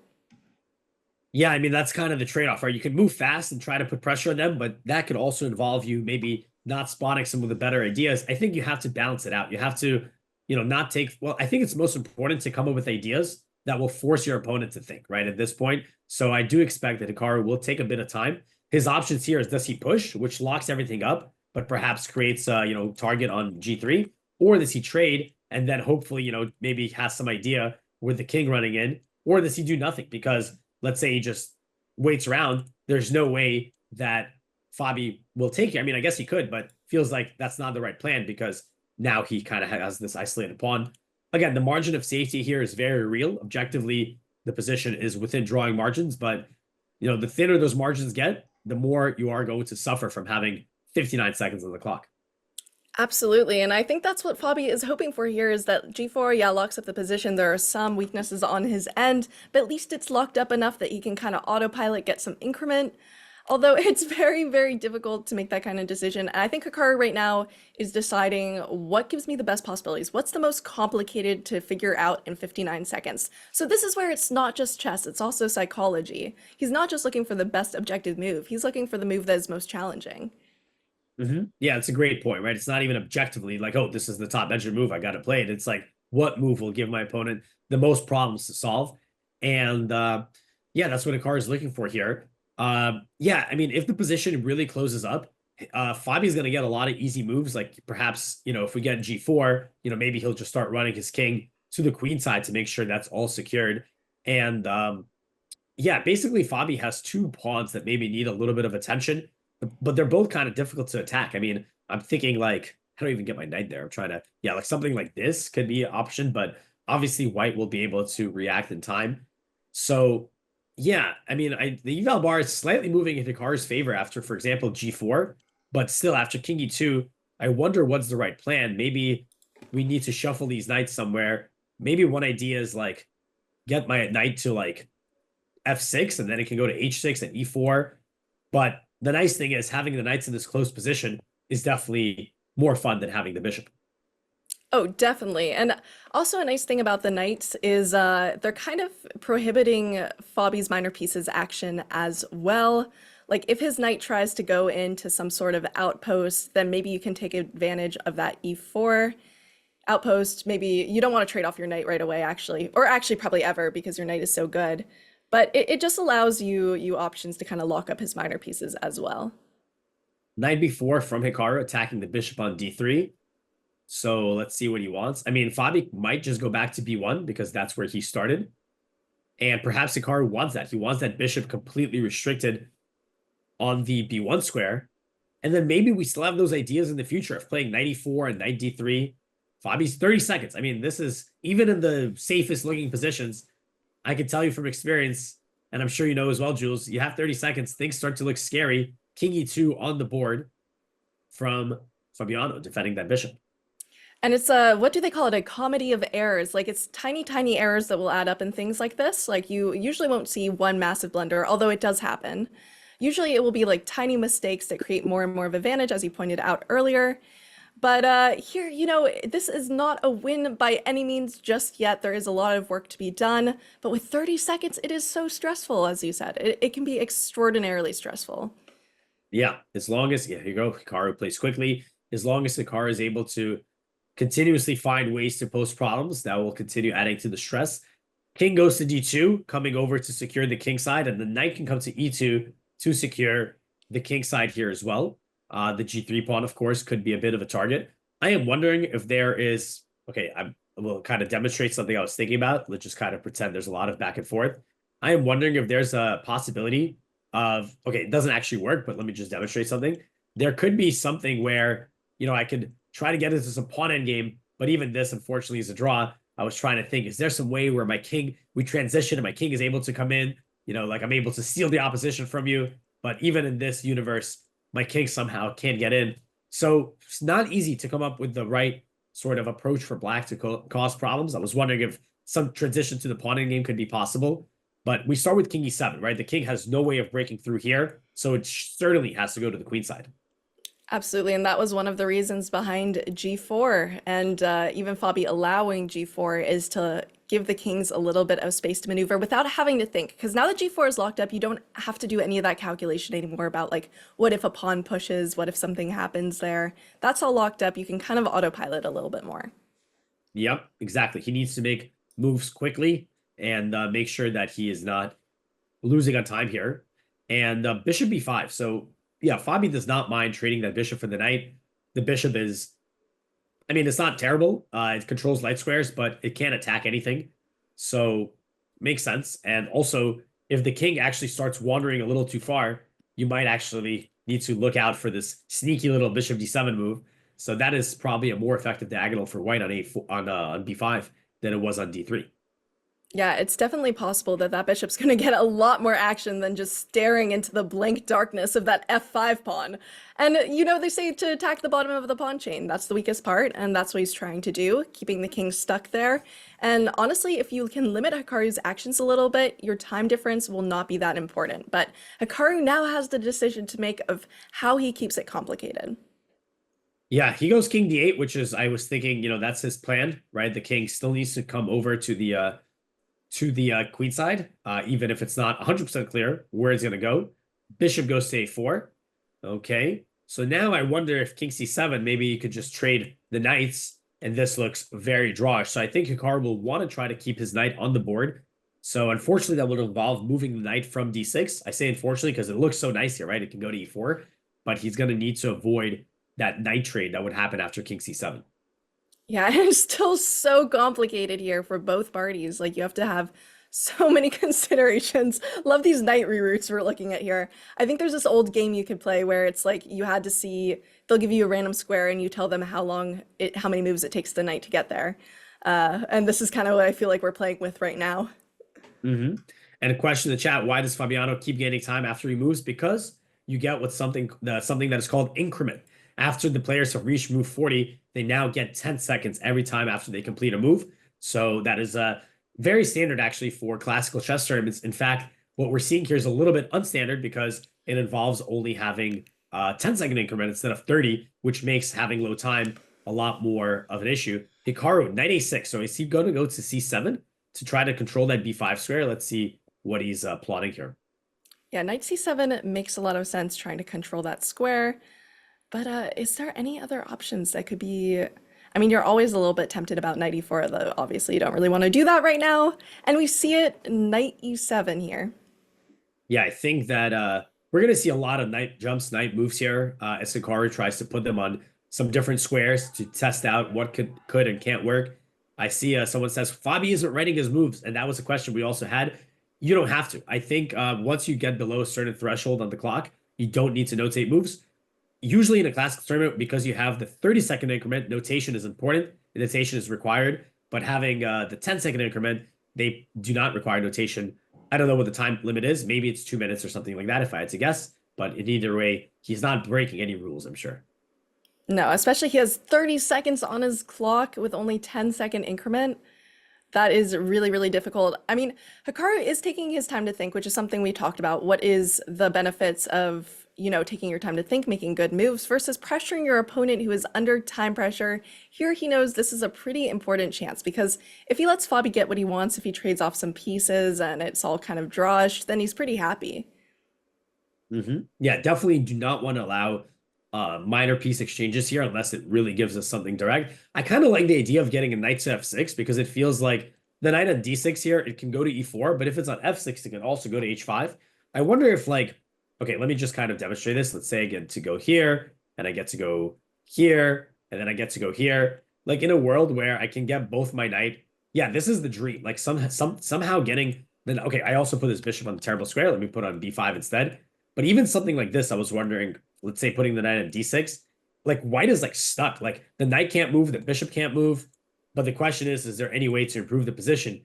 Yeah, I mean, that's kind of the trade-off, right? You can move fast and try to put pressure on them, but that could also involve you maybe not spotting some of the better ideas. I think you have to balance it out. You have to, not take, well, I think it's most important to come up with ideas that will force your opponent to think, right, at this point. So I do expect that Hikaru will take a bit of time. His options here is, does he push, which locks everything up, but perhaps creates a, target on G3, or does he trade and then hopefully, maybe has some idea with the king running in, or does he do nothing? Because let's say he just waits around, there's no way that Fabi will take it. I mean, I guess he could, but feels like that's not the right plan because now he kind of has this isolated pawn. Again, the margin of safety here is very real. Objectively, the position is within drawing margins, but the thinner those margins get, the more you are going to suffer from having 59 seconds on the clock. Absolutely, and I think that's what Fabi is hoping for here is that G4, yeah, locks up the position. There are some weaknesses on his end, but at least it's locked up enough that he can kind of autopilot, get some increment. Although it's very, very difficult to make that kind of decision. And I think Hikaru right now is deciding what gives me the best possibilities. What's the most complicated to figure out in 59 seconds? So this is where it's not just chess, it's also psychology. He's not just looking for the best objective move. He's looking for the move that is most challenging. Yeah, it's a great point, right? It's not even objectively like, oh, this is the top edge move, I got to play it. It's like, what move will give my opponent the most problems to solve? And yeah, that's what Hikaru is looking for here. Yeah, I mean, if the position really closes up, Fabi's going to get a lot of easy moves. Like perhaps, if we get G4, maybe he'll just start running his king to the queen side to make sure that's all secured. And yeah, basically Fabi has two pawns that maybe need a little bit of attention, but they're both kind of difficult to attack. I mean, I'm thinking like, how do I even get my knight there? I'm trying to, yeah, like something like this could be an option, but obviously white will be able to react in time. So yeah, I mean, the eval bar is slightly moving in Hikaru's favor after, for example, G4, but still after King E2, I wonder what's the right plan. Maybe we need to shuffle these knights somewhere. Maybe one idea is like, get my knight to like F6, and then it can go to H6 and E4. But the nice thing is having the knights in this close position is definitely more fun than having the bishop. Oh, definitely. And also a nice thing about the knights is they're kind of prohibiting Fabi's minor pieces action as well. Like if his knight tries to go into some sort of outpost, then maybe you can take advantage of that e4 outpost. Maybe you don't want to trade off your knight right away, actually, or actually probably ever because your knight is so good. But it just allows you options to kind of lock up his minor pieces as well. Knight b4 from Hikaru attacking the bishop on d3. So let's see what he wants. I mean, Fabi might just go back to b1 because that's where he started. And perhaps Hikaru wants that. He wants that bishop completely restricted on the b1 square. And then maybe we still have those ideas in the future of playing knight e4 and knight d3. Fabi's 30 seconds. I mean, this is, even in the safest looking positions, I can tell you from experience, and I'm sure you know as well, Jules, you have 30 seconds, things start to look scary. King e2 on the board from Fabiano defending that bishop. And it's a, what do they call it? A comedy of errors. Like it's tiny, tiny errors that will add up in things like this. Like you usually won't see one massive blunder, although it does happen. Usually it will be like tiny mistakes that create more and more of advantage, as you pointed out earlier. But here, this is not a win by any means just yet. There is a lot of work to be done. But with 30 seconds, it is so stressful, as you said. It can be extraordinarily stressful. Yeah, as long as, yeah, here you go. Hikaru plays quickly. As long as Hikaru is able to continuously find ways to post problems, that will continue adding to the stress. King goes to d2, coming over to secure the king side, and the knight can come to e2 to secure the king side here as well. The g3 pawn, of course, could be a bit of a target. I am wondering if there is, okay, I will kind of demonstrate something I was thinking about. Let's just kind of pretend there's a lot of back and forth. I am wondering if there's a possibility of, okay, it doesn't actually work, but let me just demonstrate something. There could be something where, I could try to get into some pawn endgame, but even this, unfortunately, is a draw. I was trying to think, is there some way where we transition and my king is able to come in, like I'm able to steal the opposition from you. But even in this universe, my king somehow can't get in. So it's not easy to come up with the right sort of approach for black to cause problems. I was wondering if some transition to the pawn endgame could be possible. But we start with king e7, right? The king has no way of breaking through here. So it certainly has to go to the queen side. Absolutely, and that was one of the reasons behind g4 and even Fabi allowing g4 is to give the kings a little bit of space to maneuver without having to think. Because now that g4 is locked up, you don't have to do any of that calculation anymore about like, what if a pawn pushes, what if something happens there. That's all locked up. You can kind of autopilot a little bit more. Yep, exactly. He needs to make moves quickly and make sure that he is not losing on time here. And bishop b5. So yeah, Fabi does not mind trading that bishop for the knight. The bishop is, I mean, it's not terrible. It controls light squares, but it can't attack anything. So makes sense. And also, if the king actually starts wandering a little too far, you might actually need to look out for this sneaky little bishop d7 move. So that is probably a more effective diagonal for white on b5 than it was on d3. Yeah, it's definitely possible that that bishop's going to get a lot more action than just staring into the blank darkness of that f5 pawn. And, they say to attack the bottom of the pawn chain. That's the weakest part, and that's what he's trying to do, keeping the king stuck there. And honestly, if you can limit Hikaru's actions a little bit, your time difference will not be that important. But Hikaru now has the decision to make of how he keeps it complicated. Yeah, he goes king d8, which is, I was thinking, that's his plan, right? The king still needs to come over to the queen side, even if it's not 100% clear where it's going to go. Bishop goes to a4. Okay, so now I wonder if king c7, maybe you could just trade the knights, and this looks very drawish. So I think Hikaru will want to try to keep his knight on the board. So unfortunately, that would involve moving the knight from d6. I say unfortunately because it looks so nice here, right? It can go to e4, but he's going to need to avoid that knight trade that would happen after king c7. Yeah, it's still so complicated here for both parties. Like, you have to have so many considerations. Love these knight reroutes we're looking at here. I think there's this old game you could play where it's like you had to see, they'll give you a random square and you tell them how many moves it takes the knight to get there. And this is kind of what I feel like we're playing with right now. Mm-hmm. And a question in the chat, why does Fabiano keep gaining time after he moves? Because you get with something that is called increment. After the players have reached move 40, they now get 10 seconds every time after they complete a move. So that is very standard actually for classical chess tournaments. In fact, what we're seeing here is a little bit unstandard because it involves only having 10-second increment instead of 30, which makes having low time a lot more of an issue. Hikaru, knight a6. So is he going to go to c7 to try to control that b5 square? Let's see what he's plotting here. Yeah, knight c7 makes a lot of sense trying to control that square. But is there any other options that could be... I mean, you're always a little bit tempted about knight e4, though obviously you don't really want to do that right now. And we see it knight e7 here. Yeah, I think that we're going to see a lot of knight jumps, knight moves here as Hikaru tries to put them on some different squares to test out what could and can't work. I see someone says, Fabi isn't writing his moves, and that was a question we also had. You don't have to. I think once you get below a certain threshold on the clock, you don't need to notate moves. Usually in a classical tournament, because you have the 30-second increment, notation is important. The notation is required. But having the 10-second increment, they do not require notation. I don't know what the time limit is. Maybe it's 2 minutes or something like that, if I had to guess. But in either way, he's not breaking any rules, I'm sure. No, especially he has 30 seconds on his clock with only 10-second increment. That is really, really difficult. I mean, Hikaru is taking his time to think, which is something we talked about. What is the benefits of, you know, taking your time to think, making good moves versus pressuring your opponent who is under time pressure? Here he knows this is a pretty important chance because if he lets Fabi get what he wants, if he trades off some pieces and it's all kind of drawish, then he's pretty happy. Yeah, definitely do not want to allow minor piece exchanges here unless it really gives us something direct. I kind of like the idea of getting a knight to f6 because it feels like the knight on d6 here, it can go to e4, but if it's on f6, it can also go to h5. I wonder if like, okay, let me just kind of demonstrate this. Let's say I get to go here, and I get to go here, and then I get to go here. Like in a world where I can get both my knight, yeah, this is the dream. Like somehow getting, then okay, I also put this bishop on the terrible square. Let me put on b5 instead. But even something like this, I was wondering, let's say putting the knight on d6, like white is like stuck. Like the knight can't move, the bishop can't move. But the question is there any way to improve the position?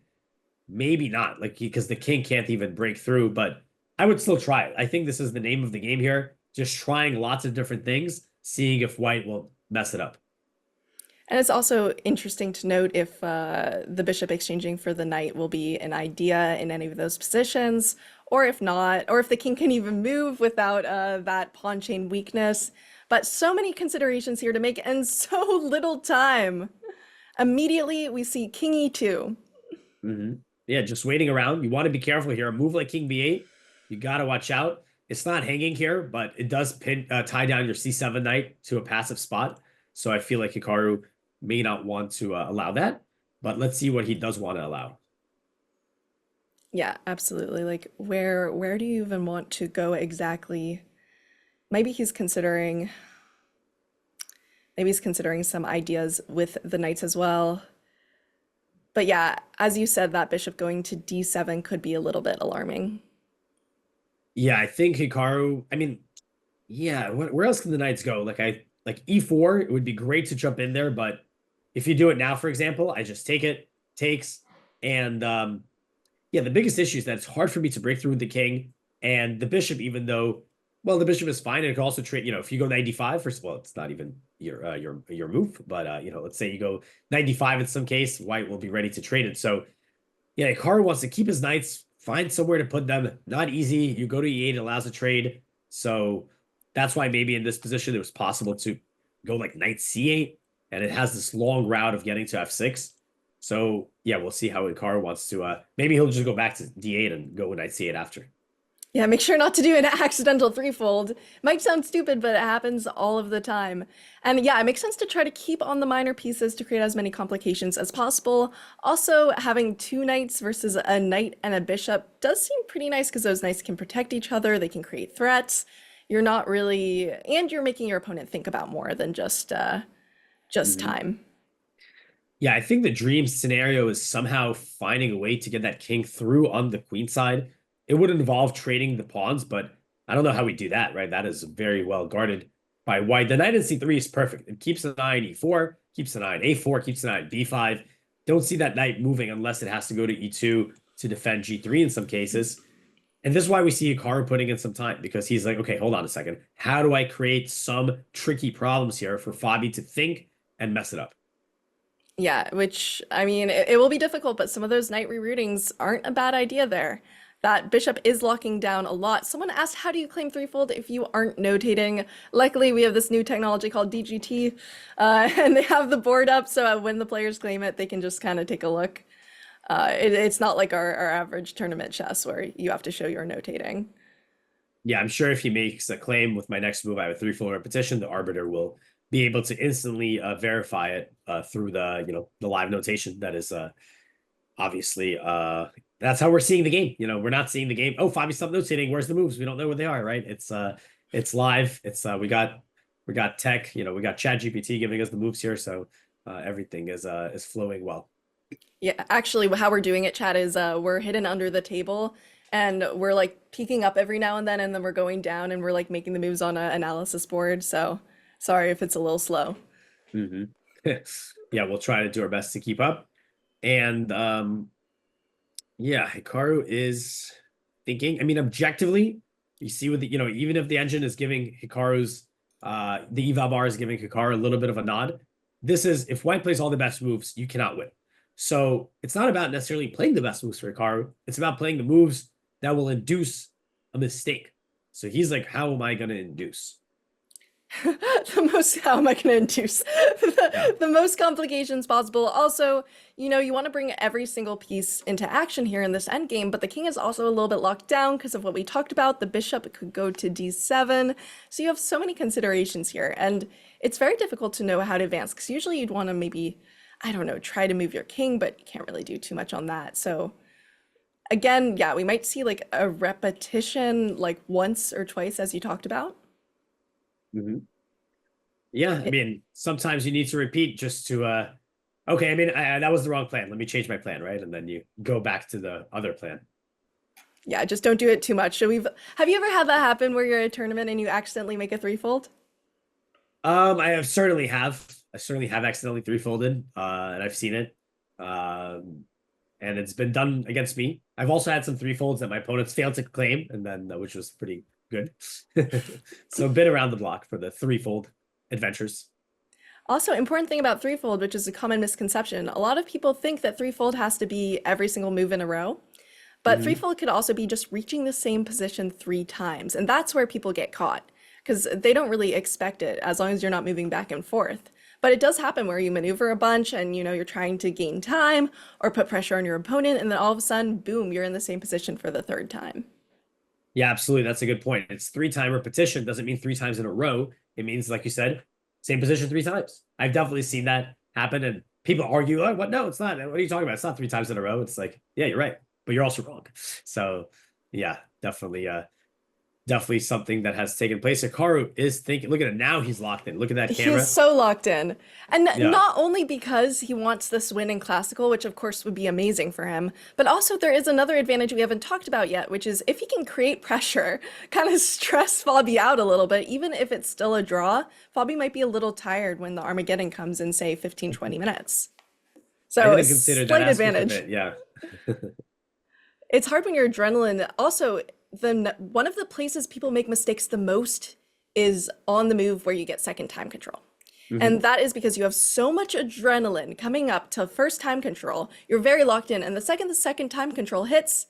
Maybe not, like because the king can't even break through, but I would still try it. I think this is the name of the game here. Just trying lots of different things, seeing if white will mess it up. And it's also interesting to note if the bishop exchanging for the knight will be an idea in any of those positions, or if not, or if the king can even move without that pawn chain weakness. But so many considerations here to make and so little time. Immediately, we see king e2. Yeah, just waiting around. You want to be careful here. A move like king b8, you got to watch out. It's not hanging here, but it does tie down your c7 knight to a passive spot. So I feel like Hikaru may not want to allow that, but let's see what he does want to allow. Yeah, absolutely. Like where do you even want to go exactly? Maybe he's considering some ideas with the knights as well. But yeah, as you said, that bishop going to d7 could be a little bit alarming. Yeah, I think Hikaru, I mean, yeah, where else can the knights go? Like e4, it would be great to jump in there, but if you do it now, for example, I just take it, takes, and yeah, the biggest issue is that it's hard for me to break through with the king and the bishop, even though, well, the bishop is fine. And it can also trade, you know, if you go 95, first of all, it's not even your move, but you know, let's say you go 95 in some case, white will be ready to trade it. So yeah, Hikaru wants to keep his knights, find somewhere to put them. Not easy. You go to e8, it allows a trade. So that's why maybe in this position it was possible to go like knight c8, and it has this long route of getting to f6. So yeah, we'll see how Hikaru wants to. Maybe he'll just go back to d8 and go with knight c8 after. Yeah, make sure not to do an accidental threefold. Might sound stupid, but it happens all of the time. And yeah, it makes sense to try to keep on the minor pieces to create as many complications as possible. Also, having two knights versus a knight and a bishop does seem pretty nice because those knights can protect each other, they can create threats. You're not really, and you're making your opponent think about more than just time. Yeah, I think the dream scenario is somehow finding a way to get that king through on the queen side. It would involve trading the pawns, but I don't know how we do that, right? That is very well guarded by white. The knight in c3 is perfect. It keeps the knight in e4, keeps the knight in a4, keeps the knight in b5. Don't see that knight moving unless it has to go to e2 to defend g3 in some cases. And this is why we see Hikaru putting in some time, because he's like, okay, hold on a second. How do I create some tricky problems here for Fabi to think and mess it up? Yeah, which, I mean, it will be difficult, but some of those knight reroutings aren't a bad idea there. That bishop is locking down a lot. Someone asked, how do you claim threefold if you aren't notating? Luckily, we have this new technology called DGT, and they have the board up, so when the players claim it, they can just kind of take a look. It's not like our average tournament chess where you have to show your notating. Yeah, I'm sure if he makes a claim with my next move, I have a threefold repetition, the arbiter will be able to instantly verify it through the the live notation. That is obviously that's how we're seeing the game. We're not seeing the game. Oh, Fabi stopped notating. Where's the moves? We don't know what they are, right? It's live. It's we got tech, we got Chat GPT giving us the moves here, so everything is flowing well. Yeah, actually, how we're doing it, chat, is we're hidden under the table and we're like peeking up every now and then we're going down and we're like making the moves on an analysis board. So sorry if it's a little slow. Mm-hmm. Yeah, we'll try to do our best to keep up. And yeah, Hikaru is thinking. I mean, objectively, you see with the, even if the engine is giving Hikaru's the eval bar is giving Hikaru a little bit of a nod. This is, if white plays all the best moves, you cannot win. So it's not about necessarily playing the best moves for Hikaru. It's about playing the moves that will induce a mistake. So he's like, how am I going to induce? How am I going to induce the most complications possible? Also, you want to bring every single piece into action here in this endgame, but the king is also a little bit locked down because of what we talked about. The bishop could go to d7. So you have so many considerations here, and it's very difficult to know how to advance because usually you'd want to maybe, I don't know, try to move your king, but you can't really do too much on that. So again, yeah, we might see like a repetition like once or twice as you talked about. Mm-hmm. Yeah, I mean, sometimes you need to repeat just to, okay, I mean, that was the wrong plan. Let me change my plan, right? And then you go back to the other plan. Yeah, just don't do it too much. Have you ever had that happen where you're at a tournament and you accidentally make a threefold? I certainly have accidentally threefolded, and I've seen it. And it's been done against me. I've also had some threefolds that my opponents failed to claim, and then which was pretty good. So a bit around the block for the threefold adventures. Also, important thing about threefold, which is a common misconception, a lot of people think that threefold has to be every single move in a row, but threefold could also be just reaching the same position 3 times, and that's where people get caught because they don't really expect it as long as you're not moving back and forth. But it does happen where you maneuver a bunch and you're trying to gain time or put pressure on your opponent, and then all of a sudden, boom, you're in the same position for the 3rd time. Yeah, absolutely. That's a good point. It's 3-time repetition. Doesn't mean 3 times in a row. It means, like you said, same position 3 times. I've definitely seen that happen, and people argue, oh, what? No, it's not. What are you talking about? It's not 3 times in a row. It's like, yeah, you're right, but you're also wrong. So yeah, definitely something that has taken place. Hikaru is thinking, look at it now, he's locked in. Look at that camera. He's so locked in. And not only because he wants this win in classical, which of course would be amazing for him, but also there is another advantage we haven't talked about yet, which is if he can create pressure, kind of stress Fabi out a little bit, even if it's still a draw, Fabi might be a little tired when the Armageddon comes in, say, 15, 20 minutes. So I didn't consider slight that advantage. Of it. Yeah. It's hard when you're adrenaline. Also, one of the places people make mistakes the most is on the move where you get second time control. And that is because you have so much adrenaline coming up to first time control. You're very locked in. And the second time control hits,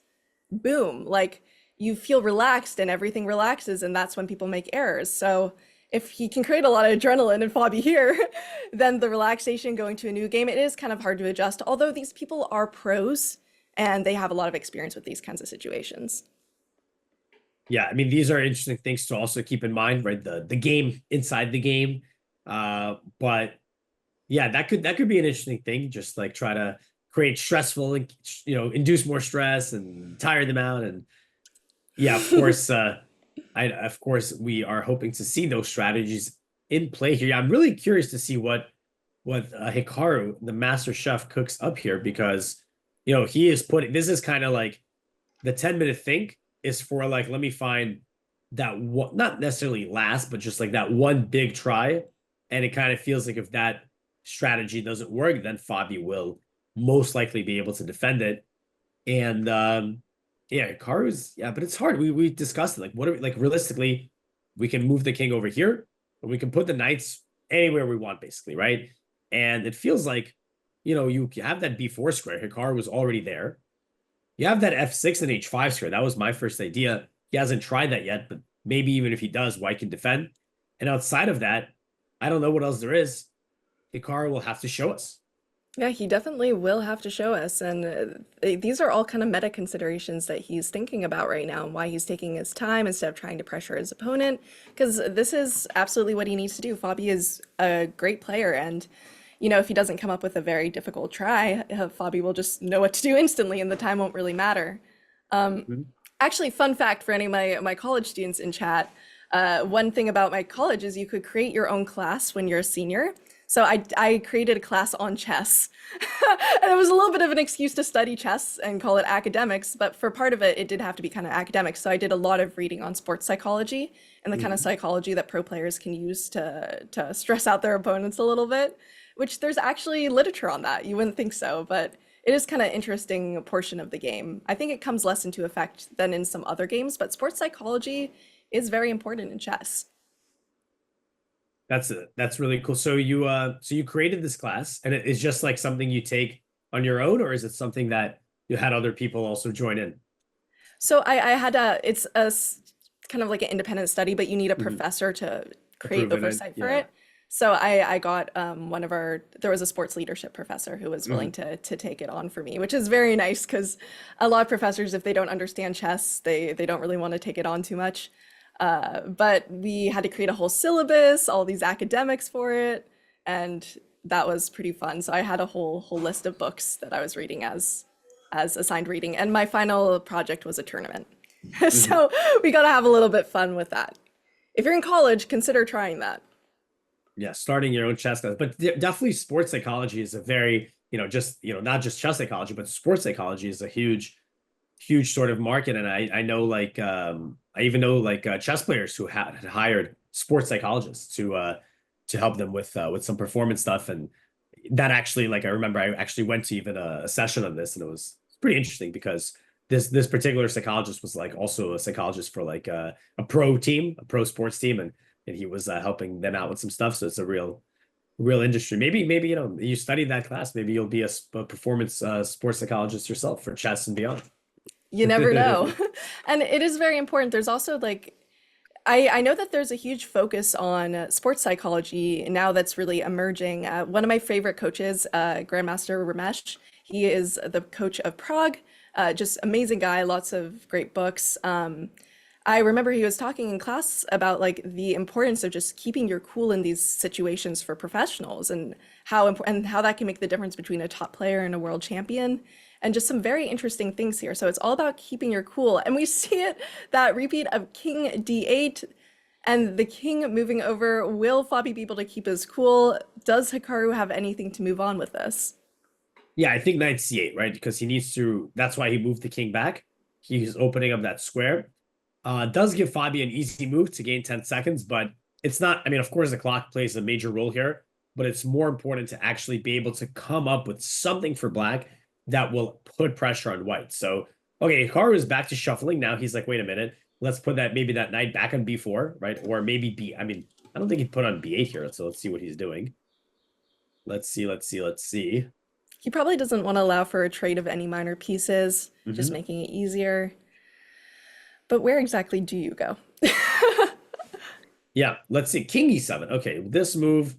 boom, like you feel relaxed and everything relaxes. And that's when people make errors. So if he can create a lot of adrenaline in Fabi here, then the relaxation going to a new game, it is kind of hard to adjust. Although these people are pros and they have a lot of experience with these kinds of situations. Yeah, I mean, these are interesting things to also keep in mind, right? The game inside the game. But yeah, that could be an interesting thing. Just like try to create stressful, induce more stress and tire them out. And yeah, of course, of course, we are hoping to see those strategies in play here. Yeah, I'm really curious to see what Hikaru, the master chef, cooks up here because he is putting. This is kind of like the 10-minute think is for like, let me find that one, not necessarily last, but just like that one big try. And it kind of feels like if that strategy doesn't work, then Fabi will most likely be able to defend it. And yeah, Hikaru's, yeah, but it's hard. We discussed it. Like, what are we, like realistically, we can move the king over here, but we can put the knights anywhere we want, basically, right? And it feels like, you have that b4 square. Hikaru was already there. you have that f6 and h5 square. That was my first idea. He hasn't tried that yet, but maybe even if he does, white can defend. And outside of that, I don't know what else there is. Hikaru will have to show us. Yeah, he definitely will have to show us. And these are all kind of meta considerations that he's thinking about right now and why he's taking his time instead of trying to pressure his opponent. Because this is absolutely what he needs to do. Fabi is a great player. And, you know, if he doesn't come up with a very difficult try, Fabi will just know what to do instantly and the time won't really matter. Actually, fun fact for any of my college students in chat. One thing about my college is you could create your own class when you're a senior. So I created a class on chess. And it was a little bit of an excuse to study chess and call it academics, but for part of it, it did have to be kind of academic. So I did a lot of reading on sports psychology and the kind of psychology that pro players can use to stress out their opponents a little bit, which there's actually literature on that. You wouldn't think so, but it is kind of interesting portion of the game. I think it comes less into effect than in some other games, but sports psychology is very important in chess. That's really cool. So you created this class, and it is just like something you take on your own, or is it something that you had other people also join in? So I had it's kind of like an independent study, but you need a professor to create Approving it, oversight for yeah. it. So I got there was a sports leadership professor who was willing to take it on for me, which is very nice because a lot of professors, if they don't understand chess, they don't really want to take it on too much. But we had to create a whole syllabus, all these academics for it, and that was pretty fun. So I had a whole list of books that I was reading as assigned reading, and my final project was a tournament. So we got to have a little bit fun with that. If you're in college, consider trying that. Yeah, starting your own chess class, but definitely sports psychology is a very, not just chess psychology, but sports psychology is a huge sort of market. And I know I even know chess players who had hired sports psychologists to help them with some performance stuff. And that actually, I remember I actually went to even a session on this, and it was pretty interesting because this particular psychologist was also a psychologist for a pro sports team, and he was helping them out with some stuff. So it's a real industry. Maybe you study that class, maybe you'll be a performance sports psychologist yourself for chess and beyond. You never know. And it is very important. There's also I know that there's a huge focus on sports psychology now that's really emerging. One of my favorite coaches, Grandmaster Ramesh, he is the coach of Prague, just amazing guy, lots of great books. I remember he was talking in class about the importance of just keeping your cool in these situations for professionals and how that can make the difference between a top player and a world champion. And just some very interesting things here. So it's all about keeping your cool. And we see that repeat of King D8 and the king moving over. Will Fabi be able to keep his cool? Does Hikaru have anything to move on with this? Yeah, I think knight c8, right? Because he needs to, that's why he moved the king back. He's opening up that square. Does give Fabi an easy move to gain 10 seconds, but it's not, of course the clock plays a major role here, but it's more important to actually be able to come up with something for black that will put pressure on white. So, okay, Hikaru is back to shuffling. Now he's wait a minute, let's put maybe that knight back on b4, right? Or maybe I don't think he'd put on b8 here. So let's see what he's doing. Let's see. He probably doesn't want to allow for a trade of any minor pieces, just making it easier. But where exactly do you go? Yeah, let's see. King e7. Okay, this move,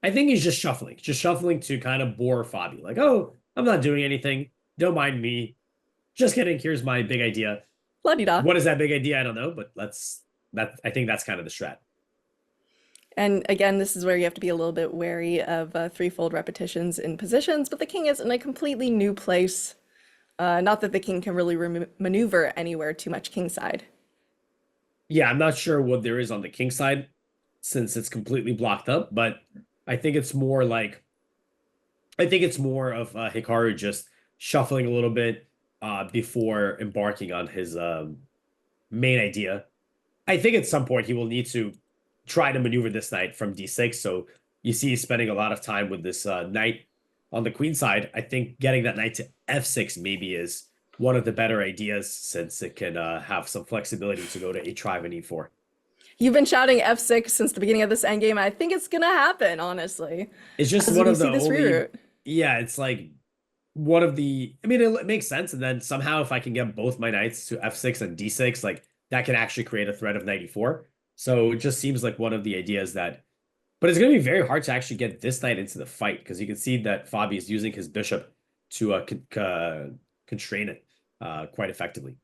I think he's just shuffling to kind of bore Fabi. Oh, I'm not doing anything. Don't mind me. Just kidding. Here's my big idea. La-di-da. What is that big idea? I don't know, but I think that's kind of the strat. And again, this is where you have to be a little bit wary of threefold repetitions in positions, but the king is in a completely new place. Not that the king can really maneuver anywhere too much kingside. Yeah, I'm not sure what there is on the king side since it's completely blocked up, but I think it's more of Hikaru just shuffling a little bit before embarking on his main idea. I think at some point he will need to try to maneuver this knight from d6. So you see he's spending a lot of time with this knight on the queen side. I think getting that knight to f6 maybe is one of the better ideas since it can have some flexibility to go to h5 and e4. You've been shouting f6 since the beginning of this endgame. I think it's gonna happen, honestly. It's just As one we of the see this only... reroute. Yeah, it's one of the, I mean, it makes sense. And then somehow if I can get both my knights to f6 and d6, like that can actually create a threat of knight e4. So it just seems like one of the ideas that, but it's going to be very hard to actually get this knight into the fight because you can see that Fabi is using his bishop to constrain it quite effectively.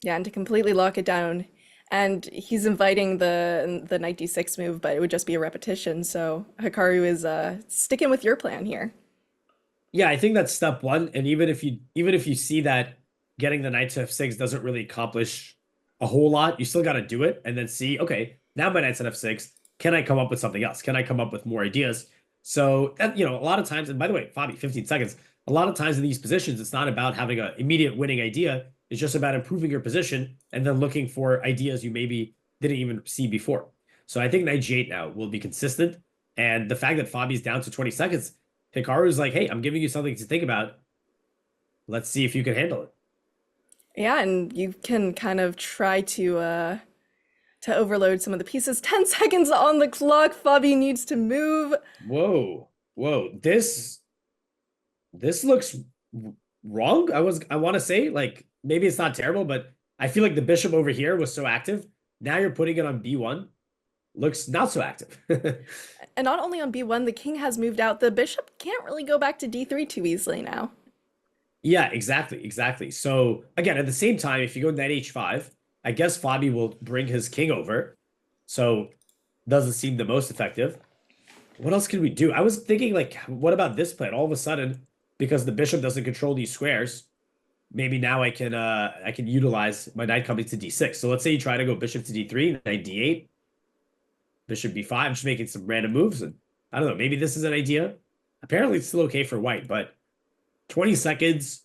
Yeah, and to completely lock it down. And he's inviting the knight d6 move, but it would just be a repetition. So Hikaru is sticking with your plan here. Yeah, I think that's step one. And even if you see that getting the knight to f6 doesn't really accomplish a whole lot, you still got to do it and then see, okay, now my knight's at f6. Can I come up with something else? Can I come up with more ideas? So, a lot of times, and by the way, Fabi, 15 seconds, a lot of times in these positions, it's not about having an immediate winning idea. It's just about improving your position and then looking for ideas you maybe didn't even see before. So I think knight g8 now will be consistent. And the fact that Fabi's down to 20 seconds, Hikaru's like, hey, I'm giving you something to think about. Let's see if you can handle it. Yeah, and you can kind of try to overload some of the pieces. 10 seconds on the clock. Fabi needs to move. Whoa, whoa. This looks wrong. I want to say, like, maybe it's not terrible, but I feel like the bishop over here was so active. Now you're putting it on b1. Looks not so active. And not only on b1, the king has moved out. The bishop can't really go back to d3 too easily now. Yeah, exactly. So again, at the same time, if you go knight h5, I guess Fabi will bring his king over. So doesn't seem the most effective. What else can we do? I was thinking, like, what about this plan? All of a sudden, because the bishop doesn't control these squares, maybe now I can utilize my knight coming to d6. So let's say you try to go bishop to d3, knight d8, bishop b5. I'm just making some random moves, and I don't know, maybe this is an idea. Apparently it's still okay for white, but 20 seconds.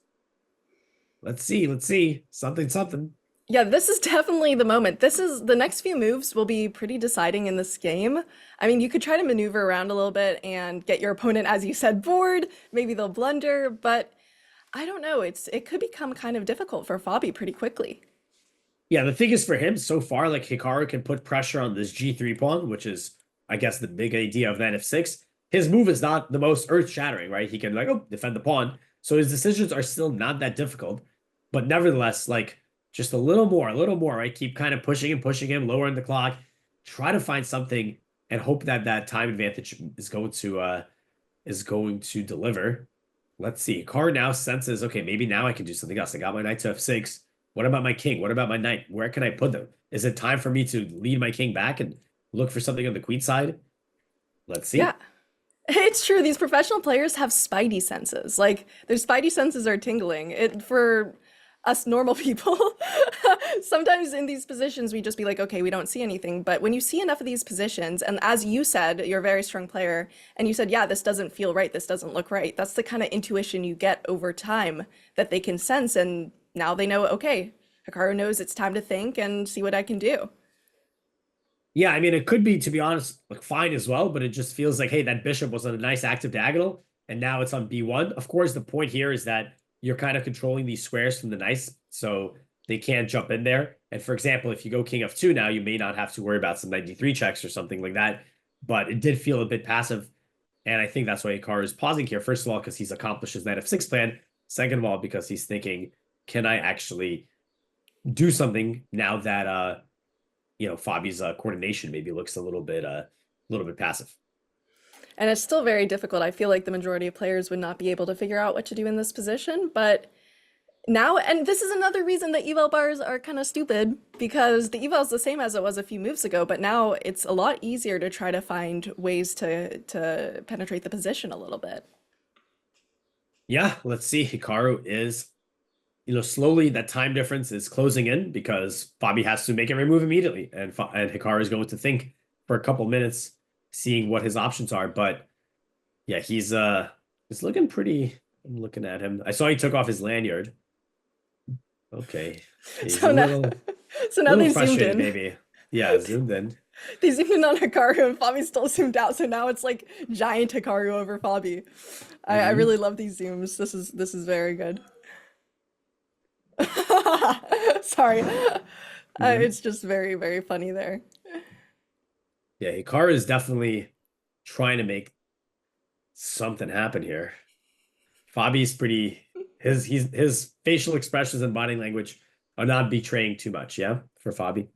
Let's see. Something. Yeah, this is definitely the moment. This is the next few moves will be pretty deciding in this game. I mean, you could try to maneuver around a little bit and get your opponent, as you said, bored. Maybe they'll blunder, but I don't know. It could become kind of difficult for Fabi pretty quickly. Yeah, the thing is for him so far, like Hikaru can put pressure on this g3 pawn, which is, I guess, the big idea of knight f6. His move is not the most earth-shattering, right? He can like, oh, defend the pawn. So his decisions are still not that difficult. But nevertheless, like just a little more, right? Keep kind of pushing him, lowering the clock. Try to find something and hope that that time advantage is going to deliver. Let's see. Hikaru now senses, okay, maybe now I can do something else. I got my knight to f6. What about my king? What about my knight? Where can I put them? Is it time for me to lead my king back and look for something on the queen side? Let's see. Yeah, it's true. These professional players have spidey senses. Like their spidey senses are tingling. It for us normal people. Sometimes in these positions we just be like, okay, we don't see anything. But when you see enough of these positions, and as you said, you're a very strong player, and you said, yeah, this doesn't feel right, this doesn't look right. That's the kind of intuition you get over time that they can sense, and now they know, okay, Hikaru knows it's time to think and see what I can do. Yeah, I mean, it could be, to be honest, like fine as well, but it just feels like, hey, that bishop was on a nice active diagonal, and now it's on b1. Of course, the point here is that you're kind of controlling these squares from the knights, so they can't jump in there. And for example, if you go king f2 now, you may not have to worry about some knight d3 checks or something like that, but it did feel a bit passive, and I think that's why Hikaru is pausing here. First of all, because he's accomplished his knight f6 plan. Second of all, because he's thinking, can I actually do something now that Fabi's coordination maybe looks a little bit passive. And it's still very difficult. I feel like the majority of players would not be able to figure out what to do in this position, but now, and this is another reason that eval bars are kind of stupid, because the eval is the same as it was a few moves ago, but now it's a lot easier to try to find ways to penetrate the position a little bit. Yeah, let's see. Hikaru is, slowly that time difference is closing in because Fabi has to make every move immediately, and Hikaru is going to think for a couple minutes, seeing what his options are. But yeah, he's looking pretty. I'm looking at him. I saw he took off his lanyard. Okay, he's So a now, little, so now little they zoomed frustrated, in. maybe. Yeah, zoomed in. They zoomed in on Hikaru and Fabi still zoomed out, so now it's like giant Hikaru over Fabi. I really love these zooms. This is very good. Sorry. It's just very, very funny there. Yeah, Hikaru is definitely trying to make something happen here. Fabi's pretty his facial expressions and body language are not betraying too much, yeah, for Fabi.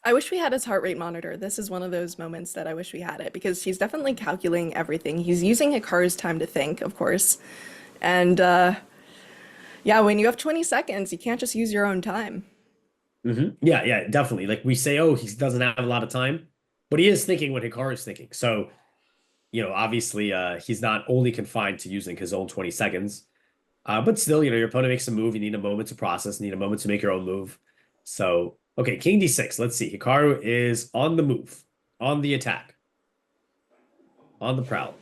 I wish we had his heart rate monitor. This is one of those moments that I wish we had it because he's definitely calculating everything. He's using Hikaru's time to think, of course. And yeah, when you have 20 seconds, you can't just use your own time. Yeah, yeah, definitely. Like we say, oh, he doesn't have a lot of time, but he is thinking what Hikaru's thinking. So, obviously, he's not only confined to using his own 20 seconds, but still, your opponent makes a move. You need a moment to process, need a moment to make your own move. So, okay, King D6. Let's see. Hikaru is on the move, on the attack, on the prowl.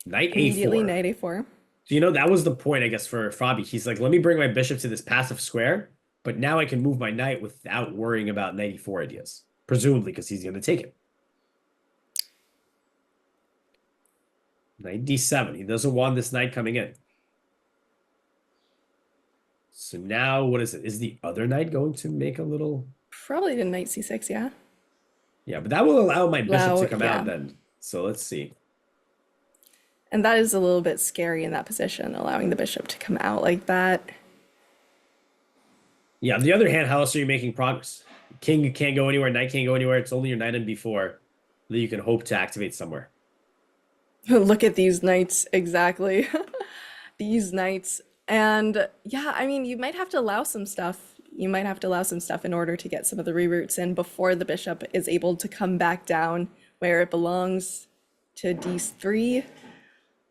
Knight Immediately, A4. knight a4. So, that was the point, I guess, for Fabi. He's like, let me bring my bishop to this passive square, but now I can move my knight without worrying about knight e4 ideas, presumably because he's going to take it. Knight d7. He doesn't want this knight coming in. So now, what is it? Is the other knight going to make a little... Probably the knight c6, yeah. Yeah, but that will allow my bishop to come yeah. out then. So let's see. And that is a little bit scary in that position, allowing the bishop to come out like that. Yeah, on the other hand, how else are you making progress? King can't go anywhere, knight can't go anywhere. It's only your knight in b4 that you can hope to activate somewhere. Look at these knights, exactly. These knights. And yeah, I mean, you might have to allow some stuff. You might have to allow some stuff in order to get some of the reroutes in before the bishop is able to come back down where it belongs to d3.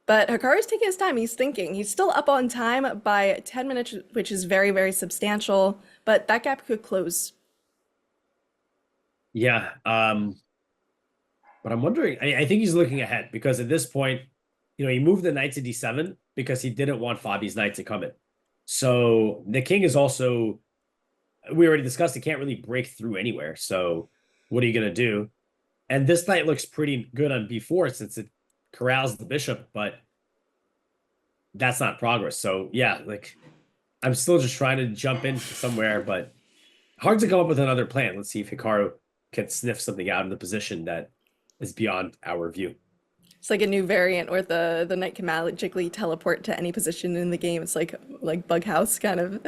But Hikaru's taking his time. He's thinking. He's still up on time by 10 minutes, which is very, very substantial. But that gap could close. Yeah. But I'm wondering, I think he's looking ahead because at this point, he moved the knight to d7 because he didn't want Fabi's knight to come in. So the king is also, we already discussed, he can't really break through anywhere. So what are you going to do? And this knight looks pretty good on b4 since it corrals the bishop, but that's not progress. So yeah, like I'm still just trying to jump in somewhere, but hard to come up with another plan. Let's see if Hikaru can sniff something out in the position that is beyond our view. It's like a new variant where the knight can magically teleport to any position in the game. It's like Bug House kind of.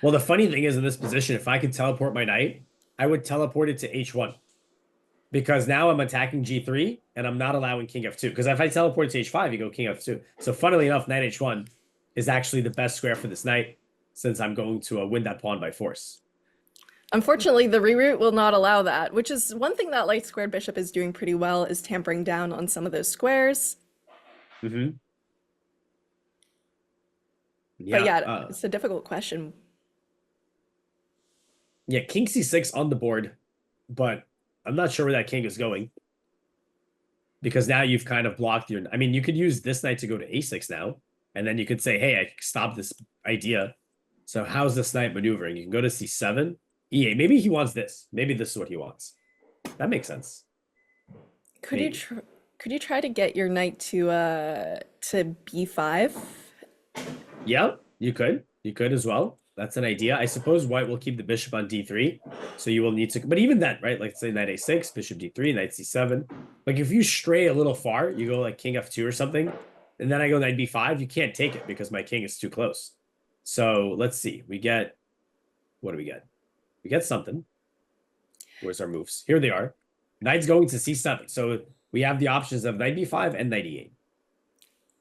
Well, the funny thing is in this position, if I could teleport my knight, I would teleport it to h1. Because now I'm attacking g3 and I'm not allowing king f2. Because if I teleport to h5, you go king f2. So funnily enough, knight h1 is actually the best square for this knight since I'm going to win that pawn by force. Unfortunately, the reroute will not allow that, which is one thing that light squared bishop is doing pretty well, is tampering down on some of those squares. Yeah, But yeah, it's a difficult question. Yeah, king c6 on the board, but I'm not sure where that king is going. Because now you've kind of blocked your... I mean, you could use this knight to go to a6 now, and then you could say, hey, I stopped this idea. So how's this knight maneuvering? You can go to c7, e8. Maybe he wants this. Maybe this is what he wants. That makes sense. Could you try to get your knight to b5? Yeah, you could. You could as well. That's an idea. I suppose white will keep the bishop on d3. So you will need to... But even then, right? Like say knight a6, bishop d3, knight c7. Like if you stray a little far, you go like king f2 or something, and then I go knight b5, you can't take it because my king is too close. So let's see. We get... What do we get? We get something. Where's our moves? Here they are. Knight's going to c7. So we have the options of knight b5 and knight e8.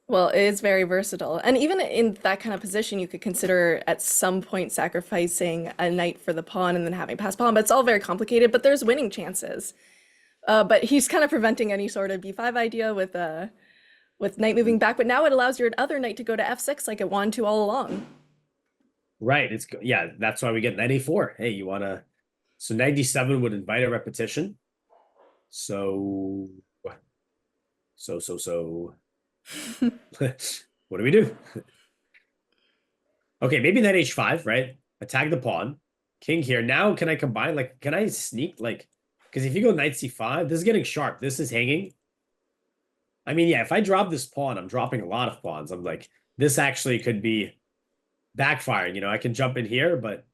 Well, it is very versatile. And even in that kind of position, you could consider at some point sacrificing a knight for the pawn and then having pass pawn, but it's all very complicated, but there's winning chances. But he's kind of preventing any sort of b5 idea with knight moving back, but now it allows your other knight to go to f6 like it wanted to all along. Right. Yeah, that's why we get knight a4. Hey, you want to... So knight d7 would invite a repetition. So... What do we do? Okay, maybe knight h5, right? Attack the pawn. King here. Now, can I combine? Like, can I sneak? Like, because if you go knight c5, this is getting sharp. This is hanging. I mean, yeah, if I drop this pawn, I'm dropping a lot of pawns. I'm like, this actually could be backfiring. I can jump in here, but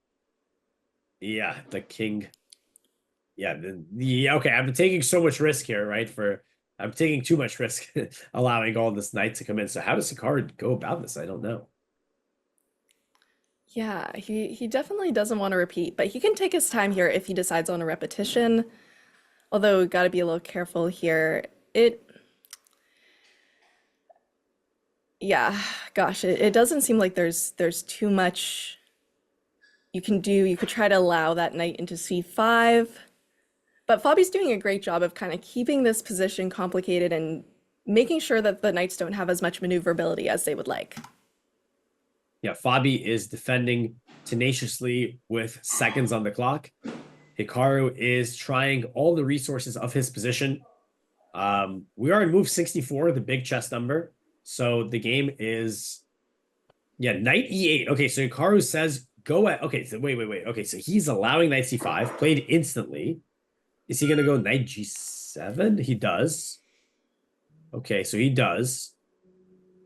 yeah, the king. Yeah, okay, I'm taking so much risk here, right? I'm taking too much risk allowing all this knight to come in. So how does Hikaru go about this? I don't know. Yeah, he definitely doesn't want to repeat, but he can take his time here if he decides on a repetition. Although, got to be a little careful here. Yeah, gosh, it doesn't seem like there's too much you can do. You could try to allow that knight into c5, but Fabi's doing a great job of kind of keeping this position complicated and making sure that the knights don't have as much maneuverability as they would like. Yeah, Fabi is defending tenaciously with seconds on the clock. Hikaru is trying all the resources of his position. We are in move 64, the big chess number. So the game is, yeah, knight e8. Okay, so Hikaru says go at, okay, so wait. Okay, so he's allowing knight c5, played instantly. Is he going to go knight g7? He does. Okay, so he does.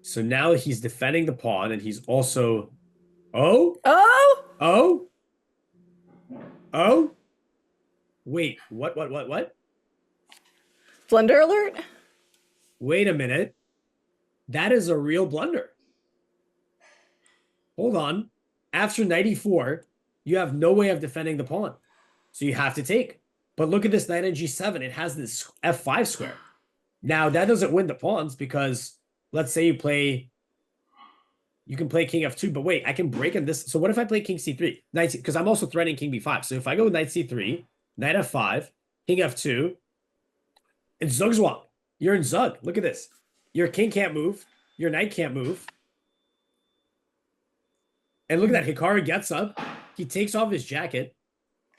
So now he's defending the pawn, and he's also, oh, wait, what? Blunder alert? Wait a minute. That is a real blunder. Hold on. After knight e4, you have no way of defending the pawn. So you have to take. But look at this knight on g7. It has this f5 square. Now, that doesn't win the pawns because let's say you can play king f2, but wait, I can break in this. So what if I play king c3? Knight c, because I'm also threatening king b5. So if I go knight c3, knight f5, king f2, it's Zugzwang. You're in Zug. Look at this. Your king can't move. Your knight can't move. And look at that. Hikaru gets up. He takes off his jacket.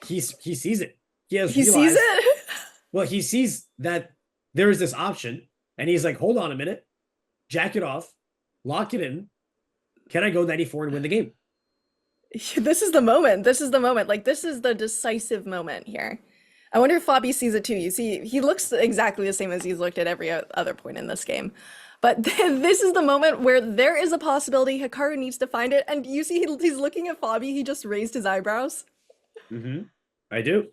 He sees it. He sees it? Well, he sees that there is this option. And he's like, hold on a minute. Jack it off. Lock it in. Can I go 94 and win the game? This is the moment. This is the moment. Like, this is the decisive moment here. I wonder if Fabi sees it too. You see, he looks exactly the same as he's looked at every other point in this game. But this is the moment where there is a possibility Hikaru needs to find it. And you see, he's looking at Fabi. He just raised his eyebrows. Mm-hmm. I do.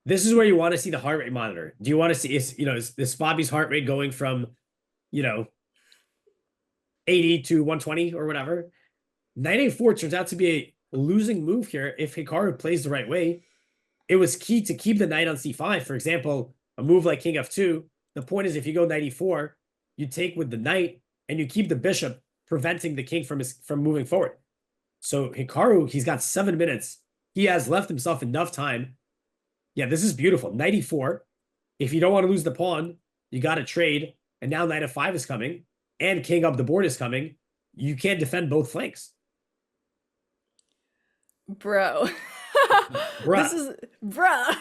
This is where you want to see the heart rate monitor. Do you want to see, is Fabi's heart rate going from, 80 to 120 or whatever? Knight a4 turns out to be a losing move here if Hikaru plays the right way. It was key to keep the knight on c5. For example, a move like king f2. The point is if you go knight e4, you take with the knight and you keep the bishop, preventing the king from moving forward. So Hikaru, he's got 7 minutes. He has left himself enough time. Yeah, this is beautiful. Knight e4. If you don't want to lose the pawn, you got to trade. And now knight f5 is coming. And king up the board is coming. You can't defend both flanks. Bro. Bruh.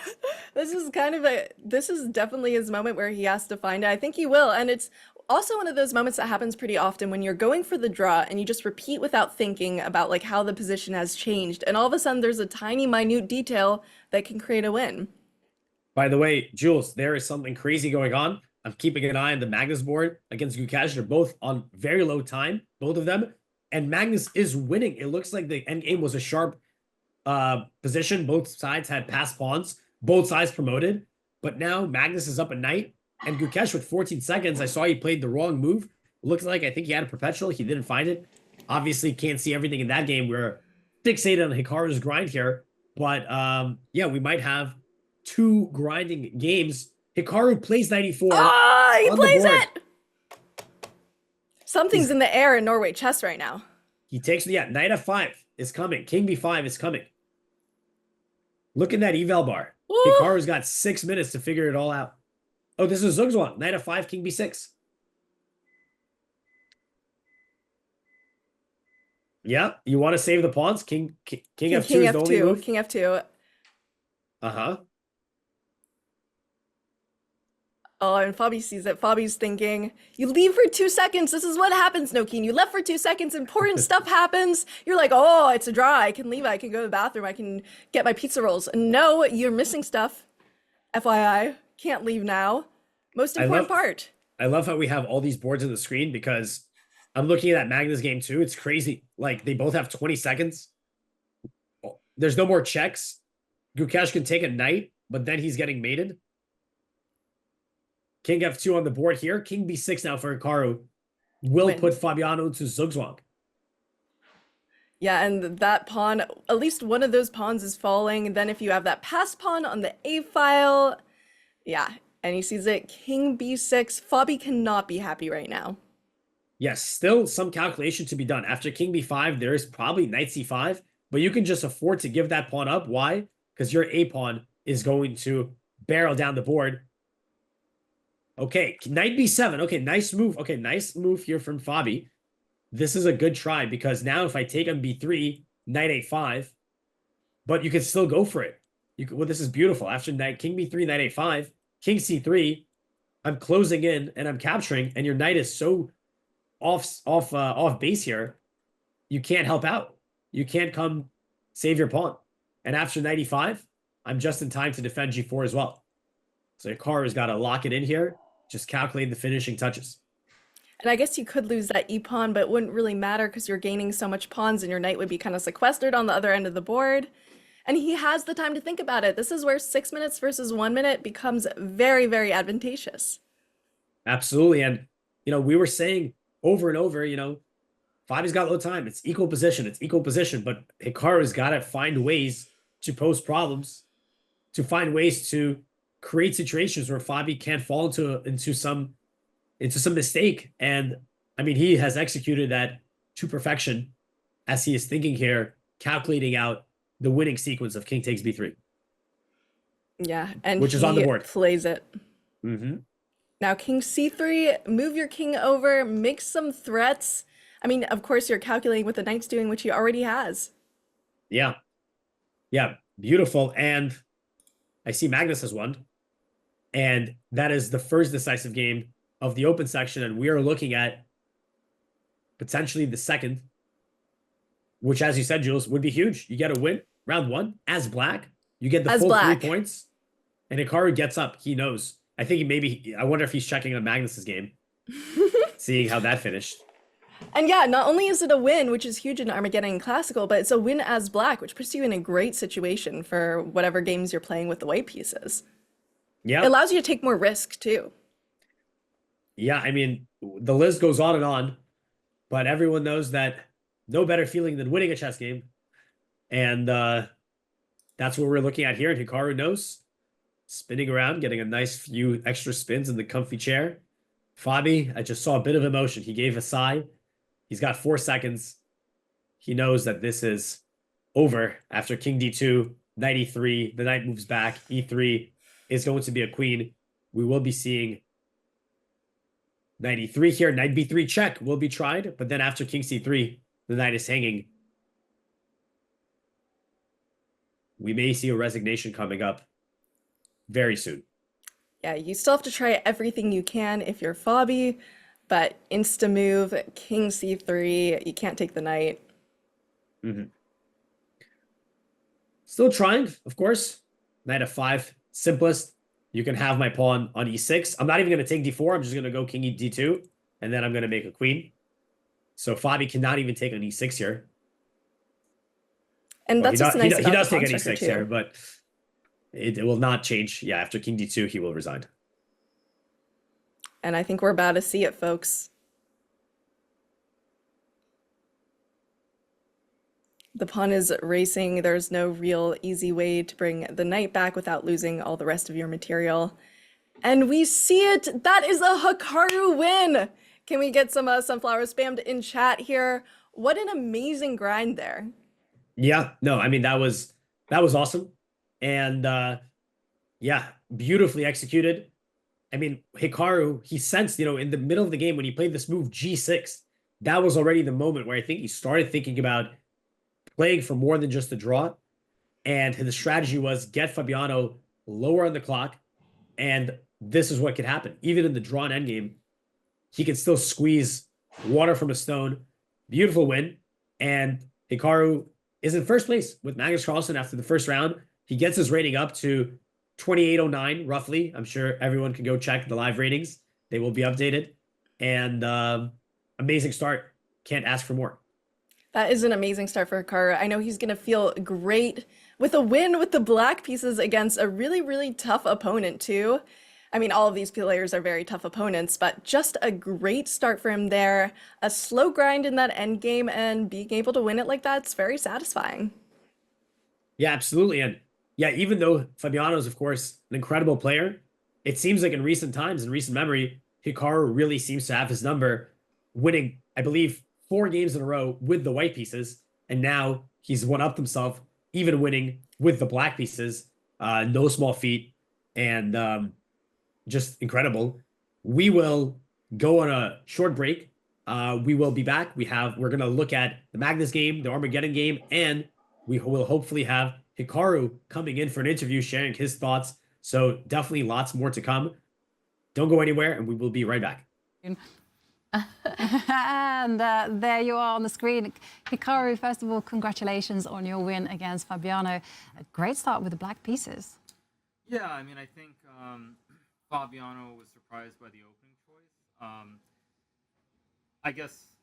This is definitely his moment where he has to find it. I think he will. And it's also one of those moments that happens pretty often when you're going for the draw and you just repeat without thinking about like how the position has changed. And all of a sudden there's a tiny minute detail that can create a win. By the way, Jules, there is something crazy going on. I'm keeping an eye on the Magnus board against Gukesh. They're both on very low time, both of them. And Magnus is winning. It looks like the endgame was a sharp position. Both sides had passed pawns. Both sides promoted. But now Magnus is up a knight. And Gukesh with 14 seconds, I saw he played the wrong move. Looks like I think he had a perpetual. He didn't find it. Obviously can't see everything in that game. We're fixated on Hikaru's grind here. But yeah, we might have 2 grinding games. Hikaru plays 94. Ah, he plays it! Something's in the air in Norway chess right now. He takes, yeah, knight f5 is coming. King b5 is coming. Look at that eval bar. Woo! Hikaru's got 6 minutes to figure it all out. Oh, this is Zugzwang. Knight f5, king b6. Yeah, you want to save the pawns? King f2 is the only move. King f2. Uh-huh. Oh, and Fabi sees it. Fabi's thinking, you leave for 2 seconds. This is what happens, Nokeen. You left for 2 seconds. Important stuff happens. You're like, oh, it's a draw. I can leave. I can go to the bathroom. I can get my pizza rolls. No, you're missing stuff. FYI, can't leave now. Most important part. I love how we have all these boards on the screen because I'm looking at that Magnus game too. It's crazy. Like, they both have 20 seconds. There's no more checks. Gukesh can take a knight, but then he's getting mated. King F2 on the board here. King B6 now for Hikaru will Win. put Fabiano into Zugzwang. Yeah, and that pawn, at least one of those pawns is falling. And then if you have that passed pawn on the A file, yeah, and he sees it, King B6. Fabi cannot be happy right now. Yes, still some calculation to be done. After King B5, there is probably Knight C5, but you can just afford to give that pawn up. Why? Because your A pawn is going to barrel down the board. Okay, Knight B7. Okay, nice move. Okay, nice move here from Fabi. This is a good try because now if I take on B3, Knight A5, but you can still go for it. You can, well, this is beautiful. After Knight King B3, Knight A5, King C3, I'm closing in and I'm capturing, and your knight is so off base here, you can't help out. You can't come save your pawn. And after Knight E5, I'm just in time to defend G4 as well. So Hikaru's got to lock it in here, just calculate the finishing touches. And I guess you could lose that e-pawn, but it wouldn't really matter because you're gaining so much pawns and your knight would be kind of sequestered on the other end of the board. And he has the time to think about it. This is where 6 minutes versus 1 minute becomes very, very advantageous. Absolutely. And, we were saying over and over, Fabi's got low time. It's equal position. It's equal position. But Hikaru's got to find ways to pose problems, to find ways to create situations where Fabi can't fall into some mistake. And I mean, he has executed that to perfection as he is thinking here, calculating out the winning sequence of King takes B3. Yeah, and which is on the board. Plays it. Mm-hmm. Now King C3, move your king over, make some threats. I mean, of course, you're calculating what the knight's doing, which he already has. Yeah. Yeah, beautiful. And I see Magnus has won. And that is the first decisive game of the open section. And we are looking at potentially the second, which, as you said, Jules, would be huge. You get a win, round one, as black. You get the as full black. 3 points. And Hikaru gets up. He knows. I think I wonder if he's checking on Magnus's game, seeing how that finished. And yeah, not only is it a win, which is huge in Armageddon Classical, but it's a win as black, which puts you in a great situation for whatever games you're playing with the white pieces. Yeah. It allows you to take more risk, too. Yeah, I mean, the list goes on and on, but everyone knows that no better feeling than winning a chess game. And that's what we're looking at here. And Hikaru knows. Spinning around, getting a nice few extra spins in the comfy chair. Fabi, I just saw a bit of emotion. He gave a sigh. He's got 4 seconds. He knows that this is over after King D2, Knight E3. The knight moves back. E3 is going to be a queen. We will be seeing Knight E3 here. Knight B3 check will be tried. But then after King C3, the knight is hanging. We may see a resignation coming up very soon. Yeah, you still have to try everything you can if you're Fabi, but insta move, King C3, you can't take the knight. Mm-hmm. Still trying, of course. Knight F5, simplest. You can have my pawn on E6. I'm not even going to take D4. I'm just going to go King D2, and then I'm going to make a queen. So Fabi cannot even take an E6 here. And that's what's nice about he does the take an pawn E6 structure, here, too. but it will not change. Yeah, after King D2, he will resign. And I think we're about to see it, folks. The pawn is racing. There's no real easy way to bring the knight back without losing all the rest of your material. And we see it. That is a Hikaru win. Can we get some sunflower spammed in chat here? What an amazing grind there. Yeah, no, I mean, that was awesome. And yeah, beautifully executed. I mean, Hikaru, he sensed, in the middle of the game when he played this move G6, that was already the moment where I think he started thinking about playing for more than just a draw. And the strategy was get Fabiano lower on the clock. And this is what could happen. Even in the drawn endgame, he can still squeeze water from a stone. Beautiful win. And Hikaru is in first place with Magnus Carlsen after the first round. He gets his rating up to 2809, roughly. I'm sure everyone can go check the live ratings. They will be updated. And amazing start. Can't ask for more. That is an amazing start for Hikaru. I know he's going to feel great with a win with the black pieces against a really, really tough opponent, too. I mean, all of these players are very tough opponents, but just a great start for him there. A slow grind in that end game, and being able to win it like that's very satisfying. Yeah, absolutely. And yeah, even though Fabiano is, of course, an incredible player, it seems like in recent times, in recent memory, Hikaru really seems to have his number, winning, I believe, 4 games in a row with the white pieces. And now he's one-upped himself, even winning with the black pieces. No small feat. And just incredible. We will go on a short break. We will be back. We're gonna look at the Magnus game, the Armageddon game, and we will hopefully have Hikaru coming in for an interview, sharing his thoughts. So definitely lots more to come. Don't go anywhere, and we will be right back. And there you are on the screen. Hikaru, first of all, congratulations on your win against Fabiano. A great start with the black pieces. Yeah, I mean, I think Fabiano was surprised by the opening choice. I guess,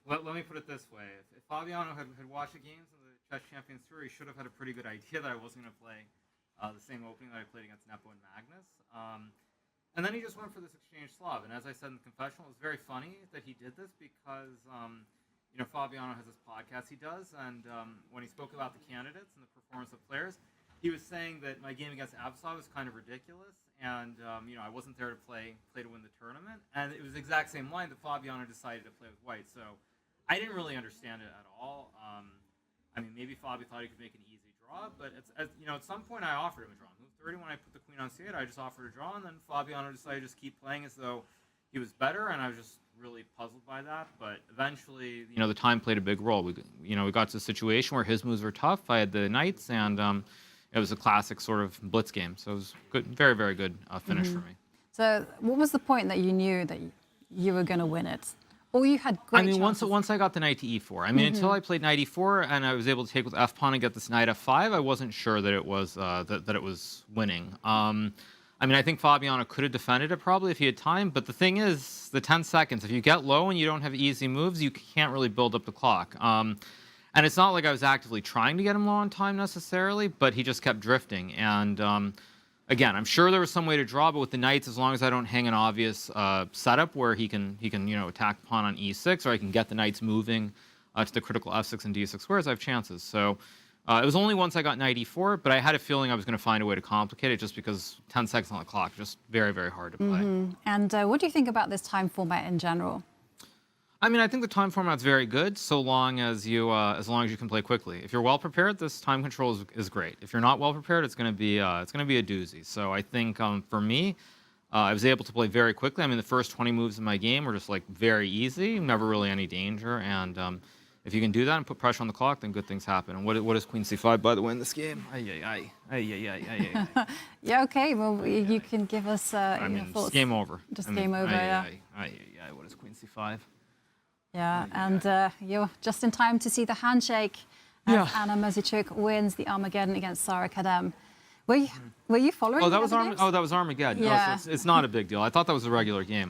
let me put it this way. If Fabiano had watched the games of the Chess Champions Tour, he should have had a pretty good idea that I wasn't going to play the same opening that I played against Nepo and Magnus. And then he just went for this exchange Slav. And as I said in the confessional, it was very funny that he did this because, Fabiano has this podcast he does. And when he spoke about the candidates and the performance of players, he was saying that my game against Absav was kind of ridiculous. And, I wasn't there to play to win the tournament. And it was the exact same line that Fabiano decided to play with white. So I didn't really understand it at all. Maybe Fabi thought he could make an easy draw, but at some point I offered him a draw. Move 30 when I put the queen on c8, I just offered a draw, and then Fabiano decided to just keep playing as though he was better, and I was just really puzzled by that. But eventually, the time played a big role. We got to a situation where his moves were tough. I had the knights, and it was a classic sort of blitz game. So it was good, very, very good finish for me. So what was the point that you knew that you were going to win it? Or you had great chances? Once I got the knight to e4. Until I played knight e4 and I was able to take with f pawn and get this knight f5, I wasn't sure that it was that it was winning. I think Fabiano could have defended it probably if he had time, but the thing is, the 10 seconds, if you get low and you don't have easy moves, you can't really build up the clock. And it's not like I was actively trying to get him low on time necessarily, but he just kept drifting. And again, I'm sure there was some way to draw, but with the knights, as long as I don't hang an obvious setup where he can attack the pawn on e6, or I can get the knights moving to the critical f6 and d6 squares, I have chances. So it was only once I got knight e4, but I had a feeling I was going to find a way to complicate it just because 10 seconds on the clock, just very, very hard to play. And what do you think about this time format in general? I think the time format's very good, so long as you can play quickly. If you're well prepared, this time control is great. If you're not well prepared, it's going to be a doozy. So I think for me, I was able to play very quickly. The first 20 moves in my game were just very easy, never really any danger. And if you can do that and put pressure on the clock, then good things happen. And what is Queen C5 by the way in this game? Yeah, okay. Well, you can give us your thoughts. It's game over. Just game over. Yeah. What is Queen C5? Yeah, and you're just in time to see the handshake as Anna Mezicuk wins the Armageddon against Sarah Kadem. Were you following? That was Armageddon. Yeah. No, so it's not a big deal. I thought that was a regular game.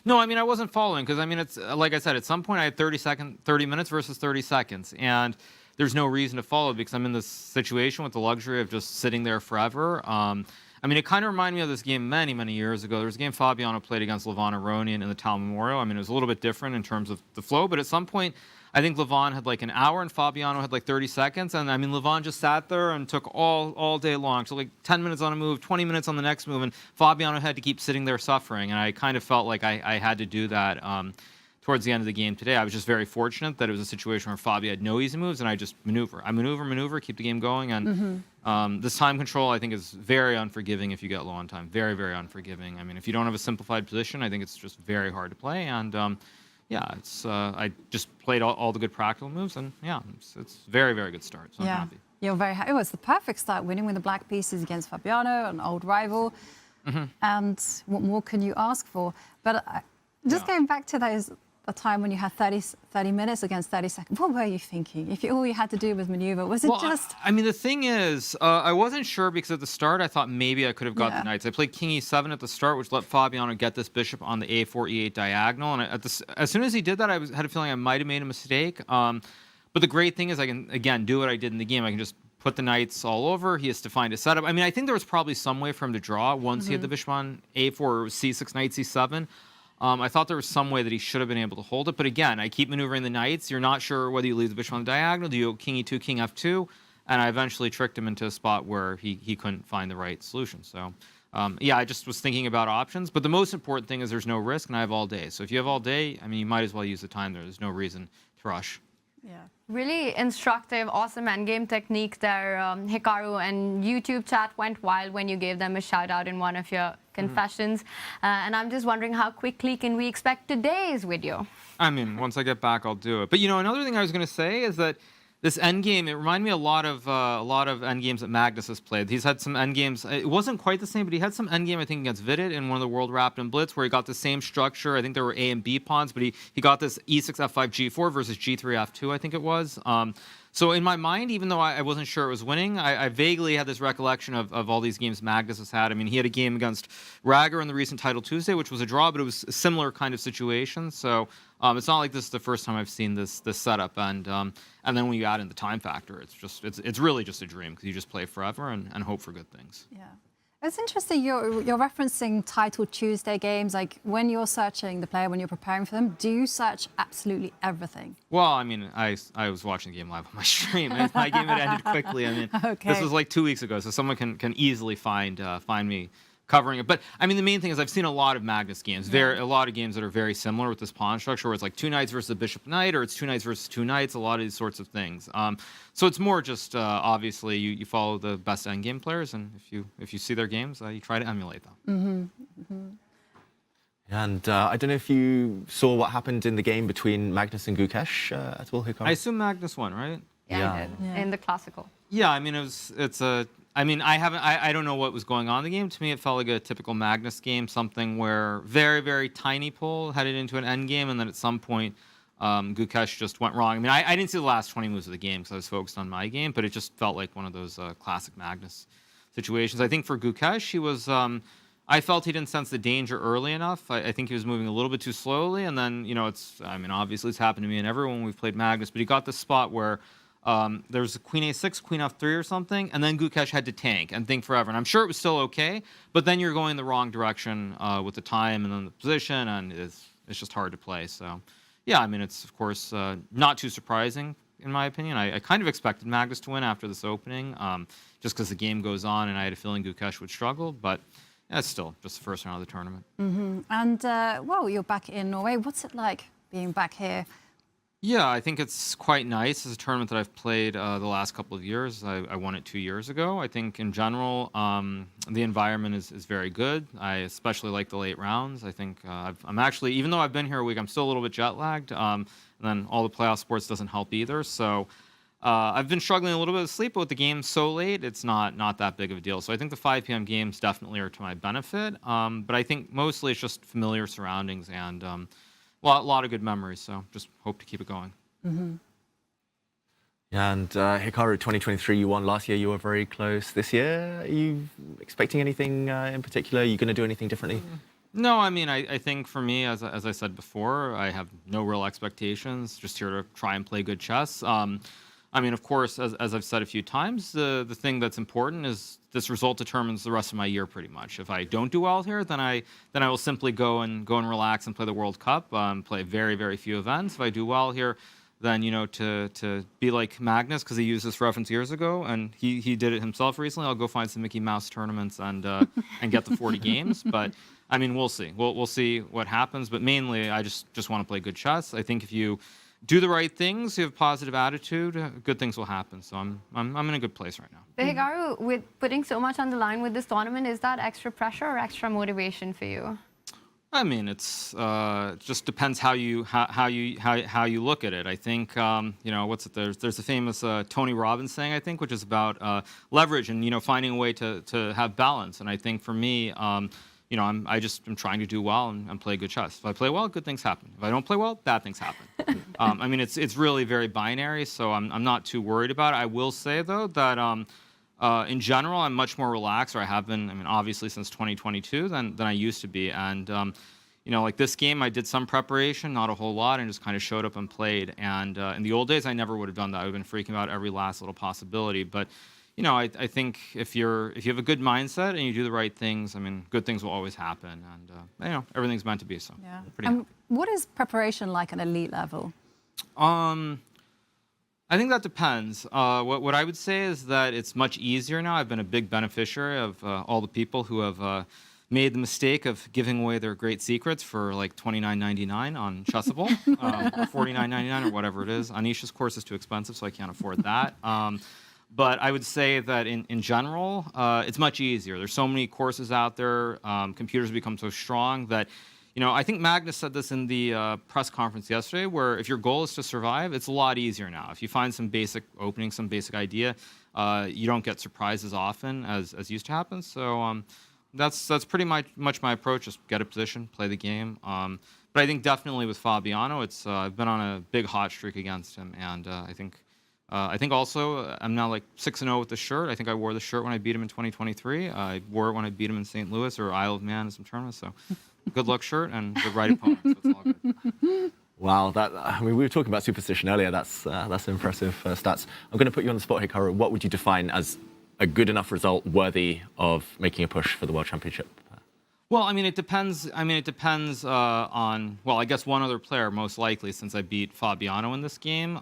No, I wasn't following because it's like I said, at some point I had 30 minutes versus 30 seconds, and there's no reason to follow because I'm in this situation with the luxury of just sitting there forever. It kind of reminded me of this game many, many years ago. There was a game Fabiano played against Levon Aronian in the Tal Memorial. It was a little bit different in terms of the flow, but at some point, I think Levon had an hour and Fabiano had 30 seconds. And Levon just sat there and took all day long. So 10 minutes on a move, 20 minutes on the next move, and Fabiano had to keep sitting there suffering. And I kind of felt like I had to do that towards the end of the game today. I was just very fortunate that it was a situation where Fabi had no easy moves and I just maneuver. I maneuver, keep the game going. And this time control, I think, is very unforgiving if you get low on time. Very, very unforgiving. If you don't have a simplified position, I think it's just very hard to play. And I just played all the good practical moves. And it's very, very good start. So I'm happy. You're very happy. It was the perfect start, winning with the black pieces against Fabiano, an old rival. And what more can you ask for? But going back to a time when you had 30 minutes against 30 seconds. What were you thinking? If all you had to do was maneuver, was it just... the thing is, I wasn't sure because at the start I thought maybe I could have got the knights. I played king e7 at the start, which let Fabiano get this bishop on the a4, e8 diagonal. And as soon as he did that, had a feeling I might have made a mistake. But the great thing is I can, again, do what I did in the game. I can just put the knights all over. He has to find a setup. I mean, I think there was probably some way for him to draw once he had the bishop on a4 or c6, knight c7. I thought there was some way that he should have been able to hold it. But again, I keep maneuvering the knights. You're not sure whether you leave the bishop on the diagonal. Do you go king e2, king f2? And I eventually tricked him into a spot where he couldn't find the right solution. So, yeah, I just was thinking about options. But the most important thing is there's no risk, and I have all day. So if you have all day, I mean, you might as well use the time there. There's no reason to rush. Yeah. Really instructive, awesome endgame technique there, Hikaru, and YouTube chat went wild when you gave them a shout out in one of your confessions. And I'm just wondering, how quickly can we expect today's video? I mean, once I get back, I'll do it. But you know, another thing I was going to say is that this endgame, it reminded me a lot of endgames that Magnus has played. He's had some endgames. It wasn't quite the same, but he had some endgame, I think, against Vidit in one of the World Rapid and Blitz, where he got the same structure. I think there were A and B pawns, but he got this e6, f5, g4 versus g3, f2, I think it was. So in my mind, even though I wasn't sure it was winning, I vaguely had this recollection of all these games Magnus has had. I mean, he had a game against Rager in the recent Title Tuesday, which was a draw, but it was a similar kind of situation. So it's not like this is the first time I've seen this setup. And then when you add in the time factor, it's really just a dream, because you just play forever and hope for good things. Yeah. It's interesting, you're referencing Title Tuesday games. Like, when you're searching the player, when you're preparing for them, do you search absolutely everything? Well, I mean, I was watching the game live on my stream. My game had ended quickly. I mean, this was like 2 weeks ago, so someone can easily find me covering it. But I mean, the main thing is I've seen a lot of Magnus games. A lot of games that are very similar with this pawn structure, where it's like 2 knights versus a bishop knight, or it's 2 knights versus 2 knights. A lot of these sorts of things. So it's more just obviously you follow the best endgame players, and if you see their games, you try to emulate them. And I don't know if you saw what happened in the game between Magnus and Gukesh at all, Hikaru? I assume Magnus won, right? Yeah, I did, in the classical. Yeah, I mean, I don't know what was going on in the game. To me, it felt like a typical Magnus game, something where very, very tiny pull headed into an end game, and then at some point, Gukesh just went wrong. I mean, I didn't see the last 20 moves of the game because I was focused on my game, but it just felt like one of those classic Magnus situations. I think for Gukesh, he was... I felt he didn't sense the danger early enough. I think he was moving a little bit too slowly, and then, you know, obviously it's happened to me and everyone we've played Magnus, but he got this spot where there was a queen a6, queen f3 or something, and then Gukesh had to tank and think forever. And I'm sure it was still okay, but then you're going the wrong direction with the time and then the position, and it's just hard to play. So, yeah, I mean, it's, of course, not too surprising, in my opinion. I kind of expected Magnus to win after this opening, just because the game goes on, and I had a feeling Gukesh would struggle, but... yeah, it's still just the first round of the tournament. And, well, you're back in Norway. What's it like being back here? Yeah, I think it's quite nice. It's a tournament that I've played the last couple of years. I won it 2 years ago. I think, in general, the environment is very good. I especially like the late rounds. I think I'm actually, even though I've been here a week, I'm still a little bit jet-lagged. And then all the playoff sports doesn't help either. So... I've been struggling a little bit with sleep, but with the game so late, it's not that big of a deal. So I think the 5 p.m. games definitely are to my benefit. But I think mostly it's just familiar surroundings and a lot of good memories. So just hope to keep it going. Yeah, and Hikaru, 2023, you won last year. You were very close this year. Are you expecting anything in particular? Are you going to do anything differently? No, I mean, I think for me, as I said before, I have no real expectations. Just here to try and play good chess. I mean, of course, as I've said a few times, the thing that's important is this result determines the rest of my year pretty much. If I don't do well here, then I will simply go and relax and play the World Cup, play very, very few events. If I do well here, then, you know, to be like Magnus, because he used this reference years ago, and he did it himself recently, I'll go find some Mickey Mouse tournaments and get the 40 games. But, I mean, we'll see. We'll see what happens. But mainly, I just want to play good chess. I think if you... do the right things, you have a positive attitude, good things will happen. So I'm in a good place right now. But Hikaru, with putting so much on the line with this tournament, is that extra pressure or extra motivation for you? I mean, it just depends how you look at it. I think you know, what's it? There's a famous Tony Robbins saying, I think, which is about leverage and, you know, finding a way to have balance. And I think for me, you know, I'm trying to do well and play good chess. If I play well, good things happen. If I don't play well, bad things happen. I mean, it's really very binary, so I'm not too worried about it. I will say, though, that in general, I'm much more relaxed, or I have been, I mean, obviously since 2022 than I used to be. And, you know, like this game, I did some preparation, not a whole lot, and just kind of showed up and played. And in the old days, I never would have done that. I would have been freaking out every last little possibility. But you know, I think if you have a good mindset and you do the right things, I mean, good things will always happen, and you know, everything's meant to be. So, Yeah. pretty happy. What is preparation like at elite level? I think that depends. What I would say is that it's much easier now. I've been a big beneficiary of all the people who have made the mistake of giving away their great secrets for like $29.99 on Chessable, or $49.99 or whatever it is. Anisha's course is too expensive, so I can't afford that. But I would say that in general, it's much easier. There's so many courses out there. Computers become so strong that, you know, I think Magnus said this in the press conference yesterday, where if your goal is to survive, it's a lot easier now. If you find some basic opening, some basic idea, you don't get surprised as often as used to happen. So that's pretty much my approach. Just get a position, play the game. But I think definitely with Fabiano, it's I've been on a big hot streak against him, and I think also I'm now like 6-0 with the shirt. I think I wore the shirt when I beat him in 2023. I wore it when I beat him in St. Louis or Isle of Man in some tournaments. So good luck shirt and the right opponent. So it's all good. Wow, I mean, we were talking about superstition earlier. That's impressive stats. I'm going to put you on the spot, Hikaru. What would you define as a good enough result worthy of making a push for the World Championship? Well, I mean, it depends. It depends on, well, I guess one other player most likely, since I beat Fabiano in this game.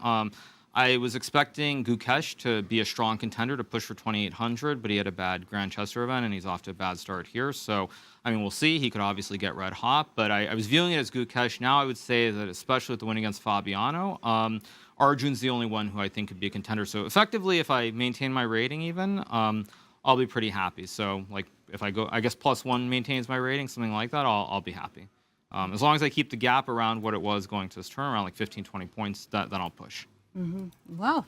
I was expecting Gukesh to be a strong contender to push for 2,800, but he had a bad Grand Chester event, and he's off to a bad start here. So, I mean, we'll see. He could obviously get red hot, but I was viewing it as Gukesh. Now I would say that, especially with the win against Fabiano, Arjun's the only one who I think could be a contender. So, effectively, if I maintain my rating even, I'll be pretty happy. So, like, if I go, I guess +1 maintains my rating, something like that, I'll be happy. As long as I keep the gap around what it was going to this tournament, around like 15, 20 points, then I'll push. Well,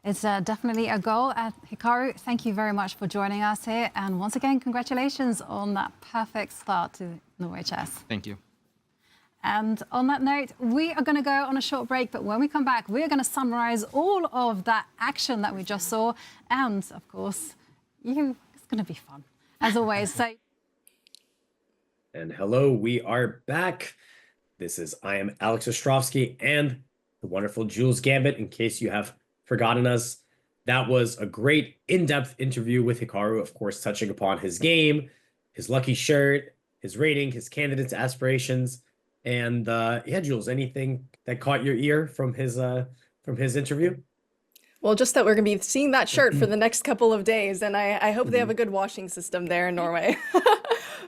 it's definitely a goal. Hikaru, thank you very much for joining us here. And once again, congratulations on that perfect start to Norway Chess. Thank you. And on that note, we are going to go on a short break. But when we come back, we're going to summarize all of that action that we just saw. And, of course, it's going to be fun, as always. So. And hello, we are back. I am Alex Ostrovsky and the wonderful Jules Gambit, in case you have forgotten us. That was a great in-depth interview with Hikaru, of course, touching upon his game, his lucky shirt, his rating, his candidates' aspirations. And yeah, Jules, anything that caught your ear from his interview? Well, just that we're going to be seeing that shirt for the next couple of days, and I hope they have a good washing system there in Norway.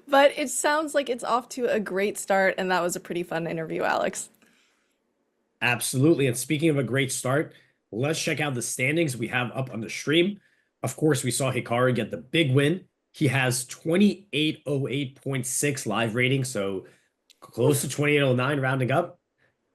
But it sounds like it's off to a great start, and that was a pretty fun interview, Alex. Absolutely. And speaking of a great start, let's check out the standings we have up on the stream. Of course, we saw Hikaru get the big win. He has 2808.6 live rating, so close to 2809 rounding up.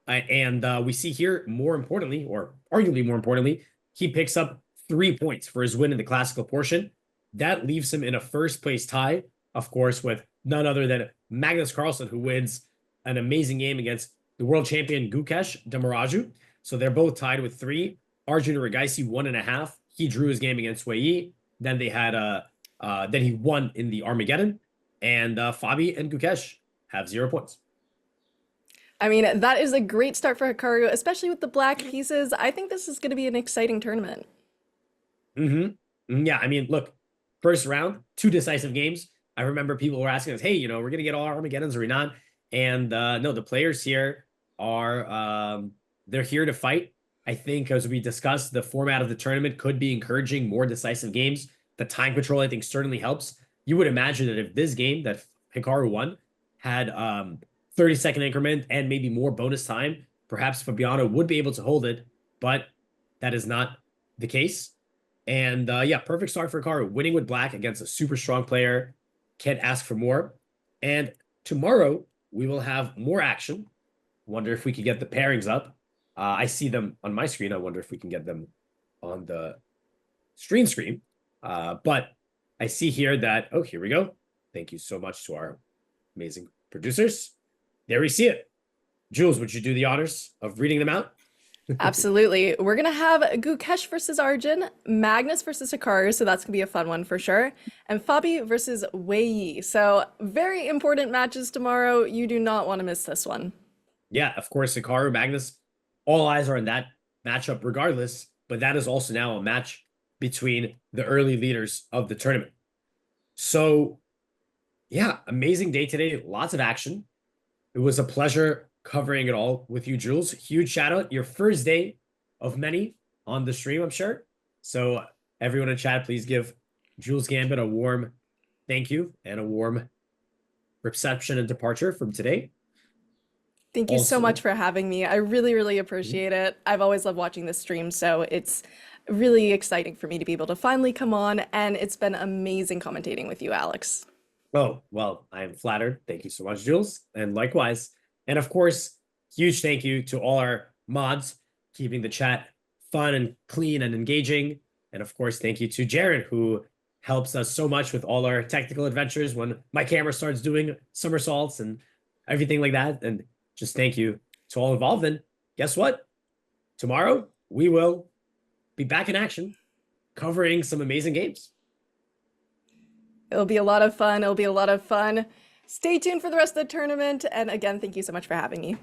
And we see here, more importantly, or arguably more importantly, he picks up 3 points for his win in the classical portion. That leaves him in a first place tie, of course, with none other than Magnus Carlsen, who wins an amazing game against the world champion Gukesh Demaraju. So they're both tied with 3. Arjun Regaisi 1.5. He drew his game against Wei. Then they had then he won in the Armageddon. And Fabi and Gukesh have 0 points. I mean, that is a great start for Hikaru, especially with the black pieces. I think this is going to be an exciting tournament. Yeah, I mean, look, first round, 2 decisive games. I remember people were asking us, hey, you know, we're going to get all our Armageddons or we're not. And no, the players here are, they're here to fight. I think, as we discussed, the format of the tournament could be encouraging more decisive games. The time control, I think, certainly helps. You would imagine that if this game that Hikaru won had 30-second increment and maybe more bonus time, perhaps Fabiano would be able to hold it, but that is not the case. And yeah, perfect start for Hikaru, winning with black against a super strong player. Can't ask for more. And tomorrow, we will have more action. Wonder if we could get the pairings up. I see them on my screen. I wonder if we can get them on the screen. But I see here that, oh, here we go. Thank you so much to our amazing producers. There we see it. Jules, would you do the honors of reading them out? Absolutely. We're going to have Gukesh versus Arjun, Magnus versus Hikaru, so that's going to be a fun one for sure, and Fabi versus Wei. So, very important matches tomorrow. You do not want to miss this one. Yeah, of course, Hikaru, Magnus, all eyes are on that matchup regardless, but that is also now a match between the early leaders of the tournament. So, yeah, amazing day today. Lots of action. It was a pleasure covering it all with you, Jules. Huge shout out. Your first day of many on the stream, I'm sure. So, everyone in chat, please give Jules Gambit a warm thank you and a warm reception and departure from today. Thank you so Also- much for having me. I really, really appreciate it. I've always loved watching this stream, so it's really exciting for me to be able to finally come on, and it's been amazing commentating with you, Alex. Oh, well, I am flattered. Thank you so much, Jules. And likewise. And of course, huge thank you to all our mods, keeping the chat fun and clean and engaging. And of course, thank you to Jared, who helps us so much with all our technical adventures when my camera starts doing somersaults and everything like that. And just thank you to all involved. And guess what? Tomorrow, we will be back in action covering some amazing games. It'll be a lot of fun. It'll be a lot of fun. Stay tuned for the rest of the tournament. And again, thank you so much for having me.